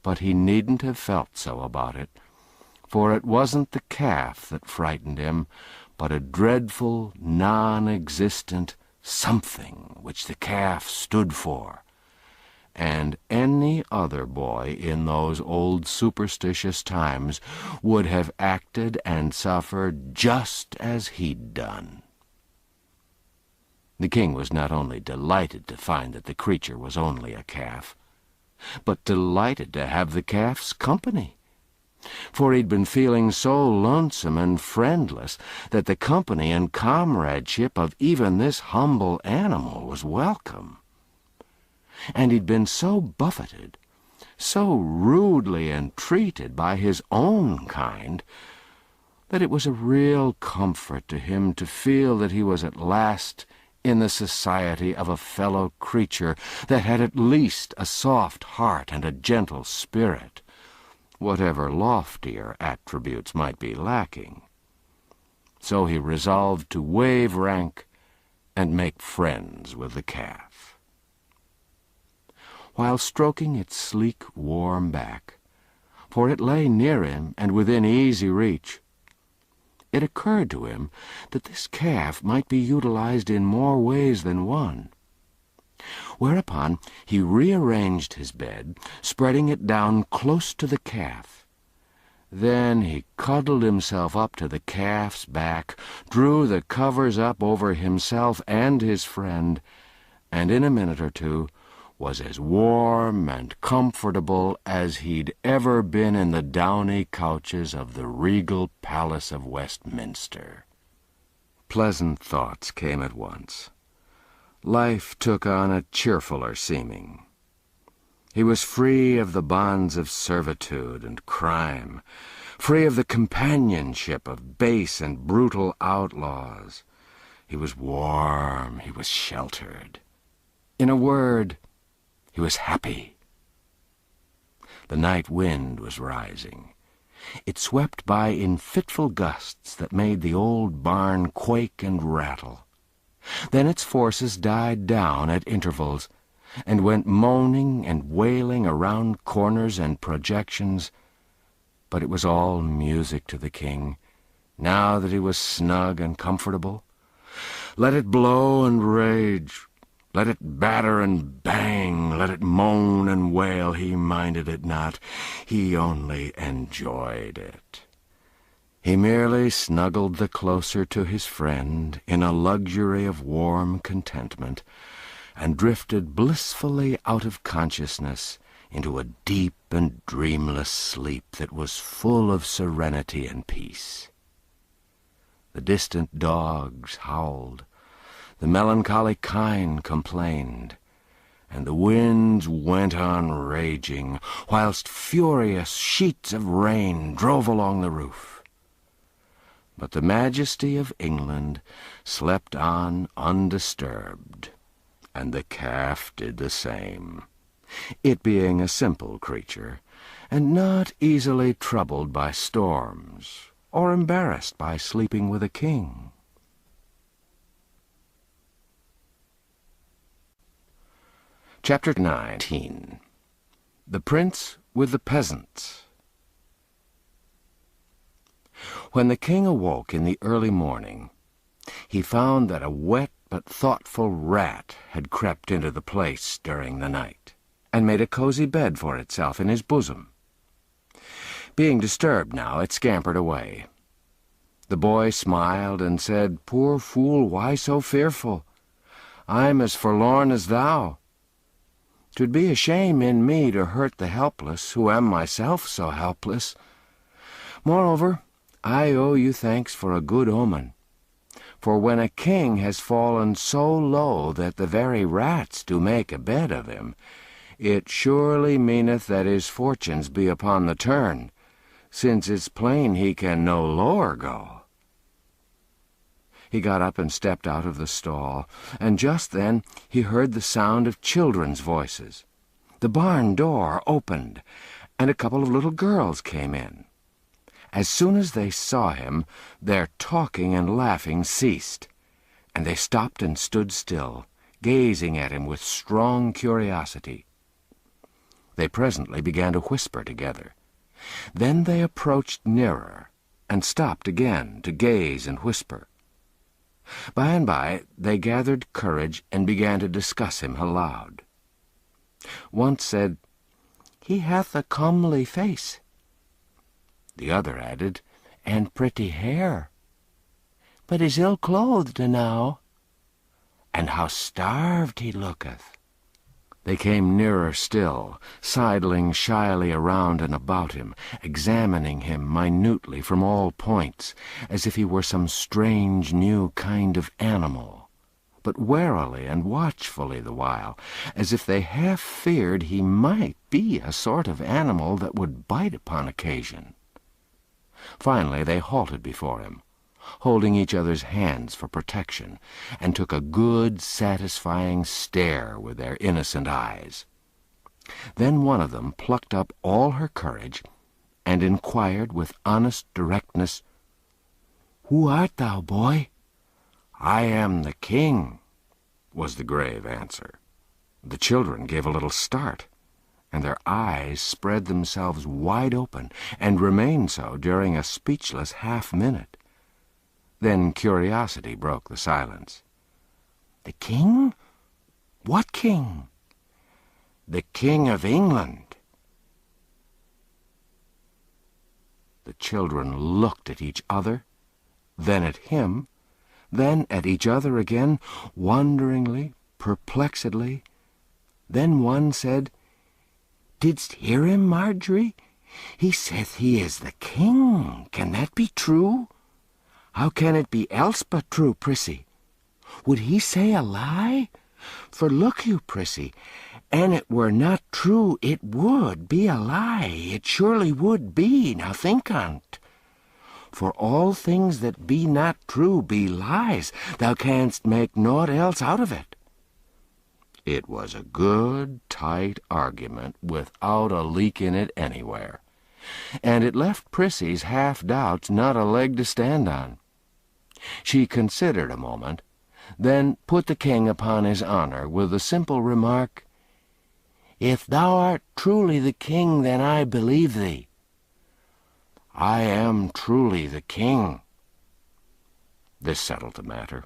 S2: But he needn't have felt so about it, for it wasn't the calf that frightened him, but a dreadful, non-existent something which the calf stood for. And any other boy in those old superstitious times would have acted and suffered just as he'd done. The king was not only delighted to find that the creature was only a calf, but delighted to have the calf's company, for he'd been feeling so lonesome and friendless that the company and comradeship of even this humble animal was welcome. And he'd been so buffeted, so rudely entreated by his own kind, that it was a real comfort to him to feel that he was at last in the society of a fellow creature that had at least a soft heart and a gentle spirit, whatever loftier attributes might be lacking. So he resolved to waive rank and make friends with the calf. While stroking its sleek, warm back, for it lay near him and within easy reach, it occurred to him that this calf might be utilized in more ways than one. Whereupon he rearranged his bed, spreading it down close to the calf. Then he cuddled himself up to the calf's back, drew the covers up over himself and his friend, and in a minute or two was as warm and comfortable as he'd ever been in the downy couches of the regal palace of Westminster. Pleasant thoughts came at once. Life took on a cheerfuller seeming. He was free of the bonds of servitude and crime, free of the companionship of base and brutal outlaws. He was warm, he was sheltered. In a word, he was happy. The night wind was rising. It swept by in fitful gusts that made the old barn quake and rattle. Then its forces died down at intervals, and went moaning and wailing around corners and projections, but it was all music to the king, now that he was snug and comfortable. Let it blow and rage, let it batter and bang, let it moan and wail, he minded it not, he only enjoyed it. He merely snuggled the closer to his friend in a luxury of warm contentment, and drifted blissfully out of consciousness into a deep and dreamless sleep that was full of serenity and peace. The distant dogs howled, the melancholy kine complained, and the winds went on raging, whilst furious sheets of rain drove along the roof. But the majesty of England slept on undisturbed, and the calf did the same, it being a simple creature, and not easily troubled by storms, or embarrassed by sleeping with a king. Chapter 19. The Prince with the Peasants. When the king awoke in the early morning, he found that a wet but thoughtful rat had crept into the place during the night, and made a cozy bed for itself in his bosom. Being disturbed now, it scampered away. The boy smiled and said, "Poor fool, why so fearful? I'm as forlorn as thou. 'Twould be a shame in me to hurt the helpless, who am myself so helpless. Moreover, I owe you thanks for a good omen. For when a king has fallen so low that the very rats do make a bed of him, it surely meaneth that his fortunes be upon the turn, since it's plain he can no lower go." He got up and stepped out of the stall, and just then he heard the sound of children's voices. The barn door opened,
S1: and a couple of little girls came in. As soon as they saw him, their talking and laughing ceased, and they stopped and stood still, gazing at him with strong curiosity. They presently began to whisper together. Then they approached nearer, and stopped again to gaze and whisper. By and by they gathered courage and began to discuss him aloud. One said, "He hath a comely face." The other added, "And pretty hair. But is ill-clothed enow. And how starved he looketh." They came nearer still, sidling shyly around and about him, examining him minutely from all points, as if he were some strange new kind of animal, but warily and watchfully the while, as if they half feared he might be a sort of animal that would bite upon occasion. Finally they halted before him, holding each other's hands for protection, and took a good, satisfying stare with their innocent eyes. Then one of them plucked up all her courage, and inquired with honest directness, "Who art thou, boy?" "I am the king," was the grave answer. The children gave a little start, and their eyes spread themselves wide open, and remained so during a speechless half-minute. Then curiosity broke the silence. "The king? What king?" "The King of England." The children looked at each other, then at him, then at each other again, wonderingly, perplexedly. Then one said, "Didst hear him, Marjorie? He saith he is the king. Can that be true?" "How can it be else but true, Prissy?" "Would he say a lie? For look you, Prissy, an it were not true, it would be a lie. It surely would be. Now think on't. For all things that be not true be lies. Thou canst make naught else out of it." It was a good, tight argument, without a leak in it anywhere, and it left Prissy's half-doubts not a leg to stand on. She considered a moment, then put the king upon his honor with the simple remark, "If thou art truly the king, then I believe thee." "I am truly the king." This settled the matter.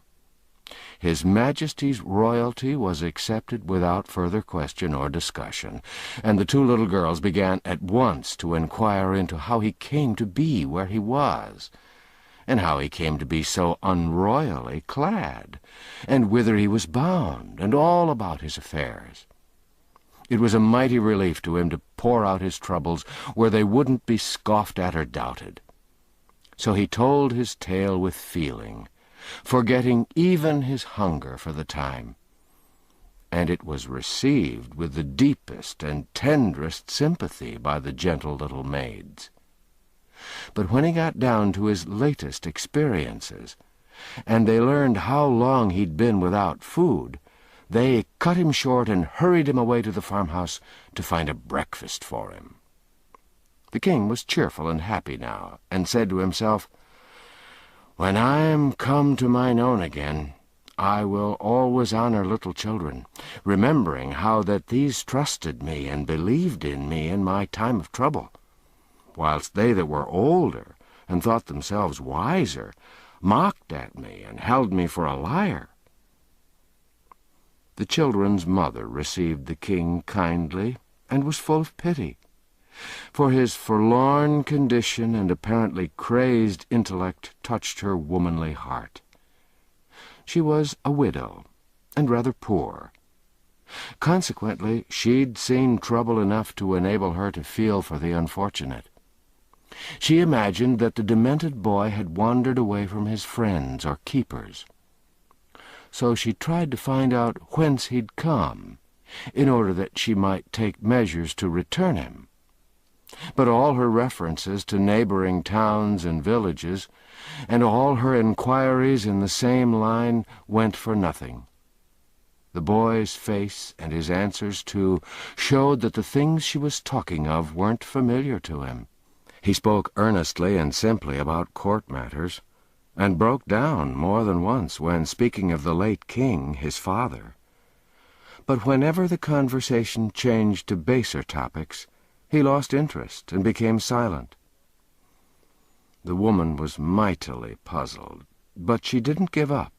S1: His Majesty's royalty was accepted without further question or discussion, and the two little girls began at once to inquire into how he came to be where he was, and how he came to be so unroyally clad, and whither he was bound, and all about his affairs. It was a mighty relief to him to pour out his troubles where they wouldn't be scoffed at or doubted. So he told his tale with feeling, forgetting even his hunger for the time, and it was received with the deepest and tenderest sympathy by the gentle little maids. But when he got down to his latest experiences, and they learned how long he'd been without food, they cut him short and hurried him away to the farmhouse to find a breakfast for him. The king was cheerful and happy now, and said to himself, "When I am come to mine own again, I will always honor little children, remembering how that these trusted me and believed in me in my time of trouble, whilst they that were older and thought themselves wiser mocked at me and held me for a liar." The children's mother received the king kindly and was full of pity, for his forlorn condition and apparently crazed intellect touched her womanly heart. She was a widow, and rather poor. Consequently, she'd seen trouble enough to enable her to feel for the unfortunate. She imagined that the demented boy had wandered away from his friends or keepers. So she tried to find out whence he'd come, in order that she might take measures to return him. But all her references to neighboring towns and villages, and all her inquiries in the same line, went for nothing.
S2: The boy's face and his answers, too, showed that the things she was talking of weren't familiar to him. He spoke earnestly and simply about court matters, and broke down more than once when speaking of the late king, his father. But whenever the conversation changed to baser topics, he lost interest and became silent. The woman was mightily puzzled, but she didn't give up.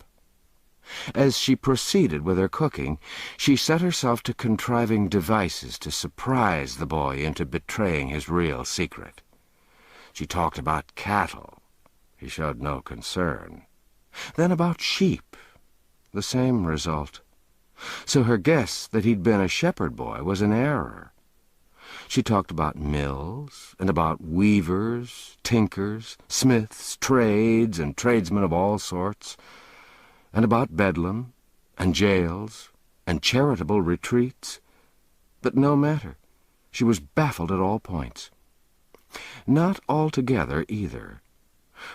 S2: As she proceeded with her cooking, she set herself to contriving devices to surprise the boy into betraying his real secret. She talked about cattle. He showed no concern. Then about sheep. The same result. So her guess that he'd been a shepherd boy was an error. She talked about mills, and about weavers, tinkers, smiths, trades, and tradesmen of all sorts, and about Bedlam, and jails, and charitable retreats. But no matter. She was baffled at all points. Not altogether, either,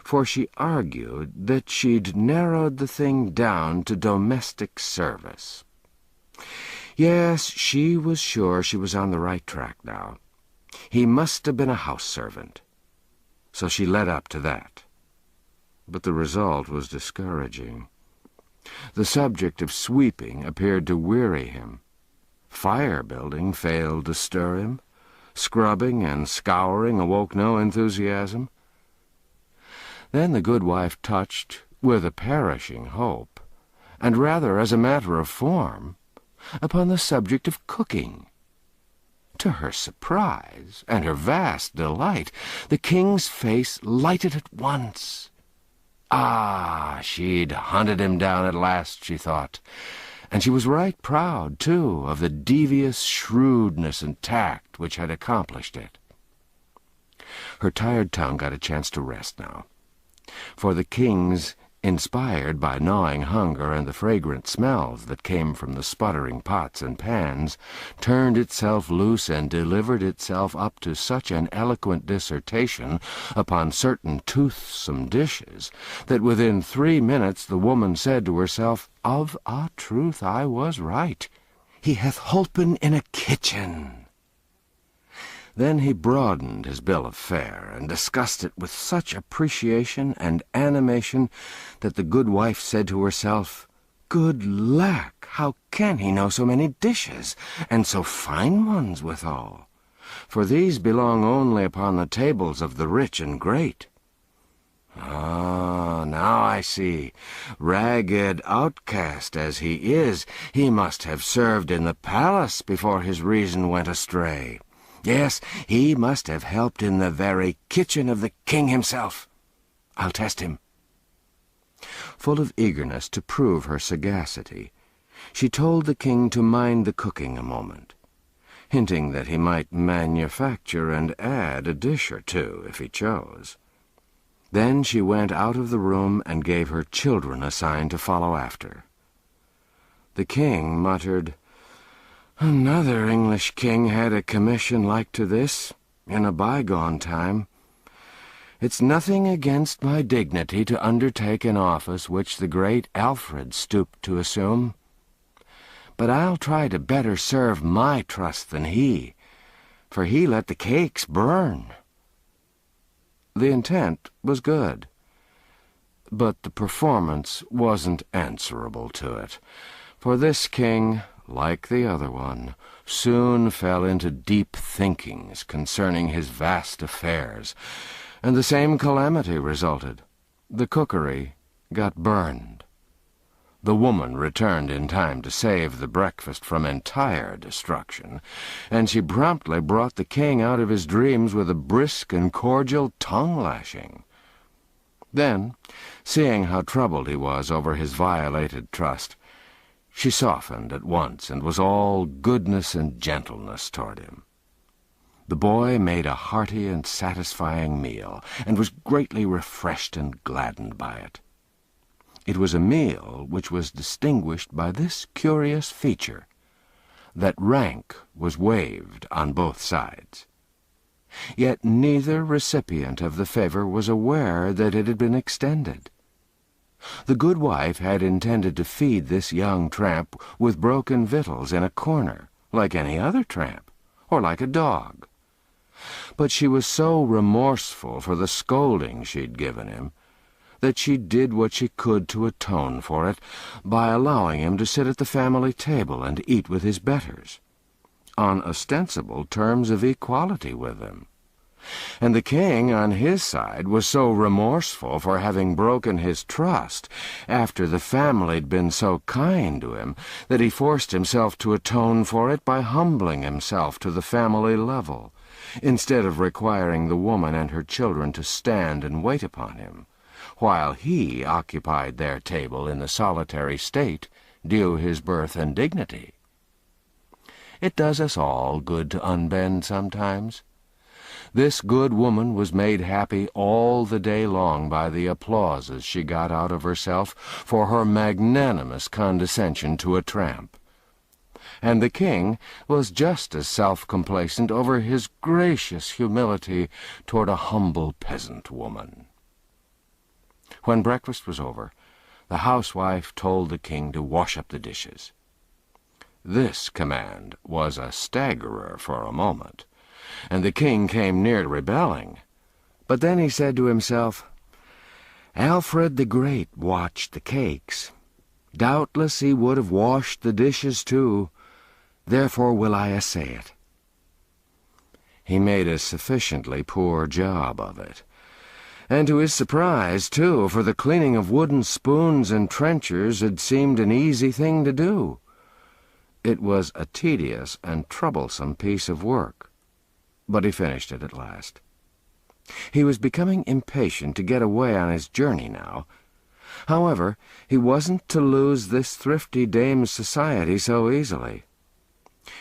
S2: for she argued that she'd narrowed the thing down to domestic service. Yes, she was sure she was on the right track now. He must have been a house servant. So she led up to that. But the result was discouraging. The subject of sweeping appeared to weary him. Fire-building failed to stir him. Scrubbing and scouring awoke no enthusiasm. Then the good wife touched, with a perishing hope, and rather as a matter of form, upon the subject of cooking. To her surprise and her vast delight, the king's face lighted at once. Ah, she'd hunted him down at last, she thought, and she was right proud, too, of the devious shrewdness and tact which had accomplished it. Her tired tongue got a chance to rest now, for the king's, inspired by gnawing hunger and the fragrant smells that came from the sputtering pots and pans, turned itself loose and delivered itself up to such an eloquent dissertation upon certain toothsome dishes that within 3 minutes the woman said to herself, "Of a truth I was right. He hath holpen in a kitchen." Then he broadened his bill of fare and discussed it with such appreciation and animation that the good wife said to herself, "Good lack, how can he know so many dishes, and so fine ones withal? For these belong only upon the tables of the rich and great." Ah, now I see. Ragged outcast as he is, he must have served in the palace before his reason went astray. Yes, he must have helped in the very kitchen of the king himself. I'll test him. Full of eagerness to prove her sagacity, she told the king to mind the cooking a moment, hinting that he might manufacture and add a dish or two if he chose. Then she went out of the room and gave her children a sign to follow after. The king muttered, "Another English king had a commission like to this, in a bygone time. It's nothing against my dignity to undertake an office which the great Alfred stooped to assume. But I'll try to better serve my trust than he, for he let the cakes burn." The intent was good, but the performance wasn't answerable to it, for this king, like the other one, soon fell into deep thinkings concerning his vast affairs, and the same calamity resulted. The cookery got burned. The woman returned in time to save the breakfast from entire destruction, and she promptly brought the king out of his dreams with a brisk and cordial tongue-lashing. Then, seeing how troubled he was over his violated trust, she softened at once and was all goodness and gentleness toward him. The boy made a hearty and satisfying meal, and was greatly refreshed and gladdened by it. It was a meal which was distinguished by this curious feature, that rank was waived on both sides. Yet neither recipient of the favor was aware that it had been extended.
S1: The good wife had intended to feed this young tramp with broken victuals in a corner, like any other tramp, or like a dog. But she was so remorseful for the scolding she'd given him that she did what she could to atone for it by allowing him to sit at the family table and eat with his betters, on ostensible terms of equality with them. And the king, on his side, was so remorseful for having broken his trust after the family'd been so kind to him that he forced himself to atone for it by humbling himself to the family level, instead of requiring the woman and her children to stand and wait upon him, while he occupied their table in the solitary state due his birth and dignity. It does us all good to unbend sometimes. This good woman was made happy all the day long by the applauses she got out of herself for her magnanimous condescension to a tramp. And the king was just as self-complacent over his gracious humility toward a humble peasant woman. When breakfast was over, the housewife told the king to wash up the dishes. This command was a staggerer for a moment, and the king came near rebelling. But then he said to himself, "Alfred the Great watched the cakes. Doubtless he would have washed the dishes too, therefore will I essay it." He made a sufficiently poor job of it, and to his surprise, too, for the cleaning of wooden spoons and trenchers had seemed an easy thing to do. It was a tedious and troublesome piece of work, but he finished it at last. He was becoming impatient to get away on his journey now. However, he wasn't to lose this thrifty dame's society so easily.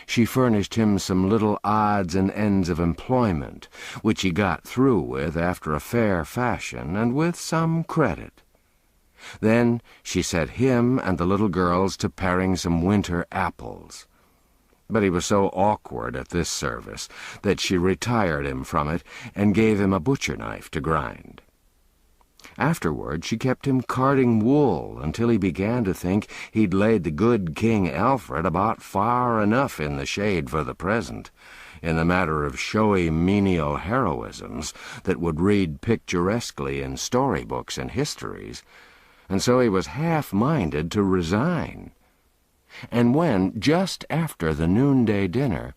S1: She furnished him some little odds and ends of employment, which he got through with after a fair fashion and with some credit. Then she set him and the little girls to paring some winter apples. But he was so awkward at this service that she retired him from it and gave him a butcher knife to grind. Afterward she kept him carding wool until he began to think he'd laid the good King Alfred about far enough in the shade for the present, in the matter of showy menial heroisms that would read picturesquely in storybooks and histories, and so he was half-minded to resign. And when, just after the noonday dinner,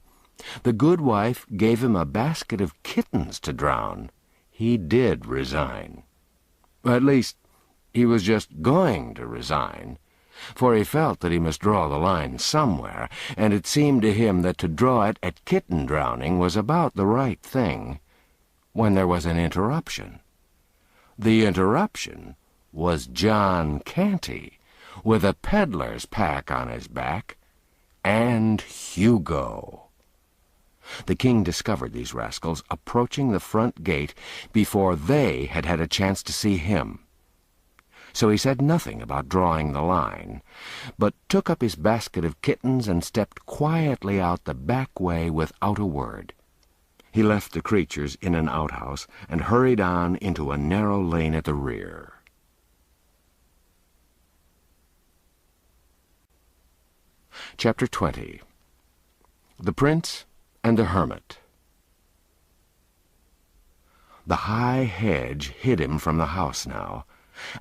S1: the good wife gave him a basket of kittens to drown, he did resign. At least, he was just going to resign, for he felt that he must draw the line somewhere, and it seemed to him that to draw it at kitten drowning was about the right thing, when there was an interruption. The interruption was John Canty, with a peddler's pack on his back, and Hugo. The king discovered these rascals approaching the front gate before they had had a chance to see him. So he said nothing about drawing the line, but took up his basket of kittens and stepped quietly out the back way without a word. He left the creatures in an outhouse and hurried on into a narrow lane at the rear. Chapter 20. The Prince and the Hermit. The high hedge hid him from the house now,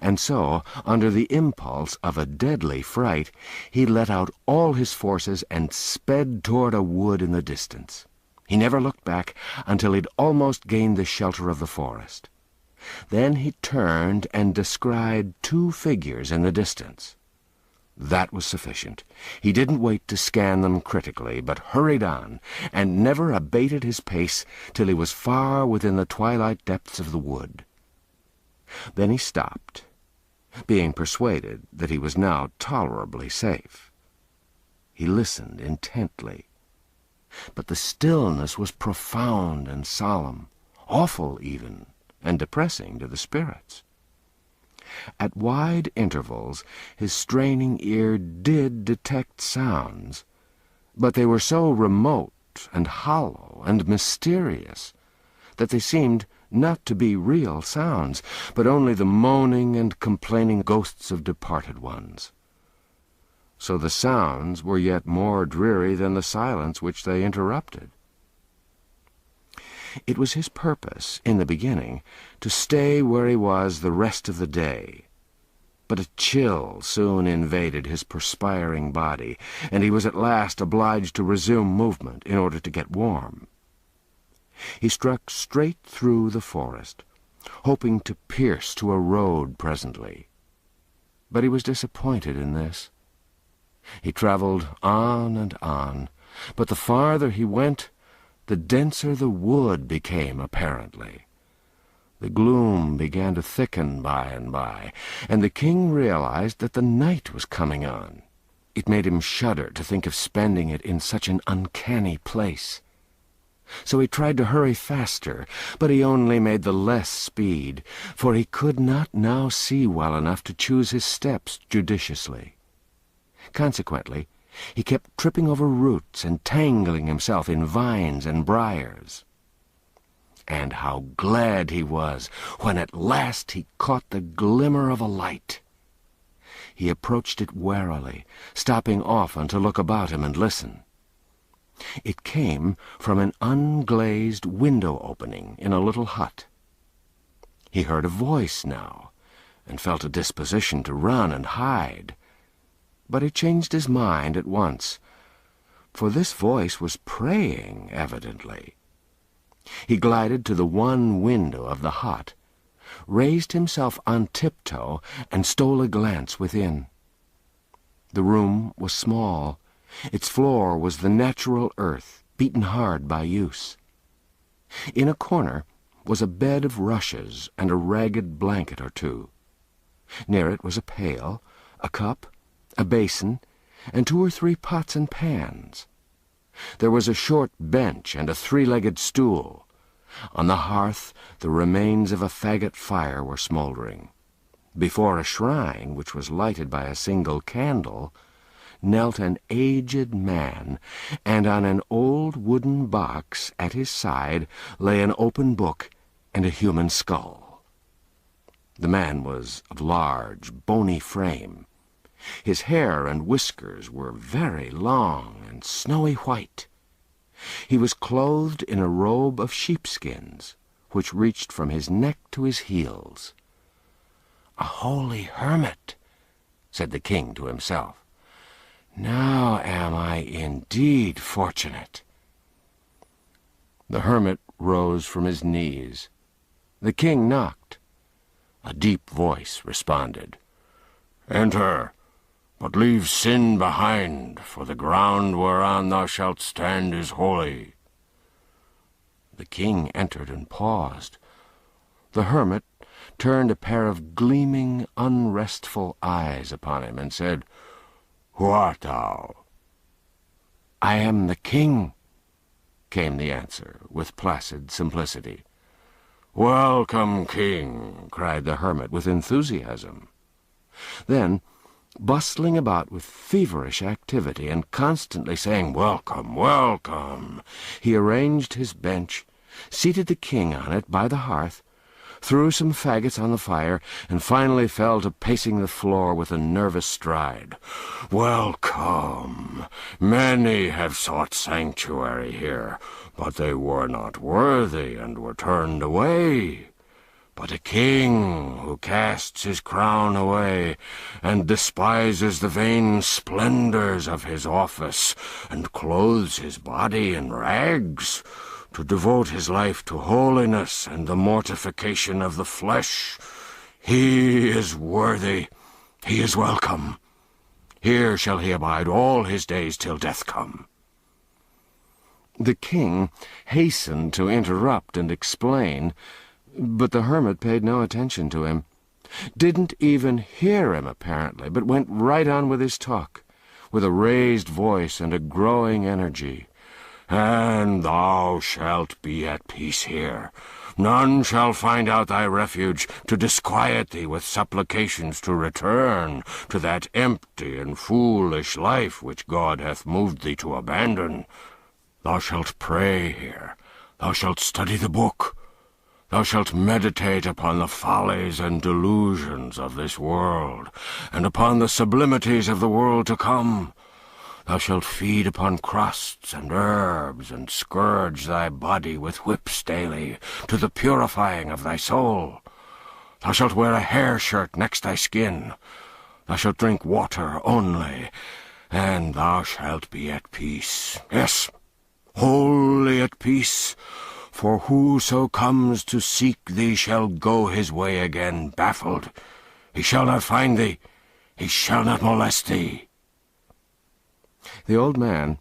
S1: and so, under the impulse of a deadly fright, he let out all his forces and sped toward a wood in the distance. He never looked back until he'd almost gained the shelter of the forest. Then he turned and descried two figures in the distance. That was sufficient. He didn't wait to scan them critically, but hurried on, and never abated his pace till he was far within the twilight depths of the wood. Then he stopped, being persuaded that he was now tolerably safe. He listened intently, but the stillness was profound and solemn, awful even, and depressing to the spirits. At wide intervals his straining ear did detect sounds, but they were so remote and hollow and mysterious that they seemed not to be real sounds, but only the moaning and complaining ghosts of departed ones. So the sounds were yet more dreary than the silence which they interrupted. It was his purpose, in the beginning, to stay where he was the rest of the day. But a chill soon invaded his perspiring body, and he was at last obliged to resume movement in order to get warm. He struck straight through the forest, hoping to pierce to a road presently. But he was disappointed in this. He travelled on and on, but the farther he went, the denser the wood became apparently. The gloom began to thicken by and by, and the king realized that the night was coming on. It made him shudder to think of spending it in such an uncanny place. So he tried to hurry faster, but he only made the less speed, for he could not now see well enough to choose his steps judiciously. Consequently, he kept tripping over roots and tangling himself in vines and briars. And how glad he was when at last he caught the glimmer of a light. He approached it warily, stopping often to look about him and listen. It came from an unglazed window opening in a little hut. He heard a voice now, and felt a disposition to run and hide. But he changed his mind at once, for this voice was praying, evidently. He glided to the one window of the hut, raised himself on tiptoe, and stole a glance within. The room was small. Its floor was the natural earth, beaten hard by use. In a corner was a bed of rushes and a ragged blanket or two. Near it was a pail, a cup, a basin, and 2 or 3 pots and pans. There was a short bench and a 3-legged stool. On the hearth the remains of a faggot fire were smouldering. Before a shrine, which was lighted by a single candle, knelt an aged man, and on an old wooden box at his side lay an open book and a human skull. The man was of large, bony frame. His hair and whiskers were very long and snowy white. He was clothed in a robe of sheepskins, which reached from his neck to his heels. "A holy hermit," said the king to himself. "Now am I indeed fortunate." The hermit rose from his knees. The king knocked. A deep voice responded, "Enter, but leave sin behind, for the ground whereon thou shalt stand is holy." The king entered and paused. The hermit turned a pair of gleaming, unrestful eyes upon him and said, "Who art thou?" "I am the king," came the answer, with placid simplicity. "Welcome, king," cried the hermit with enthusiasm. Then, bustling about with feverish activity and constantly saying, "Welcome, welcome," he arranged his bench, seated the king on it by the hearth, threw some faggots on the fire, and finally fell to pacing the floor with a nervous stride. "Welcome. Many have sought sanctuary here, but they were not worthy and were turned away. But a king who casts his crown away and despises the vain splendors of his office and clothes his body in rags, to devote his life to holiness and the mortification of the flesh, he is worthy, he is welcome. Here shall he abide all his days till death come." The king hastened to interrupt and explain, but the hermit paid no attention to him, didn't even hear him apparently, but went right on with his talk, with a raised voice and a growing energy. "And thou shalt be at peace here. None shall find out thy refuge to disquiet thee with supplications to return to that empty and foolish life which God hath moved thee to abandon. Thou shalt pray here. Thou shalt study the book.
S2: Thou shalt meditate upon the follies and delusions of this world, and upon the sublimities of the world to come. Thou shalt feed upon crusts and herbs, and scourge thy body with whips daily, to the purifying of thy soul. Thou shalt wear a hair shirt next thy skin. Thou shalt drink water only, and thou shalt be at peace. Yes, wholly at peace, for whoso comes to seek thee shall go his way again baffled. He shall not find thee, he shall not molest thee.
S1: The old man,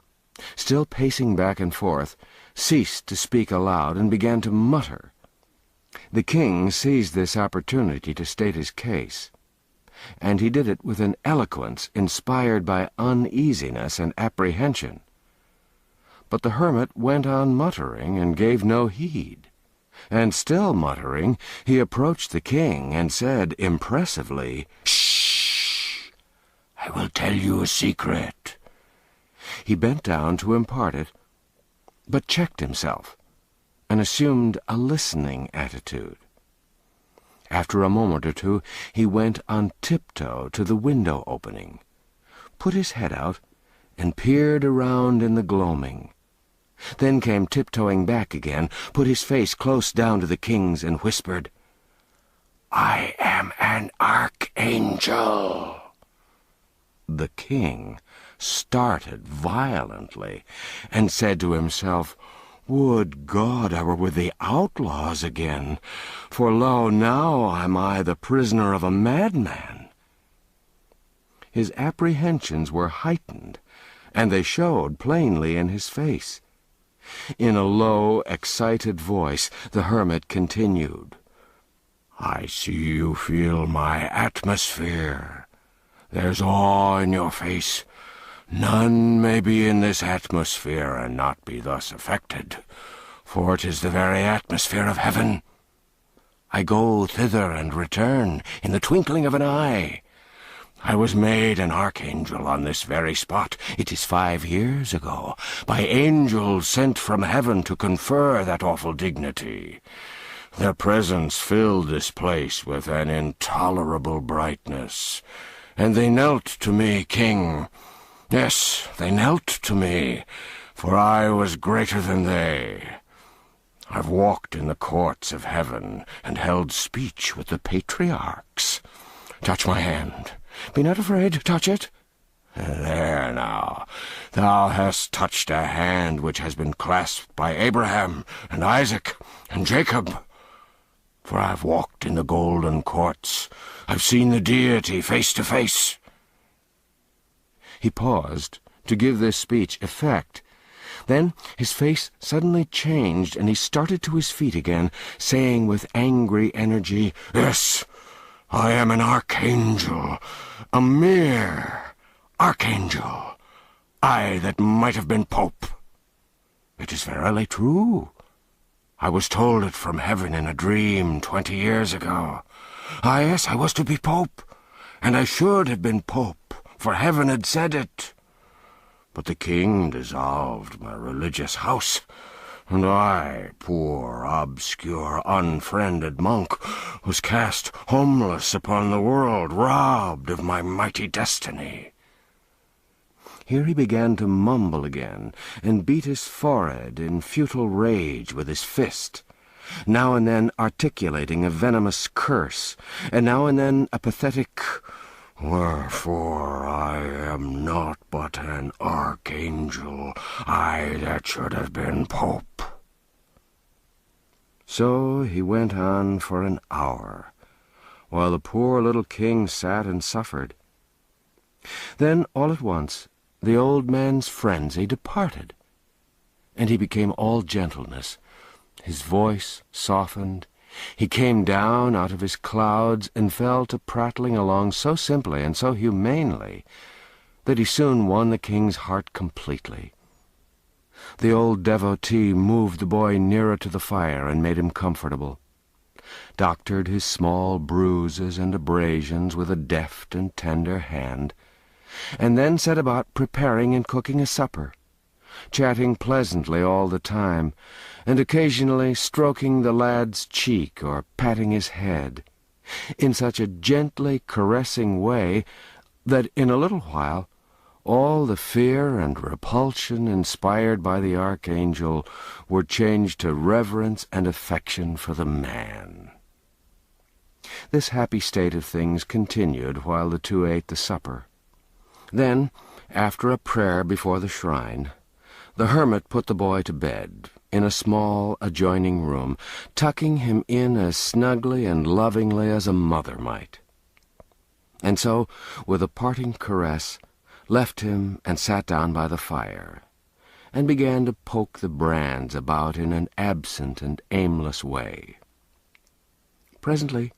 S1: still pacing back and forth, ceased to speak aloud and began to mutter. The king seized this opportunity to state his case, and he did it with an eloquence inspired by uneasiness and apprehension. But the hermit went on muttering and gave no heed, and still muttering, he approached the king and said impressively,
S2: "Shh! I will tell you a secret."
S1: He bent down to impart it, but checked himself, and assumed a listening attitude. After a moment or two, he went on tiptoe to the window opening, put his head out, and peered around in the gloaming, then came tiptoeing back again, put his face close down to the king's, and whispered,
S2: "I am an archangel."
S1: The king started violently, and said to himself, "Would God I were with the outlaws again, for lo, now am I the prisoner of a madman." His apprehensions were heightened, and they showed plainly in his face. In a low, excited voice, the hermit continued,
S2: "I see you feel my atmosphere. There's awe in your face. None may be in this atmosphere and not be thus affected, for it is the very atmosphere of heaven. I go thither and return in the twinkling of an eye. I was made an archangel on this very spot, it is 5 years ago, by angels sent from heaven to confer that awful dignity. Their presence filled this place with an intolerable brightness, and they knelt to me, king. Yes, they knelt to me, for I was greater than they. I've walked in the courts of heaven, and held speech with the patriarchs. Touch my hand. Be not afraid, touch it. There now, thou hast touched a hand which has been clasped by Abraham, and Isaac, and Jacob. For I've walked in the golden courts. I've seen the deity face to face."
S1: He paused to give this speech effect. Then his face suddenly changed, and he started to his feet again, saying with angry energy,
S2: "Yes, I am an archangel, a mere archangel, I that might have been pope. It is verily true. I was told it from heaven in a dream 20 years ago. Ah, yes, I was to be pope, and I should have been pope, for heaven had said it. But the king dissolved my religious house, and I, poor, obscure, unfriended monk, was cast homeless upon the world, robbed of my mighty destiny."
S1: Here he began to mumble again, and beat his forehead in futile rage with his fist, now and then articulating a venomous curse, and now and then a pathetic, "Wherefore I am not but an archangel, I that should have been pope." So he went on for an hour, while the poor little king sat and suffered. Then, all at once, the old man's frenzy departed, and he became all gentleness. His voice softened. He came down out of his clouds and fell to prattling along so simply and so humanely that he soon won the king's heart completely. The old devotee moved the boy nearer to the fire and made him comfortable, doctored his small bruises and abrasions with a deft and tender hand, and then set about preparing and cooking a supper, chatting pleasantly all the time, and occasionally stroking the lad's cheek or patting his head, in such a gently caressing way that in a little while all the fear and repulsion inspired by the archangel were changed to reverence and affection for the man. This happy state of things continued while the two ate the supper. Then, after a prayer before the shrine, the hermit put the boy to bed in a small adjoining room, tucking him in as snugly and lovingly as a mother might. And so, with a parting caress, left him and sat down by the fire, and began to poke the brands about in an absent and aimless way. Presently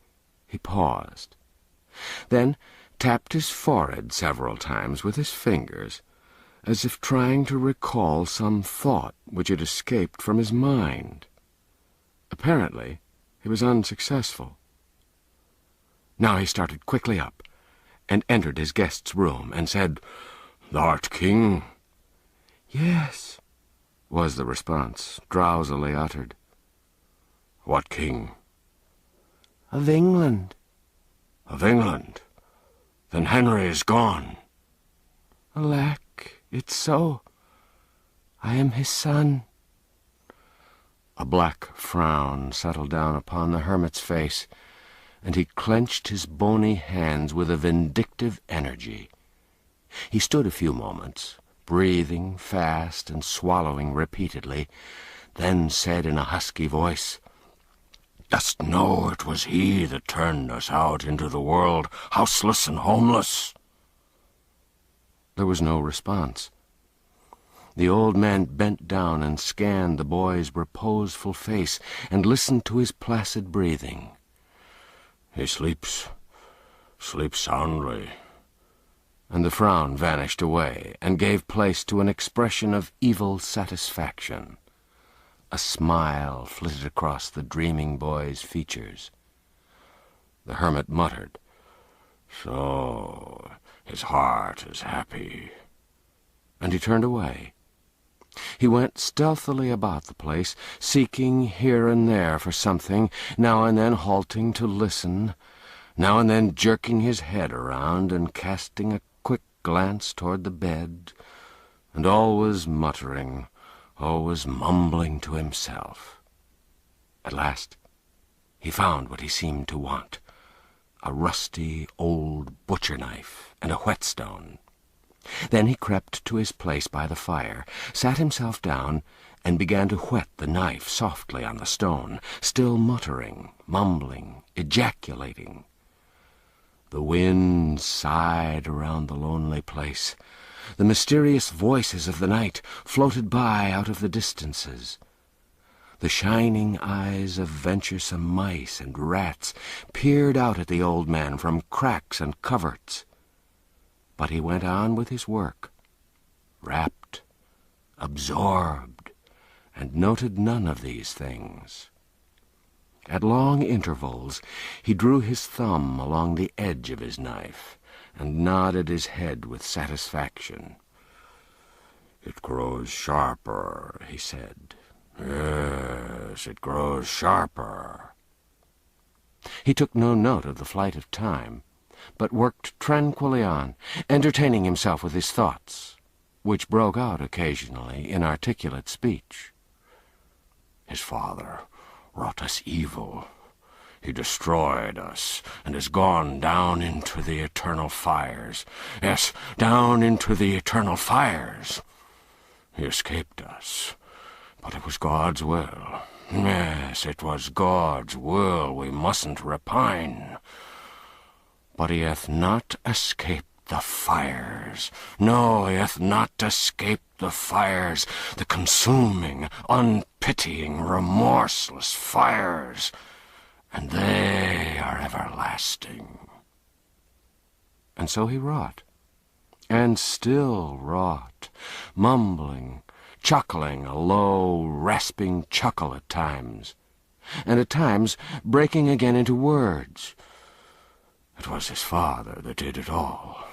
S1: he paused, then tapped his forehead several times with his fingers, as if trying to recall some thought which had escaped from his mind. Apparently he was unsuccessful. Now he started quickly up, and entered his guest's room, and said, "Thou'rt king?" "Yes," was the response, drowsily uttered.
S2: "What king?"
S3: Of England.
S2: "Of England? Then Henry is gone."
S3: Alack, it's so. I am his son.
S1: A black frown settled down upon the hermit's face, and he clenched his bony hands with a vindictive energy. He stood a few moments, breathing fast and swallowing repeatedly, then said in a husky voice,
S2: "Dost know it was he that turned us out into the world, houseless and homeless?"
S1: There was no response. The old man bent down and scanned the boy's reposeful face and listened to his placid breathing.
S2: "He sleeps soundly."
S1: And the frown vanished away and gave place to an expression of evil satisfaction. A smile flitted across the dreaming boy's features. The hermit muttered,
S2: "So his heart is happy."
S1: And he turned away. He went stealthily about the place, seeking here and there for something, now and then halting to listen, now and then jerking his head around and casting a quick glance toward the bed, and always muttering, always mumbling to himself. At last he found what he seemed to want, a rusty old butcher knife and a whetstone. Then he crept to his place by the fire, sat himself down, and began to whet the knife softly on the stone, still muttering, mumbling, ejaculating. The wind sighed around the lonely place. The mysterious voices of the night floated by out of the distances. The shining eyes of venturesome mice and rats peered out at the old man from cracks and coverts. But he went on with his work, rapt, absorbed, and noted none of these things. At long intervals he drew his thumb along the edge of his knife and nodded his head with satisfaction.
S2: "It grows sharper," he said. "Yes, it grows sharper."
S1: He took no note of the flight of time, but worked tranquilly on, entertaining himself with his thoughts, which broke out occasionally in articulate speech.
S2: "His father wrought us evil. He destroyed us, and has gone down into the eternal fires. Yes, down into the eternal fires. He escaped us, but it was God's will. Yes, it was God's will. We mustn't repine. But he hath not escaped the fires. No, he hath not escaped the fires, the consuming, unpitying, remorseless fires, and they are everlasting."
S1: And so he wrought, and still wrought, mumbling, chuckling a low, rasping chuckle at times, and at times breaking again into words.
S2: "It was his father that did it all.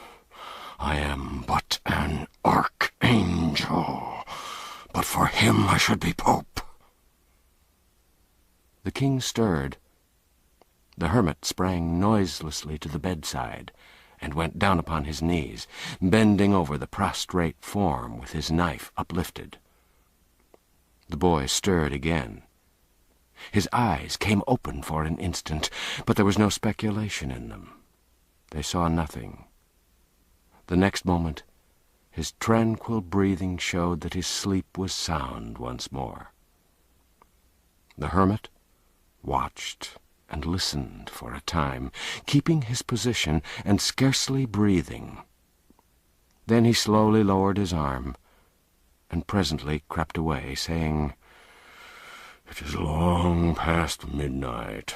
S2: I am but an archangel. him I should be pope."
S1: The king stirred. The hermit sprang noiselessly to the bedside and went down upon his knees, bending over the prostrate form with his knife uplifted. The boy stirred again. His eyes came open for an instant, but there was no speculation in them. They saw nothing. The next moment, his tranquil breathing showed that his sleep was sound once more. The hermit watched and listened for a time, keeping his position and scarcely breathing. Then he slowly lowered his arm, and presently crept away, saying,
S2: "It is long past midnight.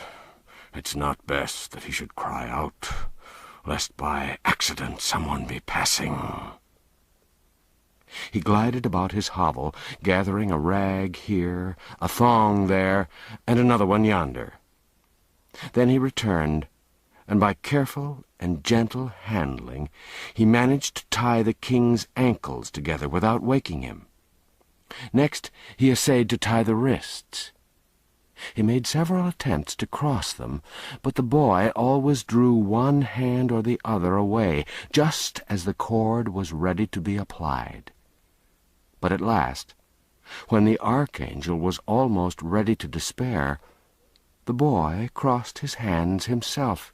S2: It's not best that he should cry out, lest by accident someone be passing."
S1: He glided about his hovel, gathering a rag here, a thong there, and another one yonder. Then he returned, and by careful and gentle handling he managed to tie the king's ankles together without waking him. Next he essayed to tie the wrists. He made several attempts to cross them, but the boy always drew one hand or the other away, just as the cord was ready to be applied. But at last, when the archangel was almost ready to despair, the boy crossed his hands himself,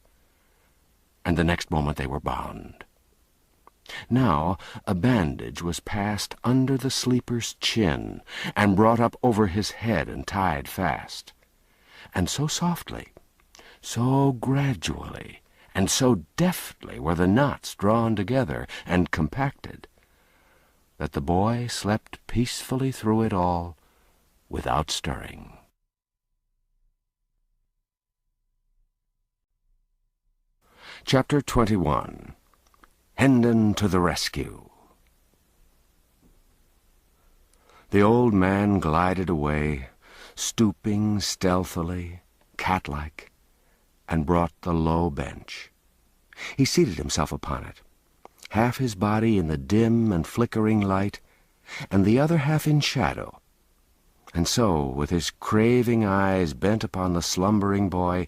S1: and the next moment they were bound. Now a bandage was passed under the sleeper's chin and brought up over his head and tied fast. And so softly, so gradually, and so deftly were the knots drawn together and compacted, that the boy slept peacefully through it all without stirring. Chapter 21. Hendon to the Rescue. The old man glided away, stooping stealthily, cat-like, and brought the low bench. He seated himself upon it, half his body in the dim and flickering light, and the other half in shadow. And so, with his craving eyes bent upon the slumbering boy,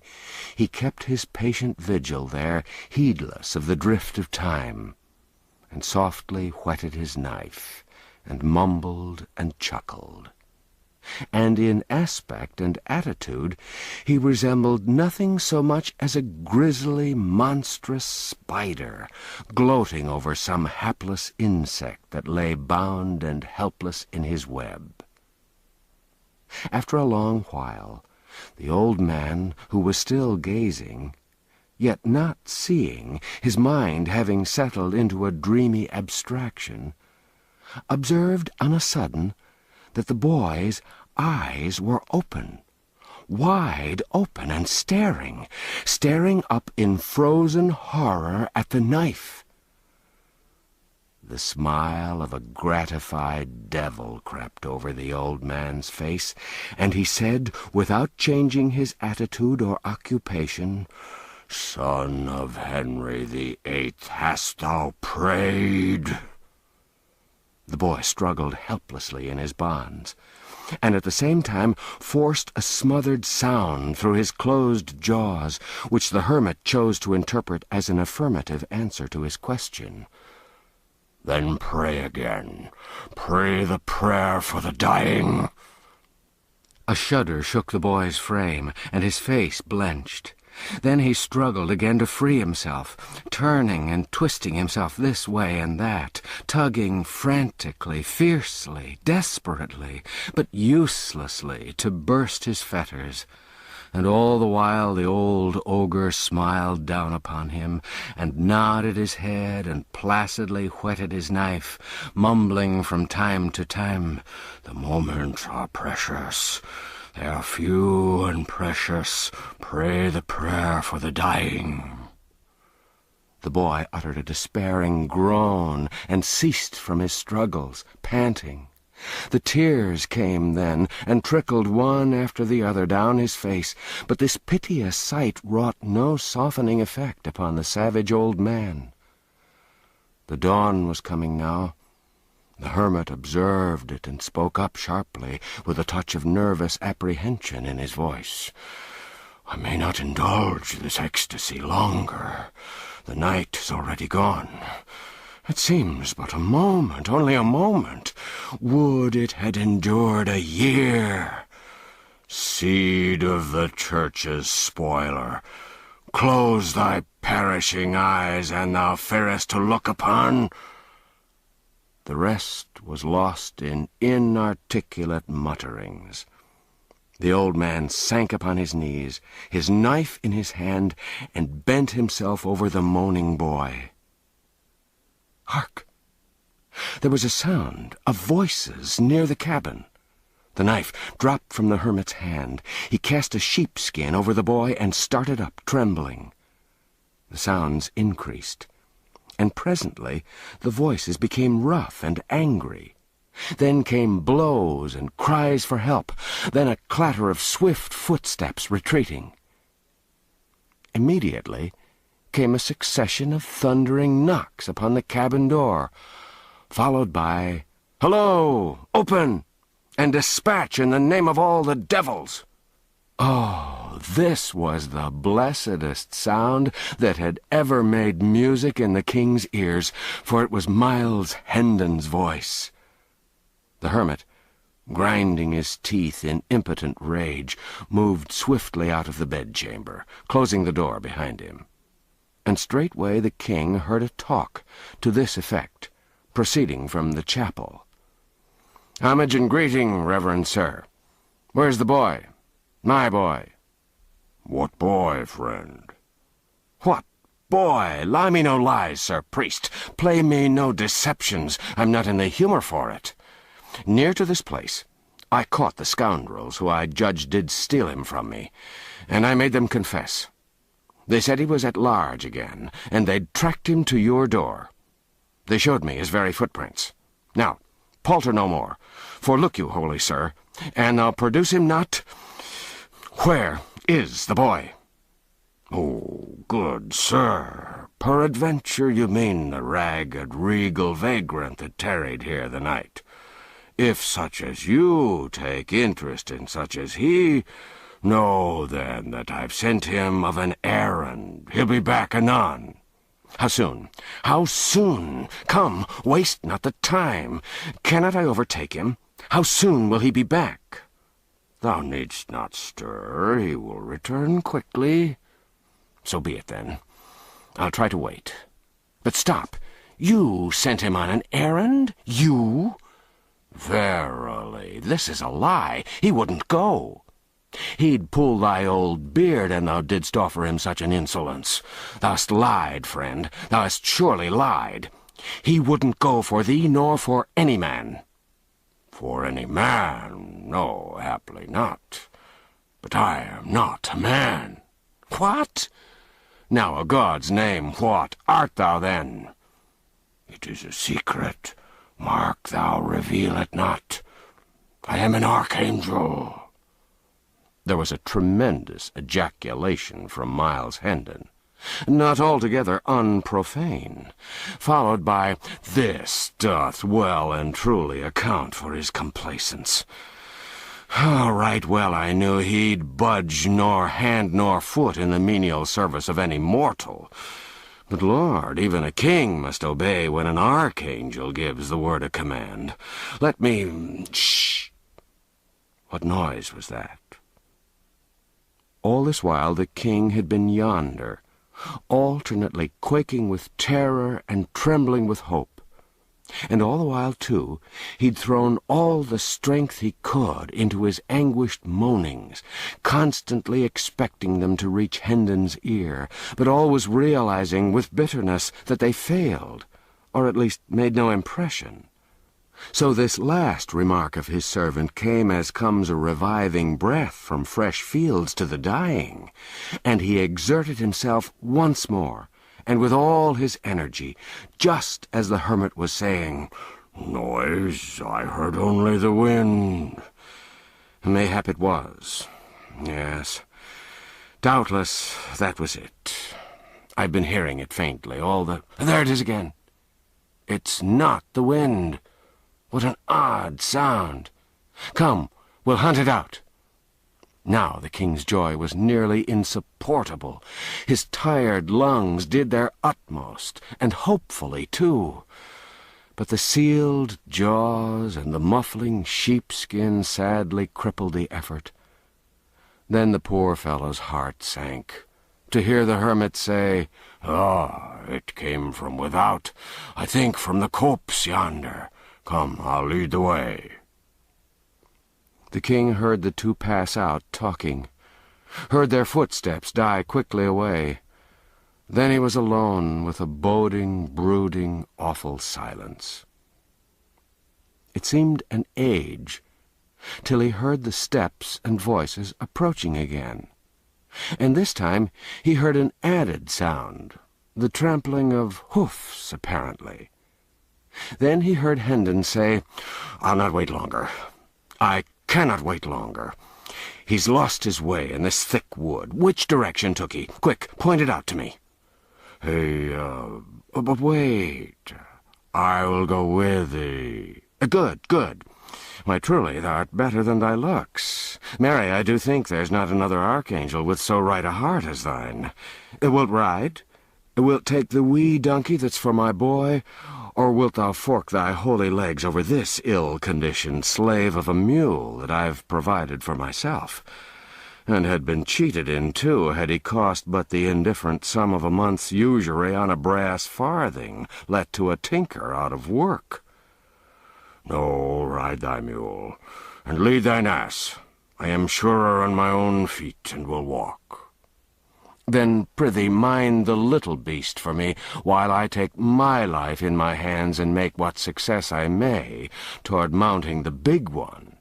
S1: he kept his patient vigil there, heedless of the drift of time, and softly whetted his knife, and mumbled and chuckled. And in aspect and attitude he resembled nothing so much as a grisly, monstrous spider, gloating over some hapless insect that lay bound and helpless in his web. After a long while, the old man, who was still gazing, yet not seeing, his mind having settled into a dreamy abstraction, observed on a sudden that the boy's eyes were open, wide open, and staring up in frozen horror at the knife. The smile of a gratified devil crept over the old man's face, and he said, without changing his attitude or occupation, "Son of Henry VIII, hast thou prayed?" The boy struggled helplessly in his bonds, and at the same time forced a smothered sound through his closed jaws, which the hermit chose to interpret as an affirmative answer to his question. "Then pray again. Pray the prayer for the dying." A shudder shook the boy's frame, and his face blenched. Then he struggled again to free himself, turning and twisting himself this way and that, tugging frantically, fiercely, desperately, but uselessly to burst his fetters. And all the while the old ogre smiled down upon him, and nodded his head, and placidly whetted his knife, mumbling from time to time, "The moments are precious. They are few and precious. Pray the prayer for the dying." The boy uttered a despairing groan, and ceased from his struggles, panting. The tears came then, and trickled one after the other down his face, but this piteous sight wrought no softening effect upon the savage old man. The dawn was coming now,
S2: The hermit observed it and spoke up sharply, with a touch of nervous apprehension in his voice. "I may not indulge this ecstasy longer. The night is already gone. It seems but a moment, only a moment. Would it had endured a year! Seed of the Church's spoiler, close thy perishing eyes, an thou fearest to look upon." The rest was lost in inarticulate mutterings. The old man sank upon his knees, his knife in his hand, and bent himself over the moaning boy. Hark! There was a sound of voices near the cabin. The knife dropped from the hermit's hand. He cast a sheepskin over the boy and started up, trembling. The sounds increased, and presently the voices became rough and angry. Then came blows and cries for help, then a clatter of swift footsteps retreating. Immediately came a succession of thundering knocks upon the cabin door, followed by, "Hello! Open! And dispatch in the name of all the devils!" Oh, this was the blessedest sound that had ever made music in the king's ears, for it was Miles Hendon's voice. The hermit, grinding his teeth in impotent rage, moved swiftly out of the bedchamber, closing the door behind him. And straightway the king heard a talk to this effect, proceeding from the chapel. "Homage and greeting, reverend sir. Where's the boy? My boy."
S1: "What boy, friend?"
S2: "What boy? Lie me no lies, sir priest. Play me no deceptions. I'm not in the humour for it. Near to this place I caught the scoundrels who I judged did steal him from me, and I made them confess. They said he was at large again, and they'd tracked him to your door. They showed me his very footprints. Now, palter no more, for look you, holy sir, and I'll produce him not. Where is the boy?"
S1: "Oh, good sir, peradventure you mean the ragged, regal vagrant that tarried here the night. If such as you take interest in such as he, know then that I've sent him of an errand. He'll be back anon."
S2: "How soon? How soon? Come, waste not the time. Cannot I overtake him? How soon will he be back?"
S1: "Thou needst not stir. He will return quickly."
S2: "So be it, then. I'll try to wait. But stop. You sent him on an errand? You?"
S1: "Verily,
S2: This is a lie. He wouldn't go. He'd pull thy old beard, and thou didst offer him such an insolence. Thou'st lied, friend. Thou hast surely lied. He wouldn't go for thee, nor for any man."
S1: For any man? No, haply not. But I am not a man."
S2: "What? Now, a God's name, what art thou then?"
S1: "It is a secret. Mark, thou reveal it not. I am an archangel."
S2: There was a tremendous ejaculation from Miles Hendon, not altogether unprofane, followed by, "This doth well and truly account for his complacence. Right well I knew he'd budge nor hand nor foot in the menial service of any mortal. But, Lord, even a king must obey when an archangel gives the word of command. Let me... Shh! What noise was that?" All this while the king had been yonder, alternately quaking with terror and trembling with hope. And all the while, too, he'd thrown all the strength he could into his anguished moanings, constantly expecting them to reach Hendon's ear, but always realizing with bitterness that they failed, or at least made no impression. So this last remark of his servant came as comes a reviving breath from fresh fields to the dying, and he exerted himself once more, and with all his energy, just as the hermit was saying,
S1: "Noise? I heard only the wind."
S2: Mayhap it was. Yes, doubtless that was it. I've been hearing it faintly, all the... There it is again. It's not the wind.
S1: What an odd sound! Come, we'll hunt it out. Now the king's joy was nearly insupportable. His tired lungs did their utmost, and hopefully too. But the sealed jaws and the muffling sheepskin sadly crippled the effort. Then the poor fellow's heart sank, to hear the hermit say, "Ah, it came from without, I think from the copse yonder. Come, I'll lead the way." The king heard the two pass out talking, heard their footsteps die quickly away. Then he was alone with a boding, brooding, awful silence. It seemed an age till he heard the steps and voices approaching again. And this time he heard an added sound, the trampling of hoofs, apparently. Then he heard Hendon say, "I'll not wait longer. I cannot wait longer. He's lost his way in this thick wood. Which direction took he? Quick, point it out to me." But wait. I will go with thee." Good, good. Why, truly, thou'rt better than thy looks. Marry, I do think there's not another archangel with so right a heart as thine. Wilt ride? Wilt take the wee donkey that's for my boy? Or wilt thou fork thy holy legs over this ill-conditioned slave of a mule that I've provided for myself, and had been cheated in, too, had he cost but the indifferent sum of a month's usury on a brass farthing, let to a tinker out of work? No, ride thy mule, and lead thine ass. I am surer on my own feet, and will walk. Then, prithee, mind the little beast for me, while I take my life in my hands and make what success I may toward mounting the big one."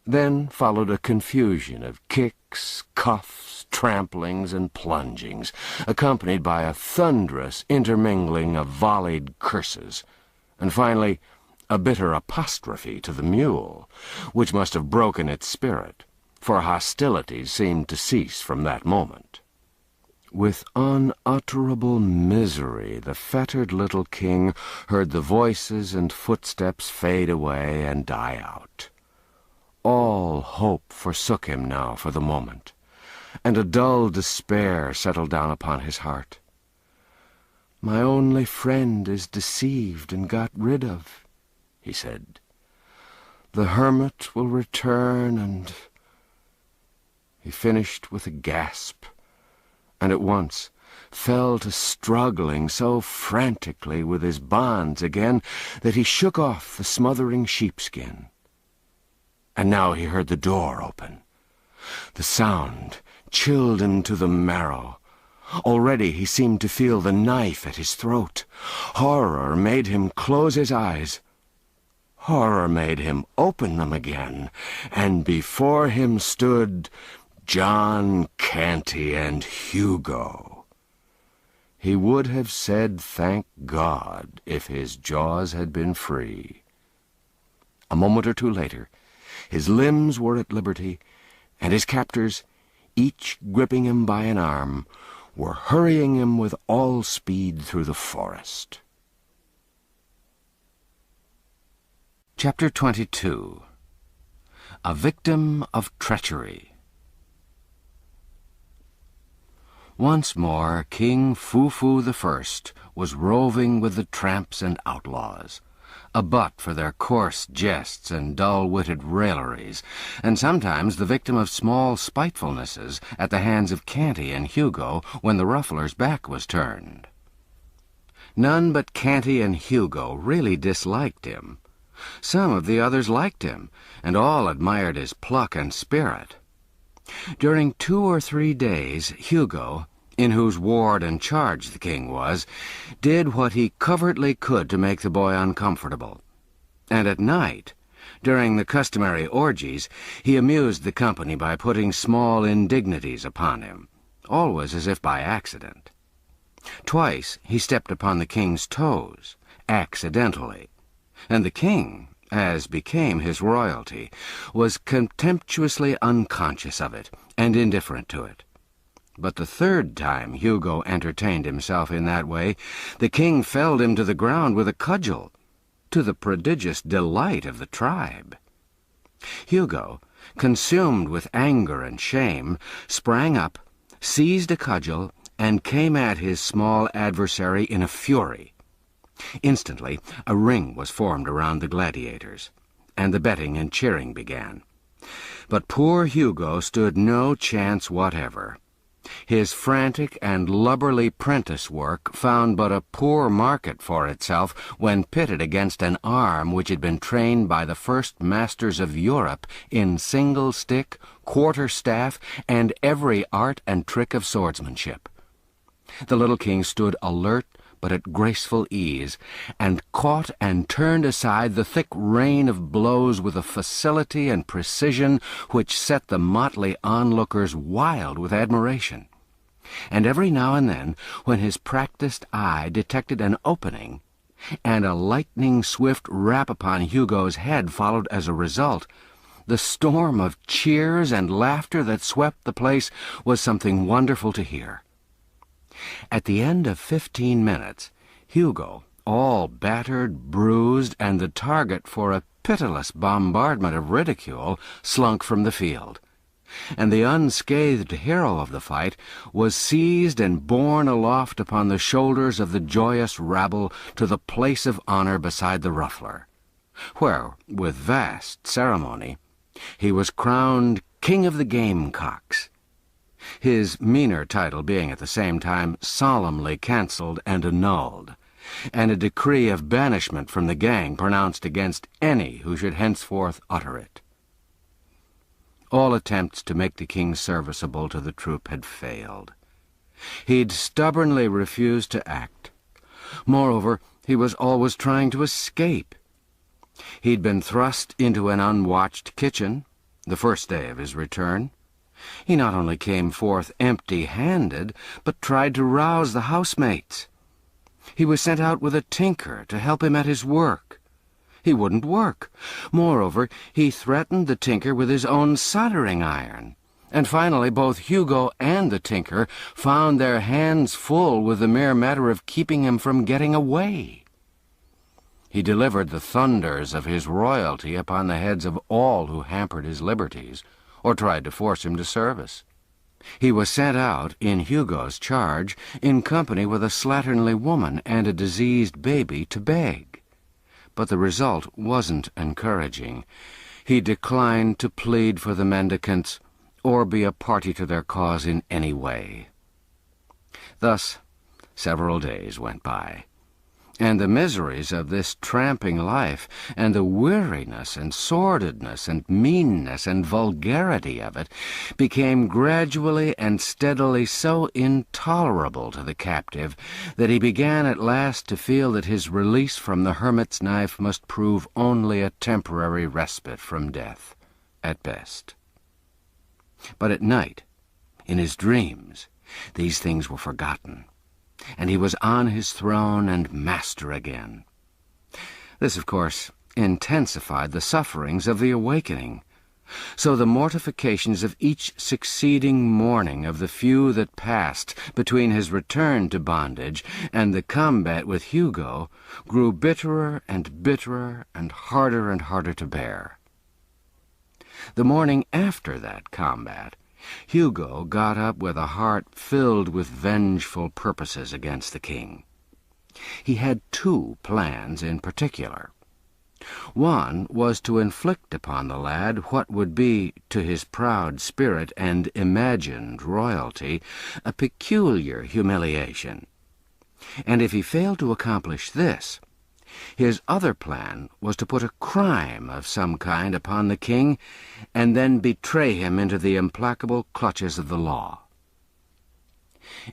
S1: Then followed a confusion of kicks, cuffs, tramplings, and plungings, accompanied by a thunderous intermingling of volleyed curses, and finally a bitter apostrophe to the mule, which must have broken its spirit, for hostilities seemed to cease from that moment. With unutterable misery the fettered little king heard the voices and footsteps fade away and die out. All hope forsook him now for the moment, and a dull despair settled down upon his heart. "My only friend is deceived and got rid of," he said. "The hermit will return, and—" He finished with a gasp, and at once fell to struggling so frantically with his bonds again that he shook off the smothering sheepskin. And now he heard the door open. The sound chilled him to the marrow. Already he seemed to feel the knife at his throat. Horror made him close his eyes. Horror made him open them again, and before him stood John Canty and Hugo. He would have said thank God if his jaws had been free. A moment or two later, his limbs were at liberty, and his captors, each gripping him by an arm, were hurrying him with all speed through the forest. Chapter 22. A Victim of Treachery. Once more, King Fu the First was roving with the tramps and outlaws, a butt for their coarse jests and dull-witted railleries, and sometimes the victim of small spitefulnesses at the hands of Canty and Hugo when the ruffler's back was turned. None but Canty and Hugo really disliked him. Some of the others liked him, and all admired his pluck and spirit. During 2 or 3 days, Hugo, in whose ward and charge the king was, did what he covertly could to make the boy uncomfortable. And at night, during the customary orgies, he amused the company by putting small indignities upon him, always as if by accident. Twice he stepped upon the king's toes, accidentally, and the king, as became his royalty, was contemptuously unconscious of it and indifferent to it. But the 3rd time Hugo entertained himself in that way, the king felled him to the ground with a cudgel, to the prodigious delight of the tribe. Hugo, consumed with anger and shame, sprang up, seized a cudgel, and came at his small adversary in a fury. Instantly, a ring was formed around the gladiators, and the betting and cheering began. But poor Hugo stood no chance whatever. His frantic and lubberly prentice work found but a poor market for itself when pitted against an arm which had been trained by the first masters of Europe in single stick, quarter staff, and every art and trick of swordsmanship. The little king stood alert but at graceful ease, and caught and turned aside the thick rain of blows with a facility and precision which set the motley onlookers wild with admiration. And every now and then, when his practised eye detected an opening, and a lightning-swift rap upon Hugo's head followed as a result, the storm of cheers and laughter that swept the place was something wonderful to hear. At the end of 15 minutes, Hugo, all battered, bruised, and the target for a pitiless bombardment of ridicule, slunk from the field, and the unscathed hero of the fight was seized and borne aloft upon the shoulders of the joyous rabble to the place of honor beside the ruffler, where, with vast ceremony, he was crowned King of the Gamecocks, his meaner title being at the same time solemnly cancelled and annulled, and a decree of banishment from the gang pronounced against any who should henceforth utter it. All attempts to make the king serviceable to the troop had failed. He'd stubbornly refused to act. Moreover, he was always trying to escape. He'd been thrust into an unwatched kitchen, the first day of his return. He not only came forth empty-handed, but tried to rouse the housemates. He was sent out with a tinker to help him at his work. He wouldn't work. Moreover, he threatened the tinker with his own soldering iron. And finally, both Hugo and the tinker found their hands full with the mere matter of keeping him from getting away. He delivered the thunders of his royalty upon the heads of all who hampered his liberties, or tried to force him to service. He was sent out, in Hugo's charge, in company with a slatternly woman and a diseased baby to beg. But the result wasn't encouraging. He declined to plead for the mendicants, or be a party to their cause in any way. Thus, several days went by, and the miseries of this tramping life, and the weariness and sordidness and meanness and vulgarity of it, became gradually and steadily so intolerable to the captive that he began at last to feel that his release from the hermit's knife must prove only a temporary respite from death, at best. But at night, in his dreams, these things were forgotten, and he was on his throne and master again. This, of course, intensified the sufferings of the awakening. So the mortifications of each succeeding morning of the few that passed between his return to bondage and the combat with Hugo grew bitterer and bitterer and harder to bear. The morning after that combat, Hugo got up with a heart filled with vengeful purposes against the king. He had two plans in particular. One was to inflict upon the lad what would be, to his proud spirit and imagined royalty, a peculiar humiliation. And if he failed to accomplish this, his other plan was to put a crime of some kind upon the king, and then betray him into the implacable clutches of the law.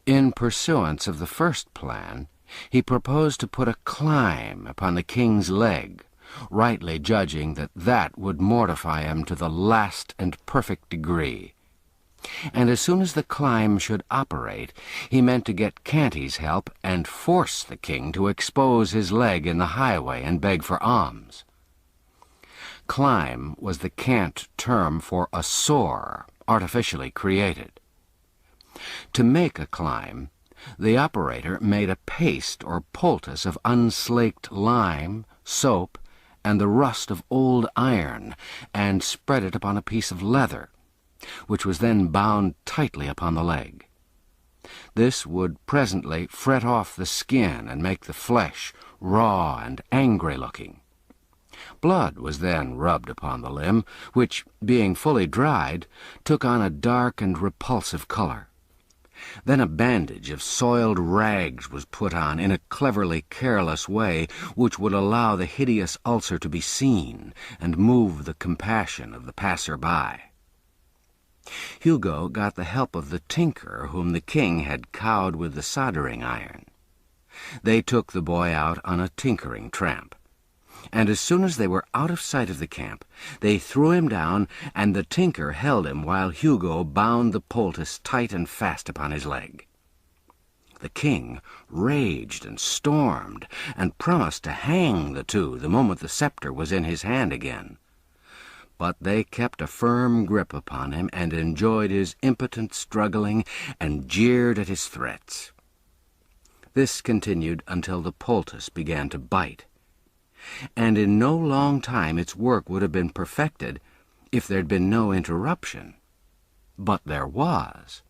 S1: In pursuance of the first plan, he proposed to put a clime upon the king's leg, rightly judging that that would mortify him to the last and perfect degree. And as soon as the clime should operate, he meant to get Canty's help and force the king to expose his leg in the highway and beg for alms. Clime was the cant term for a sore artificially created. To make a clime, the operator made a paste or poultice of unslaked lime, soap, and the rust of old iron, and spread it upon a piece of leather, which was then bound tightly upon the leg. This would presently fret off the skin and make the flesh raw and angry-looking. Blood was then rubbed upon the limb, which, being fully dried, took on a dark and repulsive color. Then a bandage of soiled rags was put on in a cleverly careless way which would allow the hideous ulcer to be seen and move the compassion of the passer-by. Hugo got the help of the tinker whom the king had cowed with the soldering iron. They took the boy out on a tinkering tramp, and as soon as they were out of sight of the camp, they threw him down, and the tinker held him while Hugo bound the poultice tight and fast upon his leg. The king raged and stormed, and promised to hang the two the moment the scepter was in his hand again. But they kept a firm grip upon him, and enjoyed his impotent struggling, and jeered at his threats. This continued until the poultice began to bite, and in no long time its work would have been perfected if there had been no interruption. But there was.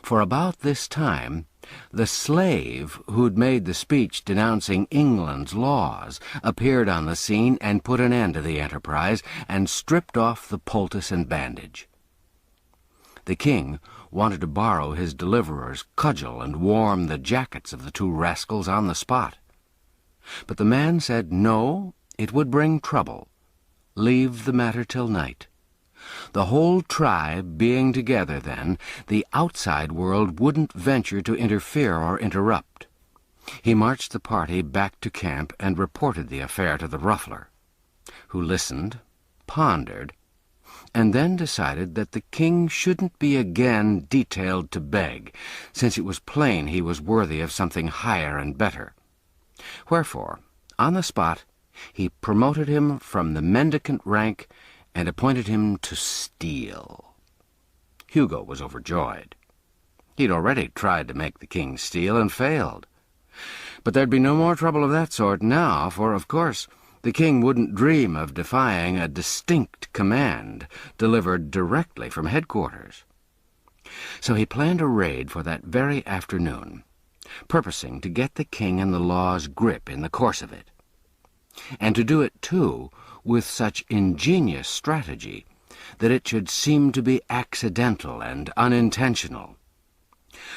S1: For about this time, the slave who'd made the speech denouncing England's laws appeared on the scene and put an end to the enterprise, and stripped off the poultice and bandage. The king wanted to borrow his deliverer's cudgel and warm the jackets of the two rascals on the spot. But the man said no, it would bring trouble. Leave the matter till night. The whole tribe being together then, the outside world wouldn't venture to interfere or interrupt. He marched the party back to camp and reported the affair to the ruffler, who listened, pondered, and then decided that the king shouldn't be again detailed to beg, since it was plain he was worthy of something higher and better. Wherefore, on the spot, he promoted him from the mendicant rank and appointed him to steal. Hugo was overjoyed. He'd already tried to make the king steal and failed. But there'd be no more trouble of that sort now, for, of course, the king wouldn't dream of defying a distinct command delivered directly from headquarters. So he planned a raid for that very afternoon, purposing to get the king and the law's grip in the course of it, and to do it, too, with such ingenious strategy that it should seem to be accidental and unintentional.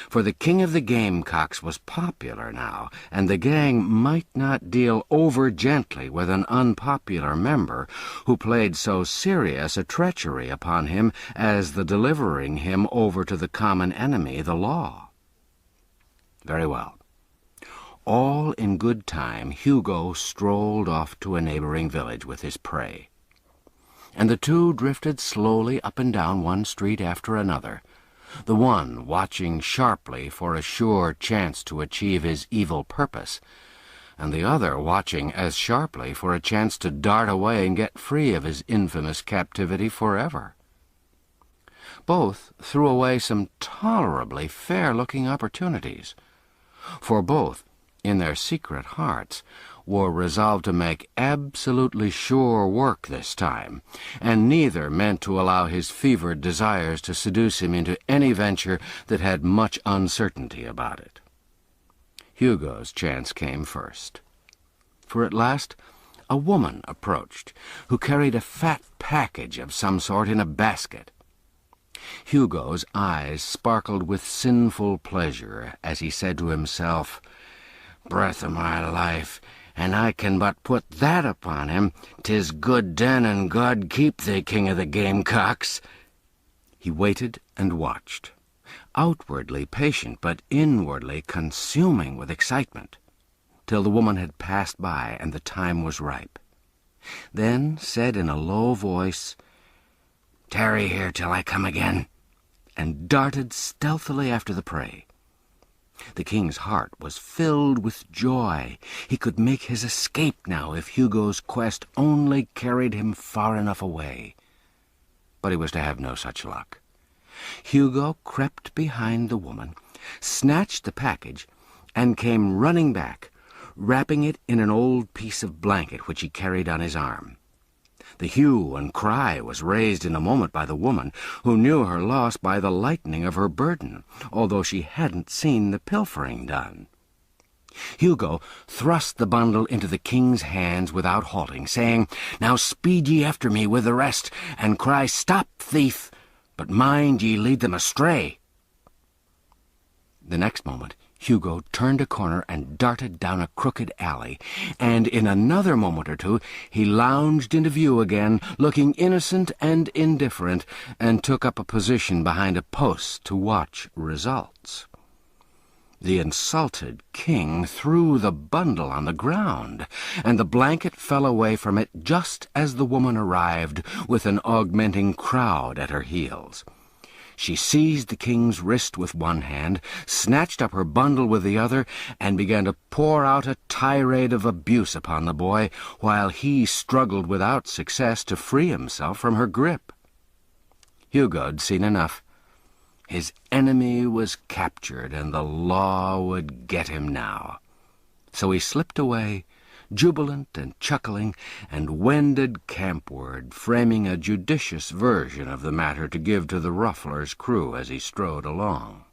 S1: For the king of the gamecocks was popular now, and the gang might not deal over-gently with an unpopular member who played so serious a treachery upon him as the delivering him over to the common enemy, the law. Very well. All in good time, Hugo strolled off to a neighboring village with his prey, and the two drifted slowly up and down one street after another, the one watching sharply for a sure chance to achieve his evil purpose, and the other watching as sharply for a chance to dart away and get free of his infamous captivity forever. Both threw away some tolerably fair-looking opportunities, for both, in their secret hearts, were resolved to make absolutely sure work this time, and neither meant to allow his fevered desires to seduce him into any venture that had much uncertainty about it. Hugo's chance came first, for at last a woman approached, who carried a fat package of some sort in a basket. Hugo's eyes sparkled with sinful pleasure as he said to himself, "Breath of my life, and I can but put that upon him, 'tis good den and God keep thee, king of the gamecocks." He waited and watched, outwardly patient but inwardly consuming with excitement, till the woman had passed by and the time was ripe. Then said in a low voice, "Tarry here till I come again," and darted stealthily after the prey. The king's heart was filled with joy. He could make his escape now if Hugo's quest only carried him far enough away. But he was to have no such luck. Hugo crept behind the woman, snatched the package, and came running back, wrapping it in an old piece of blanket which he carried on his arm. The hue and cry was raised in a moment by the woman, who knew her loss by the lightening of her burden, although she hadn't seen the pilfering done. Hugo thrust the bundle into the king's hands without halting, saying, "Now speed ye after me with the rest, and cry, 'Stop, thief!' but mind ye lead them astray." The next moment Hugo turned a corner and darted down a crooked alley, and in another moment or two he lounged into view again, looking innocent and indifferent, and took up a position behind a post to watch results. The insulted king threw the bundle on the ground, and the blanket fell away from it just as the woman arrived, with an augmenting crowd at her heels. She seized the king's wrist with one hand, snatched up her bundle with the other, and began to pour out a tirade of abuse upon the boy, while he struggled without success to free himself from her grip. Hugo'd seen enough. His enemy was captured, and the law would get him now. So he slipped away, jubilant and chuckling, and wended campward, framing a judicious version of the matter to give to the ruffler's crew as he strode along.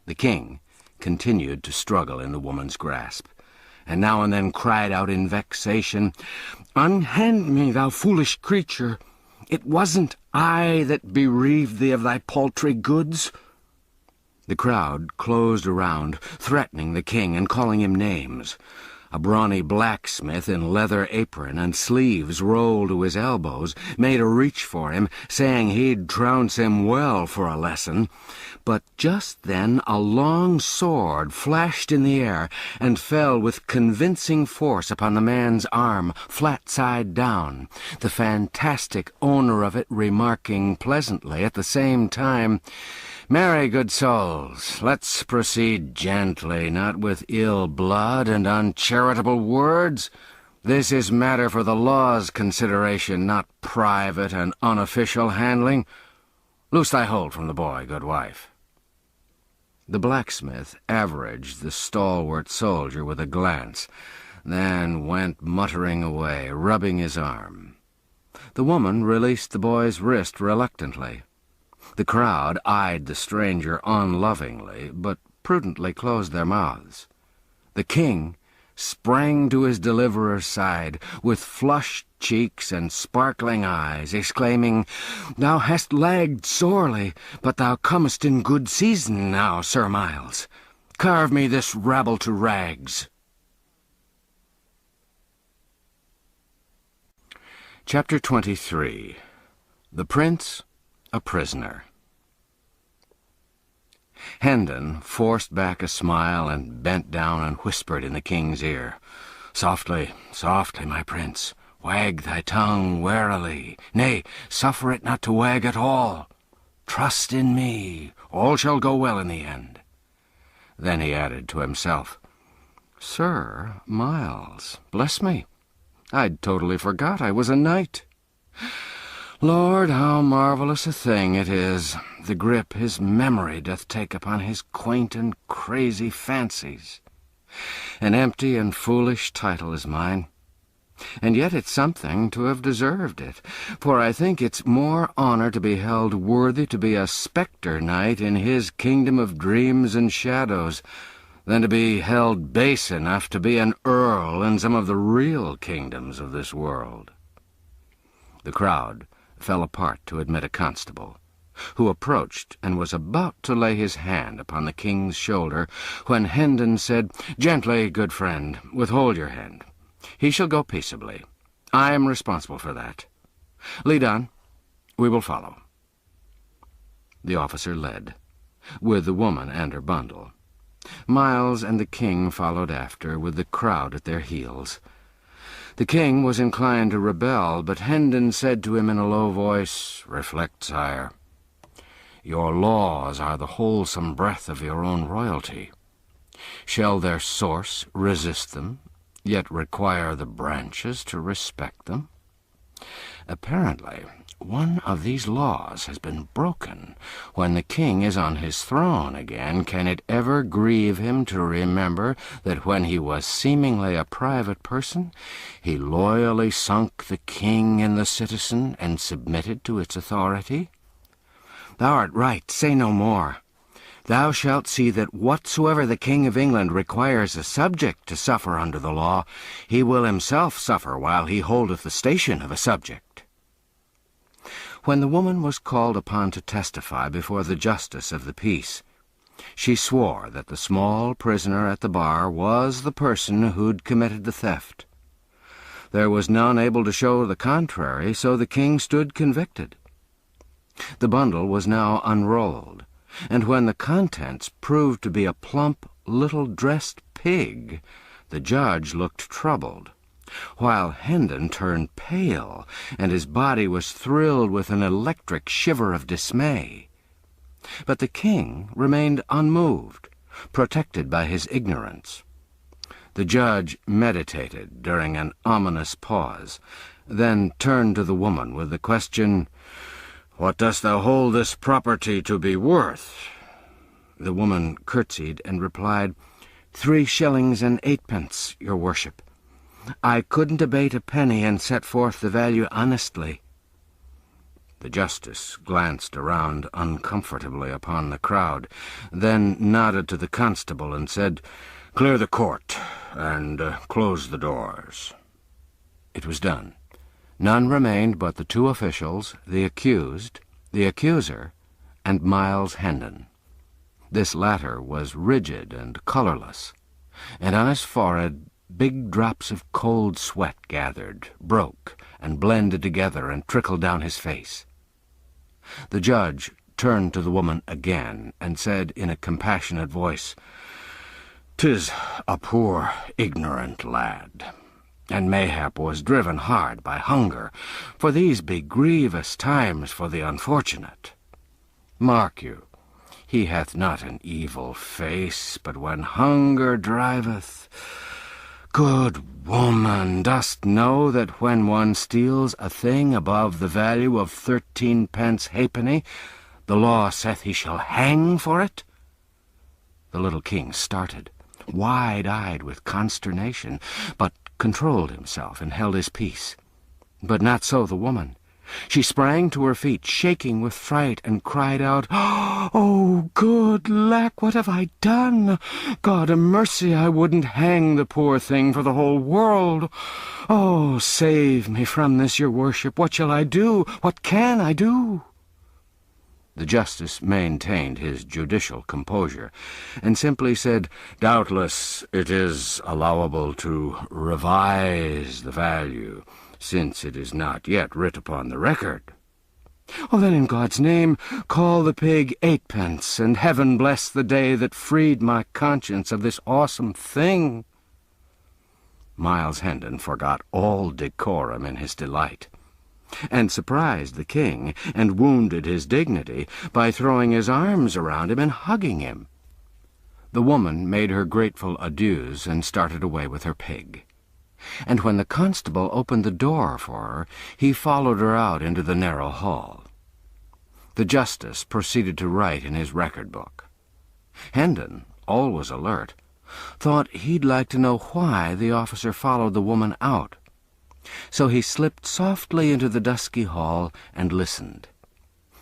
S1: The king continued to struggle in the woman's grasp, and now and then cried out in vexation, "Unhand me, thou foolish creature! It wasn't I that bereaved thee of thy paltry goods." The crowd closed around, threatening the king and calling him names. A brawny blacksmith in leather apron and sleeves rolled to his elbows made a reach for him, saying he'd trounce him well for a lesson. But just then a long sword flashed in the air and fell with convincing force upon the man's arm, flat side down, the fantastic owner of it remarking pleasantly at the same time, "Marry, good souls, let's proceed gently, not with ill blood and uncharitable words. This is matter for the law's consideration, not private and unofficial handling. Loose thy hold from the boy, good wife." The blacksmith averaged the stalwart soldier with a glance, then went muttering away, rubbing his arm. The woman released the boy's wrist reluctantly. The crowd eyed the stranger unlovingly, but prudently closed their mouths. The king sprang to his deliverer's side, with flushed cheeks and sparkling eyes, exclaiming, "Thou hast lagged sorely, but thou comest in good season now, Sir Miles. Carve me this rabble to rags." Chapter 23. The Prince a Prisoner. Hendon forced back a smile and bent down and whispered in the king's ear, "Softly, softly, my prince. Wag thy tongue warily. Nay, suffer it not to wag at all. Trust in me. All shall go well in the end." Then he added to himself, "Sir Miles, bless me, I'd totally forgot I was a knight. Lord, how marvellous a thing it is, the grip his memory doth take upon his quaint and crazy fancies. An empty and foolish title is mine, and yet it's something to have deserved it, for I think it's more honour to be held worthy to be a spectre knight in his kingdom of dreams and shadows, than to be held base enough to be an earl in some of the real kingdoms of this world." The crowd fell apart to admit a constable, who approached and was about to lay his hand upon the king's shoulder, when Hendon said, "Gently, good friend, withhold your hand. He shall go peaceably. I am responsible for that. Lead on. We will follow." The officer led, with the woman and her bundle. Miles and the king followed after, with the crowd at their heels. The king was inclined to rebel, but Hendon said to him in a low voice, "Reflect, sire. Your laws are the wholesome breath of your own royalty. Shall their source resist them, yet require the branches to respect them? Apparently, one of these laws has been broken. When the king is on his throne again, can it ever grieve him to remember that when he was seemingly a private person, he loyally sunk the king in the citizen and submitted to its authority? Thou art right, say no more. Thou shalt see that whatsoever the King of England requires a subject to suffer under the law, he will himself suffer while he holdeth the station of a subject. When the woman was called upon to testify before the justice of the peace, she swore that the small prisoner at the bar was the person who'd committed the theft. There was none able to show the contrary, so the king stood convicted. The bundle was now unrolled, and when the contents proved to be a plump, little-dressed pig, the judge looked troubled, while Hendon turned pale, and his body was thrilled with an electric shiver of dismay. But the king remained unmoved, protected by his ignorance. The judge meditated during an ominous pause, then turned to the woman with the question, "What dost thou hold this property to be worth?" The woman curtsied and replied, 3 shillings and 8pence, your worship. I couldn't abate a penny and set forth the value honestly. The justice glanced around uncomfortably upon the crowd, then nodded to the constable and said, "Clear the court, and close the doors." It was done. None remained but the 2 officials, the accused, the accuser, and Miles Hendon. This latter was rigid and colorless, and on his forehead big drops of cold sweat gathered, broke, and blended together and trickled down his face. The judge turned to the woman again and said in a compassionate voice, "'Tis a poor, ignorant lad, and mayhap was driven hard by hunger, for these be grievous times for the unfortunate. Mark you, he hath not an evil face, but when hunger driveth... Good woman, dost know that when one steals a thing above the value of 13 pence halfpenny, the law saith he shall hang for it?" The little king started, wide-eyed with consternation, but controlled himself and held his peace. But not so the woman. She sprang to her feet, shaking with fright, and cried out, "Oh, good lack, what have I done? God a mercy, I wouldn't hang the poor thing for the whole world. Oh, save me from this, your worship. What shall I do? What can I do?" The justice maintained his judicial composure, and simply said, "Doubtless it is allowable to revise the value, since it is not yet writ upon the record." "Oh, then in God's name, call the pig 8pence, and heaven bless the day that freed my conscience of this awesome thing." Miles Hendon forgot all decorum in his delight, and surprised the king, and wounded his dignity by throwing his arms around him and hugging him. The woman made her grateful adieus and started away with her pig. And when the constable opened the door for her, he followed her out into the narrow hall. The justice proceeded to write in his record book. Hendon, always alert, thought he'd like to know why the officer followed the woman out. So he slipped softly into the dusky hall and listened.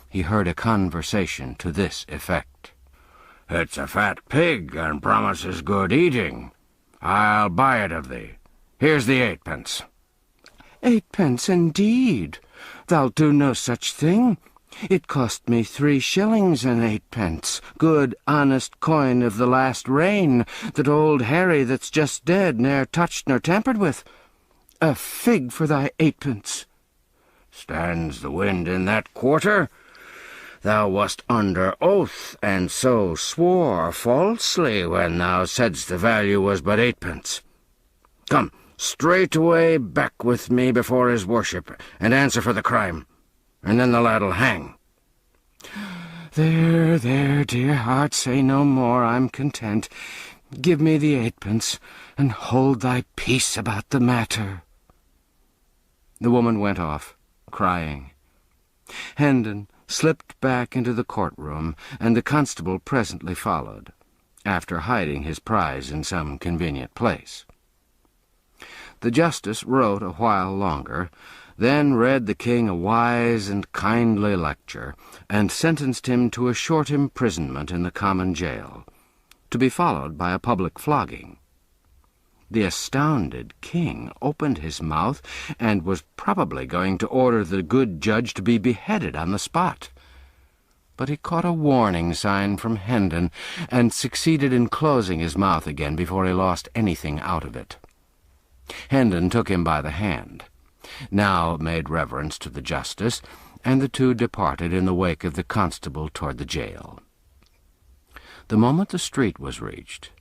S1: He heard a conversation to this effect: "It's a fat pig and promises good eating. I'll buy it of thee. Here's the 8pence. 8pence, indeed. Thou'lt do no such thing. It cost me 3 shillings and 8pence, good, honest coin of the last reign, that old Harry that's just dead ne'er touched nor tampered with. A fig for thy 8pence. Stands the wind in that quarter? Thou wast under oath, and so swore falsely when thou saidst the value was but 8pence. Come, straightway back with me before his worship, and answer for the crime, and then the lad'll hang." "There, there, dear heart, say no more. I'm content. Give me the 8pence, and hold thy peace about the matter." The woman went off, crying. Hendon slipped back into the courtroom, and the constable presently followed, after hiding his prize in some convenient place. The justice wrote a while longer, then read the king a wise and kindly lecture, and sentenced him to a short imprisonment in the common jail, to be followed by a public flogging. The astounded king opened his mouth and was probably going to order the good judge to be beheaded on the spot. But he caught a warning sign from Hendon and succeeded in closing his mouth again before he lost anything out of it. Hendon took him by the hand, now made reverence to the justice, and the two departed in the wake of the constable toward the jail. The moment the street was reached,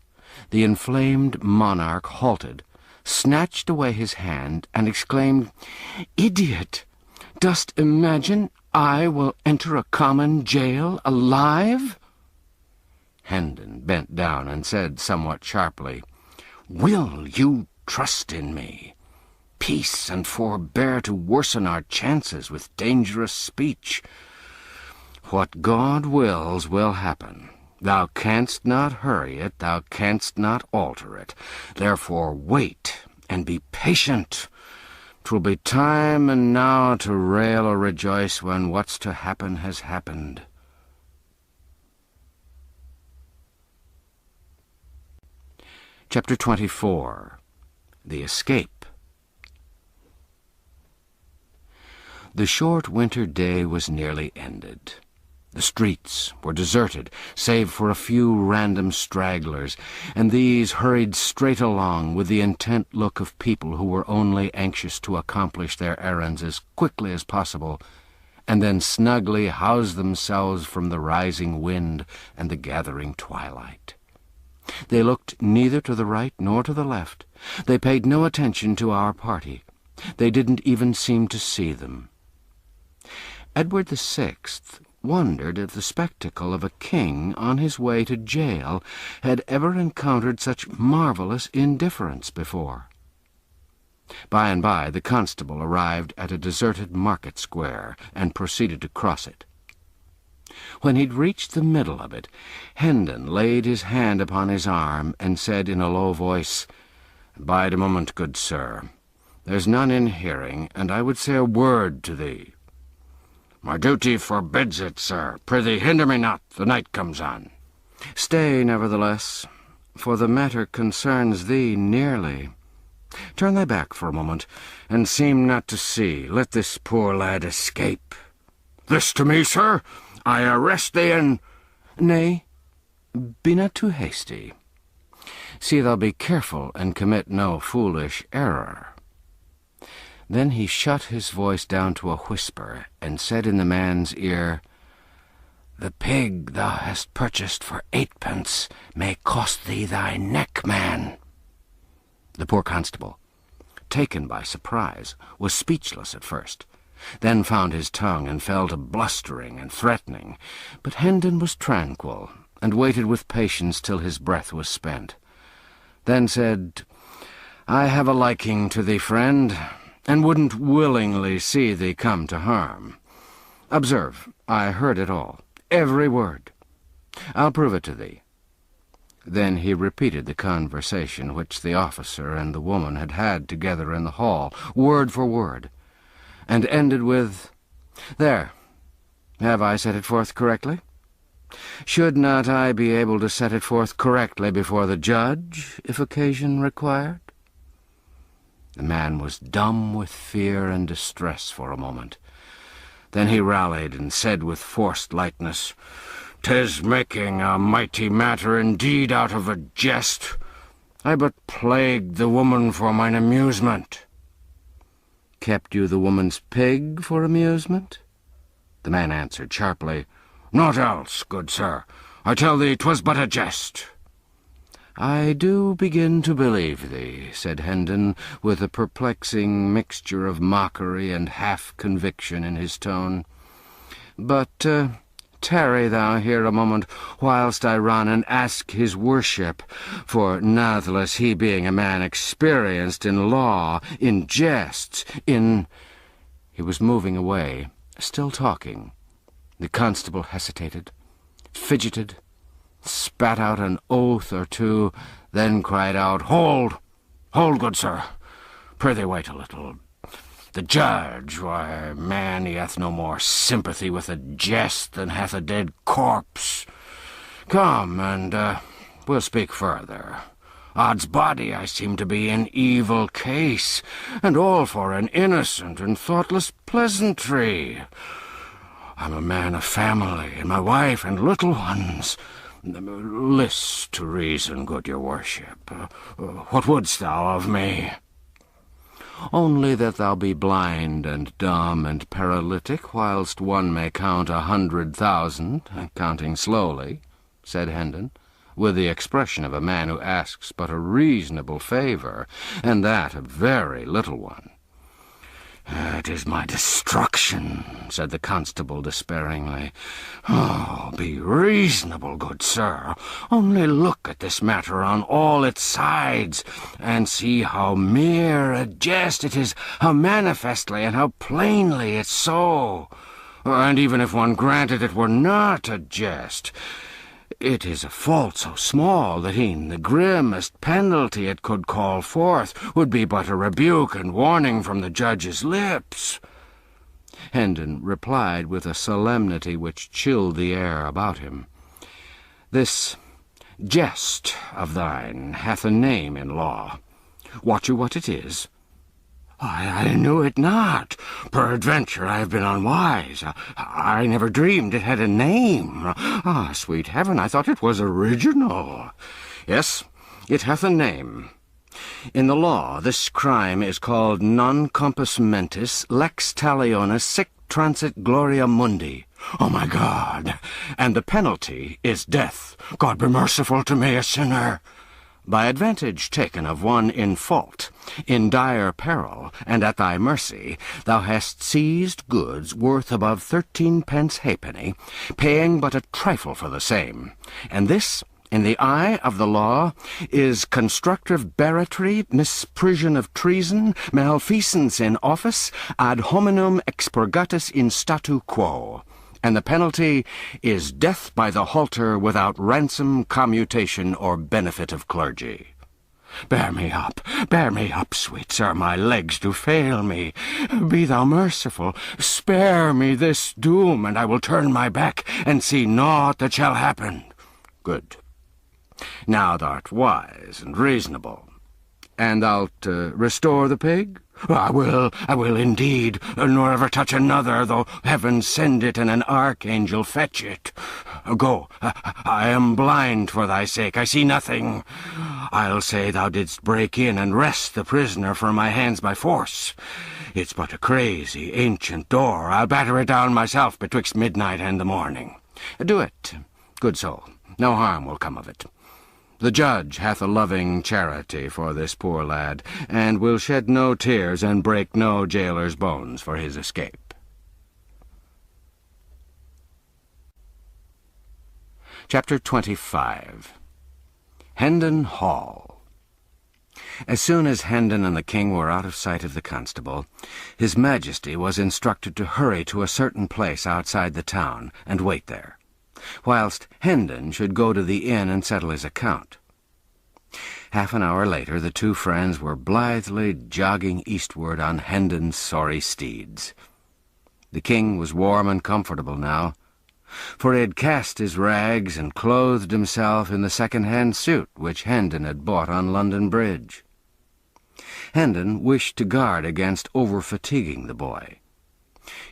S1: the inflamed monarch halted, snatched away his hand, and exclaimed, "Idiot! Dost imagine I will enter a common jail alive?" Hendon bent down and said somewhat sharply, "Will you trust in me? Peace, and forbear to worsen our chances with dangerous speech. What God wills will happen. Thou canst not hurry it, thou canst not alter it. Therefore wait, and be patient. 'Twill be time and now to rail or rejoice when what's to happen has happened." Chapter 24. The Escape. The short winter day was nearly ended. The streets were deserted, save for a few random stragglers, and these hurried straight along with the intent look of people who were only anxious to accomplish their errands as quickly as possible, and then snugly house themselves from the rising wind and the gathering twilight. They looked neither to the right nor to the left. They paid no attention to our party. They didn't even seem to see them. Edward VI wondered if the spectacle of a king on his way to jail had ever encountered such marvelous indifference before. By and by the constable arrived at a deserted market square and proceeded to cross it. When he'd reached the middle of it, Hendon laid his hand upon his arm and said in a low voice, "Bide a moment, good sir. There's none in hearing, and I would say a word to thee." "My duty forbids it, sir. Prithee hinder me not, the night comes on." "Stay, nevertheless, for the matter concerns thee nearly. Turn thy back for a moment, and seem not to see. Let this poor lad escape." "This to me, sir? I arrest thee and—" "Nay, be not too hasty. See thou be careful and commit no foolish error." Then he shut his voice down to a whisper, and said in the man's ear, "The pig thou hast purchased for 8 pence may cost thee thy neck, man." The poor constable, taken by surprise, was speechless at first, then found his tongue and fell to blustering and threatening. But Hendon was tranquil, and waited with patience till his breath was spent, then said, "I have a liking to thee, friend, and wouldn't willingly see thee come to harm. Observe, I heard it all, every word. I'll prove it to thee." Then he repeated the conversation which the officer and the woman had had together in the hall, word for word, and ended with, "There, have I set it forth correctly? Should not I be able to set it forth correctly before the judge, if occasion required?" The man was dumb with fear and distress for a moment. Then he rallied and said with forced lightness, "'Tis making a mighty matter indeed out of a jest. I but plagued the woman for mine amusement." "Kept you the woman's pig for amusement?" The man answered sharply, "Naught else, good sir. I tell thee 'twas but a jest." "I do begin to believe thee," said Hendon, with a perplexing mixture of mockery and half-conviction in his tone. "But tarry thou here a moment, whilst I run and ask his worship, for nathless he being a man experienced in law, in jests, in—" He was moving away,
S2: Still talking, the constable hesitated, fidgeted, spat out an oath or two, then cried out, "Hold! Hold, good sir! Prithee wait a little. The judge, why, man, he hath no more sympathy with a jest than hath a dead corpse. Come, and we'll speak further. Odds body, I seem to be in evil case, and all for an innocent and thoughtless pleasantry. I'm a man of family, and my wife and little ones. List to reason, good your worship. What wouldst thou of me?"
S1: "Only that thou be blind and dumb and paralytic, whilst one may count 100,000, counting slowly," said Hendon, with the expression of a man who asks but a reasonable favour, and that a very little one.
S2: "It is my destruction," said the constable despairingly. "Oh, be reasonable, good sir. Only look at this matter on all its sides, and see how mere a jest it is, how manifestly and how plainly it's so. And even if one granted it were not a jest, it is a fault so small that e'en the grimmest penalty it could call forth would be but a rebuke and warning from the judge's lips."
S1: Hendon replied with a solemnity which chilled the air about him. "This jest of thine hath a name in law. Wot you what it is?"
S2: I knew it not. Peradventure I have been unwise. I never dreamed it had a name. Ah, sweet heaven, I thought it was original.
S1: "Yes, it hath a name. In the law, this crime is called non compos mentis lex talionis sic transit gloria mundi."
S2: "Oh, my God!"
S1: "And the penalty is death."
S2: "God be merciful to me, a sinner."
S1: "By advantage taken of one in fault, in dire peril, and at thy mercy, thou hast seized goods worth above 13 pence halfpenny, paying but a trifle for the same, and this, in the eye of the law, is constructive barratry, misprision of treason, malfeasance in office, ad hominem expurgatus in statu quo. And the penalty is death by the halter without ransom, commutation, or benefit of clergy."
S2: Bear me up, sweet sir, my legs do fail me. Be thou merciful, spare me this doom, and I will turn my back, and see naught that shall happen."
S1: "Good. Now thou'rt wise and reasonable. And thou'lt restore the pig?"
S2: I will indeed, nor ever touch another, though heaven send it and an archangel fetch it. Go, I am blind for thy sake, I see nothing. I'll say thou didst break in and wrest the prisoner from my hands by force. It's but a crazy, ancient door. I'll batter it down myself betwixt midnight and the morning."
S1: "Do it, good soul. No harm will come of it. The judge hath a loving charity for this poor lad, and will shed no tears and break no jailer's bones for his escape." Chapter 25. Hendon Hall. As soon as Hendon and the king were out of sight of the constable, his majesty was instructed to hurry to a certain place outside the town and wait there, whilst Hendon should go to the inn and settle his account. Half an hour later, the two friends were blithely jogging eastward on Hendon's sorry steeds. The king was warm and comfortable now, for he had cast his rags and clothed himself in the second-hand suit which Hendon had bought on London Bridge. Hendon wished to guard against over-fatiguing the boy.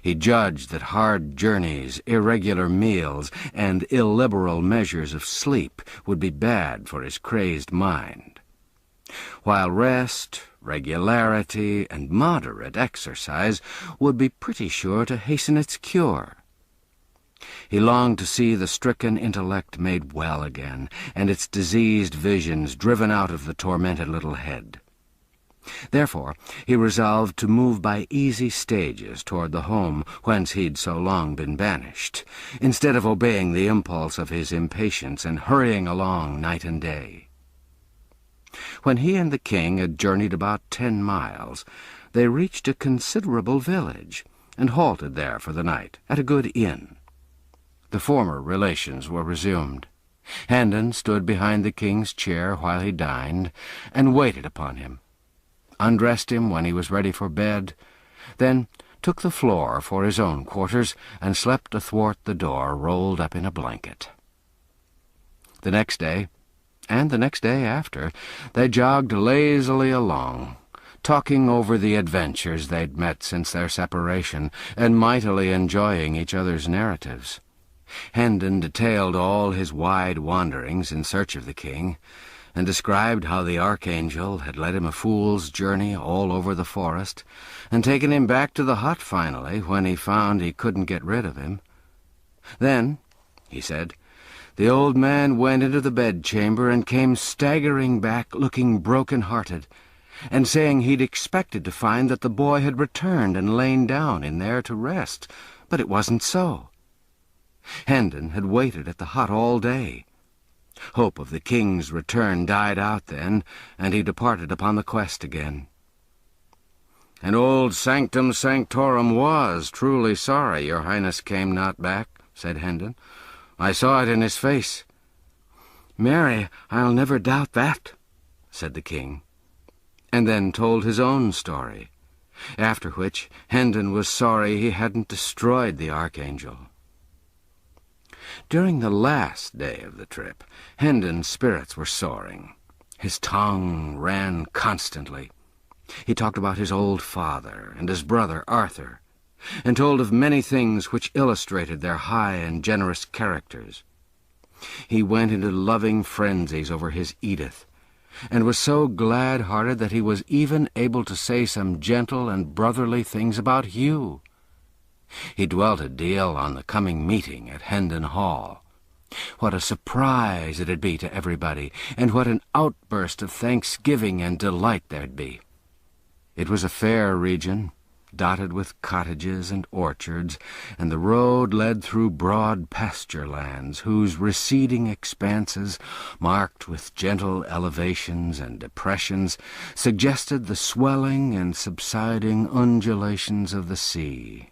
S1: He judged that hard journeys, irregular meals, and illiberal measures of sleep would be bad for his crazed mind, while rest, regularity, and moderate exercise would be pretty sure to hasten its cure. He longed to see the stricken intellect made well again, and its diseased visions driven out of the tormented little head. Therefore, he resolved to move by easy stages toward the home whence he'd so long been banished, instead of obeying the impulse of his impatience and hurrying along night and day. When he and the king had journeyed about 10 miles, they reached a considerable village, and halted there for the night at a good inn. The former relations were resumed. Hendon stood behind the king's chair while he dined, and waited upon him, undressed him when he was ready for bed, then took the floor for his own quarters, and slept athwart the door rolled up in a blanket. The next day, and the next day after, they jogged lazily along, talking over the adventures they'd met since their separation, and mightily enjoying each other's narratives. Hendon detailed all his wide wanderings in search of the king, and described how the archangel had led him a fool's journey all over the forest, and taken him back to the hut finally when he found he couldn't get rid of him. Then, he said, the old man went into the bedchamber and came staggering back looking broken-hearted, and saying he'd expected to find that the boy had returned and lain down in there to rest, but it wasn't so. Hendon had waited at the hut all day. Hope of the king's return died out then, and he departed upon the quest again. And old Sanctum Sanctorum was truly sorry your highness came not back, said Hendon. I saw it in his face. Marry, I'll never doubt that, said the king, and then told his own story, after which Hendon was sorry he hadn't destroyed the archangel. During the last day of the trip, Hendon's spirits were soaring. His tongue ran constantly. He talked about his old father and his brother Arthur, and told of many things which illustrated their high and generous characters. He went into loving frenzies over his Edith, and was so glad-hearted that he was even able to say some gentle and brotherly things about Hugh. He dwelt a deal on the coming meeting at Hendon Hall. What a surprise it'd be to everybody, and what an outburst of thanksgiving and delight there'd be. It was a fair region, dotted with cottages and orchards, and the road led through broad pasture lands whose receding expanses, marked with gentle elevations and depressions, suggested the swelling and subsiding undulations of the sea.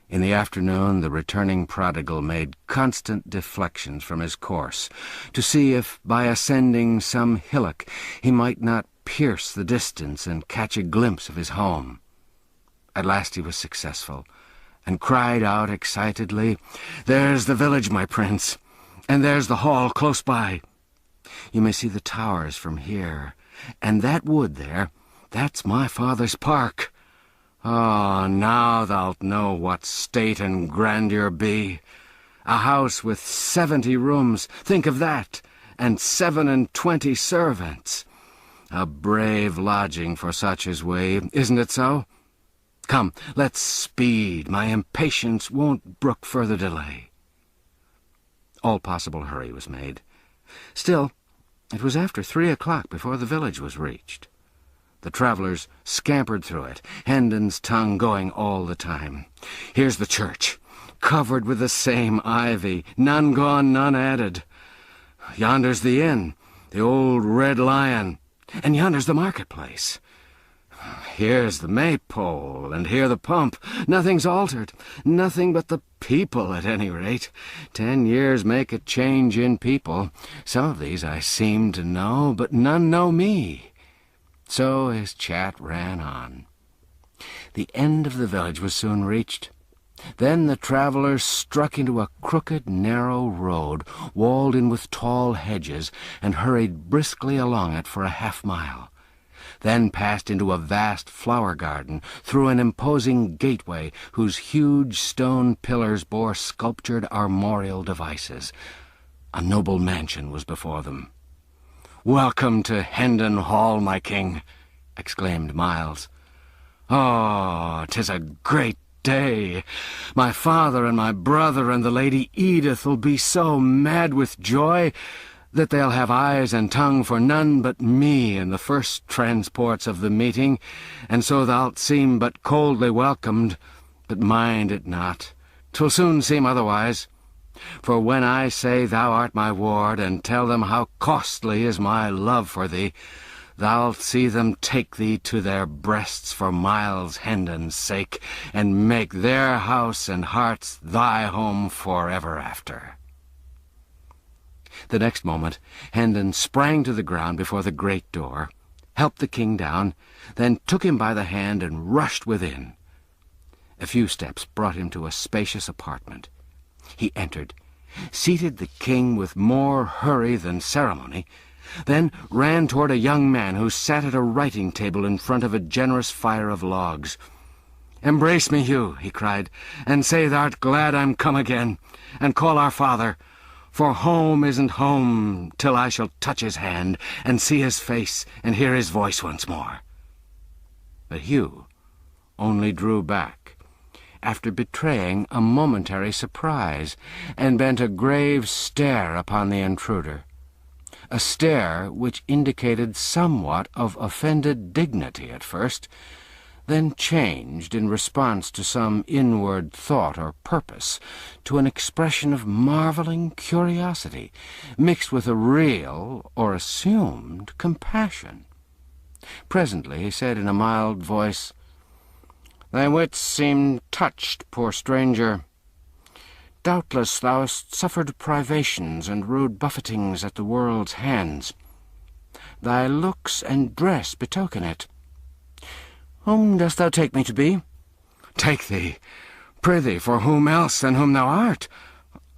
S1: In the afternoon the returning prodigal made constant deflections from his course, to see if, by ascending some hillock, he might not pierce the distance and catch a glimpse of his home. At last he was successful, and cried out excitedly, "There's the village, my prince, and there's the hall close by. You may see the towers from here, and that wood there, that's my father's park. Ah, now thou'lt know what state and grandeur be. A house with 70 rooms, think of that, and 27 servants. A brave lodging for such as we, isn't it so? Come, let's speed. My impatience won't brook further delay." All possible hurry was made. Still, it was after 3 o'clock before the village was reached. The travellers scampered through it, Hendon's tongue going all the time. Here's the church, covered with the same ivy, none gone, none added. Yonder's the inn, the old Red Lion, and yonder's the marketplace. Here's the maypole, and here the pump. Nothing's altered, nothing but the people, at any rate. 10 years make a change in people. Some of these I seem to know, but none know me. So his chat ran on. The end of the village was soon reached. Then the travellers struck into a crooked, narrow road, walled in with tall hedges, and hurried briskly along it for a half-mile. Then passed into a vast flower garden, through an imposing gateway whose huge stone pillars bore sculptured armorial devices. A noble mansion was before them. "Welcome to Hendon Hall, my king," exclaimed Miles. "Oh, 'tis a great day. My father and my brother and the Lady Edith'll be so mad with joy that they'll have eyes and tongue for none but me in the first transports of the meeting, and so thou'lt seem but coldly welcomed. But mind it not. 'Twill soon seem otherwise. For when I say thou art my ward, and tell them how costly is my love for thee, thou'lt see them take thee to their breasts for Miles Hendon's sake, and make their house and hearts thy home for ever after." The next moment Hendon sprang to the ground before the great door, helped the king down, then took him by the hand and rushed within. A few steps brought him to a spacious apartment. He entered, seated the king with more hurry than ceremony, then ran toward a young man who sat at a writing-table in front of a generous fire of logs. "Embrace me, Hugh," he cried, "and say thou'rt glad I'm come again, and call our father, for home isn't home till I shall touch his hand, and see his face, and hear his voice once more." But Hugh only drew back, after betraying a momentary surprise, and bent a grave stare upon the intruder, a stare which indicated somewhat of offended dignity at first, then changed in response to some inward thought or purpose to an expression of marveling curiosity, mixed with a real or assumed compassion. Presently he said in a mild voice, "Thy wits seem touched, poor stranger. Doubtless thou hast suffered privations and rude buffetings at the world's hands. Thy looks and dress betoken it. Whom dost thou take me to be?" "Take thee? Prithee, for whom else than whom thou art?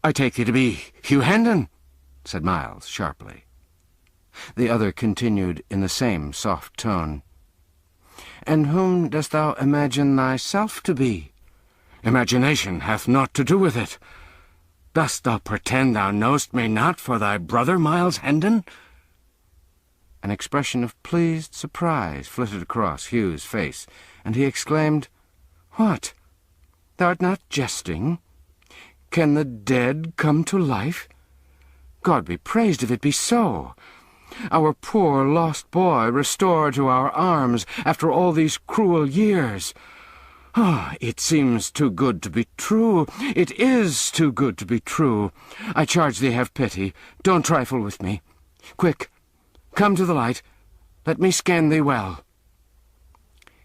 S1: I take thee to be Hugh Hendon," said Miles sharply. The other continued in the same soft tone, "And whom dost thou imagine thyself to be?" "Imagination hath naught to do with it. Dost thou pretend thou know'st me not for thy brother, Miles Hendon?" An expression of pleased surprise flitted across Hugh's face, and he exclaimed, "What? Thou'rt not jesting? Can the dead come to life? God be praised if it be so! Our poor lost boy restored to our arms after all these cruel years! Ah, it seems too good to be true. It is too good to be true. I charge thee have pity. Don't trifle with me. Quick! Come to the light. Let me scan thee well."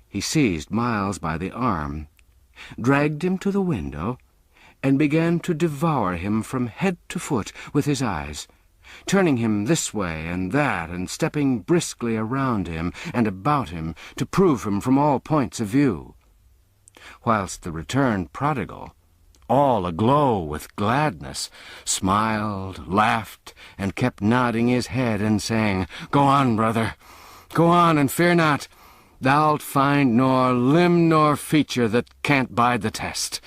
S1: He seized Miles by the arm, dragged him to the window, and began to devour him from head to foot with his eyes, turning him this way and that, and stepping briskly around him and about him to prove him from all points of view, whilst the returned prodigal, all aglow with gladness, smiled, laughed, and kept nodding his head and saying, "Go on, brother, go on, and fear not. Thou'lt find nor limb nor feature that can't bide the test.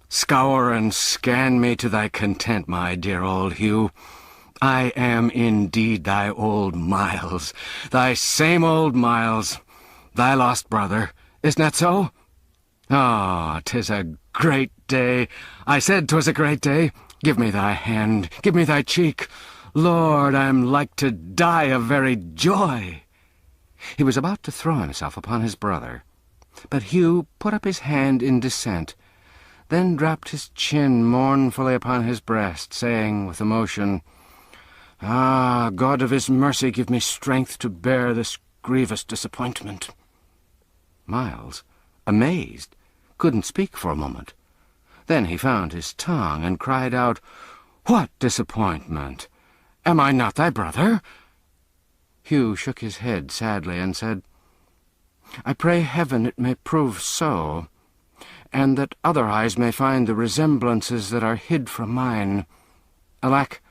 S1: Scour and scan me to thy content, my dear old Hugh. I am indeed thy old Miles, thy same old Miles, thy lost brother. Isn't that so? Ah, 'tis a great day. I said 'twas a great day. Give me thy hand, give me thy cheek. Lord, I'm like to die of very joy." He was about to throw himself upon his brother, but Hugh put up his hand in dissent, then dropped his chin mournfully upon his breast, saying with emotion, "Ah, God of his mercy, give me strength to bear this grievous disappointment." Miles, amazed, couldn't speak for a moment. Then he found his tongue and cried out, "What disappointment? Am I not thy brother?" Hugh shook his head sadly and said, "I pray heaven it may prove so, and that other eyes may find the resemblances that are hid from mine. Alack,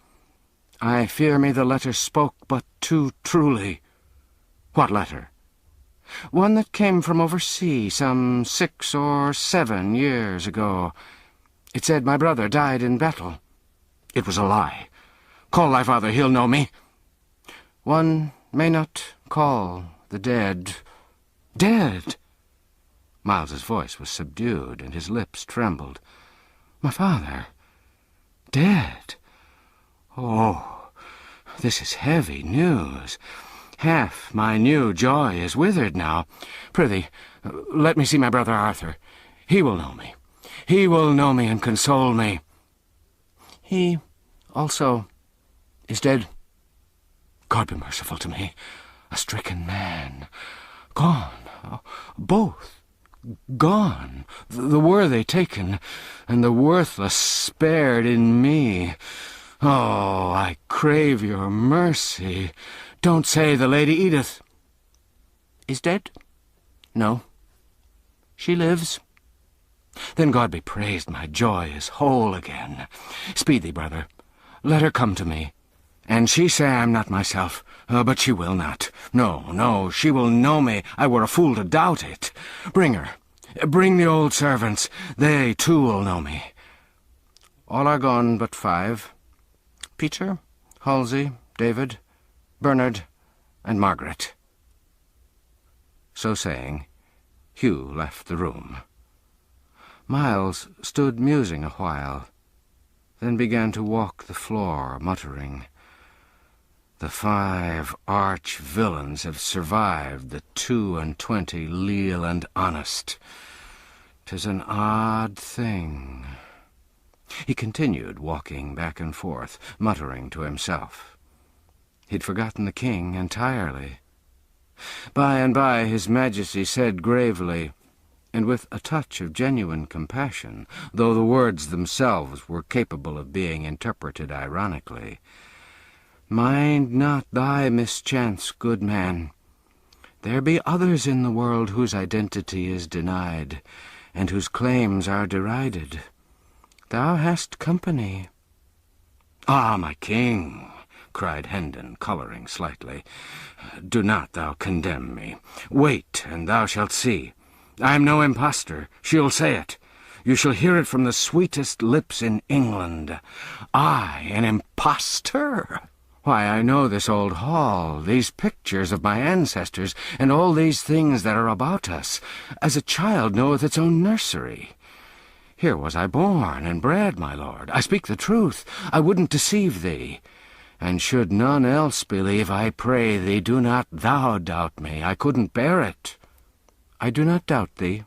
S1: I fear me the letter spoke but too truly." "What letter?" "One that came from oversea some 6 or 7 years ago. It said my brother died in battle." "It was a lie. Call thy father, he'll know me." "One may not call the dead." "Dead?" Miles's voice was subdued, and his lips trembled. "My father? Dead? Oh, this is heavy news. Half my new joy is withered now. Prithee, let me see my brother Arthur. He will know me. He will know me and console me." "He also is dead." "God be merciful to me.
S2: a stricken man. Gone, both gone, the worthy taken, and the worthless spared in me. Oh, I crave your mercy. Don't say the Lady Edith is dead? No. She lives. Then God be praised, my joy is whole again. Speed thee, brother. Let her come to me. And she say I'm not myself, but she will not. No, she will know me. I were a fool to doubt it. Bring her. Bring the old servants. They, too, will know me. All are gone but 5. Peter, Halsey, David, Bernard, and Margaret. So saying, Hugh left the room. Miles stood musing a while, then began to walk the floor, muttering, "The 5 arch villains have survived the 22 leal and honest. 'Tis an odd thing." He continued walking back and forth, muttering to himself. He'd forgotten the king entirely. By and by his Majesty said gravely, and with a touch of genuine compassion, though the words themselves were capable of being interpreted ironically, "Mind not thy mischance, good man. There be others in the world whose identity is denied, and whose claims are derided. Thou hast company." "Ah, my king," cried Hendon, colouring slightly, "do not thou condemn me. Wait, and thou shalt see. I am no impostor. She'll say it. You shall hear it from the sweetest lips in England. I, an impostor? Why, I know this old hall, these pictures of my ancestors, and all these things that are about us, as a child knoweth its own nursery. Here was I born and bred, my lord. I speak the truth. I wouldn't deceive thee. And should none else believe, I pray thee, do not thou doubt me. I couldn't bear it." "I do not doubt thee,"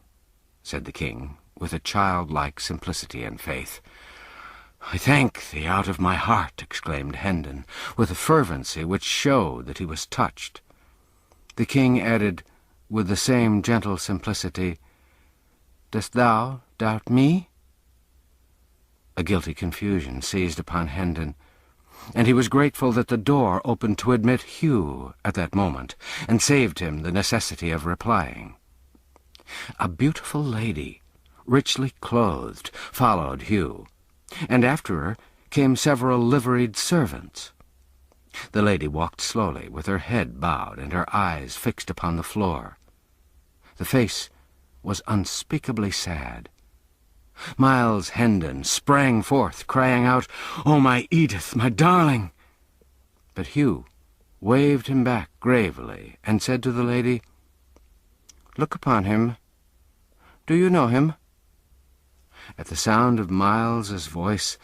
S2: said the king, with a childlike simplicity and faith. "I thank thee out of my heart," exclaimed Hendon, with a fervency which showed that he was touched. The king added, with the same gentle simplicity, "Dost thou doubt me?" A guilty confusion seized upon Hendon, and he was grateful that the door opened to admit Hugh at that moment, and saved him the necessity of replying. A beautiful lady, richly clothed, followed Hugh, and after her came several liveried servants. The lady walked slowly, with her head bowed and her eyes fixed upon the floor. The face was unspeakably sad. Miles Hendon sprang forth, crying out, "Oh, my Edith, my darling!" But Hugh waved him back gravely and said to the lady, "Look upon him. Do you know him?" At the sound of Miles's voice,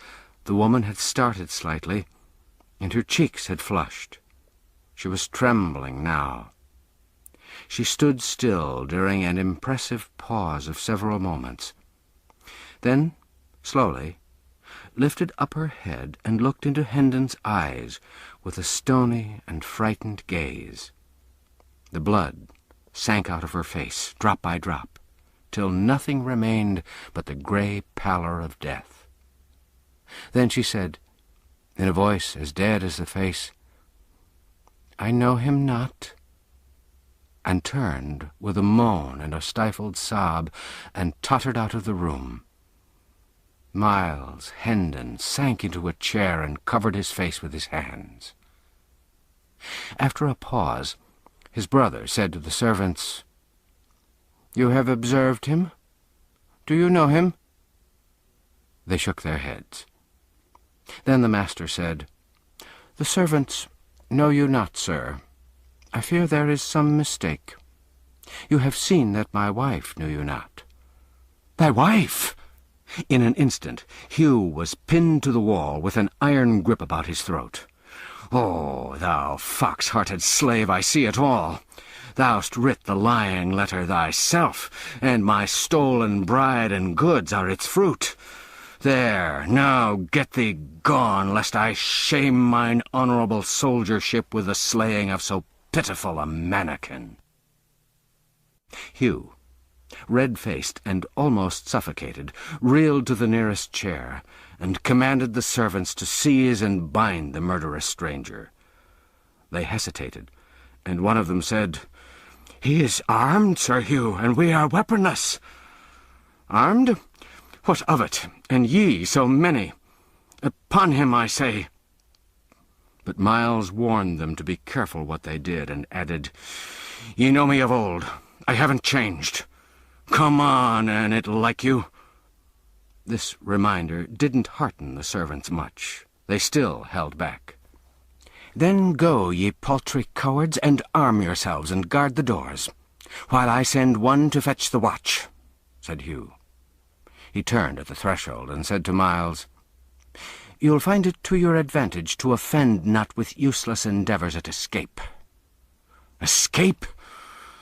S2: the woman had started slightly, and her cheeks had flushed. She was trembling now. She stood still during an impressive pause of several moments. Then, slowly, lifted up her head and looked into Hendon's eyes with a stony and frightened gaze. The blood sank out of her face, drop by drop, till nothing remained but the grey pallor of death. Then she said, in a voice as dead as the face, "I know him not," and turned with a moan and a stifled sob, and tottered out of the room. Miles Hendon sank into a chair and covered his face with his hands. After a pause, his brother said to the servants, "You have observed him? Do you know him?" They shook their heads. Then the master said, "The servants know you not, sir. I fear there is some mistake. You have seen that my wife knew you not." "Thy wife!" In an instant, Hugh was pinned to the wall with an iron grip about his throat. "Oh, thou fox-hearted slave, I see it all. Thou'st writ the lying letter thyself, and my stolen bride and goods are its fruit. There, now get thee gone, lest I shame mine honourable soldiership with the slaying of so
S1: pitiful a mannikin. Hugh, red-faced and almost suffocated, reeled to the nearest chair and commanded the servants to seize and bind the murderous stranger. They hesitated, and one of them said, "He is armed, Sir Hugh, and we are weaponless." "Armed? What of it, and ye so many? Upon him, I say." But Miles warned them to be careful what they did, and added, "Ye know me of old. I haven't changed. Come on, an it like you." This reminder didn't hearten the servants much. They still held back. "Then go, ye paltry cowards, and arm yourselves and guard the doors, while I send one to fetch the watch," said Hugh. He turned at the threshold and said to Miles, "You'll find it to your advantage to offend not with useless endeavours at escape." "Escape?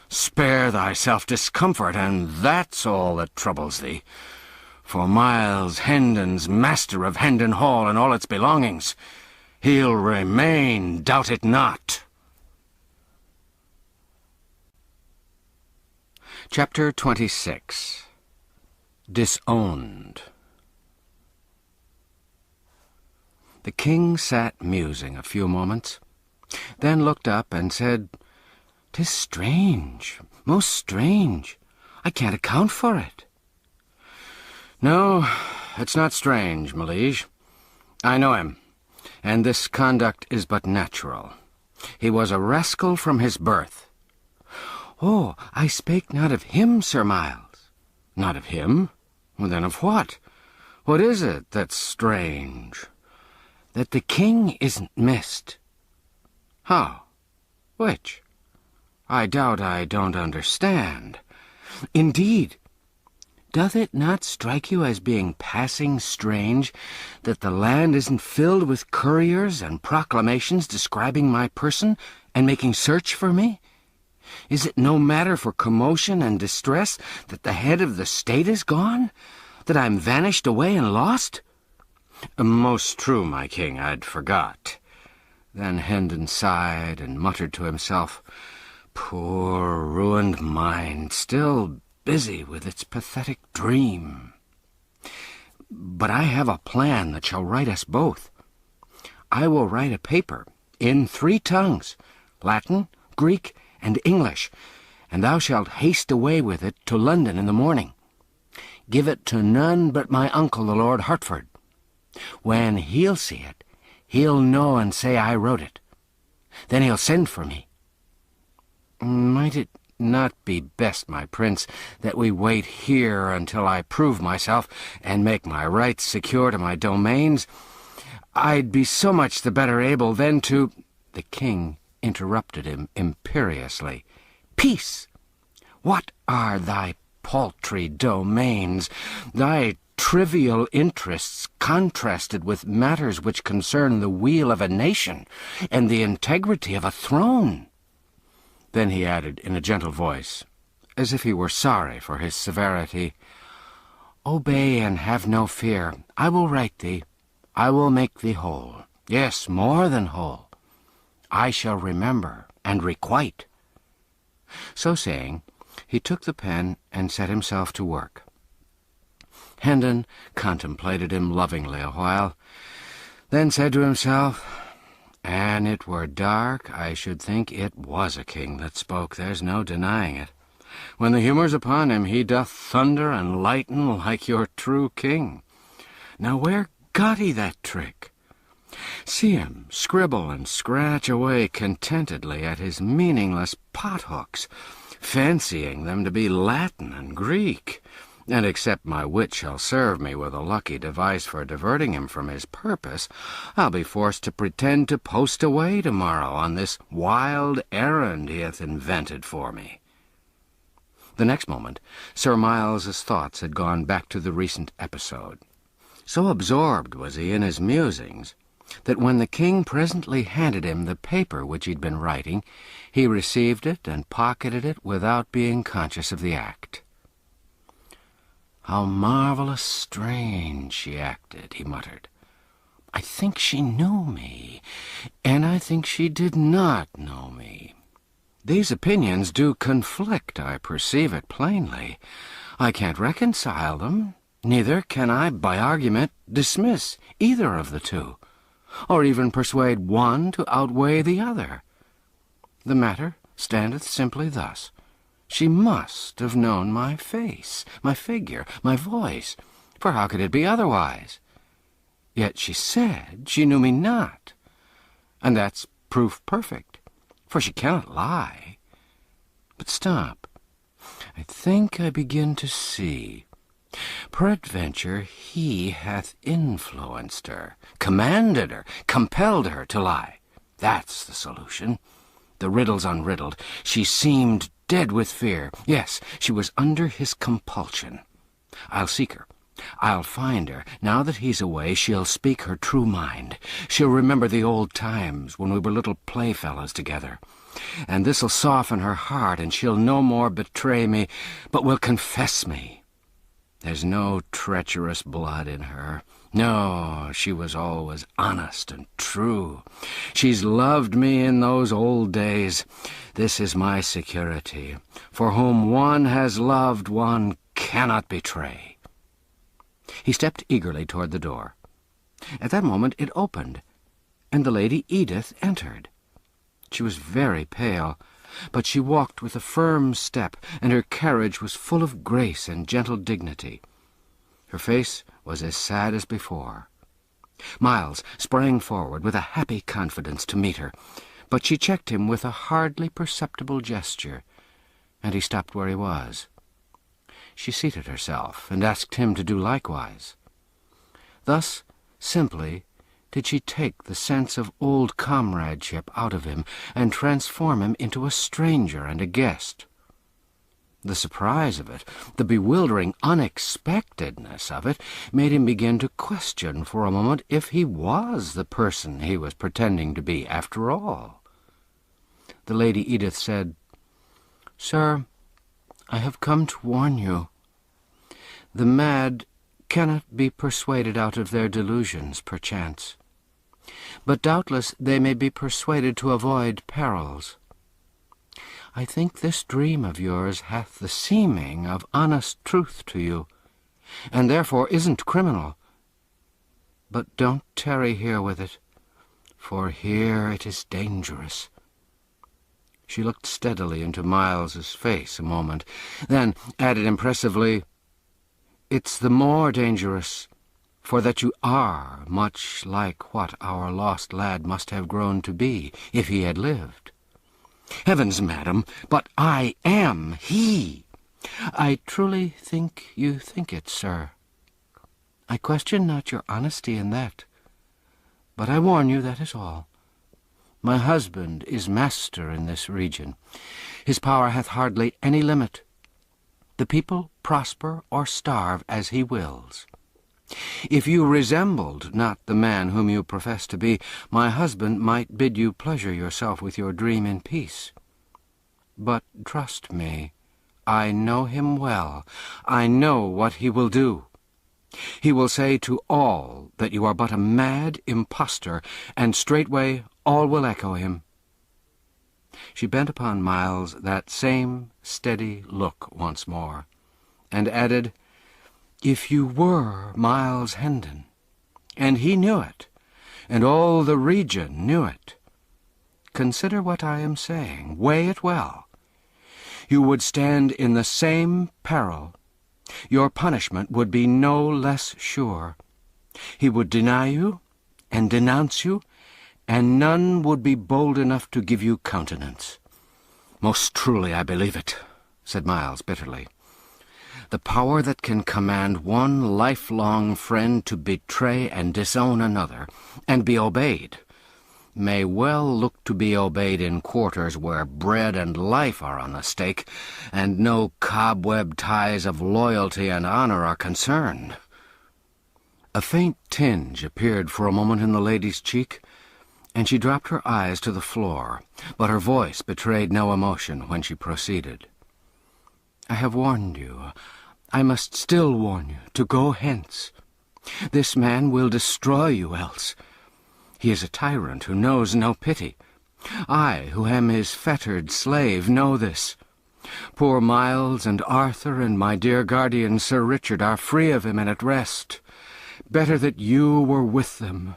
S1: Spare thyself discomfort, and that's all that troubles thee. For Miles Hendon's master of Hendon Hall and all its belongings. He'll remain, doubt it not." Chapter 26. Disowned. The king sat musing a few moments, then looked up and said, "'Tis strange, most strange. I can't account for it." "No, it's not strange, my liege. I know him, and this conduct is but natural. He was a rascal from his birth." "Oh, I spake not of him, Sir Miles." "Not of him? Well, then of what? What is it that's strange?" "That the king isn't missed." "How? Which? I doubt I don't understand." "Indeed, doth it not strike you as being passing strange that the land isn't filled with couriers and proclamations describing my person and making search for me? Is it no matter for commotion and distress that the head of the state is gone, that I'm vanished away and lost?" "Most true, my king, I'd forgot." Then Hendon sighed and muttered to himself, "Poor ruined mind, still busy with its pathetic dream. But I have a plan that shall right us both. I will write a paper in 3 tongues, Latin, Greek, and English, and thou shalt haste away with it to London in the morning. Give it to none but my uncle, the Lord Hertford. When he'll see it, he'll know and say I wrote it. Then he'll send for me. Might it not be best, my prince, that we wait here until I prove myself and make my rights secure to my domains? I'd be so much the better able then to—" The king interrupted him imperiously. "Peace! What are thy paltry domains, thy trivial interests contrasted with matters which concern the weal of a nation and the integrity of a throne?" Then he added in a gentle voice, as if he were sorry for his severity, "Obey and have no fear. I will right thee. I will make thee whole. Yes, more than whole. I shall remember and requite." So saying, he took the pen and set himself to work. Hendon contemplated him lovingly a while, then said to himself, "An it were dark, I should think it was a king that spoke. There's no denying it. When the humour's upon him, he doth thunder and lighten like your true king. Now where got he that trick? See him scribble and scratch away contentedly at his meaningless pothooks, fancying them to be Latin and Greek. And except my wit shall serve me with a lucky device for diverting him from his purpose, I'll be forced to pretend to post away tomorrow on this wild errand he hath invented for me." The next moment, Sir Miles's thoughts had gone back to the recent episode. So absorbed was he in his musings that when the king presently handed him the paper which he'd been writing, he received it and pocketed it without being conscious of the act. "How marvellous strange she acted," he muttered. "I think she knew me, and I think she did not know me. These opinions do conflict, I perceive it plainly. I can't reconcile them, neither can I, by argument, dismiss either of the two, or even persuade one to outweigh the other. The matter standeth simply thus. She must have known my face, my figure, my voice, for how could it be otherwise? Yet she said she knew me not, and that's proof perfect, for she cannot lie. But stop, I think I begin to see. Peradventure he hath influenced her, commanded her, compelled her to lie. That's the solution. The riddle's unriddled. She seemed dead with fear. Yes, she was under his compulsion. I'll seek her. I'll find her. Now that he's away, she'll speak her true mind. She'll remember the old times when we were little playfellows together. And this'll soften her heart, and she'll no more betray me, but will confess me. There's no treacherous blood in her. No, she was always honest and true. She's loved me in those old days. This is my security. For whom one has loved, one cannot betray. He stepped eagerly toward the door. At that moment it opened, and the Lady Edith entered. She was very pale, but she walked with a firm step, and her carriage was full of grace and gentle dignity. Her face was as sad as before. Miles sprang forward with a happy confidence to meet her, but she checked him with a hardly perceptible gesture, and he stopped where he was. She seated herself and asked him to do likewise. Thus simply did she take the sense of old comradeship out of him and transform him into a stranger and a guest. The surprise of it, the bewildering unexpectedness of it, made him begin to question for a moment if he was the person he was pretending to be after all. The Lady Edith said, "Sir, I have come to warn you. The mad cannot be persuaded out of their delusions, perchance. But doubtless they may be persuaded to avoid perils. I think this dream of yours hath the seeming of honest truth to you, and therefore isn't criminal. But don't tarry here with it, for here it is dangerous." She looked steadily into Miles's face a moment, then added impressively, "It's the more dangerous, for that you are much like what our lost lad must have grown to be if he had lived." "Heavens, madam, but I am he." "I truly think you think it, sir. I question not your honesty in that, but I warn you, that is all. My husband is master in this region. His power hath hardly any limit. The people prosper or starve as he wills. If you resembled not the man whom you profess to be, my husband might bid you pleasure yourself with your dream in peace. But trust me, I know him well. I know what he will do. He will say to all that you are but a mad impostor, and straightway all will echo him." She bent upon Miles that same steady look once more, and added, "If you were Miles Hendon, and he knew it, and all the region knew it, consider what I am saying, weigh it well. You would stand in the same peril. Your punishment would be no less sure. He would deny you and denounce you, and none would be bold enough to give you countenance." "Most truly I believe it," said Miles bitterly. "The power that can command one lifelong friend to betray and disown another, and be obeyed, may well look to be obeyed in quarters where bread and life are on the stake, and no cobweb ties of loyalty and honor are concerned." A faint tinge appeared for a moment in the lady's cheek, and she dropped her eyes to the floor, but her voice betrayed no emotion when she proceeded. "I have warned you. I must still warn you to go hence. This man will destroy you else. He is a tyrant who knows no pity. I, who am his fettered slave, know this. Poor Myles and Arthur and my dear guardian Sir Richard are free of him and at rest. Better that you were with them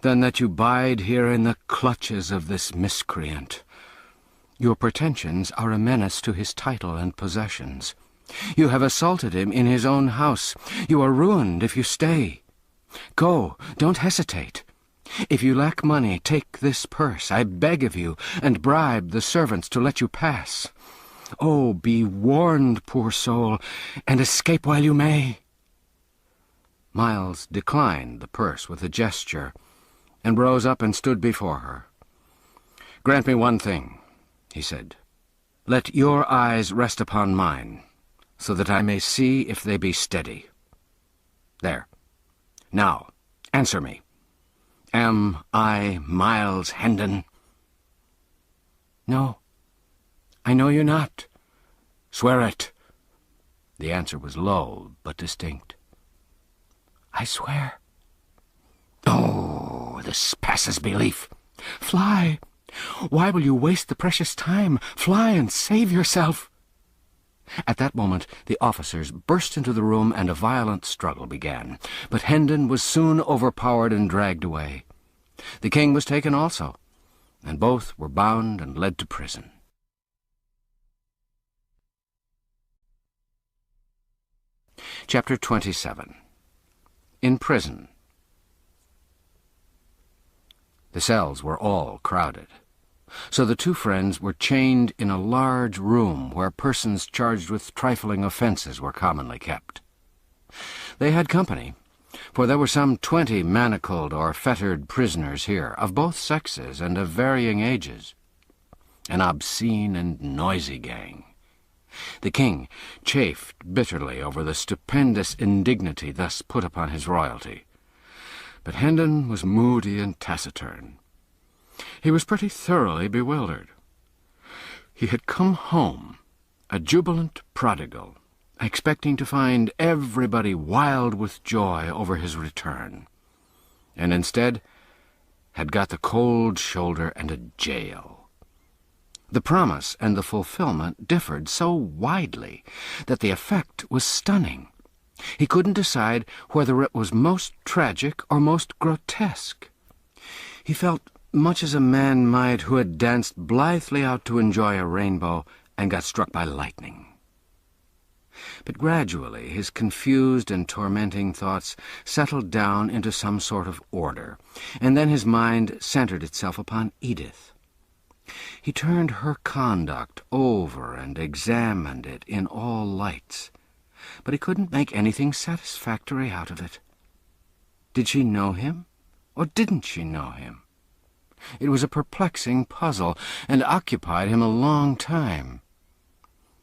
S1: than that you bide here in the clutches of this miscreant. Your pretensions are a menace to his title and possessions. You have assaulted him in his own house. You are ruined if you stay. Go, don't hesitate. If you lack money, take this purse, I beg of you, and bribe the servants to let you pass. Oh, be warned, poor soul, and escape while you may." Myles declined the purse with a gesture, and rose up and stood before her. "Grant me one thing," he said. "Let your eyes rest upon mine, so that I may see if they be steady. There. Now, answer me. Am I Myles Hendon?" "No, I know you not." "Swear it." The answer was low but distinct. "I swear." "Oh, this passes belief. Fly! Why will you waste the precious time? Fly and save yourself." At that moment the officers burst into the room, and a violent struggle began. But Hendon was soon overpowered and dragged away. The king was taken also, and both were bound and led to prison. Chapter 27. In Prison. The cells were all crowded, so the two friends were chained in a large room where persons charged with trifling offences were commonly kept. They had company, for there were some 20 manacled or fettered prisoners here, of both sexes and of varying ages, an obscene and noisy gang. The king chafed bitterly over the stupendous indignity thus put upon his royalty, but Hendon was moody and taciturn. He was pretty thoroughly bewildered. He had come home, a jubilant prodigal, expecting to find everybody wild with joy over his return, and instead had got the cold shoulder and a jail. The promise and the fulfillment differed so widely that the effect was stunning. He couldn't decide whether it was most tragic or most grotesque. He felt much as a man might who had danced blithely out to enjoy a rainbow and got struck by lightning. But gradually his confused and tormenting thoughts settled down into some sort of order, and then his mind centered itself upon Edith. He turned her conduct over and examined it in all lights, but he couldn't make anything satisfactory out of it. Did she know him, or didn't she know him? It was a perplexing puzzle, and occupied him a long time.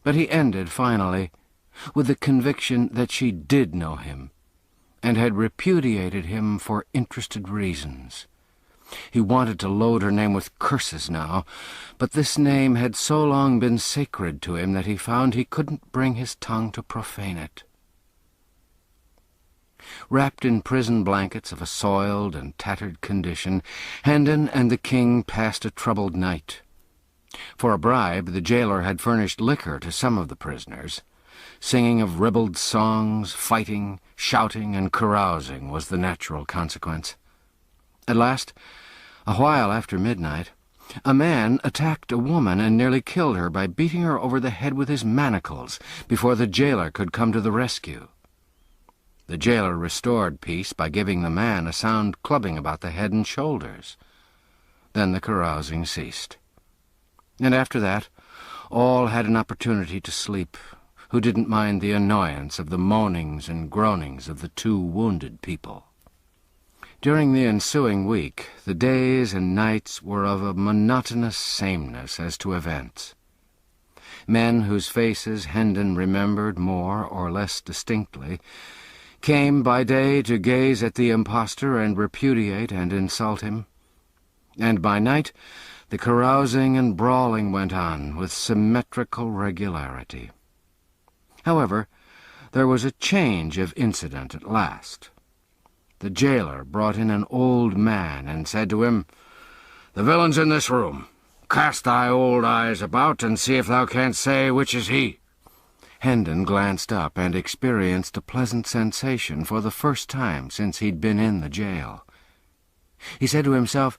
S1: But he ended, finally, with the conviction that she did know him, and had repudiated him for interested reasons. He wanted to load her name with curses now, but this name had so long been sacred to him that he found he couldn't bring his tongue to profane it. Wrapped in prison blankets of a soiled and tattered condition, Hendon and the king passed a troubled night. For a bribe, the jailer had furnished liquor to some of the prisoners. Singing of ribald songs, fighting, shouting, and carousing was the natural consequence. At last, a while after midnight, a man attacked a woman and nearly killed her by beating her over the head with his manacles before the jailer could come to the rescue. The jailer restored peace by giving the man a sound clubbing about the head and shoulders. Then the carousing ceased. And after that, all had an opportunity to sleep, who didn't mind the annoyance of the moanings and groanings of the two wounded people. During the ensuing week, the days and nights were of a monotonous sameness as to events. Men whose faces Hendon remembered more or less distinctly came by day to gaze at the impostor and repudiate and insult him, and by night the carousing and brawling went on with symmetrical regularity. However, there was a change of incident at last. The jailer brought in an old man and said to him, "The villain's in this room.
S2: cast thy old eyes about, and see if thou canst say which is he."
S1: Hendon glanced up and experienced a pleasant sensation for the first time since he'd been in the jail. He said to himself,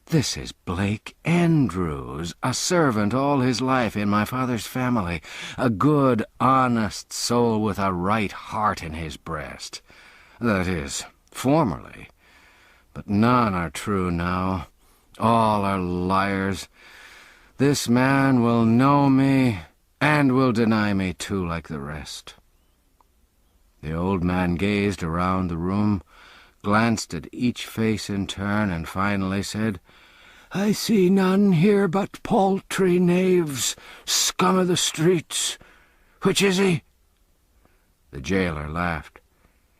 S1: "This is Blake Andrews, a servant all his life in my father's family, a good, honest soul with a right heart in his breast. That is, formerly. But none are true now. All are liars. This man will know me, and will deny me too, like the rest." The old man gazed around the room, glanced at each face in turn, and finally said, "I see none here but paltry knaves, scum of the streets. Which is he?" The jailer laughed.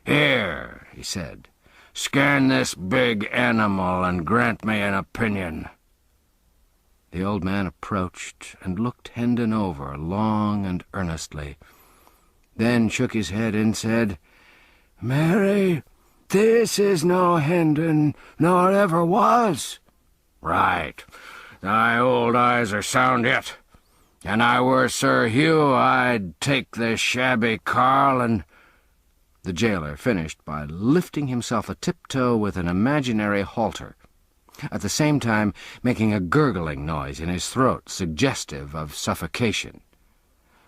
S1: "Here," he said, "scan this big animal and grant me an opinion." The old man approached and looked Hendon over long and earnestly, then shook his head and said, "Marry, this is no Hendon, nor ever was." "Right. Thy old eyes are sound yet. An I were Sir Hugh, I'd take this shabby carl and—" The jailer finished by lifting himself a tiptoe with an imaginary halter, at the same time making a gurgling noise in his throat suggestive of suffocation.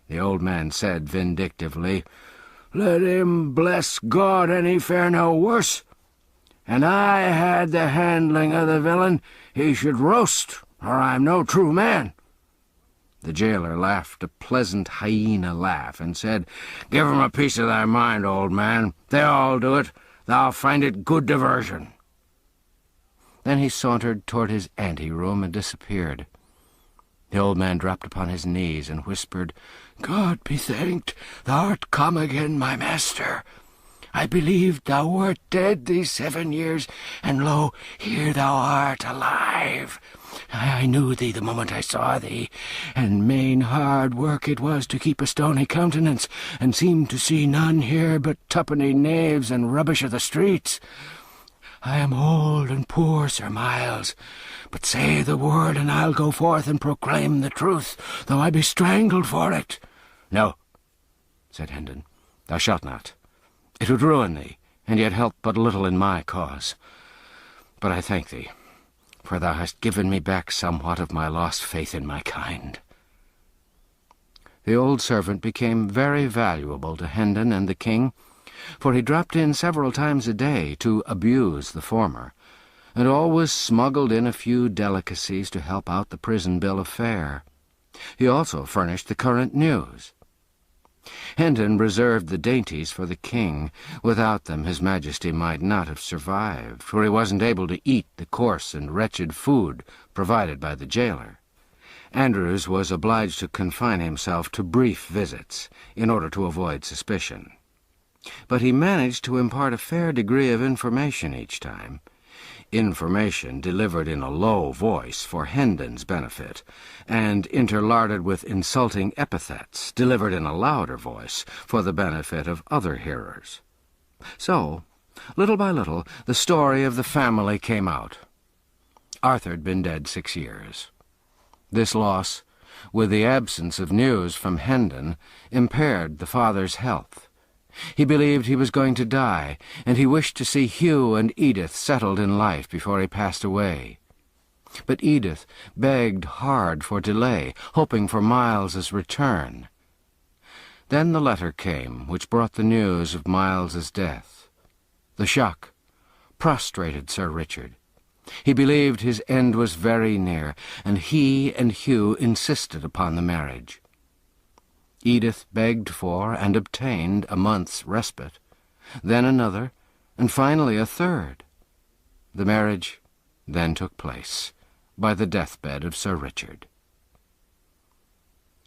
S1: The old man said vindictively, "Let him bless God any fare no worse. And I had the handling of the villain, he should roast, or I'm no true man." The jailer laughed a pleasant hyena laugh and said, "Give him a piece of thy mind, old man. They all do it. Thou'll find it good diversion." Then he sauntered toward his ante-room and disappeared. The old man dropped upon his knees and whispered, "God be thanked, thou'rt come again, my master. I believed thou wert dead these 7 years, and lo, here thou art alive. I knew thee the moment I saw thee, and main hard work it was to keep a stony countenance, and seem to see none here but tuppenny knaves and rubbish of the streets. I am old and poor, Sir Miles, but say the word, and I'll go forth and proclaim the truth, though I be strangled for it." "No," said Hendon, "thou shalt not. It would ruin thee, and yet help but little in my cause. But I thank thee, for thou hast given me back somewhat of my lost faith in my kind." The old servant became very valuable to Hendon and the king, for he dropped in several times a day to abuse the former, and always smuggled in a few delicacies to help out the prison bill of fare. He also furnished the current news. Hendon reserved the dainties for the king. Without them his majesty might not have survived, for he wasn't able to eat the coarse and wretched food provided by the jailer. Andrews was obliged to confine himself to brief visits in order to avoid suspicion. But he managed to impart a fair degree of information each time. Information delivered in a low voice for Hendon's benefit, and interlarded with insulting epithets delivered in a louder voice for the benefit of other hearers. So, little by little, the story of the family came out. Arthur'd been dead 6 years. This loss, with the absence of news from Hendon, impaired the father's health. He believed he was going to die, and he wished to see Hugh and Edith settled in life before he passed away. But Edith begged hard for delay, hoping for Miles's return. Then the letter came, which brought the news of Miles's death. The shock prostrated Sir Richard. He believed his end was very near, and he and Hugh insisted upon the marriage. Edith begged for and obtained a month's respite, then another, and finally a third. The marriage then took place by the deathbed of Sir Richard.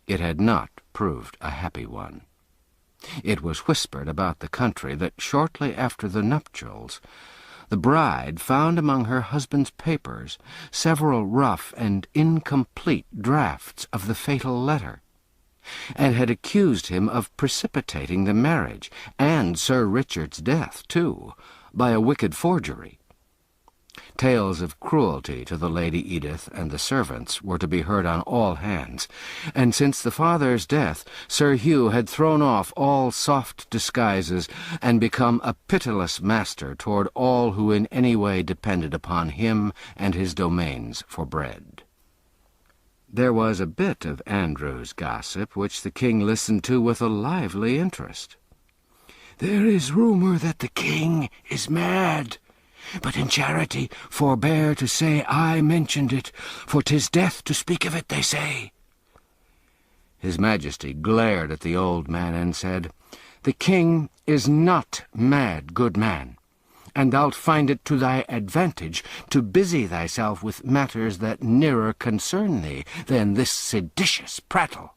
S1: It had not proved a happy one. It was whispered about the country that shortly after the nuptials, the bride found among her husband's papers several rough and incomplete drafts of the fatal letter, and had accused him of precipitating the marriage, and Sir Richard's death, too, by a wicked forgery. Tales of cruelty to the Lady Edith and the servants were to be heard on all hands, and since the father's death Sir Hugh had thrown off all soft disguises and become a pitiless master toward all who in any way depended upon him and his domains for bread. There was a bit of Andrew's gossip which the king listened to with a lively interest.
S3: "There is rumour that the king is mad, but in charity forbear to say I mentioned it, for 'tis death to speak of it, they say."
S1: His Majesty glared at the old man and said, "The king is not mad, good man, and thou'lt find it to thy advantage to busy thyself with matters that nearer concern thee than this seditious prattle."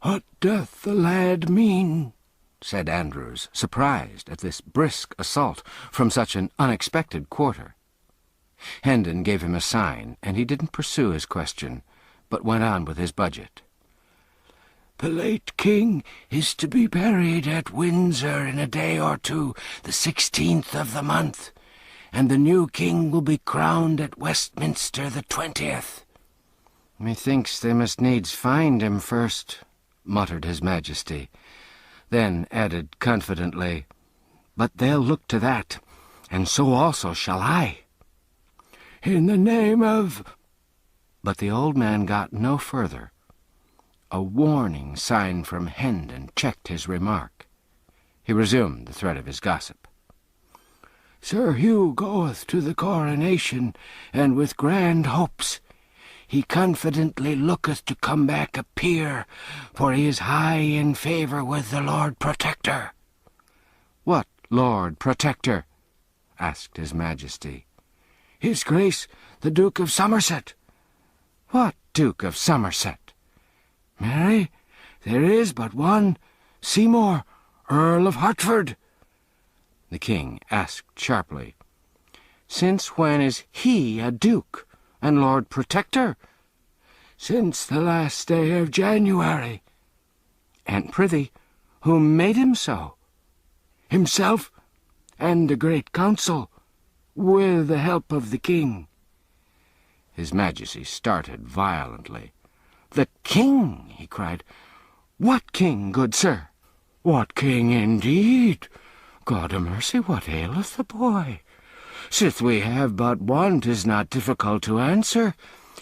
S3: "What doth the lad mean?"
S1: said Andrews, surprised at this brisk assault from such an unexpected quarter. Hendon gave him a sign, and he didn't pursue his question, but went on with his budget.
S3: "The late king is to be buried at Windsor in a day or two, the 16th of the month, and the new king will be crowned at Westminster the 20th.
S1: "Methinks they must needs find him first," muttered his Majesty, then added confidently, "But they'll look to that, and so also shall I."
S3: "In the name of—"
S1: But the old man got no further. A warning sign from Hendon checked his remark. He resumed the thread of his gossip.
S3: "Sir Hugh goeth to the coronation, and with grand hopes. He confidently looketh to come back a peer, for he is high in favour with the Lord Protector."
S1: "What Lord Protector?" asked his Majesty.
S3: "His Grace the Duke of Somerset."
S1: "What Duke of Somerset?"
S3: "Marry, there is but one, Seymour, Earl of Hertford."
S1: The king asked sharply, "Since when is he a duke and Lord Protector?"
S3: "Since the last day of January."
S1: "And prithee, who made him so?"
S3: "Himself and the Great Council, with the help of the king."
S1: His Majesty started violently. "The king!" he cried. "What king, good sir?"
S3: "What king, indeed? God a mercy, what aileth the boy? Sith we have but one, 'tis not difficult to answer.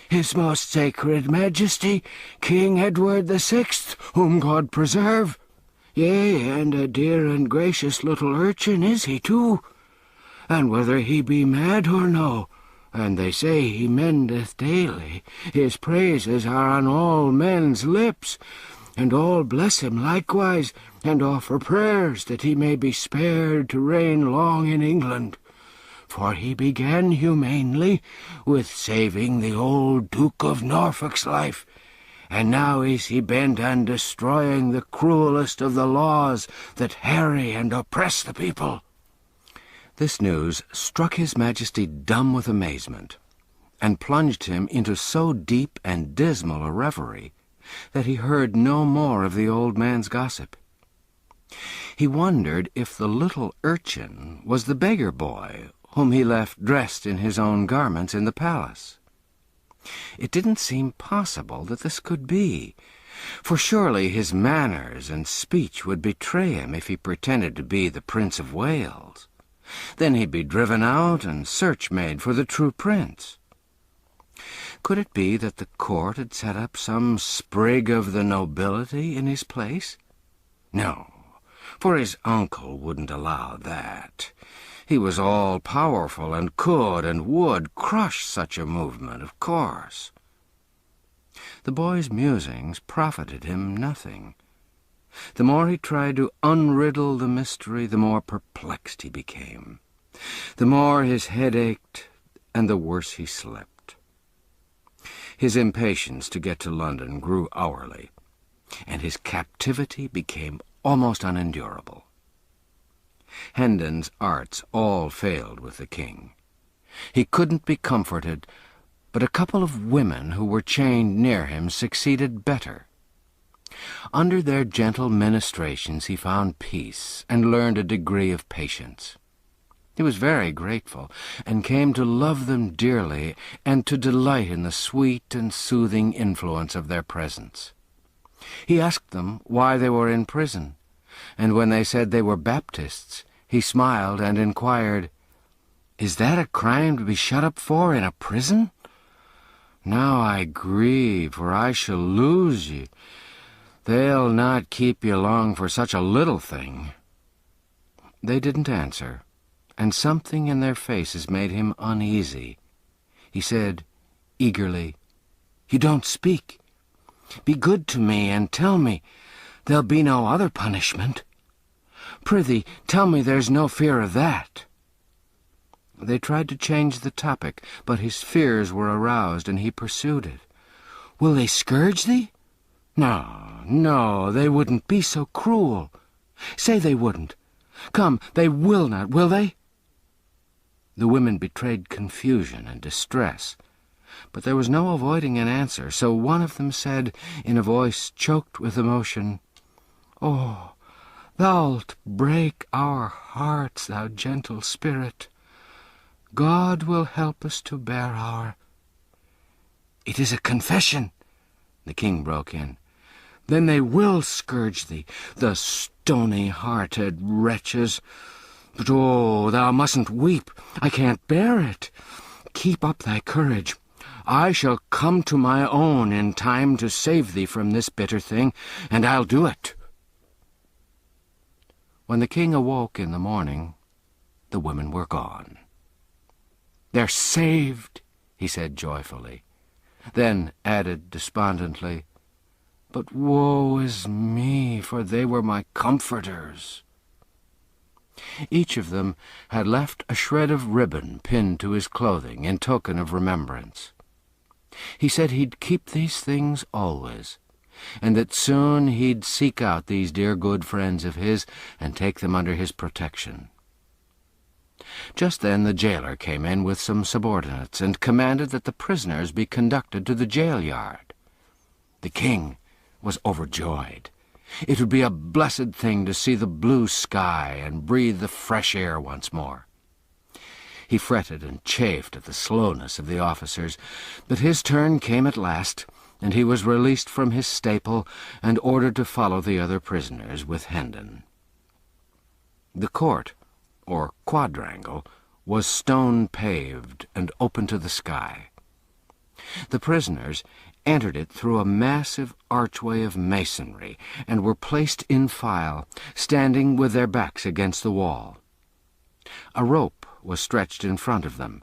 S3: His most sacred Majesty, King Edward VI, whom God preserve. Yea, and a dear and gracious little urchin is he too. And whether he be mad or no, and they say he mendeth daily, his praises are on all men's lips, and all bless him likewise, and offer prayers that he may be spared to reign long in England. For he began humanely with saving the old Duke of Norfolk's life, and now is he bent on destroying the cruelest of the laws that harry and oppress the people."
S1: This news struck his Majesty dumb with amazement, and plunged him into so deep and dismal a reverie that he heard no more of the old man's gossip. He wondered if the little urchin was the beggar boy whom he left dressed in his own garments in the palace. It didn't seem possible that this could be, for surely his manners and speech would betray him if he pretended to be the Prince of Wales. Then he'd be driven out and search made for the true prince. Could it be that the court had set up some sprig of the nobility in his place? No, for his uncle wouldn't allow that. He was all-powerful and could and would crush such a movement, of course. The boy's musings profited him nothing. The more he tried to unriddle the mystery, the more perplexed he became. The more his head ached, and the worse he slept. His impatience to get to London grew hourly, and his captivity became almost unendurable. Hendon's arts all failed with the king. He couldn't be comforted, but a couple of women who were chained near him succeeded better. Under their gentle ministrations he found peace and learned a degree of patience. He was very grateful, and came to love them dearly and to delight in the sweet and soothing influence of their presence. He asked them why they were in prison, and when they said they were Baptists, he smiled and inquired, "Is that a crime to be shut up for in a prison? Now I grieve, for I shall lose ye. They'll not keep ye long for such a little thing." They didn't answer, and something in their faces made him uneasy. He said eagerly, "You don't speak. Be good to me and tell me there'll be no other punishment. Prithee, tell me there's no fear of that." They tried to change the topic, but his fears were aroused, and he pursued it. "Will they scourge thee?" "No, no, they wouldn't be so cruel. Say they wouldn't. Come, they will not, will they?" The women betrayed confusion and distress, but there was no avoiding an answer, so one of them said, in a voice choked with emotion, "Oh, thou'lt break our hearts, thou gentle spirit. God will help us to bear our—" "It is a confession," the king broke in. "Then they will scourge thee, the stony-hearted wretches. But, oh, thou mustn't weep. I can't bear it. Keep up thy courage. I shall come to my own in time to save thee from this bitter thing, and I'll do it." When the king awoke in the morning, the women were gone. "They're saved," he said joyfully, then added despondently, "But woe is me, for they were my comforters." Each of them had left a shred of ribbon pinned to his clothing in token of remembrance. He said he'd keep these things always, and that soon he'd seek out these dear good friends of his and take them under his protection. Just then the jailer came in with some subordinates and commanded that the prisoners be conducted to the jail yard. The king was overjoyed. It would be a blessed thing to see the blue sky and breathe the fresh air once more. He fretted and chafed at the slowness of the officers, but his turn came at last, and he was released from his staple and ordered to follow the other prisoners with Hendon. The court, or quadrangle, was stone-paved and open to the sky. The prisoners entered it through a massive archway of masonry, and were placed in file, standing with their backs against the wall. A rope was stretched in front of them,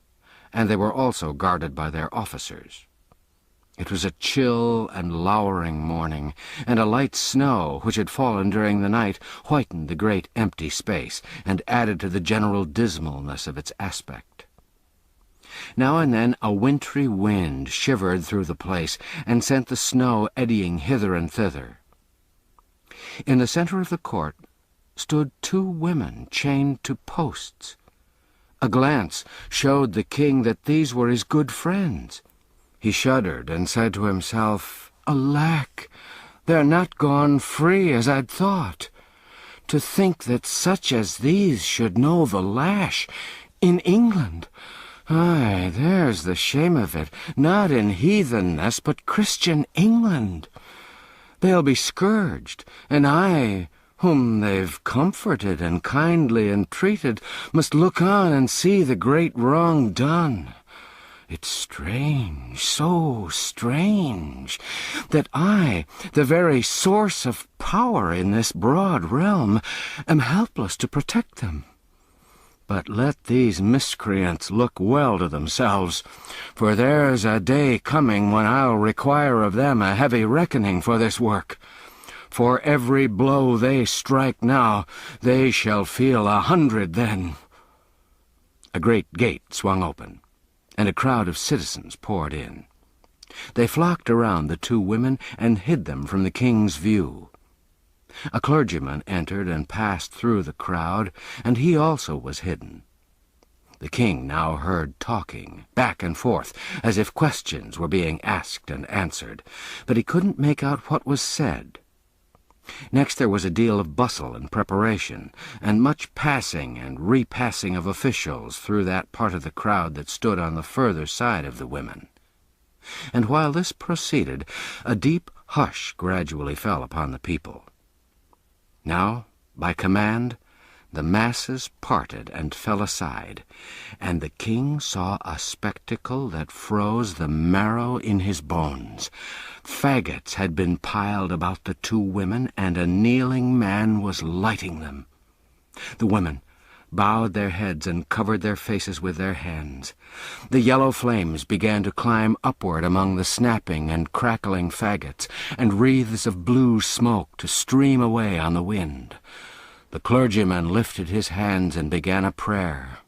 S1: and they were also guarded by their officers. It was a chill and lowering morning, and a light snow, which had fallen during the night, whitened the great empty space, and added to the general dismalness of its aspect. Now and then a wintry wind shivered through the place, and sent the snow eddying hither and thither. In the center of the court stood two women chained to posts. A glance showed the king that these were his good friends. He shuddered and said to himself, "Alack, they're not gone free as I'd thought. To think that such as these should know the lash in England! Aye, there's the shame of it, not in heathenness, but Christian England. They'll be scourged, and I, whom they've comforted and kindly entreated, must look on and see the great wrong done. It's strange, so strange, that I, the very source of power in this broad realm, am helpless to protect them. But let these miscreants look well to themselves, for there's a day coming when I'll require of them a heavy reckoning for this work. For every blow they strike now, they shall feel 100 then." A great gate swung open, and a crowd of citizens poured in. They flocked around the two women and hid them from the king's view. A clergyman entered and passed through the crowd, and he also was hidden. The king now heard talking, back and forth, as if questions were being asked and answered, but he couldn't make out what was said. Next there was a deal of bustle and preparation, and much passing and repassing of officials through that part of the crowd that stood on the further side of the women. And while this proceeded, a deep hush gradually fell upon the people. Now, by command, the masses parted and fell aside, and the king saw a spectacle that froze the marrow in his bones. Faggots had been piled about the two women, and a kneeling man was lighting them. The women bowed their heads and covered their faces with their hands. The yellow flames began to climb upward among the snapping and crackling faggots, and wreaths of blue smoke to stream away on the wind. The clergyman lifted his hands and began a prayer.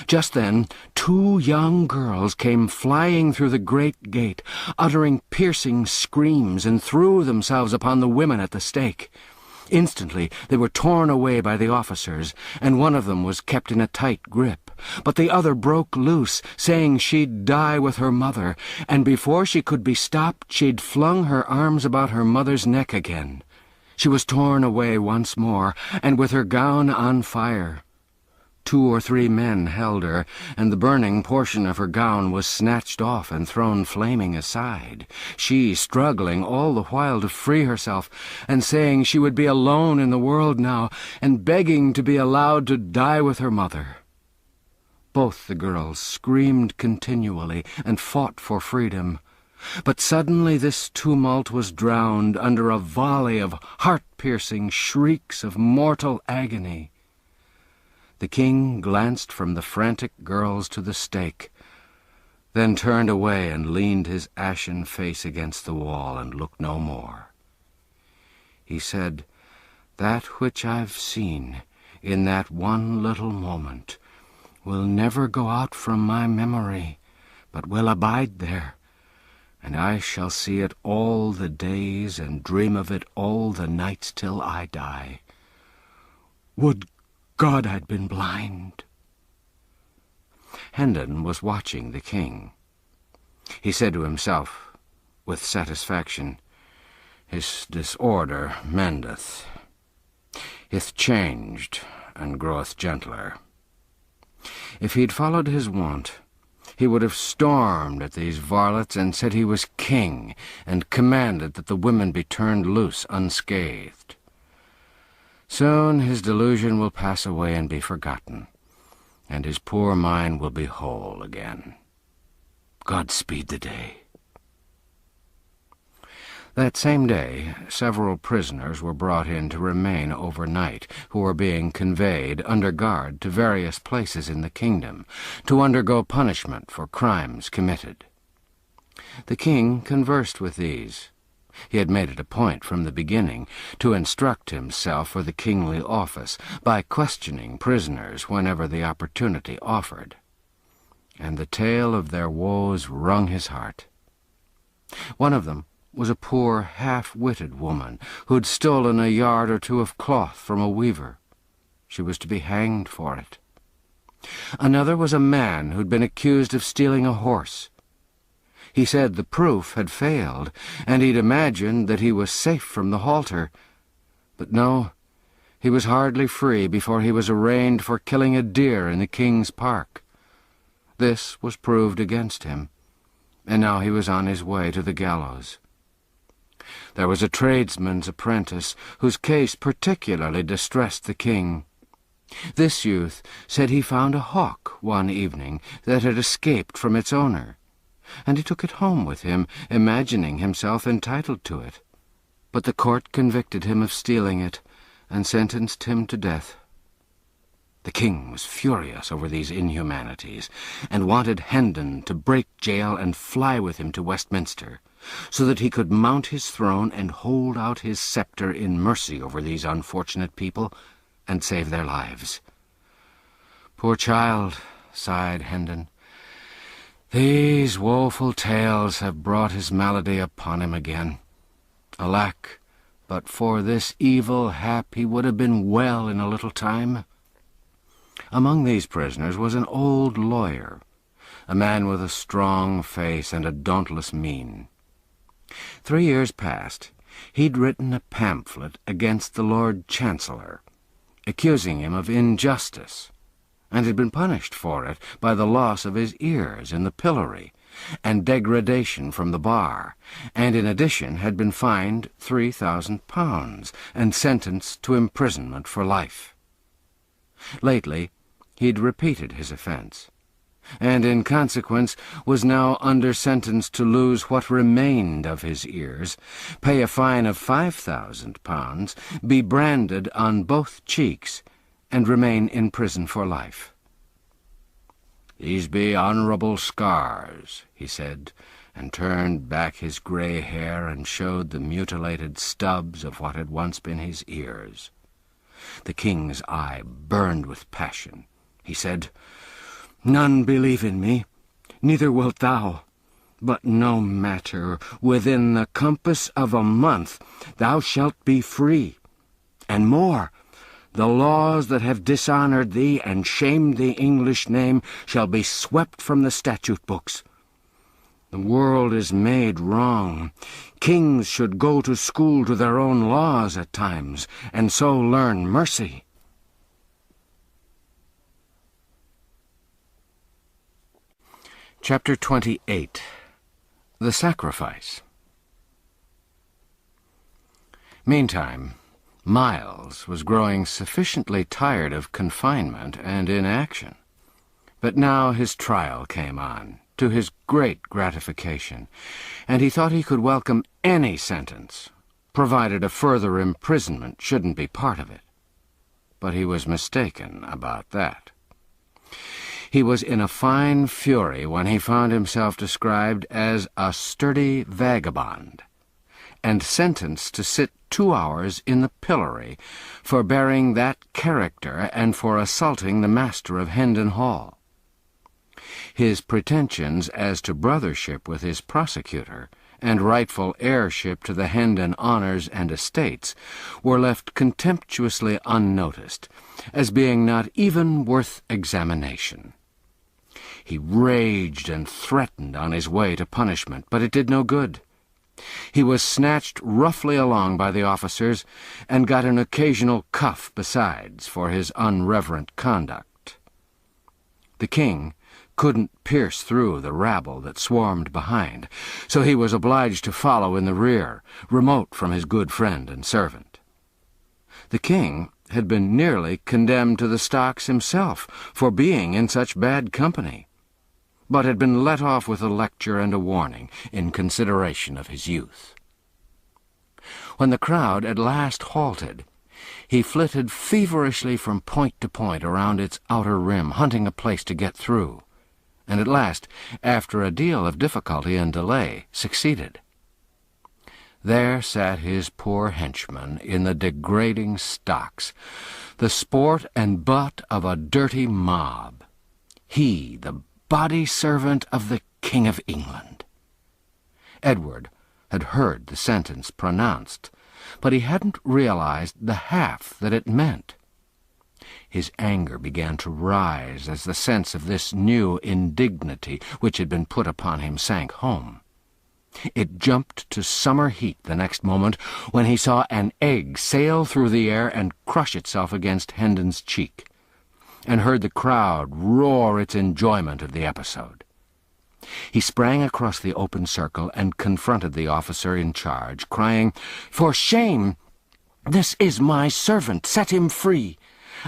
S1: Just then 2 young girls came flying through the great gate, uttering piercing screams, and threw themselves upon the women at the stake. Instantly they were torn away by the officers, and one of them was kept in a tight grip. But the other broke loose, saying she'd die with her mother, and before she could be stopped she'd flung her arms about her mother's neck again. She was torn away once more, and with her gown on fire. 2 or 3 men held her, and the burning portion of her gown was snatched off and thrown flaming aside, she struggling all the while to free herself, and saying she would be alone in the world now, and begging to be allowed to die with her mother. Both the girls screamed continually and fought for freedom. But suddenly this tumult was drowned under a volley of heart-piercing shrieks of mortal agony. The king glanced from the frantic girls to the stake, then turned away and leaned his ashen face against the wall and looked no more. He said, "That which I've seen in that one little moment will never go out from my memory, but will abide there, and I shall see it all the days and dream of it all the nights till I die. Would God I'd been blind." Hendon was watching the king. He said to himself, with satisfaction, "His disorder mendeth. Ith changed, and groweth gentler." If he'd followed his wont, he would have stormed at these varlets and said he was king, and commanded that the women be turned loose unscathed. Soon his delusion will pass away and be forgotten, and his poor mind will be whole again. God speed the day. That same day, several prisoners were brought in to remain overnight, who were being conveyed under guard to various places in the kingdom, to undergo punishment for crimes committed. The king conversed with these. He had made it a point from the beginning to instruct himself for the kingly office by questioning prisoners whenever the opportunity offered. And the tale of their woes wrung his heart. One of them was a poor, half-witted woman who'd stolen a yard or 2 of cloth from a weaver. She was to be hanged for it. Another was a man who'd been accused of stealing a horse. He said the proof had failed, and he'd imagined that he was safe from the halter. But no, he was hardly free before he was arraigned for killing a deer in the king's park. This was proved against him, and now he was on his way to the gallows. There was a tradesman's apprentice whose case particularly distressed the king. This youth said he found a hawk one evening that had escaped from its owner, and he took it home with him, imagining himself entitled to it. But the court convicted him of stealing it, and sentenced him to death. The king was furious over these inhumanities, and wanted Hendon to break jail and fly with him to Westminster, so that he could mount his throne and hold out his sceptre in mercy over these unfortunate people, and save their lives. "Poor child," sighed Hendon, "these woeful tales have brought his malady upon him again. Alack, but for this evil hap he would have been well in a little time." Among these prisoners was an old lawyer, a man with a strong face and a dauntless mien. 3 years past, He'd written a pamphlet against the Lord Chancellor, accusing him of injustice, and had been punished for it by the loss of his ears in the pillory and degradation from the bar, and in addition had been fined £3,000 and sentenced to imprisonment for life. Lately, he'd repeated his offence, and in consequence was now under sentence to lose what remained of his ears, pay a fine of £5,000, be branded on both cheeks, and remain in prison for life. "These be honourable scars," he said, and turned back his grey hair and showed the mutilated stubs of what had once been his ears. The king's eye burned with passion. He said, "None believe in me, neither wilt thou. But no matter, within the compass of a month thou shalt be free. And more, the laws that have dishonoured thee and shamed the English name shall be swept from the statute books. The world is made wrong. Kings should go to school to their own laws at times, and so learn mercy." Chapter 28. The Sacrifice. Meantime, Miles was growing sufficiently tired of confinement and inaction. But now his trial came on, to his great gratification, and he thought he could welcome any sentence, provided a further imprisonment shouldn't be part of it. But he was mistaken about that. He was in a fine fury when he found himself described as a sturdy vagabond, and sentenced to sit 2 hours in the pillory for bearing that character and for assaulting the master of Hendon Hall. His pretensions as to brothership with his prosecutor and rightful heirship to the Hendon honours and estates were left contemptuously unnoticed, as being not even worth examination. He raged and threatened on his way to punishment, but it did no good. He was snatched roughly along by the officers, and got an occasional cuff besides for his unreverent conduct. The king couldn't pierce through the rabble that swarmed behind, so he was obliged to follow in the rear, remote from his good friend and servant. The king had been nearly condemned to the stocks himself for being in such bad company, but had been let off with a lecture and a warning in consideration of his youth. When the crowd at last halted, he flitted feverishly from point to point around its outer rim, hunting a place to get through, and at last, after a deal of difficulty and delay, succeeded. There sat his poor henchman in the degrading stocks, the sport and butt of a dirty mob. He, the body servant of the King of England. Edward had heard the sentence pronounced, but he hadn't realized the half that it meant. His anger began to rise as the sense of this new indignity which had been put upon him sank home. It jumped to summer heat the next moment when he saw an egg sail through the air and crush itself against Hendon's cheek, and heard the crowd roar its enjoyment of the episode. He sprang across the open circle and confronted the officer in charge, crying, "For shame! This is my servant. Set him free.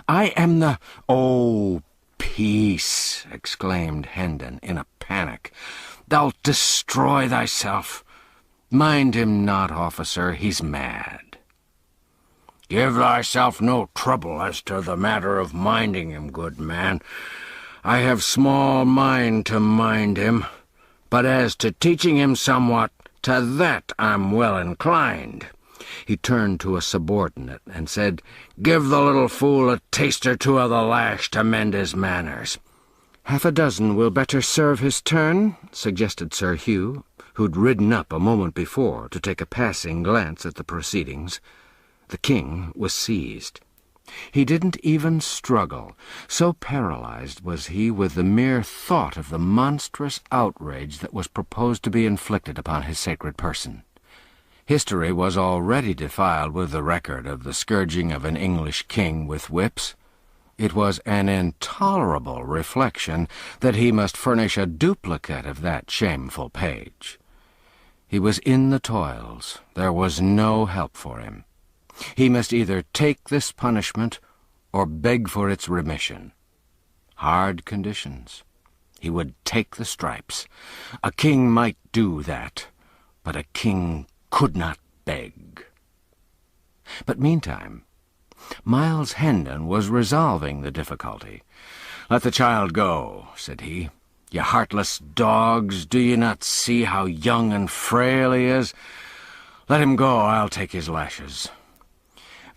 S1: I am the—" "Oh, peace!" exclaimed Hendon in a panic. "Thou'lt destroy thyself. Mind him not, officer, he's mad." "Give thyself no trouble as to the matter of minding him, good man. I have small mind to mind him, but as to teaching him somewhat, to that I'm well inclined." He turned to a subordinate and said, "Give the little fool a taste or two of the lash to mend his manners." "Half a dozen will better serve his turn," suggested Sir Hugh, who'd ridden up a moment before to take a passing glance at the proceedings. The king was seized. He didn't even struggle, so paralyzed was he with the mere thought of the monstrous outrage that was proposed to be inflicted upon his sacred person. History was already defiled with the record of the scourging of an English king with whips. It was an intolerable reflection that he must furnish a duplicate of that shameful page. He was in the toils. There was no help for him. He must either take this punishment or beg for its remission. Hard conditions. He would take the stripes. A king might do that, but a king could not beg. But meantime, Miles Hendon was resolving the difficulty. "Let the child go," said he. "You heartless dogs, do you not see how young and frail he is? Let him go, I'll take his lashes."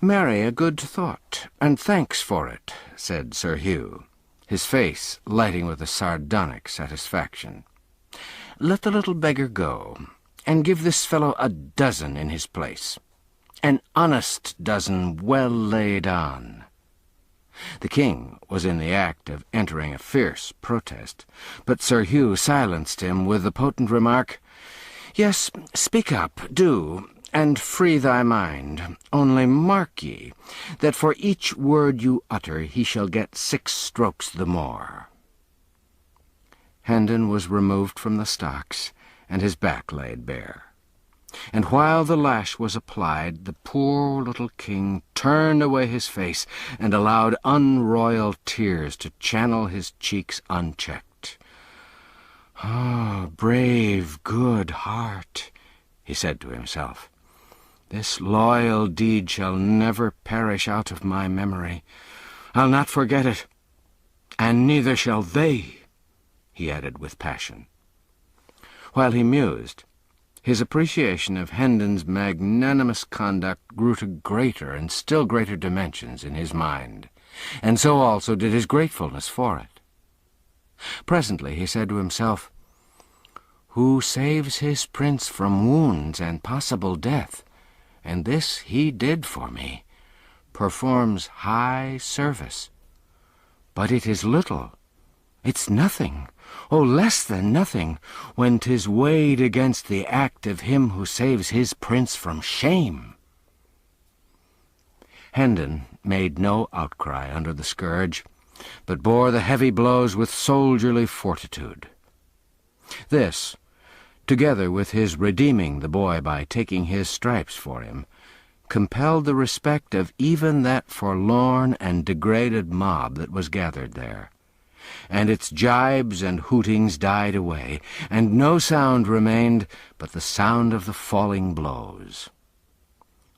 S1: "Marry, a good thought, and thanks for it," said Sir Hugh, his face lighting with a sardonic satisfaction. "Let the little beggar go, and give this fellow a dozen in his place. An honest dozen well laid on." The king was in the act of entering a fierce protest, but Sir Hugh silenced him with the potent remark, "Yes, speak up, do, and free thy mind. Only mark ye, that for each word you utter he shall get 6 strokes the more." Hendon was removed from the stocks, and his back laid bare. And while the lash was applied, the poor little king turned away his face and allowed unroyal tears to channel his cheeks unchecked. "Ah, brave, good heart," he said to himself. "This loyal deed shall never perish out of my memory. I'll not forget it, and neither shall they," he added with passion. While he mused, his appreciation of Hendon's magnanimous conduct grew to greater and still greater dimensions in his mind, and so also did his gratefulness for it. Presently he said to himself, "Who saves his prince from wounds and possible death, and this he did for me, performs high service. But it is little, it's nothing, oh, less than nothing, when 'tis weighed against the act of him who saves his prince from shame." Hendon made no outcry under the scourge, but bore the heavy blows with soldierly fortitude. This, together with his redeeming the boy by taking his stripes for him, compelled the respect of even that forlorn and degraded mob that was gathered there, and its gibes and hootings died away, and no sound remained but the sound of the falling blows.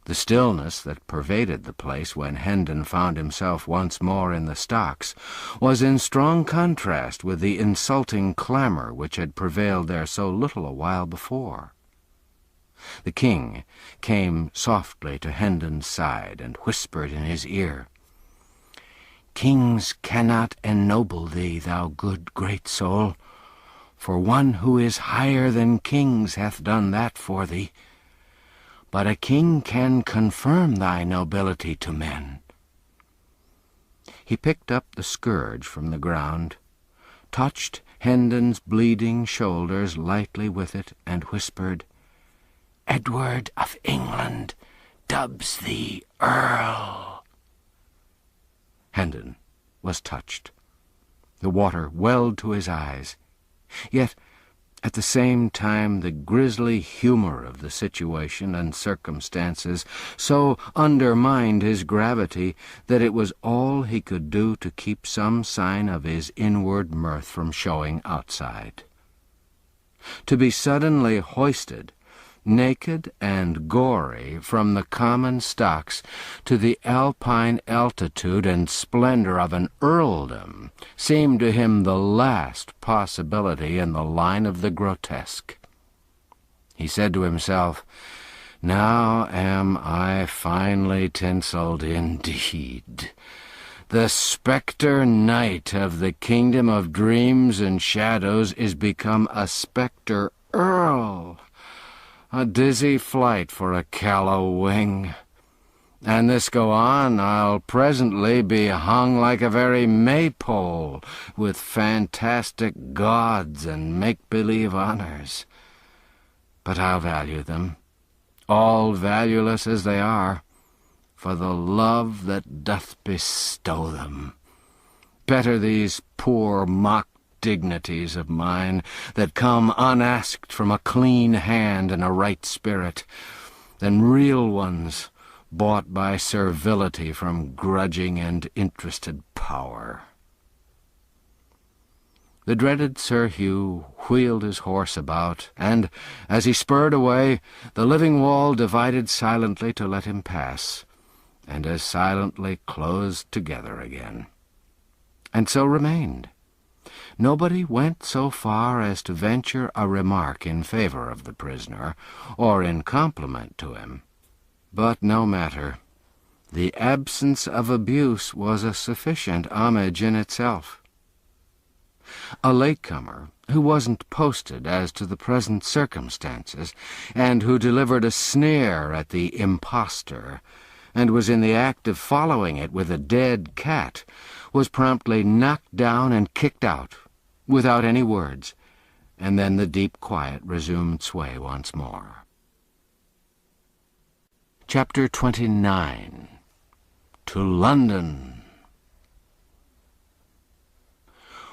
S1: The stillness that pervaded the place when Hendon found himself once more in the stocks was in strong contrast with the insulting clamour which had prevailed there so little a while before. The king came softly to Hendon's side and whispered in his ear, "Kings cannot ennoble thee, thou good great soul, for one who is higher than kings hath done that for thee. But a king can confirm thy nobility to men." He picked up the scourge from the ground, touched Hendon's bleeding shoulders lightly with it, and whispered, "Edward of England dubs thee Earl." Hendon was touched. The water welled to his eyes, yet at the same time the grisly humour of the situation and circumstances so undermined his gravity that it was all he could do to keep some sign of his inward mirth from showing outside. To be suddenly hoisted, naked and gory, from the common stocks to the alpine altitude and splendour of an earldom seemed to him the last possibility in the line of the grotesque. He said to himself, "Now am I finely tinselled indeed. The spectre knight of the kingdom of dreams and shadows is become a spectre earl. A dizzy flight for a callow wing. And this go on, I'll presently be hung like a very maypole, with fantastic gods and make-believe honours. But I'll value them,
S3: all valueless as they are, for the love that doth bestow them. Better these poor mock dignities of mine that come unasked from a clean hand and a right spirit, than real ones bought by servility from grudging and interested power. The dreaded Sir Hugh wheeled his horse about, and, as he spurred away, the living wall divided silently to let him pass, and as silently closed together again. And so remained. Nobody went so far as to venture a remark in favor of the prisoner, or in compliment to him. But no matter. The absence of abuse was a sufficient homage in itself. A latecomer, who wasn't posted as to the present circumstances, and who delivered a sneer at the impostor, and was in the act of following it with a dead cat, was promptly knocked down and kicked out, without any words, and then the deep quiet resumed sway once more. Chapter 29. To London.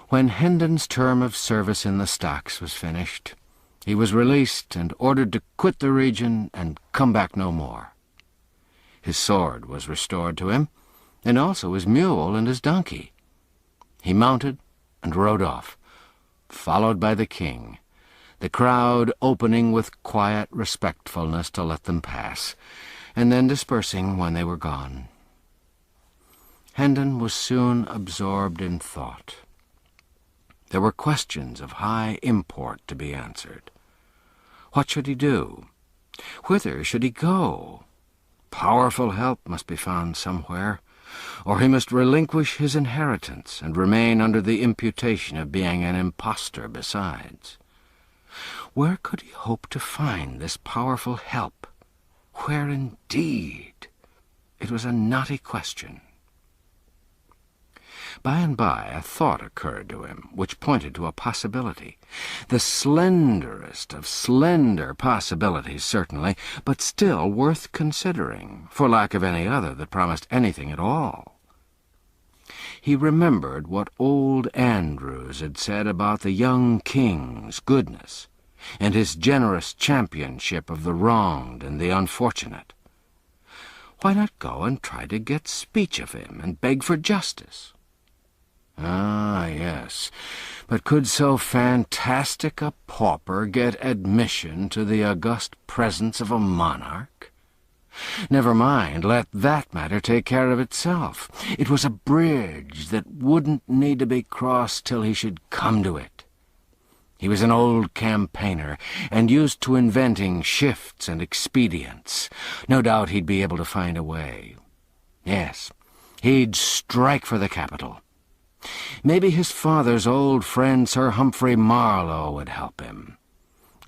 S3: When Hendon's term of service in the stocks was finished, he was released and ordered to quit the region and come back no more. His sword was restored to him, and also his mule and his donkey. He mounted and rode off, followed by the king, the crowd opening with quiet respectfulness to let them pass, and then dispersing when they were gone. Hendon was soon absorbed in thought. There were questions of high import to be answered. What should he do? Whither should he go? Powerful help must be found somewhere, or he must relinquish his inheritance and remain under the imputation of being an impostor besides. Where could he hope to find this powerful help? Where indeed? It was a knotty question. By and by a thought occurred to him which pointed to a possibility, the slenderest of slender possibilities certainly, but still worth considering, for lack of any other that promised anything at all. He remembered what old Andrews had said about the young king's goodness, and his generous championship of the wronged and the unfortunate. Why not go and try to get speech of him and beg for justice? Ah, yes, but could so fantastic a pauper get admission to the august presence of a monarch? Never mind, let that matter take care of itself. It was a bridge that wouldn't need to be crossed till he should come to it. He was an old campaigner, and used to inventing shifts and expedients. No doubt he'd be able to find a way. Yes, he'd strike for the capital. Maybe his father's old friend Sir Humphrey Marlowe would help him.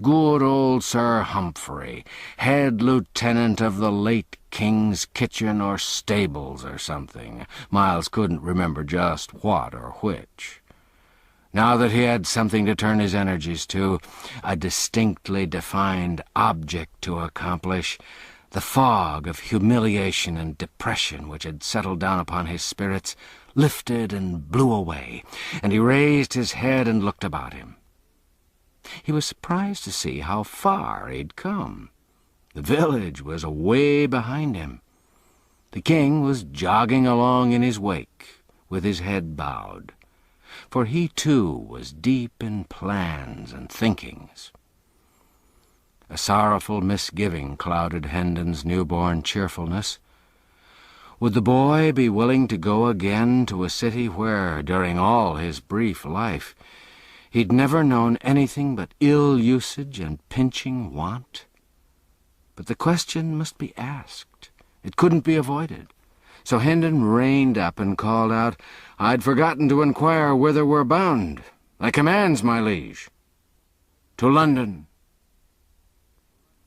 S3: Good old Sir Humphrey, head lieutenant of the late King's kitchen or stables or something. Miles couldn't remember just what or which. Now that he had something to turn his energies to, a distinctly defined object to accomplish, the fog of humiliation and depression which had settled down upon his spirits lifted and blew away, and he raised his head and looked about him. He was surprised to see how far he'd come. The village was away behind him. The king was jogging along in his wake, with his head bowed, for he too was deep in plans and thinkings. A sorrowful misgiving clouded Hendon's newborn cheerfulness. Would the boy be willing to go again to a city where, during all his brief life, he'd never known anything but ill usage and pinching want? But the question must be asked. It couldn't be avoided. So Hendon reined up and called out, "I'd forgotten to inquire whither we're bound. Thy commands, my liege." "To London."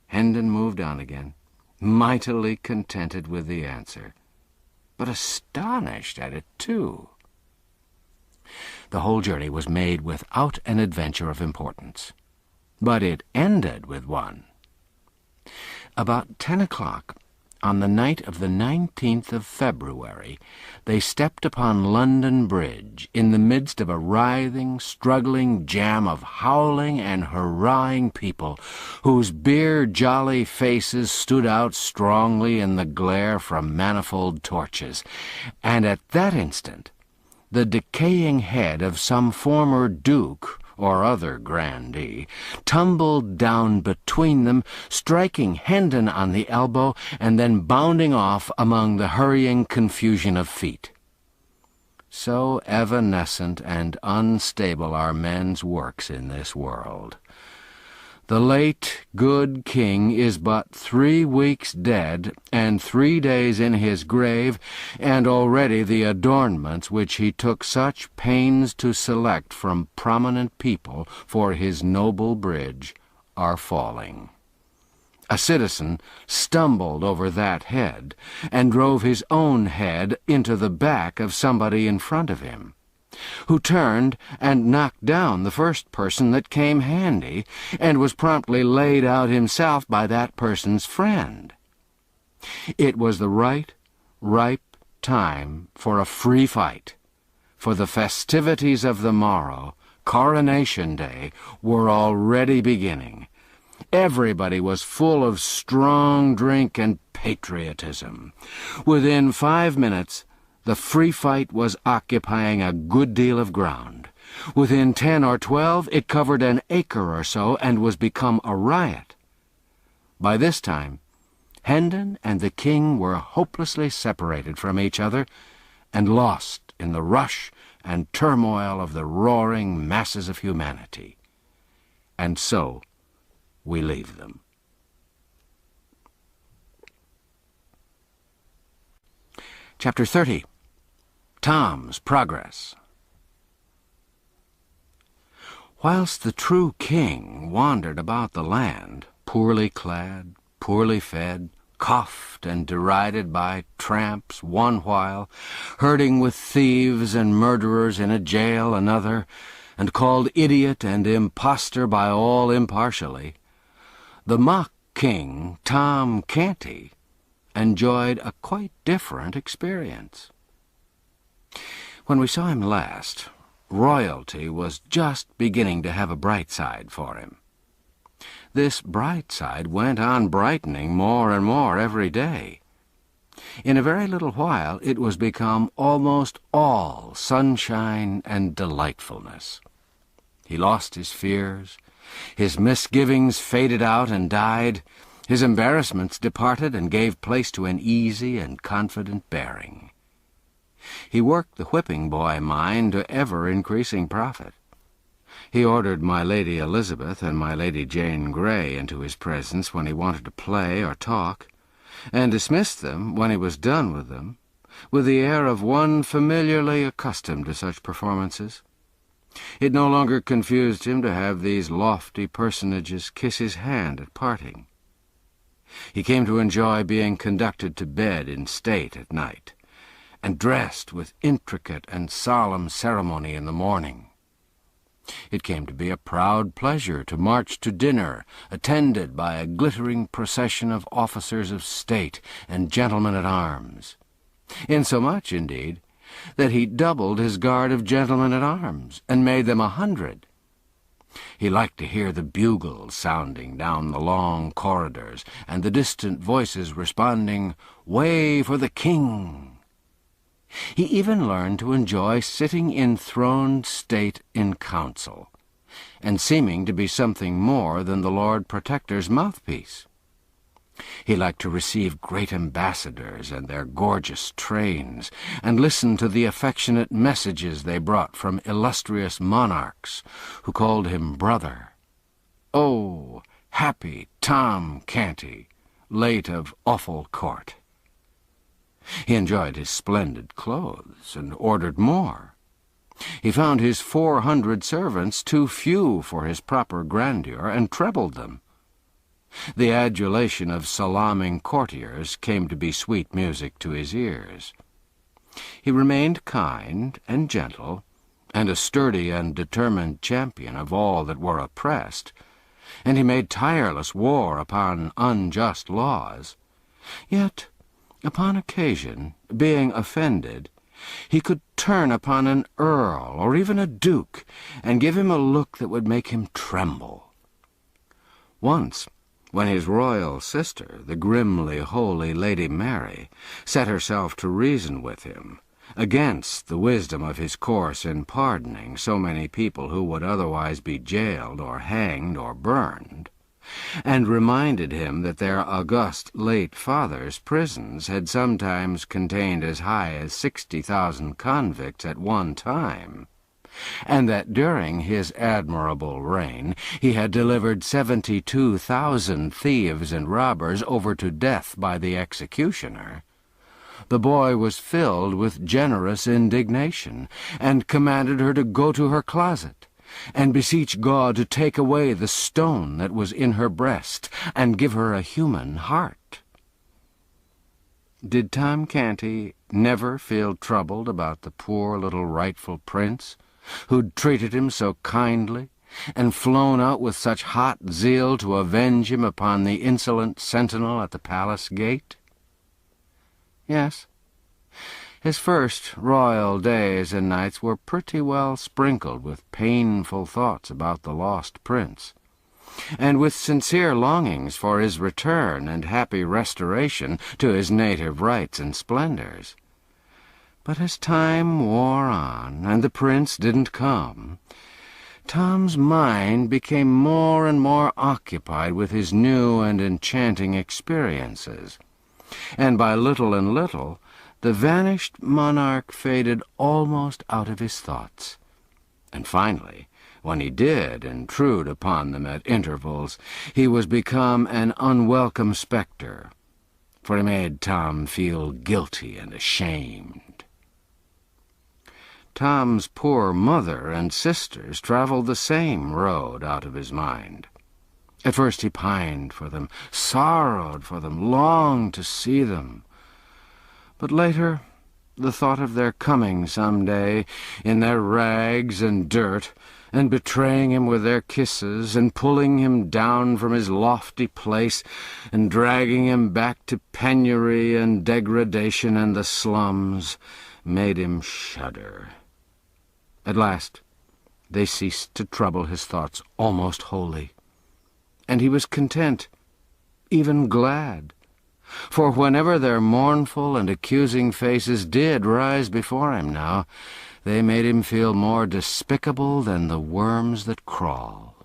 S3: Hendon moved on again, mightily contented with the answer, but astonished at it too. The whole journey was made without an adventure of importance, but it ended with one.
S1: About 10 o'clock, on the night of the 19th of February, they stepped upon London Bridge in the midst of a writhing, struggling jam of howling and hurrahing people, whose beer-jolly faces stood out strongly in the glare from manifold torches, and at that instant the decaying head of some former duke or other grandee tumbled down between them, striking Hendon on the elbow, and then bounding off among the hurrying confusion of feet. So evanescent and unstable are men's works in this world. The late good king is but 3 weeks dead, and 3 days in his grave, and already the adornments which he took such pains to select from prominent people for his noble bridge are falling. A citizen stumbled over that head, and drove his own head into the back of somebody in front of him, who turned and knocked down the first person that came handy, and was promptly laid out himself by that person's friend. It was the right, ripe time for a free fight, for the festivities of the morrow, Coronation Day, were already beginning. Everybody was full of strong drink and patriotism. Within 5 minutes, the free fight was occupying a good deal of ground. Within 10 or 12, it covered an acre or so and was become a riot. By this time, Hendon and the king were hopelessly separated from each other and lost in the rush and turmoil of the roaring masses of humanity. And so we leave them. Chapter 30. Tom's Progress. Whilst the true king wandered about the land, poorly clad, poorly fed, coughed and derided by tramps one while, herding with thieves and murderers in a jail another, and called idiot and impostor by all impartially, the mock king, Tom Canty, enjoyed a quite different experience. When we saw him last, royalty was just beginning to have a bright side for him. This bright side went on brightening more and more every day. In a very little while it was become almost all sunshine and delightfulness. He lost his fears, his misgivings faded out and died, his embarrassments departed and gave place to an easy and confident bearing. He worked the whipping boy mind to ever-increasing profit. He ordered my Lady Elizabeth and my Lady Jane Grey into his presence when he wanted to play or talk, and dismissed them when he was done with them, with the air of one familiarly accustomed to such performances. It no longer confused him to have these lofty personages kiss his hand at parting. He came to enjoy being conducted to bed in state at night, and dressed with intricate and solemn ceremony in the morning. It came to be a proud pleasure to march to dinner, attended by a glittering procession of officers of state and gentlemen-at-arms, insomuch, indeed, that he doubled his guard of gentlemen-at-arms, and made them 100. He liked to hear the bugles sounding down the long corridors, and the distant voices responding, "Way for the King!" He even learned to enjoy sitting in throned state in council, and seeming to be something more than the Lord Protector's mouthpiece. He liked to receive great ambassadors and their gorgeous trains, and listen to the affectionate messages they brought from illustrious monarchs, who called him brother. Oh, happy Tom Canty, late of awful court! He enjoyed his splendid clothes, and ordered more. He found his 400 servants too few for his proper grandeur, and trebled them. The adulation of salaaming courtiers came to be sweet music to his ears. He remained kind and gentle, and a sturdy and determined champion of all that were oppressed, and he made tireless war upon unjust laws. Yet, upon occasion, being offended, he could turn upon an earl or even a duke and give him a look that would make him tremble. Once, when his royal sister, the grimly holy Lady Mary, set herself to reason with him, against the wisdom of his course in pardoning so many people who would otherwise be jailed or hanged or burned, and reminded him that their august late father's prisons had sometimes contained as high as 60,000 convicts at one time, and that during his admirable reign he had delivered 72,000 thieves and robbers over to death by the executioner, the boy was filled with generous indignation, and commanded her to go to her closet, and beseech God to take away the stone that was in her breast, and give her a human heart. Did Tom Canty never feel troubled about the poor little rightful prince, who'd treated him so kindly, and flown out with such hot zeal to avenge him upon the insolent sentinel at the palace gate? Yes, his first royal days and nights were pretty well sprinkled with painful thoughts about the lost prince, and with sincere longings for his return and happy restoration to his native rights and splendors. But as time wore on, and the prince didn't come, Tom's mind became more and more occupied with his new and enchanting experiences, and by little and little the vanished monarch faded almost out of his thoughts. And finally, when he did intrude upon them at intervals, he was become an unwelcome spectre, for he made Tom feel guilty and ashamed. Tom's poor mother and sisters traveled the same road out of his mind. At first he pined for them, sorrowed for them, longed to see them. But later, the thought of their coming some day, in their rags and dirt, and betraying him with their kisses, and pulling him down from his lofty place, and dragging him back to penury and degradation and the slums, made him shudder. At last, they ceased to trouble his thoughts almost wholly, and he was content, even glad, for whenever their mournful and accusing faces did rise before him now, they made him feel more despicable than the worms that crawl.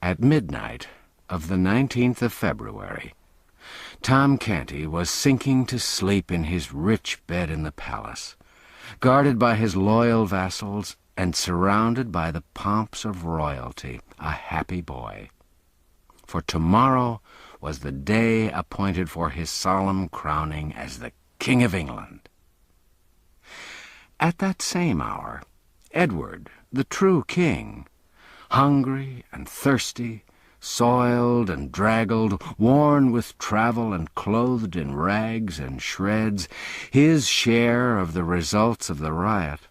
S1: At midnight of the 19th of February, Tom Canty was sinking to sleep in his rich bed in the palace, guarded by his loyal vassals and surrounded by the pomps of royalty, a happy boy. For tomorrow was the day appointed for his solemn crowning as the King of England. At that same hour, Edward, the true king, hungry and thirsty, soiled and draggled, worn with travel and clothed in rags and shreds, his share of the results of the riot,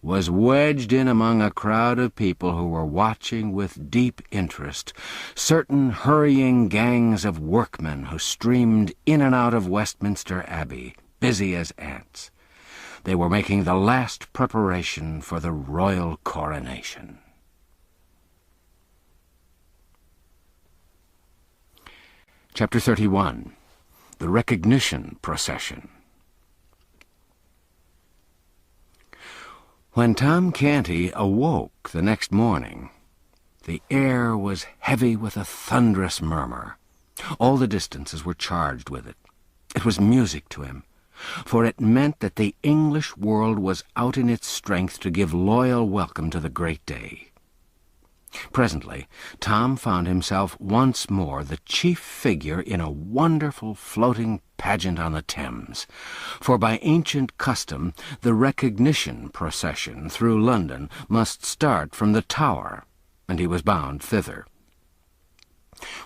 S1: was wedged in among a crowd of people who were watching with deep interest certain hurrying gangs of workmen who streamed in and out of Westminster Abbey, busy as ants. They were making the last preparation for the royal coronation. Chapter 31. The Recognition Procession. When Tom Canty awoke the next morning, the air was heavy with a thunderous murmur. All the distances were charged with it. It was music to him, for it meant that the English world was out in its strength to give loyal welcome to the great day. Presently, Tom found himself once more the chief figure in a wonderful floating pageant on the Thames, for by ancient custom the recognition procession through London must start from the Tower, and he was bound thither.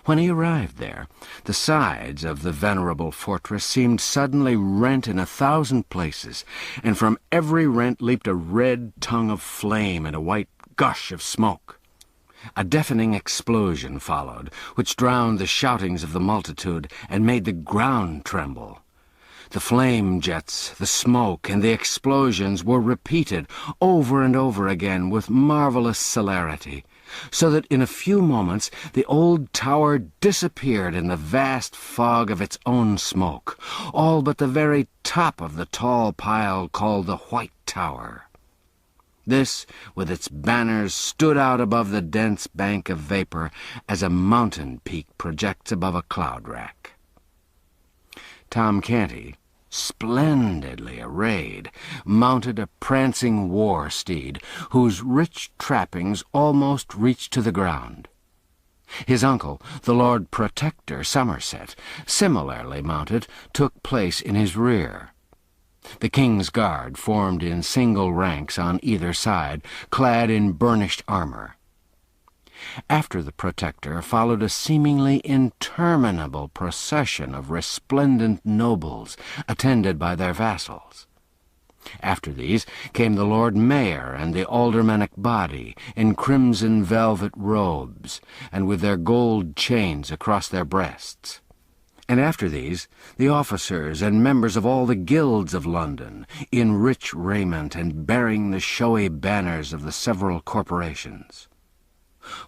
S1: When he arrived there, the sides of the venerable fortress seemed suddenly rent in 1,000 places, and from every rent leaped a red tongue of flame and a white gush of smoke. A deafening explosion followed, which drowned the shoutings of the multitude and made the ground tremble. The flame jets, the smoke, and the explosions were repeated over and over again with marvelous celerity, so that in a few moments the old tower disappeared in the vast fog of its own smoke, all but the very top of the tall pile called the White Tower. This, with its banners, stood out above the dense bank of vapor as a mountain peak projects above a cloud rack. Tom Canty, splendidly arrayed, mounted a prancing war steed, whose rich trappings almost reached to the ground. His uncle, the Lord Protector Somerset, similarly mounted, took place in his rear. The King's Guard formed in single ranks on either side, clad in burnished armor. After the Protector followed a seemingly interminable procession of resplendent nobles, attended by their vassals. After these came the Lord Mayor and the aldermanic body, in crimson velvet robes, and with their gold chains across their breasts. And after these, the officers and members of all the guilds of London, in rich raiment and bearing the showy banners of the several corporations.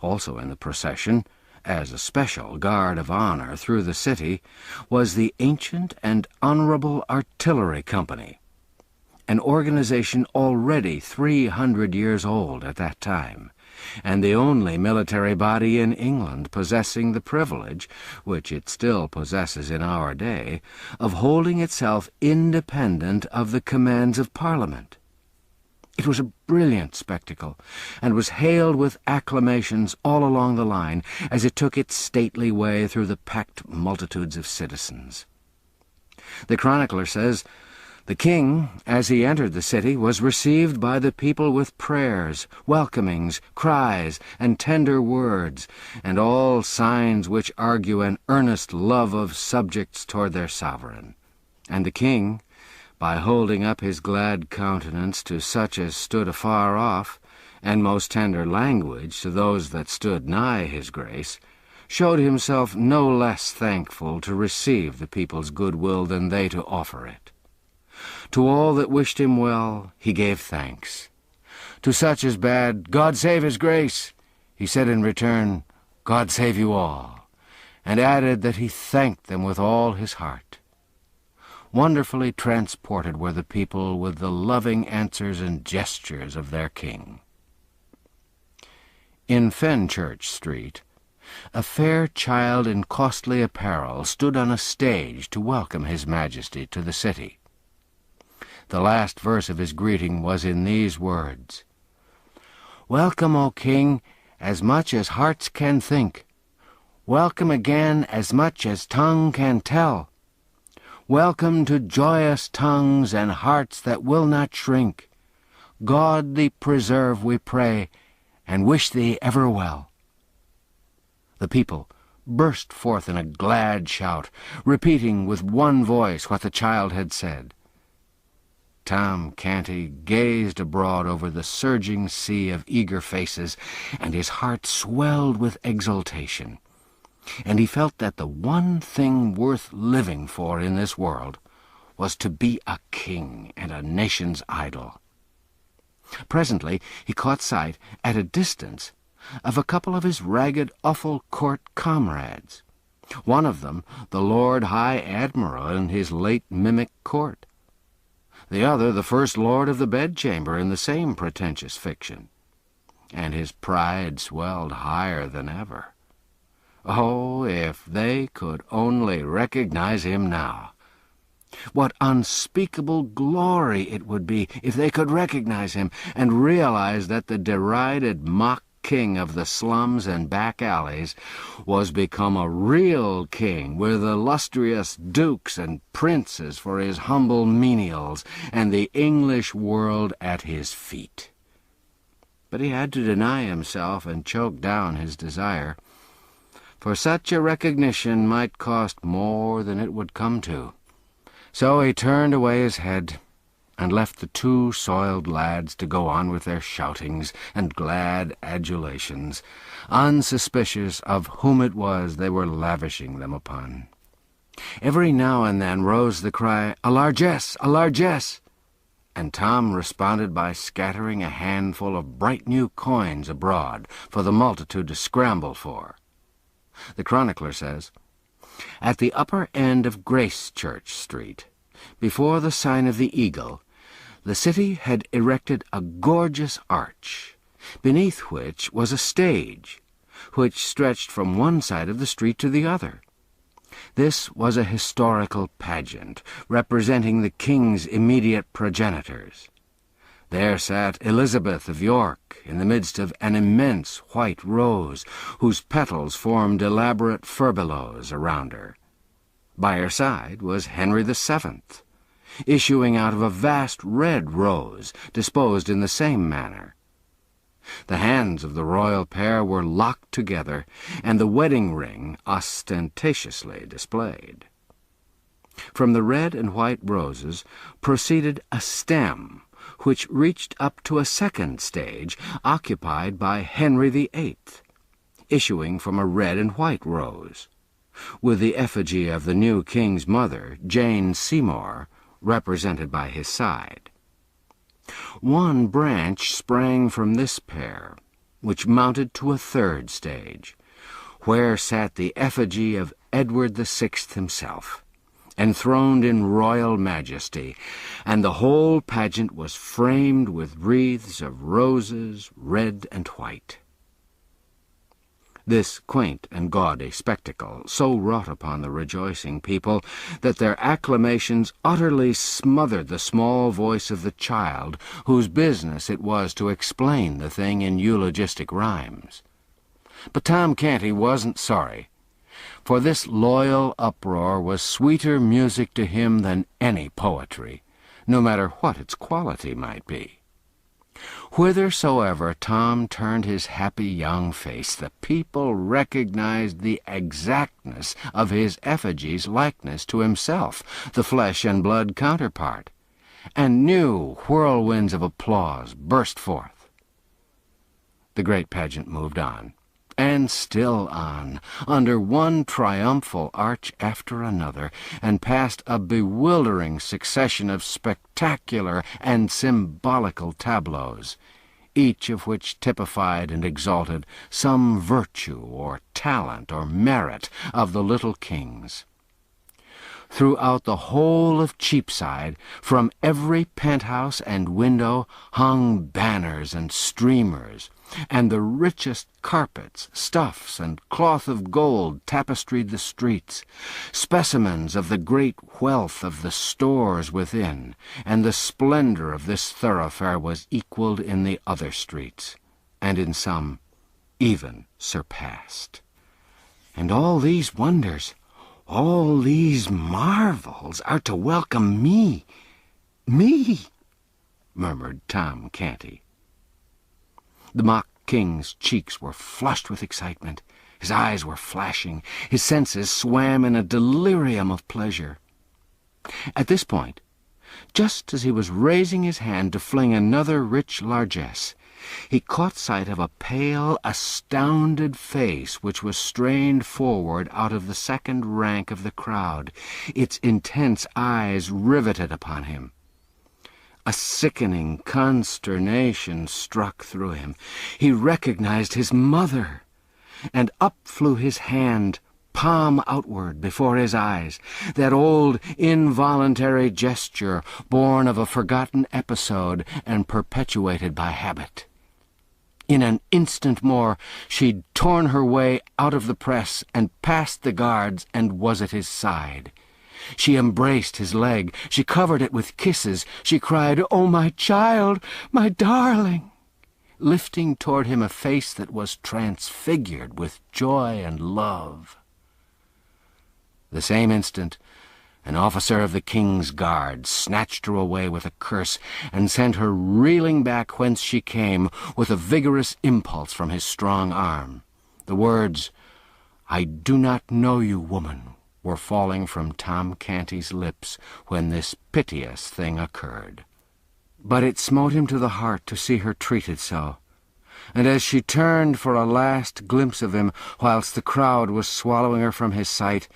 S1: Also in the procession, as a special guard of honor through the city, was the Ancient and Honorable Artillery Company, an organization already 300 years old at that time, and the only military body in England possessing the privilege, which it still possesses in our day, of holding itself independent of the commands of Parliament. It was a brilliant spectacle, and was hailed with acclamations all along the line as it took its stately way through the packed multitudes of citizens. The chronicler says, "The king, as he entered the city, was received by the people with prayers, welcomings, cries, and tender words, and all signs which argue an earnest love of subjects toward their sovereign. And the king, by holding up his glad countenance to such as stood afar off, and most tender language to those that stood nigh his grace, showed himself no less thankful to receive the people's goodwill than they to offer it. To all that wished him well, he gave thanks. To such as bade, 'God save his grace,' he said in return, 'God save you all,' and added that he thanked them with all his heart. Wonderfully transported were the people with the loving answers and gestures of their king." In Fenchurch Street, a fair child in costly apparel stood on a stage to welcome his Majesty to the city. The last verse of his greeting was in these words: "Welcome, O King, as much as hearts can think. Welcome again as much as tongue can tell. Welcome to joyous tongues and hearts that will not shrink. God thee preserve, we pray, and wish thee ever well." The people burst forth in a glad shout, repeating with one voice what the child had said. Tom Canty gazed abroad over the surging sea of eager faces, and his heart swelled with exultation, and he felt that the one thing worth living for in this world was to be a king and a nation's idol. Presently he caught sight, at a distance, of a couple of his ragged offal court comrades, one of them the Lord High Admiral in his late mimic court, the other the First Lord of the Bedchamber in the same pretentious fiction, and his pride swelled higher than ever. Oh, if they could only recognize him now! What unspeakable glory it would be if they could recognize him and realize that the derided mock king of the slums and back alleys was become a real king, with illustrious dukes and princes for his humble menials, and the English world at his feet. But he had to deny himself and choke down his desire, for such a recognition might cost more than it would come to. So he turned away his head and left the two soiled lads to go on with their shoutings and glad adulations, unsuspicious of whom it was they were lavishing them upon. Every now and then rose the cry, "A largesse! A largesse!" and Tom responded by scattering a handful of bright new coins abroad for the multitude to scramble for. The chronicler says, "At the upper end of Gracechurch Street, before the sign of the Eagle, the city had erected a gorgeous arch, beneath which was a stage, which stretched from one side of the street to the other. This was a historical pageant, representing the king's immediate progenitors. There sat Elizabeth of York in the midst of an immense white rose, whose petals formed elaborate furbelows around her. By her side was Henry VII, issuing out of a vast red rose, disposed in the same manner. The hands of the royal pair were locked together, and the wedding ring ostentatiously displayed. From the red and white roses proceeded a stem, which reached up to a second stage occupied by Henry VIII, issuing from a red and white rose, with the effigy of the new king's mother, Jane Seymour, represented by his side. One branch sprang from this pair, which mounted to a third stage, where sat the effigy of Edward VI himself, enthroned in royal majesty, and the whole pageant was framed with wreaths of roses, red and white. This quaint and gaudy spectacle so wrought upon the rejoicing people that their acclamations utterly smothered the small voice of the child, whose business it was to explain the thing in eulogistic rhymes. But Tom Canty wasn't sorry, for this loyal uproar was sweeter music to him than any poetry, no matter what its quality might be. Whithersoever Tom turned his happy young face, the people recognized the exactness of his effigy's likeness to himself, the flesh and blood counterpart, and new whirlwinds of applause burst forth. The great pageant moved on, and still on, under one triumphal arch after another, and past a bewildering succession of spectacular and symbolical tableaus, each of which typified and exalted some virtue or talent or merit of the little kings. Throughout the whole of Cheapside, from every penthouse and window, hung banners and streamers, and the richest carpets, stuffs, and cloth of gold tapestried the streets, specimens of the great wealth of the stores within, and the splendor of this thoroughfare was equaled in the other streets, and in some even surpassed. And all these wonders, all these marvels are to welcome me, murmured Tom Canty. The mock king's cheeks were flushed with excitement, his eyes were flashing, his senses swam in a delirium of pleasure. At this point, just as he was raising his hand to fling another rich largesse, he caught sight of a pale, astounded face which was strained forward out of the second rank of the crowd, its intense eyes riveted upon him. A sickening consternation struck through him. He recognized his mother, and up flew his hand, palm outward, before his eyes, that old involuntary gesture born of a forgotten episode and perpetuated by habit. In an instant more she'd torn her way out of the press and past the guards and was at his side. She embraced his leg, she covered it with kisses, she cried, "Oh, my child, my darling!" lifting toward him a face that was transfigured with joy and love. The same instant, an officer of the king's guard snatched her away with a curse and sent her reeling back whence she came with a vigorous impulse from his strong arm. The words, "I do not know you, woman," were falling from Tom Canty's lips when this piteous thing occurred.
S3: But it smote him to the heart to see her treated so, and as she turned for a last glimpse of him, whilst the crowd was swallowing her from his sight,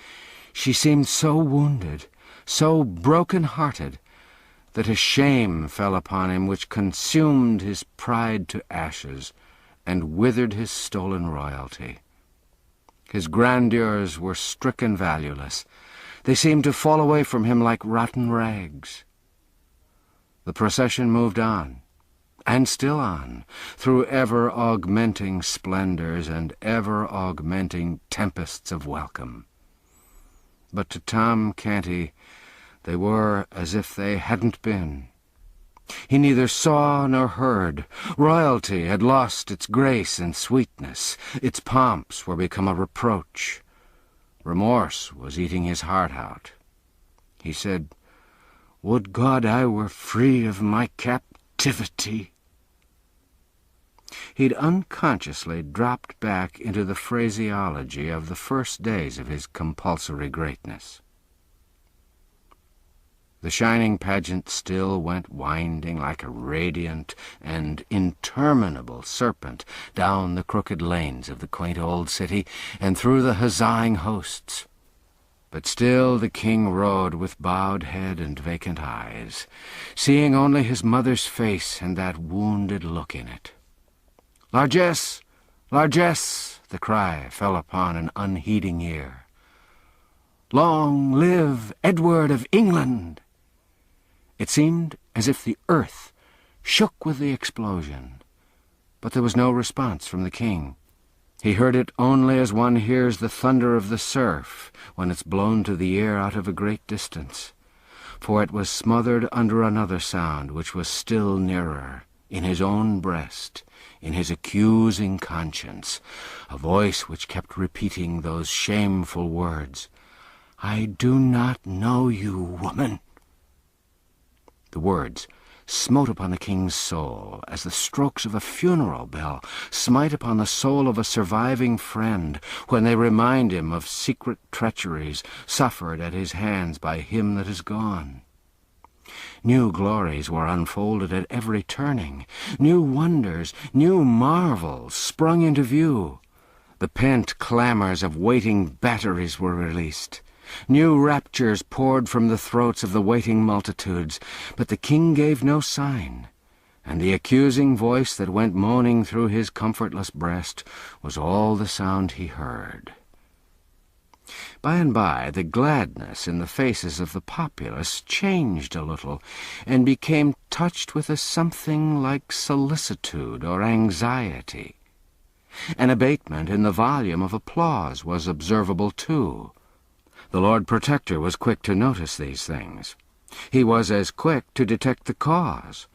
S3: she seemed so wounded, so broken-hearted, that a shame fell upon him which consumed his pride to ashes and withered his stolen royalty. His grandeurs were stricken valueless. They seemed to fall away from him like rotten rags. The procession moved on, and still on, through ever-augmenting splendors and ever-augmenting tempests of welcome. But to Tom Canty they were as if they hadn't been. He neither saw nor heard. Royalty had lost its grace and sweetness. Its pomps were become a reproach. Remorse was eating his heart out. He said, "Would God I were free of my captivity." He'd unconsciously dropped back into the phraseology of the first days of his compulsory greatness. The shining pageant still went winding like a radiant and interminable serpent down the crooked lanes of the quaint old city and through the huzzaing hosts. But still the king rode with bowed head and vacant eyes, seeing only his mother's face and that wounded look in it. "Largesse! Largesse!" the cry fell upon an unheeding ear. "Long live Edward of England!" It seemed as if the earth shook with the explosion, but there was no response from the king. He heard it only as one hears the thunder of the surf when it's blown to the ear out of a great distance, for it was smothered under another sound which was still nearer, in his own breast, in his accusing conscience, a voice which kept repeating those shameful words, "I do not know you, woman." The words smote upon the king's soul as the strokes of a funeral bell smite upon the soul of a surviving friend when they remind him of secret treacheries suffered at his hands by him that is gone. New glories were unfolded at every turning. New wonders, new marvels sprung into view. The pent clamours of waiting batteries were released. New raptures poured from the throats of the waiting multitudes, but the king gave no sign, and the accusing voice that went moaning through his comfortless breast was all the sound he heard. By and by the gladness in the faces of the populace changed a little, and became touched with a something like solicitude or anxiety. An abatement in the volume of applause was observable too. The Lord Protector was quick to notice these things. He was as quick to detect the cause.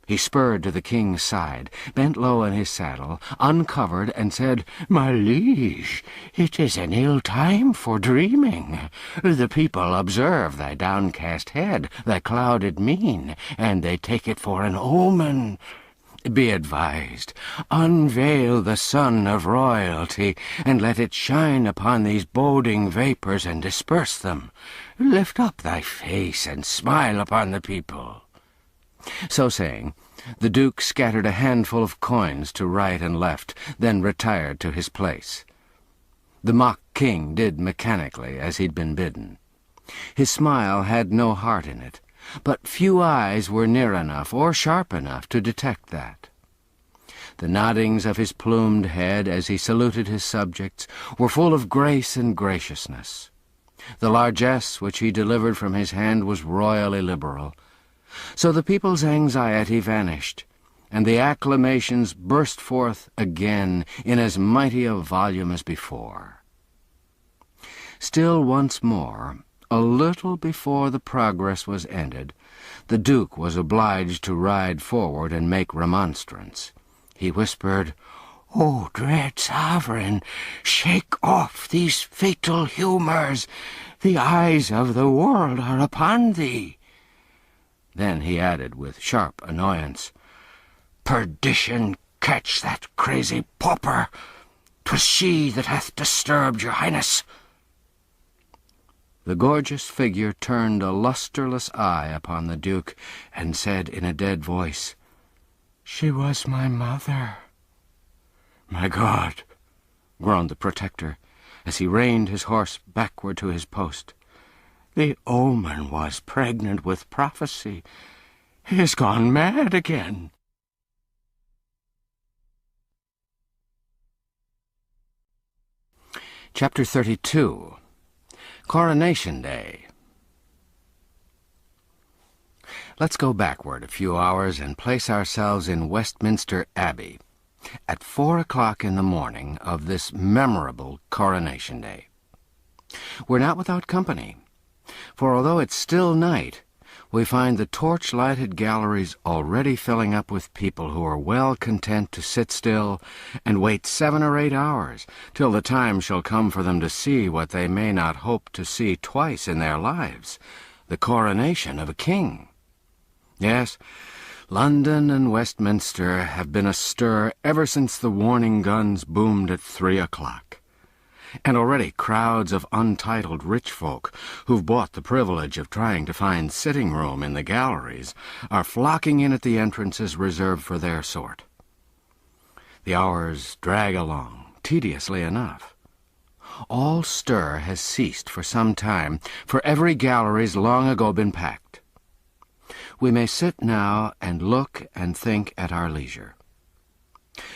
S3: He spurred to the king's side, bent low in his saddle, uncovered, and said, "My liege, it is an ill time for dreaming. The people observe thy downcast head, thy clouded mien, and they take it for an omen. Be advised, unveil the sun of royalty, and let it shine upon these boding vapours and disperse them. Lift up thy face and smile upon the people." So saying, the duke scattered a handful of coins to right and left, then retired to his place. The mock king did mechanically as he'd been bidden. His smile had no heart in it, but few eyes were near enough or sharp enough to detect that. The noddings of his plumed head as he saluted his subjects were full of grace and graciousness. The largesse which he delivered from his hand was royally liberal. So the people's anxiety vanished, and the acclamations burst forth again in as mighty a volume as before. Still once more, a little before the progress was ended, the Duke was obliged to ride forward and make remonstrance. He whispered, "O dread sovereign, shake off these fatal humours. The eyes of the world are upon thee." Then he added with sharp annoyance, "Perdition catch that crazy Pauper! 'Twas she that hath disturbed your highness." the gorgeous figure turned a lustreless eye upon the Duke and said in a dead voice, "She was my mother." "My God!" groaned the Protector, as he reined his horse backward to his post. "The omen was pregnant with prophecy. He is gone mad again."
S1: Chapter 32. Coronation Day. Let's go backward a few hours and place ourselves in Westminster Abbey at 4 o'clock in the morning of this memorable Coronation Day. We're not without company, for although it's still night, we find the torch-lighted galleries already filling up with people who are well content to sit still and wait 7 or 8 hours till the time shall come for them to see what they may not hope to see twice in their lives, the coronation of a king. Yes, London and Westminster have been astir ever since the warning guns boomed at 3 o'clock. And already crowds of untitled rich folk, who've bought the privilege of trying to find sitting room in the galleries, are flocking in at the entrances reserved for their sort. The hours drag along, tediously enough. All stir has ceased for some time, for every gallery's long ago been packed. We may sit now and look and think at our leisure.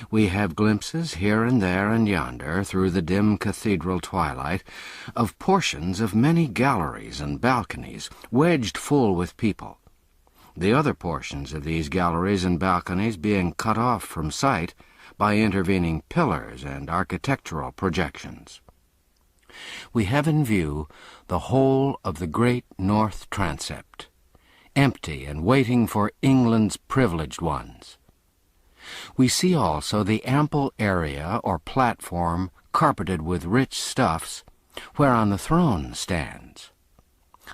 S1: We have glimpses here and there and yonder, through the dim cathedral twilight, of portions of many galleries and balconies, wedged full with people, the other portions of these galleries and balconies being cut off from sight by intervening pillars and architectural projections. We have in view the whole of the great north transept, empty and waiting for England's privileged ones. We see also the ample area or platform carpeted with rich stuffs, whereon the throne stands.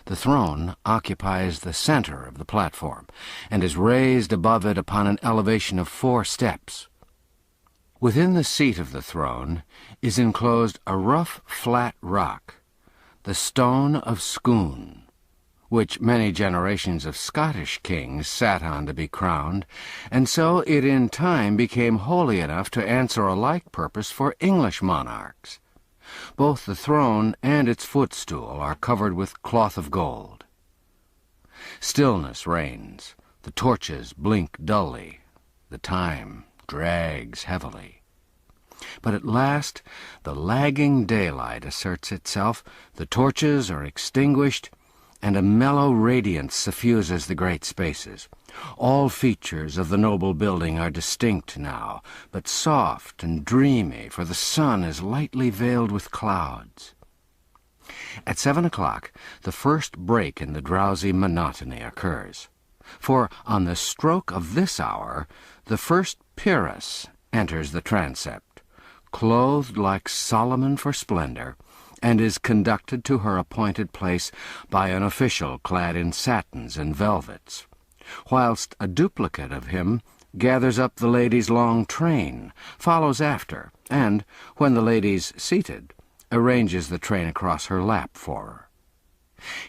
S1: The throne occupies the center of the platform, and is raised above it upon an elevation of 4 steps. Within the seat of the throne is enclosed a rough, flat rock, the stone of Scone, which many generations of Scottish kings sat on to be crowned, and so it in time became holy enough to answer a like purpose for English monarchs. Both the throne and its footstool are covered with cloth of gold. Stillness reigns, the torches blink dully, the time drags heavily. But at last the lagging daylight asserts itself, the torches are extinguished, and a mellow radiance suffuses the great spaces. All features of the noble building are distinct now, but soft and dreamy, for the sun is lightly veiled with clouds. At 7 o'clock, the first break in the drowsy monotony occurs, for on the stroke of this hour, the first peeress enters the transept, clothed like Solomon for splendor, and is conducted to her appointed place by an official clad in satins and velvets, whilst a duplicate of him gathers up the lady's long train, follows after, and, when the lady's seated, arranges the train across her lap for her.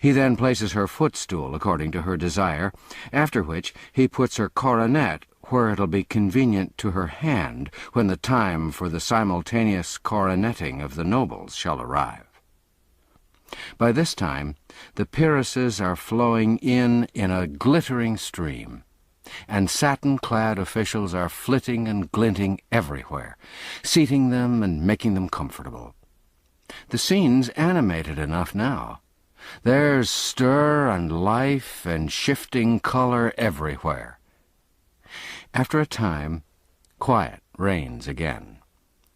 S1: He then places her footstool according to her desire, after which he puts her coronet where it'll be convenient to her hand when the time for the simultaneous coroneting of the nobles shall arrive. By this time, the peeresses are flowing in a glittering stream, and satin-clad officials are flitting and glinting everywhere, seating them and making them comfortable. The scene's animated enough now. There's stir and life and shifting color everywhere. After a time, quiet reigns again,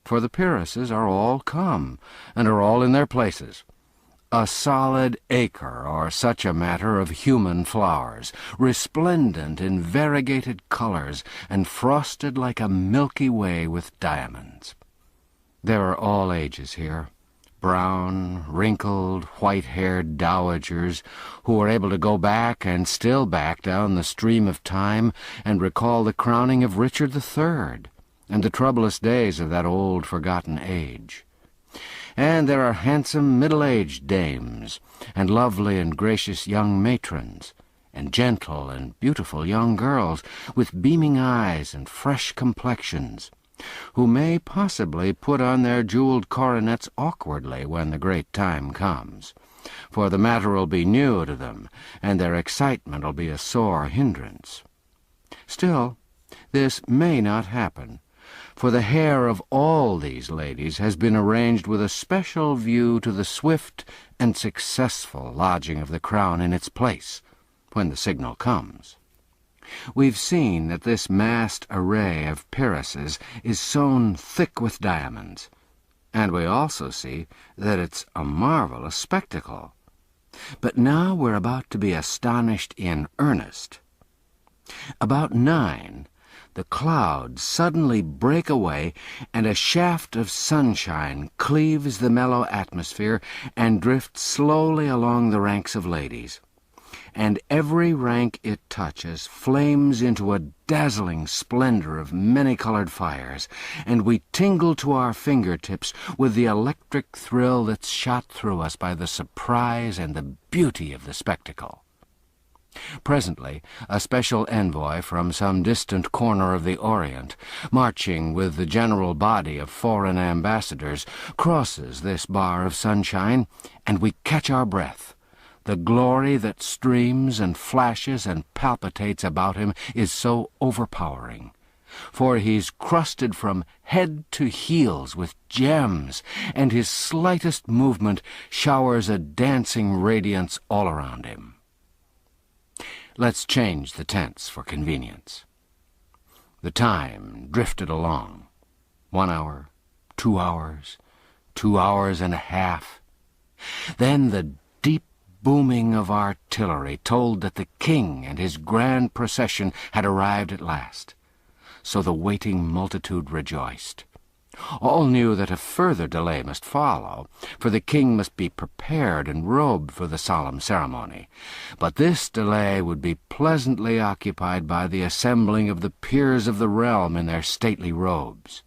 S1: for the peeresses are all come, and are all in their places. A solid acre or such a matter of human flowers, resplendent in variegated colors, and frosted like a Milky Way with diamonds. There are all ages here, brown, wrinkled, white-haired dowagers who are able to go back and still back down the stream of time and recall the crowning of Richard III and the troublous days of that old forgotten age.
S3: and there are handsome middle-aged dames, and lovely and gracious young matrons, and gentle and beautiful young girls with beaming eyes and fresh complexions, who may possibly put on their jeweled coronets awkwardly when the great time comes, for the matter'll be new to them, and their excitement'll be a sore hindrance. Still, this may not happen, for the hair of all these ladies has been arranged with a special view to the swift and successful lodging of the crown in its place, when the signal comes. We've seen that this massed array of peeresses is sewn thick with diamonds, and we also see that it's a marvelous spectacle. But now we're about to be astonished in earnest. About 9, the clouds suddenly break away, and a shaft of sunshine cleaves the mellow atmosphere and drifts slowly along the ranks of ladies. And every rank it touches flames into a dazzling splendor of many-colored fires, and we tingle to our fingertips with the electric thrill that's shot through us by the surprise and the beauty of the spectacle. Presently, a special envoy from some distant corner of the Orient, marching with the general body of foreign ambassadors, crosses this bar of sunshine, and we catch our breath. The glory that streams and flashes and palpitates about him is so overpowering, for he's crusted from head to heels with gems, and his slightest movement showers a dancing radiance all around him. Let's change the tense for convenience. The time drifted along. 1 hour, 2 hours, 2 hours and a half. Then the deep booming of artillery told that the king and his grand procession had arrived at last. So the waiting multitude rejoiced. All knew that a further delay must follow, for the king must be prepared and robed for the solemn ceremony. But this delay would be pleasantly occupied by the assembling of the peers of the realm in their stately robes.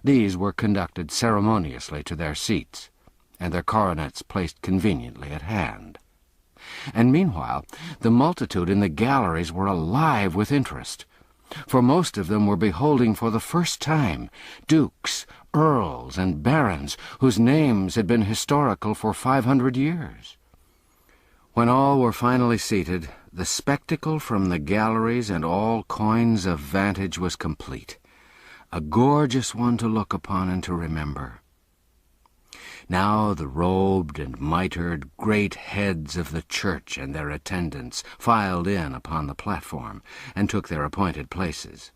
S3: These were conducted ceremoniously to their seats, and their coronets placed conveniently at hand. And meanwhile the multitude in the galleries were alive with interest, for most of them were beholding for the first time dukes, earls, and barons whose names had been historical for 500 years. When all were finally seated, the spectacle from the galleries and all coigns of vantage was complete, a gorgeous one to look upon and to remember. Now the robed and mitred great heads of the church and their attendants filed in upon the platform and took their appointed places.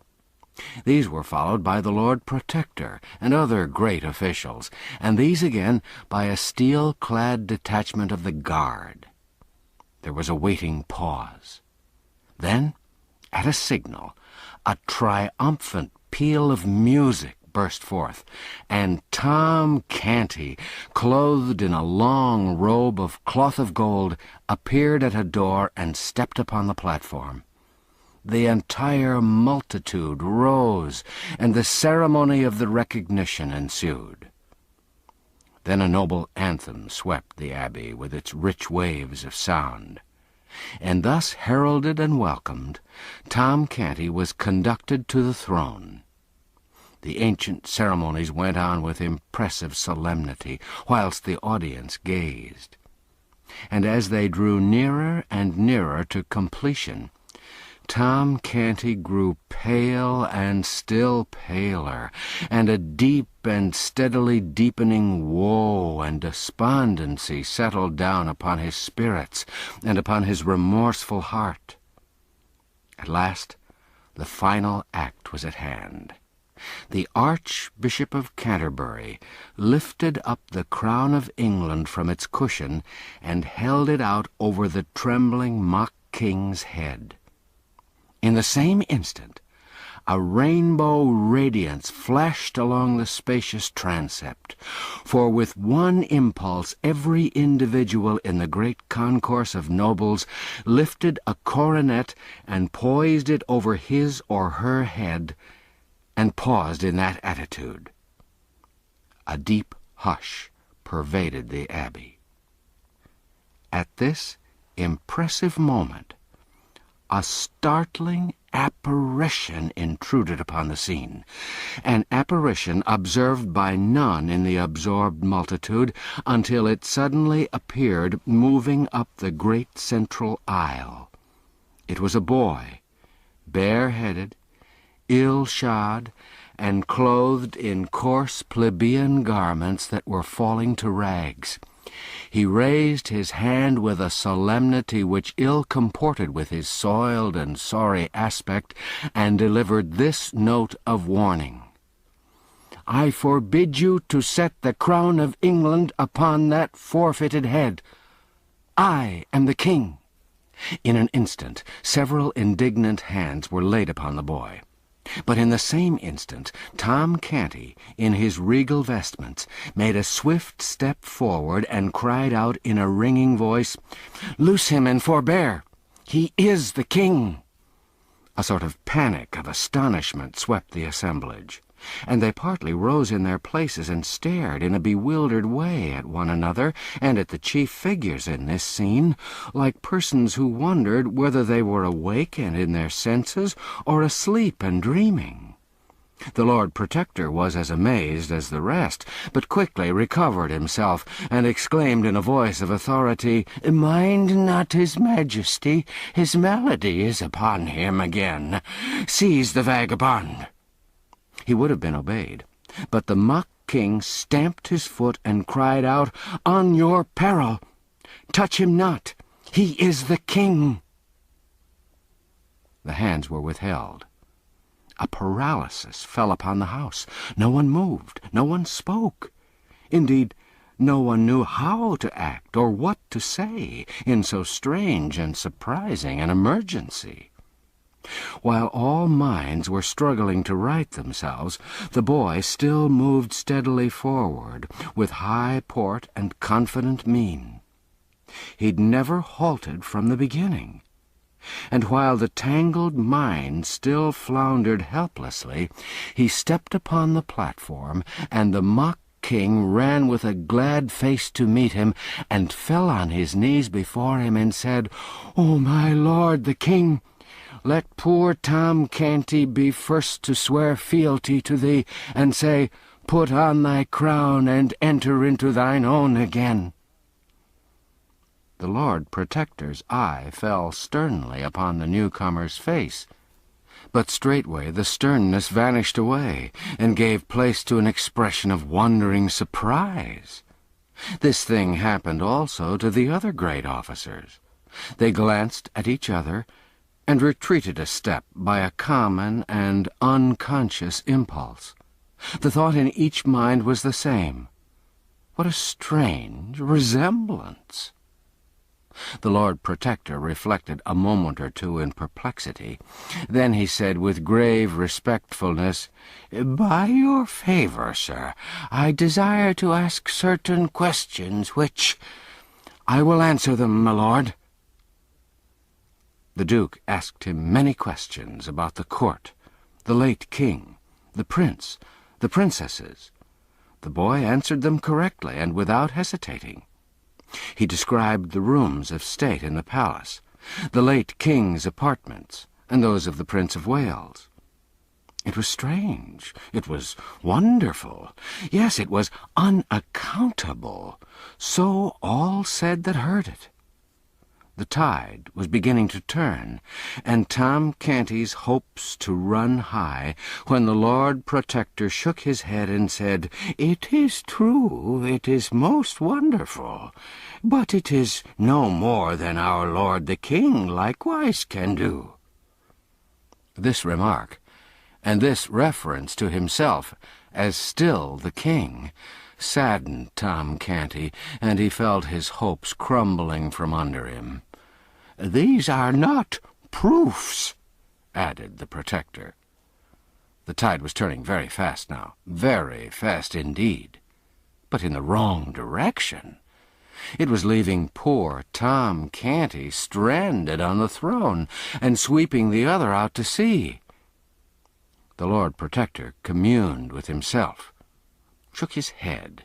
S3: These were followed by the Lord Protector and other great officials, and these again by a steel-clad detachment of the guard. There was a waiting pause. Then, at a signal, a triumphant peal of music burst forth, and Tom Canty, clothed in a long robe of cloth of gold, appeared at a door and stepped upon the platform. The entire multitude rose, and the ceremony of the recognition ensued. Then a noble anthem swept the abbey with its rich waves of sound, and thus heralded and welcomed, Tom Canty was conducted to the throne. The ancient ceremonies went on with impressive solemnity, whilst the audience gazed. And as they drew nearer and nearer to completion, Tom Canty grew pale and still paler, and a deep and steadily deepening woe and despondency settled down upon his spirits and upon his remorseful heart. At last, the final act was at hand. The Archbishop of Canterbury lifted up the crown of England from its cushion and held it out over the trembling mock king's head. In the same instant, a rainbow radiance flashed along the spacious transept, for with one impulse every individual in the great concourse of nobles lifted a coronet and poised it over his or her head, and paused in that attitude. A deep
S1: Hush pervaded the abbey. At this impressive moment, a startling apparition intruded upon the scene, an apparition observed by none in the absorbed multitude until it suddenly appeared moving up the great central aisle. It was a boy, bareheaded, ill-shod, and clothed in coarse plebeian garments that were falling to rags. He raised his hand with a solemnity which ill comported with his soiled and sorry aspect, and delivered this note of warning: "I forbid you to set the crown of England upon that forfeited head. I am the king." In an instant, several indignant hands were laid upon the boy. But in the same instant, Tom Canty, in his regal vestments, made a swift step forward and cried out in a ringing voice, "Loose him and forbear! He is the king!" A sort of panic of astonishment swept the assemblage, and they partly rose in their places and stared in a bewildered way at one another and at the chief figures in this scene, like persons who wondered whether they were awake and in their senses or asleep and dreaming. The Lord Protector was as amazed as the rest, but quickly recovered himself, and exclaimed in a voice of authority, "Mind not his majesty, his malady is upon him again. Seize the vagabond." He would have been obeyed, but the mock king stamped his foot and cried out, "On your peril! Touch him not! He is the king!" The hands were withheld. A paralysis fell upon the house. No one moved, no one spoke. Indeed, no one knew how to act or what to say in so strange and surprising an emergency. While all minds were struggling to right themselves, the boy still moved steadily forward, with high port and confident mien. He'd never halted from the beginning, and while the tangled mind still floundered helplessly, he stepped upon the platform, and the mock king ran with a glad face to meet him, and fell on his knees before him, and said, "O my lord the king, let poor Tom Canty be first to swear fealty to thee, and say, Put on thy crown, and enter into thine own again." The Lord Protector's eye fell sternly upon the newcomer's face, but straightway the sternness vanished away, and gave place to an expression of wondering surprise. This thing happened also to the other great officers. They glanced at each other, and retreated a step by a common and unconscious impulse. The thought in each mind was the same: what a strange resemblance! The Lord Protector reflected a moment or two in perplexity. Then he said with grave respectfulness, "By your favour, sir, I desire to ask certain questions which—" "I will answer them, my lord." The Duke asked him many questions about the court, the late king, the prince, the princesses. The boy answered them correctly and without hesitating. He described the rooms of state in the palace, the late king's apartments, and those of the Prince of Wales. It was strange, it was wonderful, yes, it was unaccountable, so all said that heard it. The tide was beginning to turn, and Tom Canty's hopes to run high, when the Lord Protector shook his head and said, "It is true, it is most wonderful, but it is no more than our Lord the King likewise can do." This remark, and this reference to himself as still the king, saddened Tom Canty, and he felt his hopes crumbling from under him. "These are not proofs," added the Protector. The tide was turning very fast now, very fast indeed, but in the wrong direction. It was leaving poor Tom Canty stranded on the throne, and sweeping the other out to sea. The Lord Protector communed with himself, shook his head,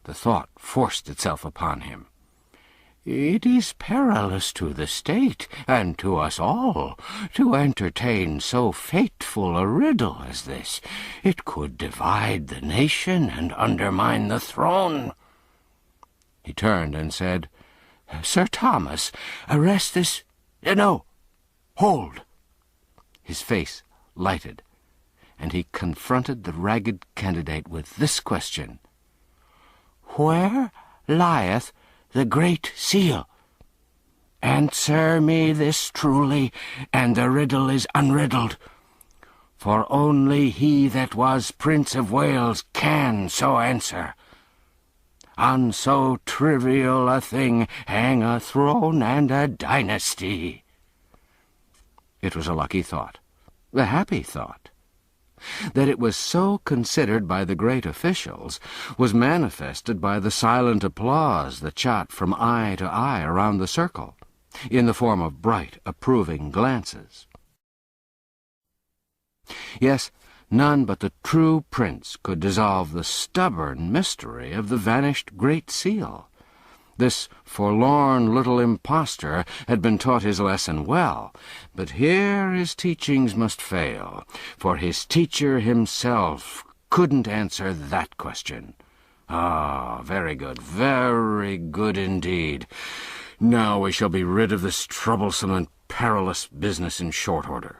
S1: The thought forced itself upon him.
S3: "It is perilous to the state, and to us all, to entertain so fateful a riddle as this. It could divide the nation and undermine the throne."
S1: He turned and said,
S3: "Sir Thomas, arrest this— No, hold!"
S1: His face lighted, and he confronted the ragged candidate with this question:
S3: "Where lieth the Great Seal? Answer me this truly, and the riddle is unriddled. For only he that was Prince of Wales can so answer. On so trivial a thing hang a throne and a dynasty."
S1: It was a lucky thought, a happy thought. That it was so considered by the great officials was manifested by the silent applause that shot from eye to eye around the circle, in the form of bright, approving glances. Yes, none but the true prince could dissolve the stubborn mystery of the vanished Great Seal. This forlorn little impostor had been taught his lesson well, but here his teachings must fail, for his teacher himself couldn't answer that question. Ah, very good indeed. Now we shall be rid of this troublesome and perilous business in short order.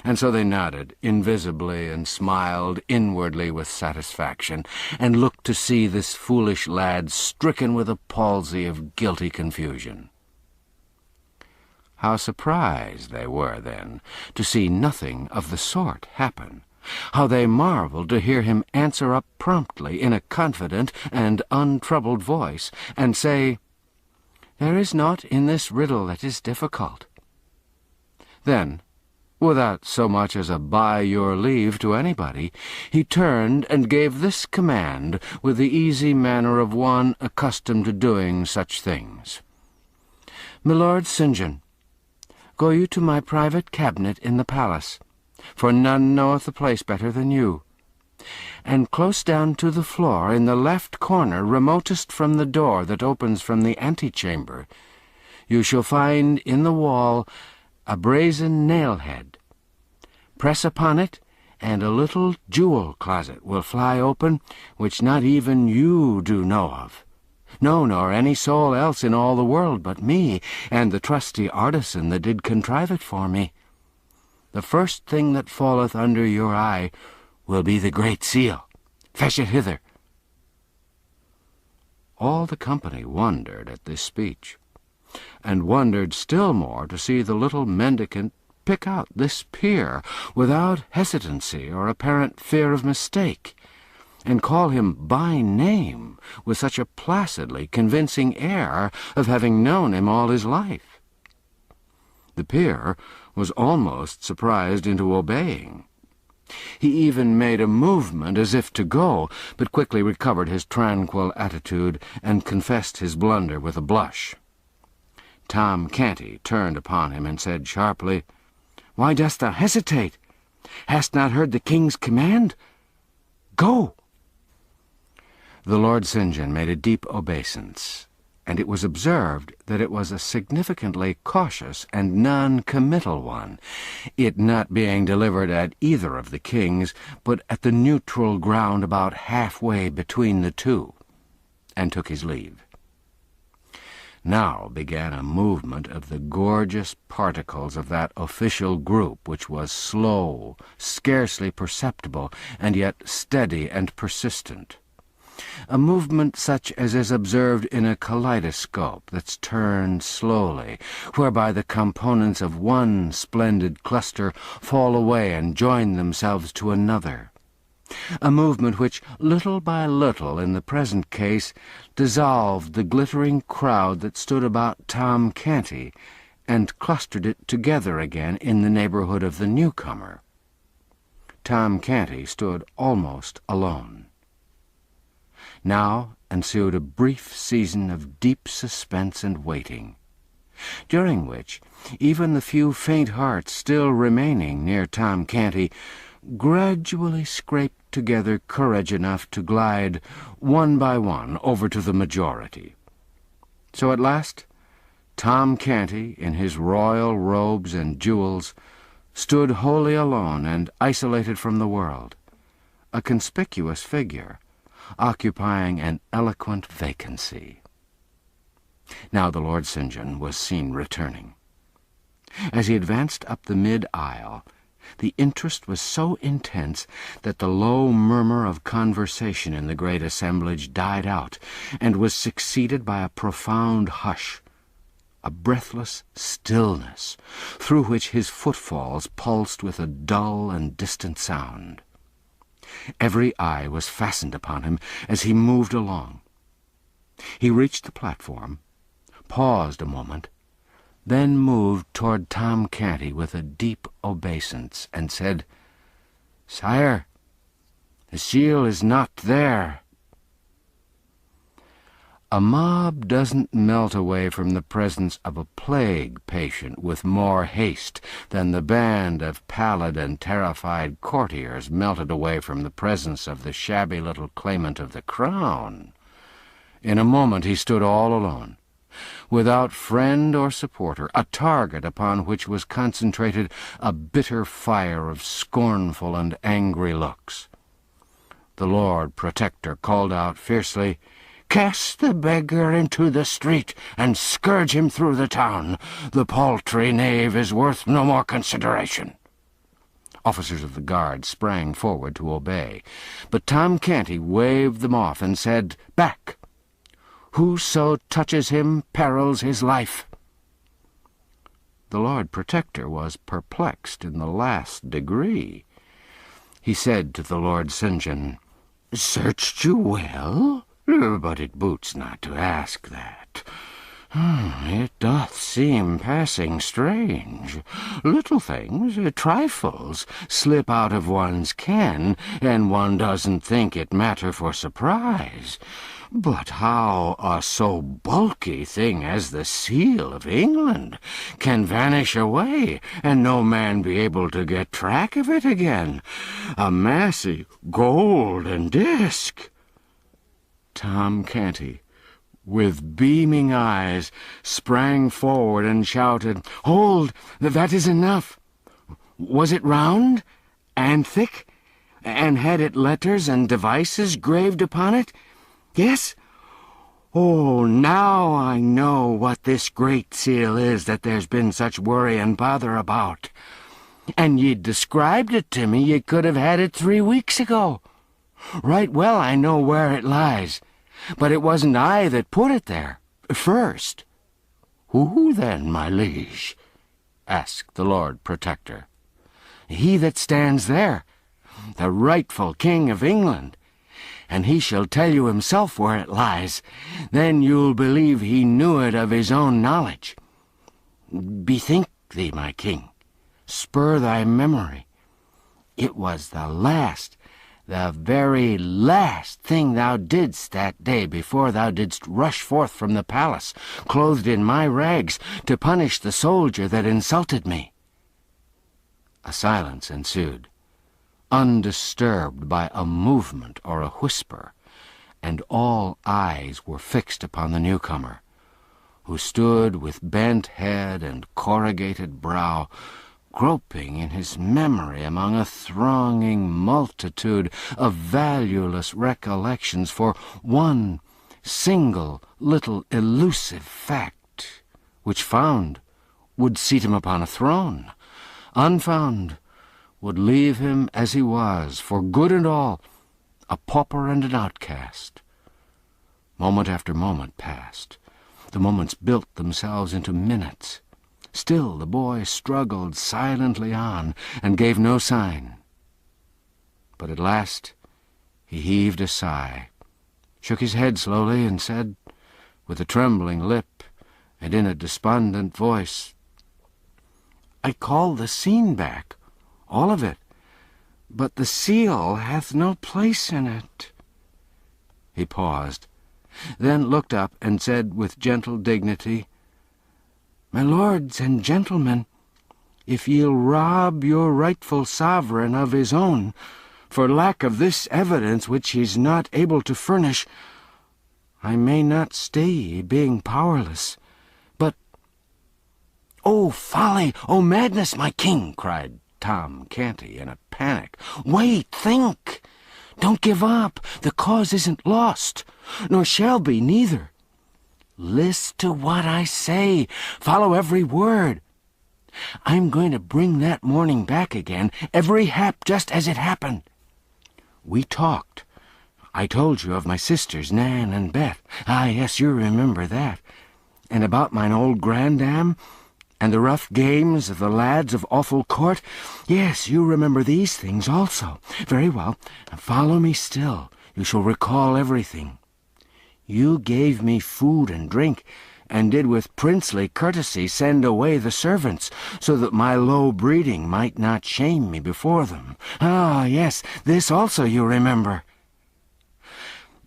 S1: And so they nodded invisibly and smiled inwardly with satisfaction, and looked to see this foolish lad stricken with a palsy of guilty confusion. How surprised they were, then, to see nothing of the sort happen. How they marveled to hear him answer up promptly in a confident and untroubled voice, and say, "There is naught in this riddle that is difficult." Then, without so much as a "by your leave" to anybody, he turned and gave this command with the easy manner of one accustomed to doing such things. "My St. John, go you to my private cabinet in the palace, for none knoweth the place better than you, and close down to the floor in the left corner remotest from the door that opens from the antechamber, you shall find in the wall a brazen nail-head. Press upon it, and a little jewel closet will fly open, which not even you do know of. No, nor any soul else in all the world but me, and the trusty artisan that did contrive it for me. The first thing that falleth under your eye will be the Great Seal. Fetch it hither." All the company wondered at this speech, and wondered still more to see the little mendicant pick out this peer without hesitancy or apparent fear of mistake, and call him by name with such a placidly convincing air of having known him all his life. The peer was almost surprised into obeying. He even made a movement as if to go, but quickly recovered his tranquil attitude and confessed his blunder with a blush. Tom Canty turned upon him and said sharply, "Why dost thou hesitate? Hast not heard the king's command? Go!" The Lord St. John made a deep obeisance, and it was observed that it was a significantly cautious and non-committal one, it not being delivered at either of the kings, but at the neutral ground about halfway between the two, and took his leave. Now began a movement of the gorgeous particles of that official group which was slow, scarcely perceptible, and yet steady and persistent. A movement such as is observed in a kaleidoscope that's turned slowly, whereby the components of one splendid cluster fall away and join themselves to another. A movement which, little by little, in the present case, dissolved the glittering crowd that stood about Tom Canty, and clustered it together again in the neighborhood of the newcomer. Tom Canty stood almost alone. Now ensued a brief season of deep suspense and waiting, during which even the few faint hearts still remaining near Tom Canty
S3: gradually scraped together courage enough to glide one by one over to the majority. So at last Tom Canty, in his royal robes and jewels, stood wholly alone and isolated from the world, a conspicuous figure, occupying an eloquent vacancy. Now the Lord St. John was seen returning. As he advanced up the mid-aisle, the interest was so intense that the low murmur of conversation in the great assemblage died out and was succeeded by a profound hush, a breathless stillness, through which his footfalls pulsed with a dull and distant sound. Every eye was fastened upon him as he moved along. He reached the platform, paused a moment, then moved toward Tom Canty with a deep obeisance, and said, "Sire, the seal is not there." A mob doesn't melt away from the presence of a plague patient with more haste than the band of pallid and terrified courtiers melted away from the presence of the shabby little claimant of the crown. In a moment he stood all alone, without friend or supporter, a target upon which was concentrated a bitter fire of scornful and angry looks. The Lord Protector called out fiercely, "Cast the beggar into the street, and scourge him through the town. The paltry knave is worth no more consideration." Officers of the guard sprang forward to obey, but Tom Canty waved them off and said, "Back! Whoso touches him perils his life." The Lord Protector was perplexed in the last degree. He said to the Lord St. John, "Searched you well? But it boots not to ask that. It doth seem passing strange. Little things, trifles, slip out of one's ken, and one doesn't think it matter for surprise. But how a so bulky thing as the seal of England can vanish away, and no man be able to get track of it again, a massy golden disk." Tom Canty, with beaming eyes, sprang forward and shouted, "Hold! That is enough! Was it round and thick, and had it letters and devices graved upon it? Yes? Oh, now I know what this great seal is that there's been such worry and bother about. And ye'd described it to me, ye could have had it 3 weeks ago. Right well I know where it lies, but it wasn't I that put it there first." "Who then, my liege?" asked the Lord Protector. "He that stands there, the rightful King of England, and he shall tell you himself where it lies. Then you'll believe he knew it of his own knowledge. Bethink thee, my king, spur thy memory. It was the very last thing thou didst that day before thou didst rush forth from the palace, clothed in my rags, to punish the soldier that insulted me." A silence ensued, undisturbed by a movement or a whisper, and all eyes were fixed upon the newcomer, who stood with bent head and corrugated brow, groping in his memory among a thronging multitude of valueless recollections for one single little elusive fact, which found would seat him upon a throne, unfound would leave him as he was, for good and all, a pauper and an outcast. Moment after moment passed. The moments built themselves into minutes. Still the boy struggled silently on, and gave no sign. But at last he heaved a sigh, shook his head slowly, and said, with a trembling lip and in a despondent voice, "I call the scene back, all of it, but the seal hath no place in it." He paused, then looked up and said with gentle dignity, "My lords and gentlemen, if ye'll rob your rightful sovereign of his own, for lack of this evidence which he's not able to furnish, I may not stay ye, being powerless. But, "Oh, folly! Oh, madness, my king!" cried Tom Canty in a panic. "Wait, think! Don't give up! The cause isn't lost, nor shall be, neither. List to what I say. Follow every word. I'm going to bring that morning back again, every hap just as it happened. We talked. I told you of my sisters, Nan and Beth. Ah, yes, you remember that. And about mine old grandam, and the rough games of the lads of Awful Court. Yes, you remember these things also. Very well. Follow me still. You shall recall everything. You gave me food and drink, and did with princely courtesy send away the servants, so that my low breeding might not shame me before them. Ah, yes, this also you remember."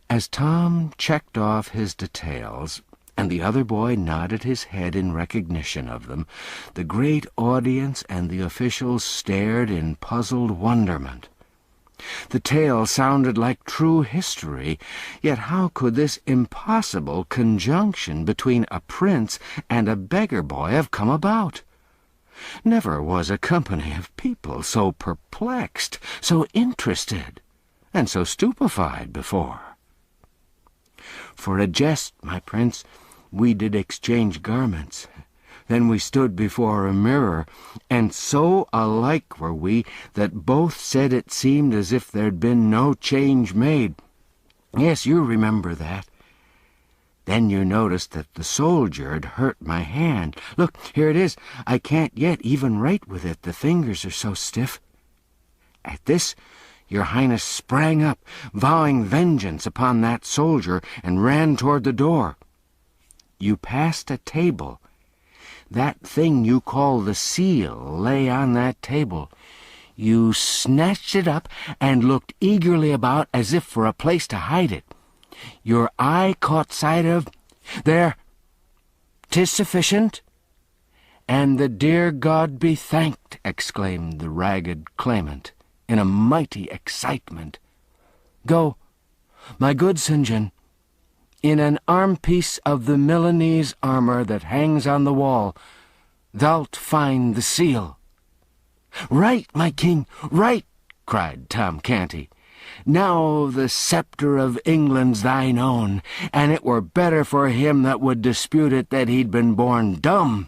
S3: As Tom checked off his details, and the other boy nodded his head in recognition of them, the great audience and the officials stared in puzzled wonderment. The tale sounded like true history, yet how could this impossible conjunction between a prince and a beggar boy have come about? Never was a company of people so perplexed, so interested, and so stupefied before. For a jest, my prince, we did exchange garments. Then we stood before a mirror, and so alike were we that both said it seemed as if there'd been no change made. Yes, you remember that. Then you noticed that the soldier'd hurt my hand. Look, here it is. I can't yet even write with it, the fingers are so stiff. At this, your Highness sprang up, vowing vengeance upon that soldier, and ran toward the door. You passed a table. That thing you call the seal lay on that table. You snatched it up and looked eagerly about as if for a place to hide it. Your eye caught sight of— "There, 'tis sufficient." "And the dear God be thanked," exclaimed the ragged claimant, in a mighty excitement. "Go, my good St. John. In an arm-piece of the Milanese armor that hangs on the wall, thou'lt find the seal." "Right, my king, right," cried Tom Canty. "Now the sceptre of England's thine own, and it were better for him that would dispute it that he'd been born dumb.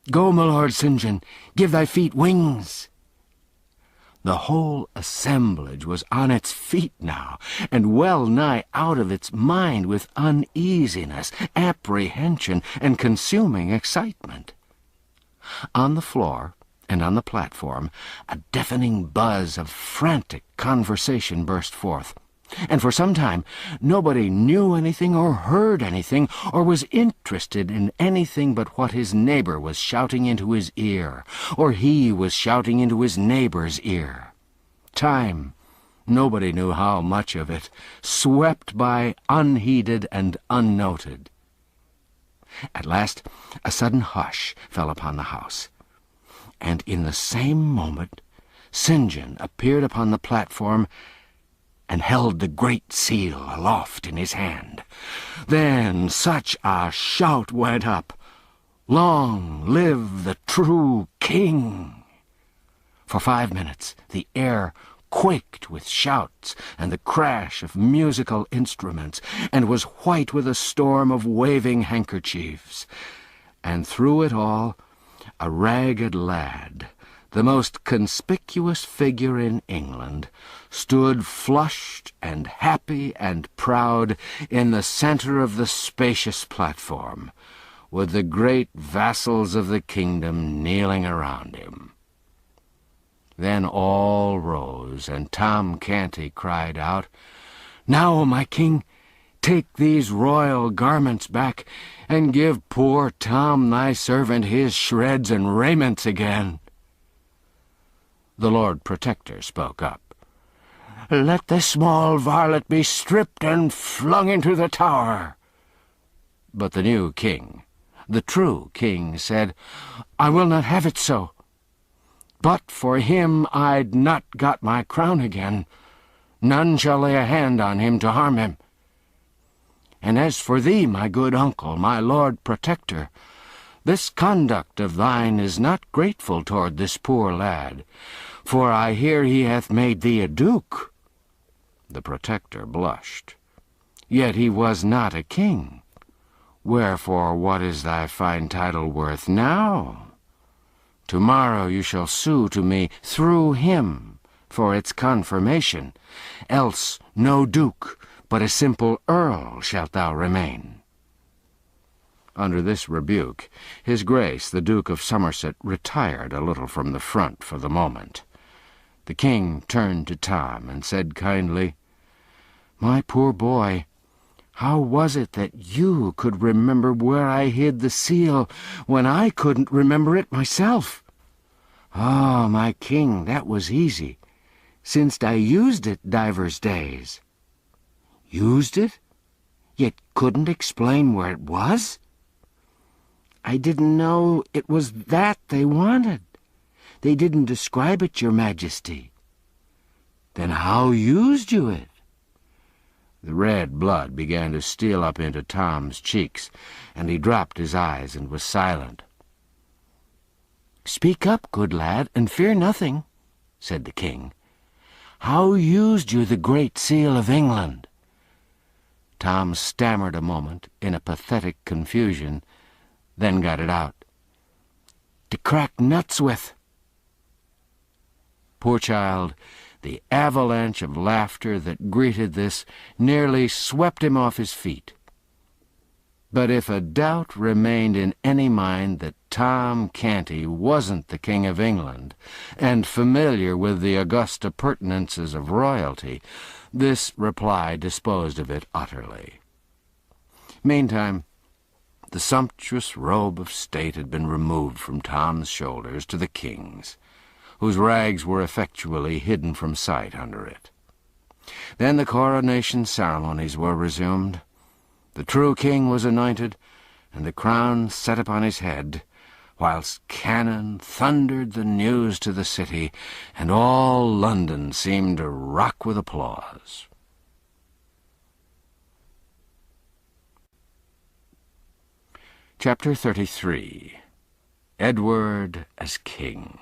S3: Go, my lord St. John, give thy feet wings." The whole assemblage was on its feet now, and well nigh out of its mind with uneasiness, apprehension, and consuming excitement. On the floor and on the platform, a deafening buzz of frantic conversation burst forth, and for some time nobody knew anything or heard anything or was interested in anything but what his neighbor was shouting into his ear, or he was shouting into his neighbor's ear. Time, nobody knew how much of it, swept by unheeded and unnoted. At last a sudden hush fell upon the house, and in the same moment St. John appeared upon the platform and held the great seal aloft in his hand. Then such a shout went up, "Long live the true king!" For 5 minutes the air quaked with shouts and the crash of musical instruments, and was white with a storm of waving handkerchiefs. And through it all, a ragged lad, the most conspicuous figure in England, stood flushed and happy and proud in the center of the spacious platform, with the great vassals of the kingdom kneeling around him. Then all rose, and Tom Canty cried out, "Now, my king, take these royal garments back, and give poor Tom thy servant his shreds and raiments again." The Lord Protector spoke up. "Let the small varlet be stripped and flung into the tower." But the new king, the true king, said, "I will not have it so. But for him I'd not got my crown again. None shall lay a hand on him to harm him. And as for thee, my good uncle, my lord protector, this conduct of thine is not grateful toward this poor lad, for I hear he hath made thee a duke." The protector blushed. "Yet he was not a king. Wherefore, what is thy fine title worth now? Tomorrow you shall sue to me through him for its confirmation, else no duke, but a simple earl shalt thou remain." Under this rebuke, his Grace the Duke of Somerset retired a little from the front for the moment. The king turned to Tom and said kindly, "My poor boy, how was it that you could remember where I hid the seal when I couldn't remember it myself?" "Ah, my king, that was easy, since I used it divers days." "Used it? Yet couldn't explain where it was?" "I didn't know it was that they wanted. They didn't describe it, your majesty." "Then how used you it?" The red blood began to steal up into Tom's cheeks, and he dropped his eyes and was silent. "Speak up, good lad, and fear nothing," said the king. "How used you the Great Seal of England?" Tom stammered a moment in a pathetic confusion, then got it out. "To crack nuts with." Poor child, the avalanche of laughter that greeted this nearly swept him off his feet. But if a doubt remained in any mind that Tom Canty wasn't the King of England, and familiar with the august appurtenances of royalty, this reply disposed of it utterly. Meantime, the sumptuous robe of state had been removed from Tom's shoulders to the king's, whose rags were effectually hidden from sight under it. Then the coronation ceremonies were resumed. The true king was anointed, and the crown set upon his head, whilst cannon thundered the news to the city, and all London seemed to rock with applause. Chapter 33. Edward as King.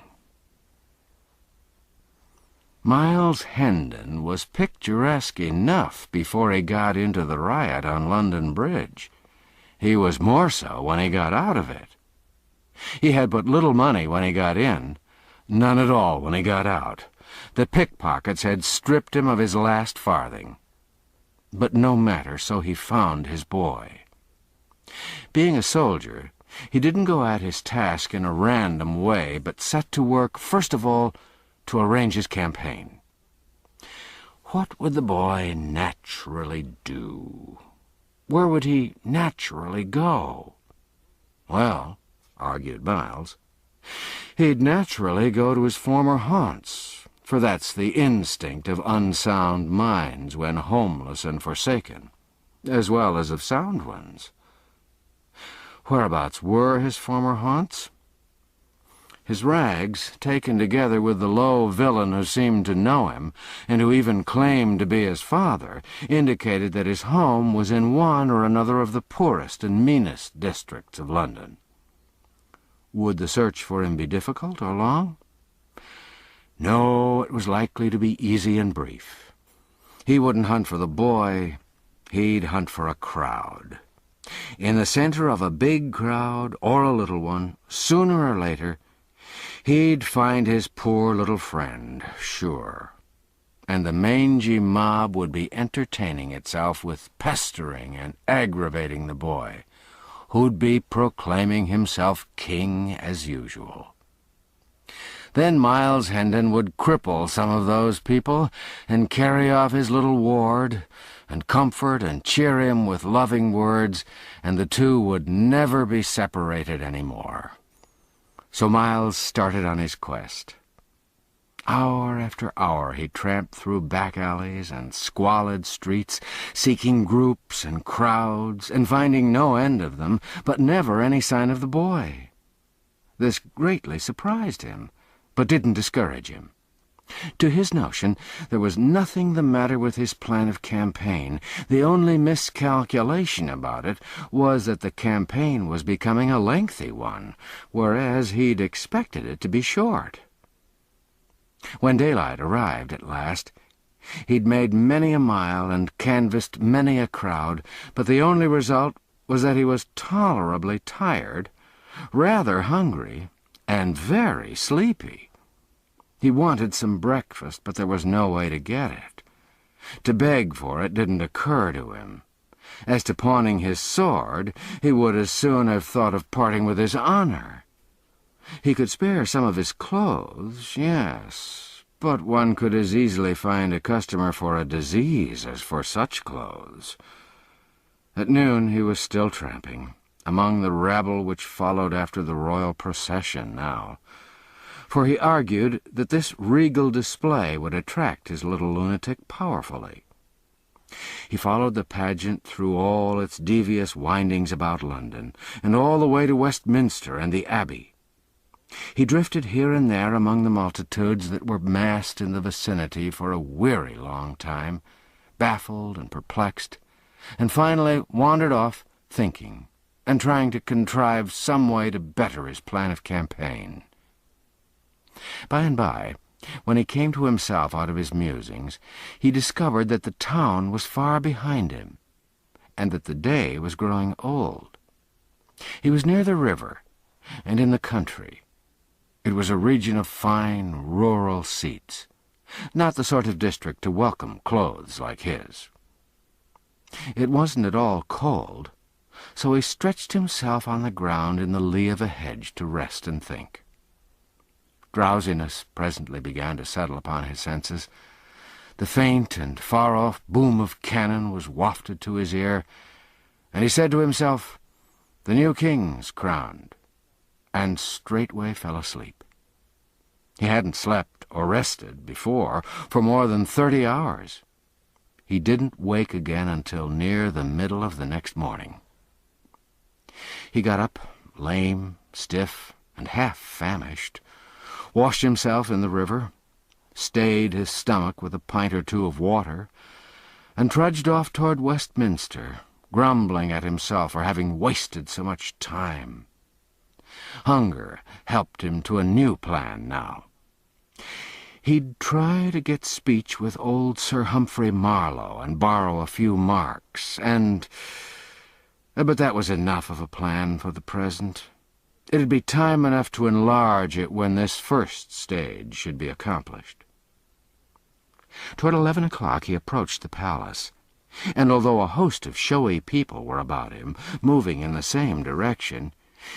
S3: Miles Hendon was picturesque enough before he got into the riot on London Bridge. He was more so when he got out of it. He had but little money when he got in, none at all when he got out. The pickpockets had stripped him of his last farthing. But no matter, so he found his boy. Being a soldier, he didn't go at his task in a random way, but set to work, first of all, to arrange his campaign. What would the boy naturally do? Where would he naturally go? Well, argued Miles, he'd naturally go to his former haunts, for that's the instinct of unsound minds when homeless and forsaken, as well as of sound ones. Whereabouts were his former haunts? His rags, taken together with the low villain who seemed to know him, and who even claimed to be his father, indicated that his home was in one or another of the poorest and meanest districts of London. Would the search for him be difficult or long? No, it was likely to be easy and brief. He wouldn't hunt for the boy, he'd hunt for a crowd. In the center of a big crowd, or a little one, sooner or later, he'd find his poor little friend, sure, and the mangy mob would be entertaining itself with pestering and aggravating the boy, who'd be proclaiming himself king as usual. Then Miles Hendon would cripple some of those people and carry off his little ward, and comfort and cheer him with loving words, and the two would never be separated any more. So Miles started on his quest. Hour after hour he tramped through back alleys and squalid streets, seeking groups and crowds, and finding no end of them, but never any sign of the boy. This greatly surprised him, but didn't discourage him. To his notion, there was nothing the matter with his plan of campaign. The only miscalculation about it was that the campaign was becoming a lengthy one, whereas he'd expected it to be short. When daylight arrived at last, he'd made many a mile and canvassed many a crowd, but the only result was that he was tolerably tired, rather hungry, and very sleepy. He wanted some breakfast, but there was no way to get it. To beg for it didn't occur to him. As to pawning his sword, he would as soon have thought of parting with his honor. He could spare some of his clothes, yes, but one could as easily find a customer for a disease as for such clothes. At noon he was still tramping, among the rabble which followed after the royal procession now, for he argued that this regal display would attract his little lunatic powerfully. He followed the pageant through all its devious windings about London, and all the way to Westminster and the Abbey. He drifted here and there among the multitudes that were massed in the vicinity for a weary long time, baffled and perplexed, and finally wandered off thinking, and trying to contrive some way to better his plan of campaign. By and by, when he came to himself out of his musings, he discovered that the town was far behind him, and that the day was growing old. He was near the river, and in the country. It was a region of fine, rural seats, not the sort of district to welcome clothes like his. It wasn't at all cold, so he stretched himself on the ground in the lee of a hedge to rest and think. Drowsiness presently began to settle upon his senses. The faint and far-off boom of cannon was wafted to his ear, and he said to himself, "The new king's crowned," and straightway fell asleep. He hadn't slept or rested before for more than 30 hours. He didn't wake again until near the middle of the next morning. He got up, lame, stiff, and half famished, washed himself in the river, stayed his stomach with a pint or two of water, and trudged off toward Westminster, grumbling at himself for having wasted so much time. Hunger helped him to a new plan now. He'd try to get speech with old Sir Humphrey Marlowe and borrow a few marks, but that was enough of a plan for the present. It'd be time enough to enlarge it when this first stage should be accomplished. Toward 11 o'clock he approached the palace, and although a host of showy people were about him, moving in the same direction,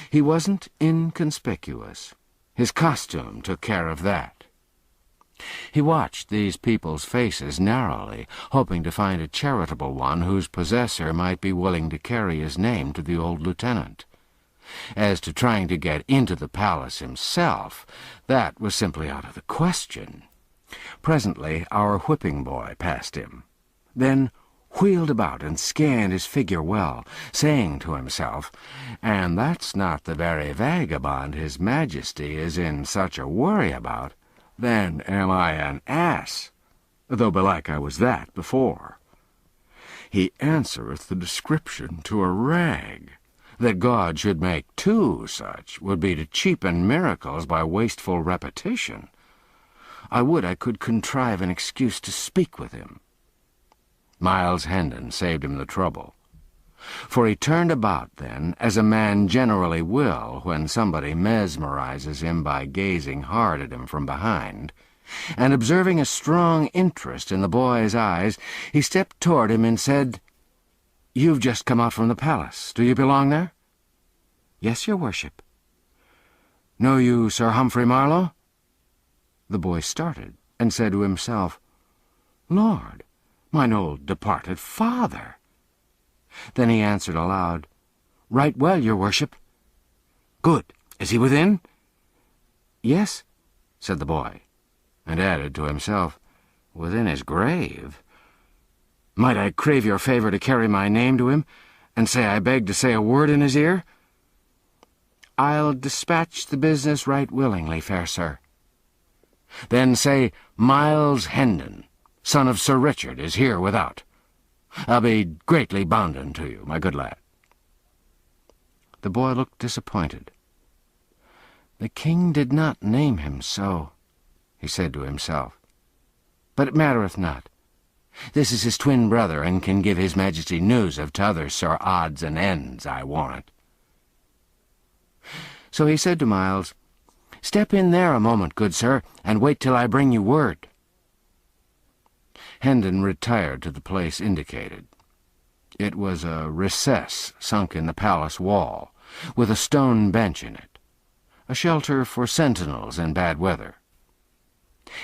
S3: he wasn't inconspicuous. His costume took care of that. He watched these people's faces narrowly, hoping to find a charitable one whose possessor might be willing to carry his name to the old lieutenant. As to trying to get into the palace himself, that was simply out of the question. Presently our whipping boy passed him, then wheeled about and scanned his figure well, saying to himself, "And that's not the very vagabond His Majesty is in such a worry about. Then am I an ass, though belike I was that before. He answereth the description to a rag. That God should make two such would be to cheapen miracles by wasteful repetition. I would I could contrive an excuse to speak with him." Miles Hendon saved him the trouble, for he turned about then, as a man generally will when somebody mesmerizes him by gazing hard at him from behind, and observing a strong interest in the boy's eyes, he stepped toward him and said, "You've just come out from the palace. Do you belong there?" "Yes, your worship." "Know you Sir Humphrey Marlowe?" The boy started, and said to himself, "Lord, mine old departed father." Then he answered aloud, "Right well, your worship." "Good. Is he within?" "Yes," said the boy, and added to himself, "Within his grave. Might I crave your favor to carry my name to him, and say I beg to say a word in his ear?" "I'll dispatch the business right willingly, fair sir." Then say, Miles Hendon, son of Sir Richard, is here without. I'll be greatly bounden to you, my good lad." The boy looked disappointed. "The king did not name him so," he said to himself. "But it mattereth not. This is his twin brother, and can give his majesty news of t'other Sir Odds and Ends, I warrant." So he said to Miles, "Step in there a moment, good sir, and wait till I bring you word." Hendon retired to the place indicated. It was a recess sunk in the palace wall, with a stone bench in it, a shelter for sentinels in bad weather.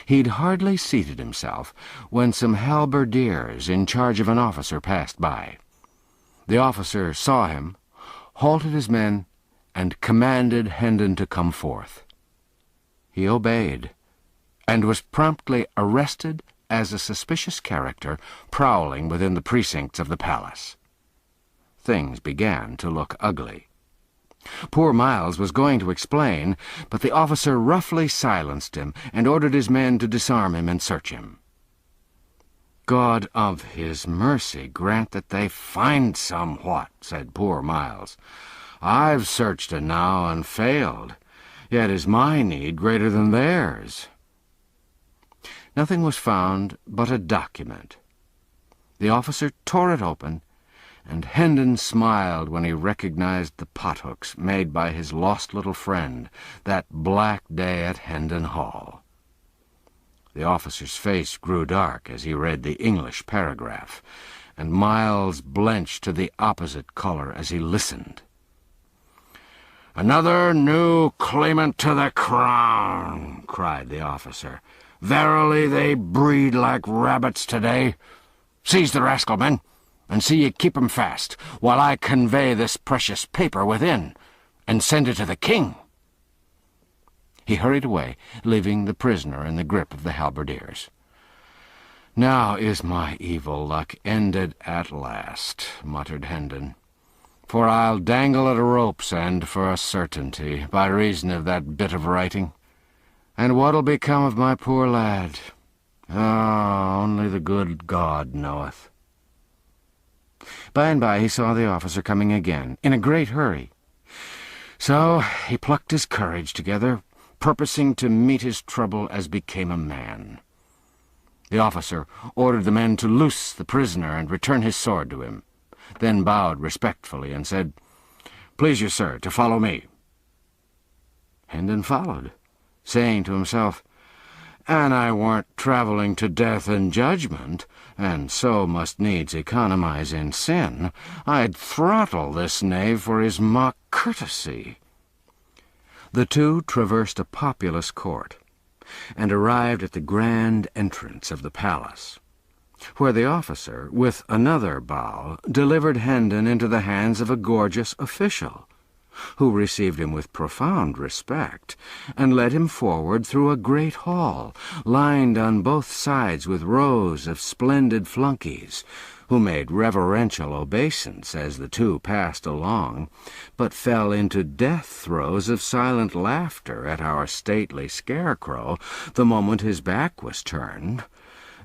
S3: He'd hardly seated himself when some halberdiers in charge of an officer passed by. The officer saw him, halted his men, and commanded Hendon to come forth. He obeyed, and was promptly arrested as a suspicious character prowling within the precincts of the palace. Things began to look ugly. Poor Miles was going to explain, but the officer roughly silenced him and ordered his men to disarm him and search him. "God of his mercy grant that they find somewhat," said poor Miles. "I've searched enow and failed, yet is my need greater than theirs." Nothing was found but a document. The officer tore it open, and Hendon smiled when he recognized the pothooks made by his lost little friend that black day at Hendon Hall. The officer's face grew dark as he read the English paragraph, and Miles blenched to the opposite color as he listened. "Another new claimant to the crown," cried the officer. "Verily they breed like rabbits today. Seize the rascal, men, and see ye keep him fast, while I convey this precious paper within, and send it to the king." He hurried away, leaving the prisoner in the grip of the halberdiers. "Now is my evil luck ended at last," muttered Hendon, "for I'll dangle at a rope's end for a certainty, by reason of that bit of writing. And what'll become of my poor lad? Ah, only the good God knoweth." By and by he saw the officer coming again, in a great hurry. So he plucked his courage together, purposing to meet his trouble as became a man. The officer ordered the men to loose the prisoner and return his sword to him, then bowed respectfully and said, "Please you, sir, to follow me." Hendon followed, saying to himself, "An I weren't travelling to death and judgment, and so must needs economize in sin, I'd throttle this knave for his mock courtesy." The two traversed a populous court, and arrived at the grand entrance of the palace, where the officer, with another bow, delivered Hendon into the hands of a gorgeous official, who received him with profound respect, and led him forward through a great hall, lined on both sides with rows of splendid flunkies, who made reverential obeisance as the two passed along, but fell into death throes of silent laughter at our stately scarecrow the moment his back was turned,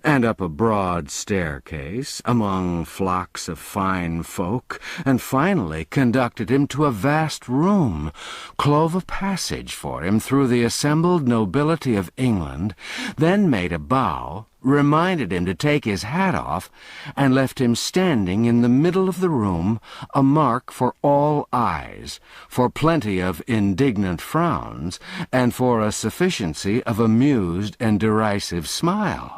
S3: and up a broad staircase, among flocks of fine folk, and finally conducted him to a vast room, clove a passage for him through the assembled nobility of England, then made a bow, reminded him to take his hat off, and left him standing in the middle of the room, a mark for all eyes, for plenty of indignant frowns, and for a sufficiency of amused and derisive smiles.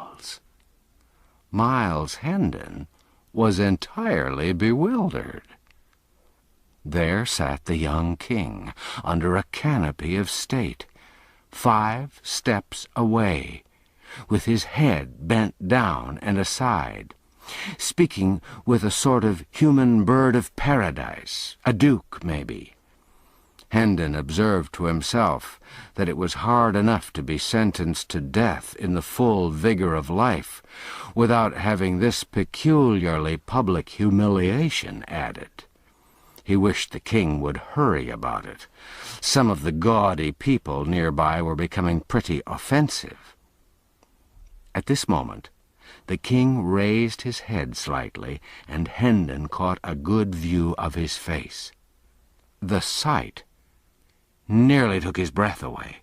S3: Miles Hendon was entirely bewildered. There sat the young king under a canopy of state, 5 steps away, with his head bent down and aside, speaking with a sort of human bird of paradise, a duke, maybe. Hendon observed to himself that it was hard enough to be sentenced to death in the full vigor of life, without having this peculiarly public humiliation added. He wished the king would hurry about it. Some of the gaudy people nearby were becoming pretty offensive.
S1: At this moment, the king raised his head slightly, and Hendon caught a good view of his face. The sight nearly took his breath away.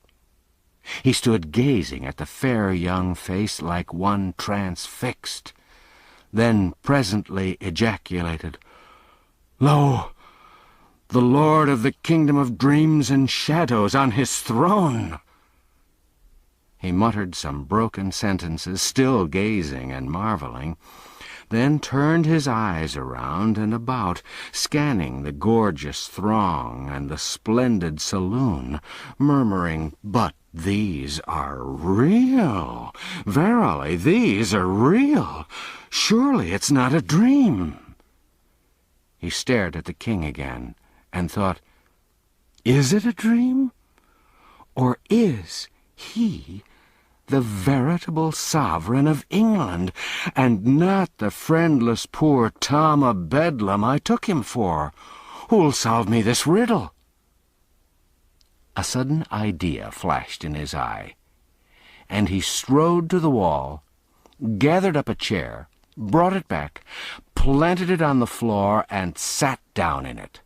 S1: He stood gazing at the fair young face like one transfixed, then presently ejaculated, "Lo, the lord of the kingdom of dreams and shadows on his throne!" He muttered some broken sentences, still gazing and marveling, then turned his eyes around and about, scanning the gorgeous throng and the splendid saloon, murmuring, "But these are real! Verily, these are real! Surely it's not a dream!" He stared at the king again, and thought, "Is it a dream? Or is he the veritable sovereign of England, and not the friendless poor Tom of Bedlam I took him for? Who'll solve me this riddle?" A sudden idea flashed in his eye, and he strode to the wall, gathered up a chair, brought it back, planted it on the floor, and sat down in it.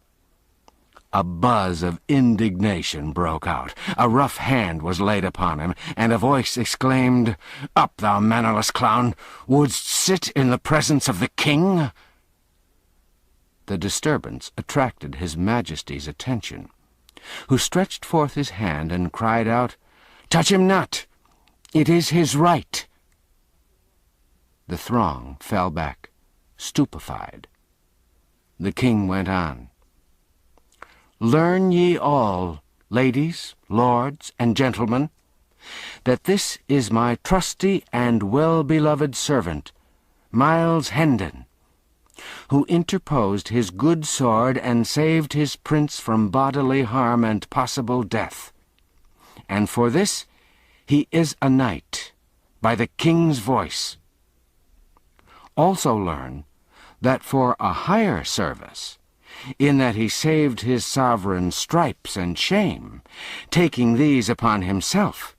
S1: A buzz of indignation broke out. A rough hand was laid upon him, and a voice exclaimed, "Up, thou mannerless clown! Wouldst sit in the presence of the king?" The disturbance attracted his Majesty's attention, who stretched forth his hand and cried out, "Touch him not! It is his right!" The throng fell back, stupefied. The king went on, "Learn ye all, ladies, lords, and gentlemen, that this is my trusty and well-beloved servant, Miles Hendon, who interposed his good sword and saved his prince from bodily harm and possible death. And for this he is a knight, by the king's voice. Also learn that for a higher service, in that he saved his sovereign stripes and shame, taking these upon himself,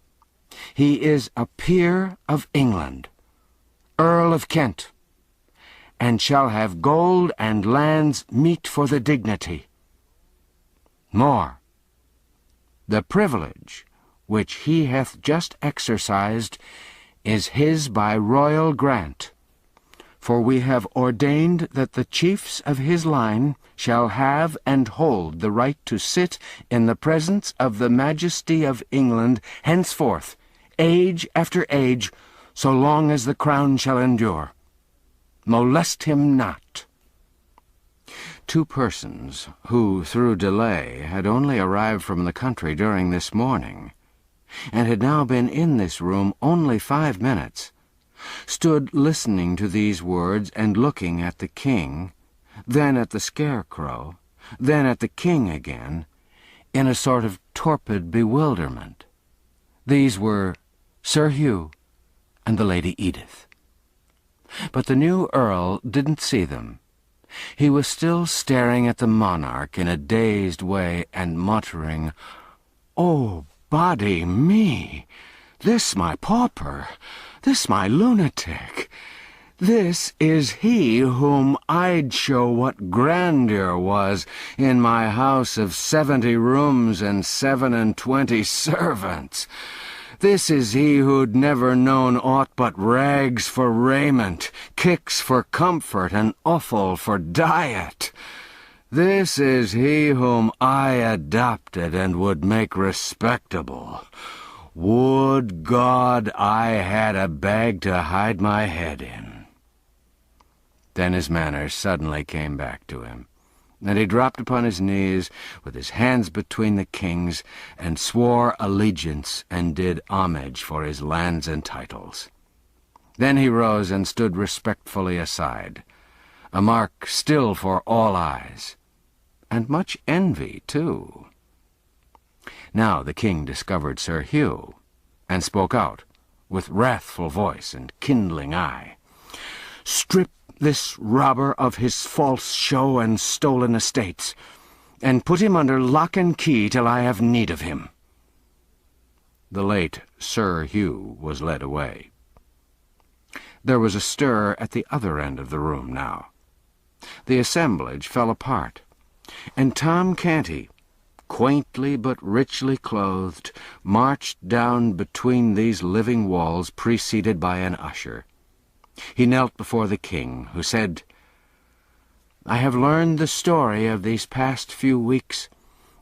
S1: he is a peer of England, Earl of Kent, and shall have gold and lands meet for the dignity. More, the privilege which he hath just exercised is his by royal grant, for we have ordained that the chiefs of his line shall have and hold the right to sit in the presence of the majesty of England henceforth, age after age, so long as the crown shall endure. Molest him not." Two persons, who, through delay, had only arrived from the country during this morning, and had now been in this room only 5 minutes, stood listening to these words and looking at the king, then at the scarecrow, then at the king again, in a sort of torpid bewilderment. These were Sir Hugh and the Lady Edith. But the new earl didn't see them. He was still staring at the monarch in a dazed way and muttering, "Oh, body me! This my pauper! This my lunatic! This is he whom I'd show what grandeur was in my house of 70 rooms and 27 servants! This is he who'd never known aught but rags for raiment, kicks for comfort, and offal for diet! This is he whom I adopted and would make respectable! Would God I had a bag to hide my head in!" Then his manners suddenly came back to him, and he dropped upon his knees with his hands between the king's, and swore allegiance and did homage for his lands and titles. Then he rose and stood respectfully aside, a mark still for all eyes, and much envy too. Now the king discovered Sir Hugh, and spoke out with wrathful voice and kindling eye, "Strip this robber of his false show and stolen estates, and put him under lock and key till I have need of him." The late Sir Hugh was led away. There was a stir at the other end of the room now. The assemblage fell apart, and Tom Canty, quaintly but richly clothed, marched down between these living walls, preceded by an usher. He knelt before the king, who said, "I have learned the story of these past few weeks,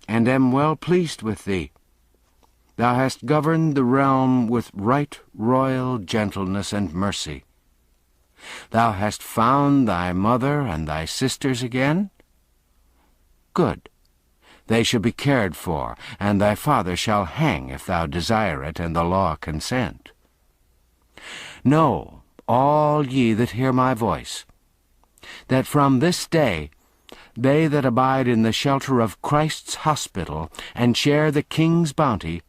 S1: and am well pleased with thee. Thou hast governed the realm with right royal gentleness and mercy. Thou hast found thy mother and thy sisters again? Good. They shall be cared for, and thy father shall hang if thou desire it, and the law consent. Know, all ye that hear my voice, that from this day they that abide in the shelter of Christ's hospital and share the King's bounty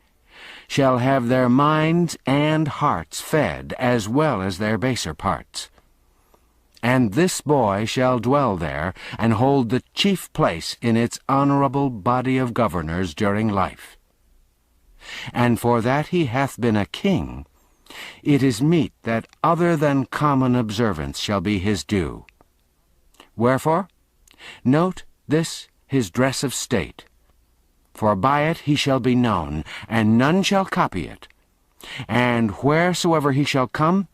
S1: shall have their minds and hearts fed as well as their baser parts. And this boy shall dwell there and hold the chief place in its honorable body of governors during life. And for that he hath been a king, it is meet that other than common observance shall be his due. Wherefore, note this his dress of state, for by it he shall be known, and none shall copy it. And wheresoever he shall come,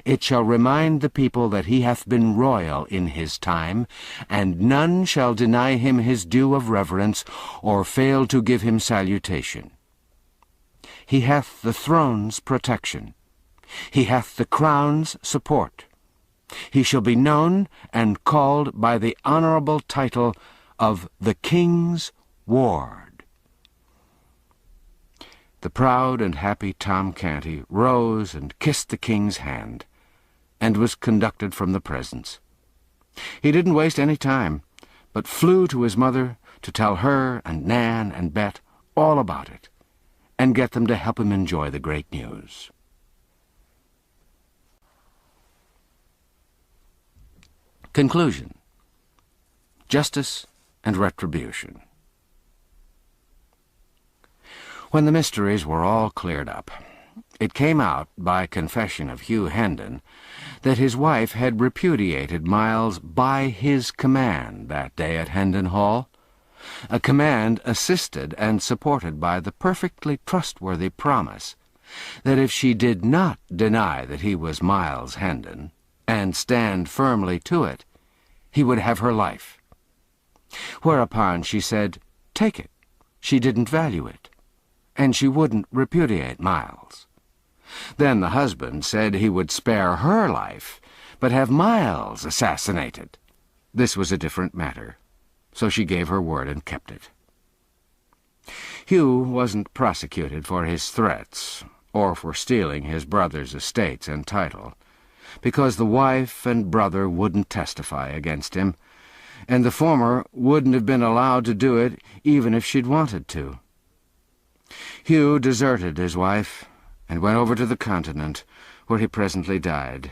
S1: it shall remind the people that he hath been royal in his time, and none shall deny him his due of reverence, or fail to give him salutation. He hath the throne's protection. He hath the crown's support. He shall be known and called by the honorable title of the King's Ward." The proud and happy Tom Canty rose and kissed the king's hand, and was conducted from the presence. He didn't waste any time, but flew to his mother to tell her and Nan and Bet all about it, and get them to help him enjoy the great news. Conclusion. Justice and retribution. When the mysteries were all cleared up, it came out by confession of Hugh Hendon that his wife had repudiated Miles by his command that day at Hendon Hall, a command assisted and supported by the perfectly trustworthy promise that if she did not deny that he was Miles Hendon, and stand firmly to it, he would have her life. Whereupon she said, take it, she didn't value it, and she wouldn't repudiate Miles. Then the husband said he would spare her life, but have Miles assassinated. This was a different matter, so she gave her word and kept it. Hugh wasn't prosecuted for his threats, or for stealing his brother's estates and title, because the wife and brother wouldn't testify against him, and the former wouldn't have been allowed to do it even if she'd wanted to. Hugh deserted his wife and went over to the continent, where he presently died.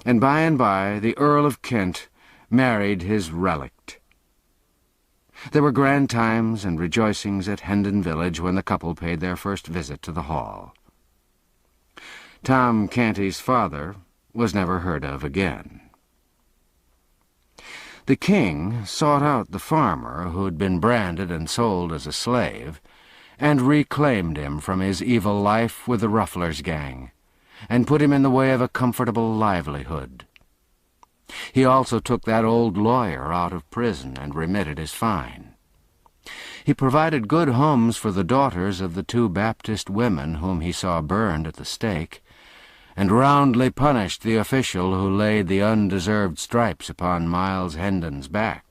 S1: And by the Earl of Kent married his relict. There were grand times and rejoicings at Hendon village when the couple paid their first visit to the hall. Tom Canty's father was never heard of again. The king sought out the farmer who'd been branded and sold as a slave, and reclaimed him from his evil life with the Ruffler's gang, and put him in the way of a comfortable livelihood. He also took that old lawyer out of prison and remitted his fine. He provided good homes for the daughters of the 2 Baptist women whom he saw burned at the stake, and roundly punished the official who laid the undeserved stripes upon Miles Hendon's back.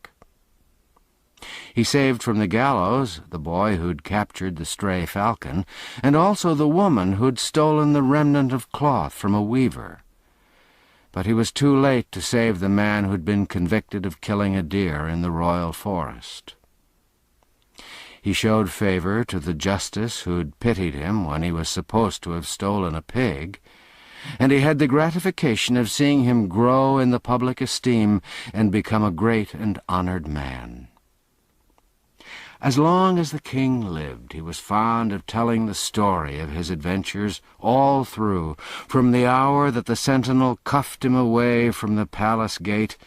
S1: He saved from the gallows the boy who'd captured the stray falcon, and also the woman who'd stolen the remnant of cloth from a weaver. But he was too late to save the man who'd been convicted of killing a deer in the royal forest. He showed favor to the justice who'd pitied him when he was supposed to have stolen a pig, and he had the gratification of seeing him grow in the public esteem and become a great and honored man. As long as the king lived, he was fond of telling the story of his adventures all through, from the hour that the sentinel cuffed him away from the palace gate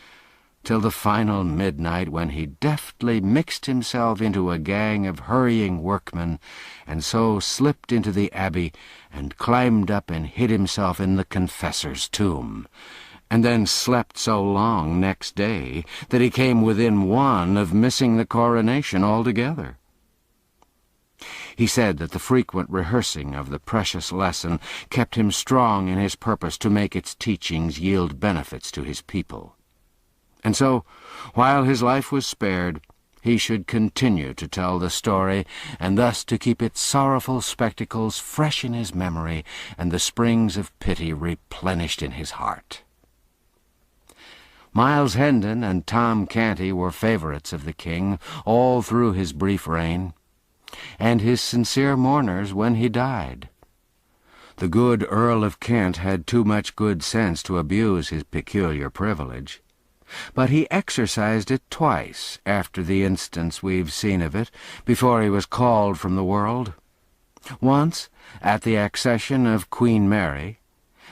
S1: till the final midnight, when he deftly mixed himself into a gang of hurrying workmen, and so slipped into the abbey and climbed up and hid himself in the confessor's tomb, and then slept so long next day that he came within one of missing the coronation altogether. He said that the frequent rehearsing of the precious lesson kept him strong in his purpose to make its teachings yield benefits to his people. And so, while his life was spared, he should continue to tell the story, and thus to keep its sorrowful spectacles fresh in his memory and the springs of pity replenished in his heart. Miles Hendon and Tom Canty were favorites of the king all through his brief reign, and his sincere mourners when he died. The good Earl of Kent had too much good sense to abuse his peculiar privilege, but he exercised it twice after the instance we've seen of it, before he was called from the world. Once at the accession of Queen Mary,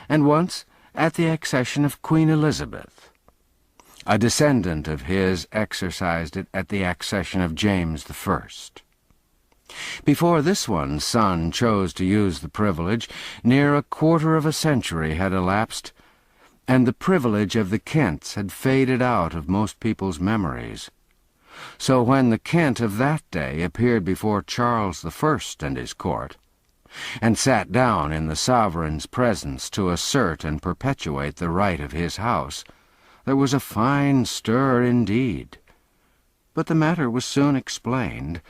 S1: and once at the accession of Queen Elizabeth. A descendant of his exercised it at the accession of James I. Before this one's son chose to use the privilege, near a quarter of a century had elapsed, and the privilege of the Kents had faded out of most people's memories. So when the Kent of that day appeared before Charles I and his court, and sat down in the sovereign's presence to assert and perpetuate the right of his house, there was a fine stir indeed. But the matter was soon explained,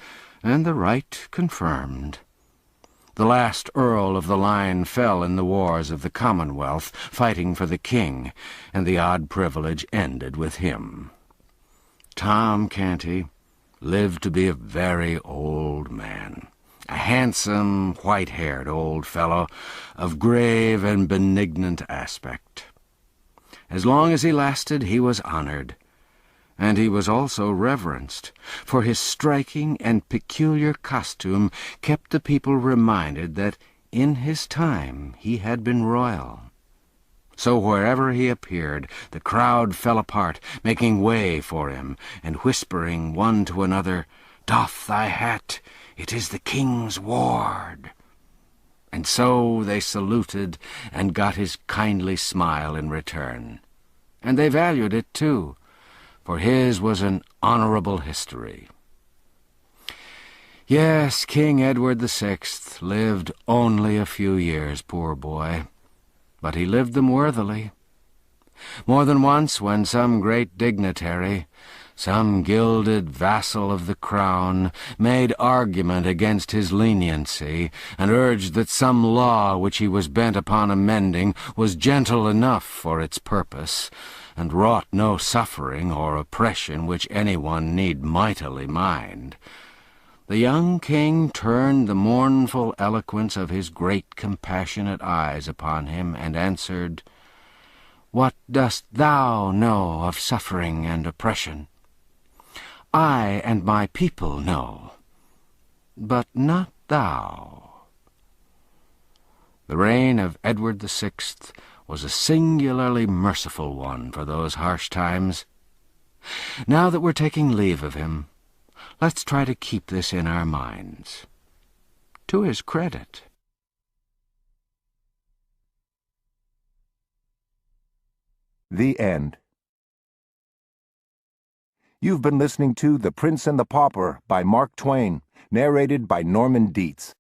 S1: and the right confirmed. The last Earl of the line fell in the wars of the Commonwealth, fighting for the king, and the odd privilege ended with him. Tom Canty lived to be a very old man, a handsome, white-haired old fellow of grave and benignant aspect. As long as he lasted, he was honored, and he was also reverenced, for his striking and peculiar costume kept the people reminded that in his time he had been royal. So wherever he appeared, the crowd fell apart, making way for him, and whispering one to another, "Doff thy hat, it is the king's ward." And so they saluted and got his kindly smile in return. And they valued it, too, for his was an honorable history. Yes, King Edward VI lived only a few years, poor boy, but he lived them worthily. More than once, when some great dignitary, some gilded vassal of the crown, made argument against his leniency, and urged that some law which he was bent upon amending was gentle enough for its purpose, and wrought no suffering or oppression which anyone need mightily mind, the young king turned the mournful eloquence of his great compassionate eyes upon him, and answered, "What dost thou know of suffering and oppression? I and my people know, but not thou." The reign of Edward VI was a singularly merciful one for those harsh times. Now that we're taking leave of him, let's try to keep this in our minds. To his credit.
S4: The End. You've been listening to The Prince and the Pauper by Mark Twain, narrated by Norman Dietz.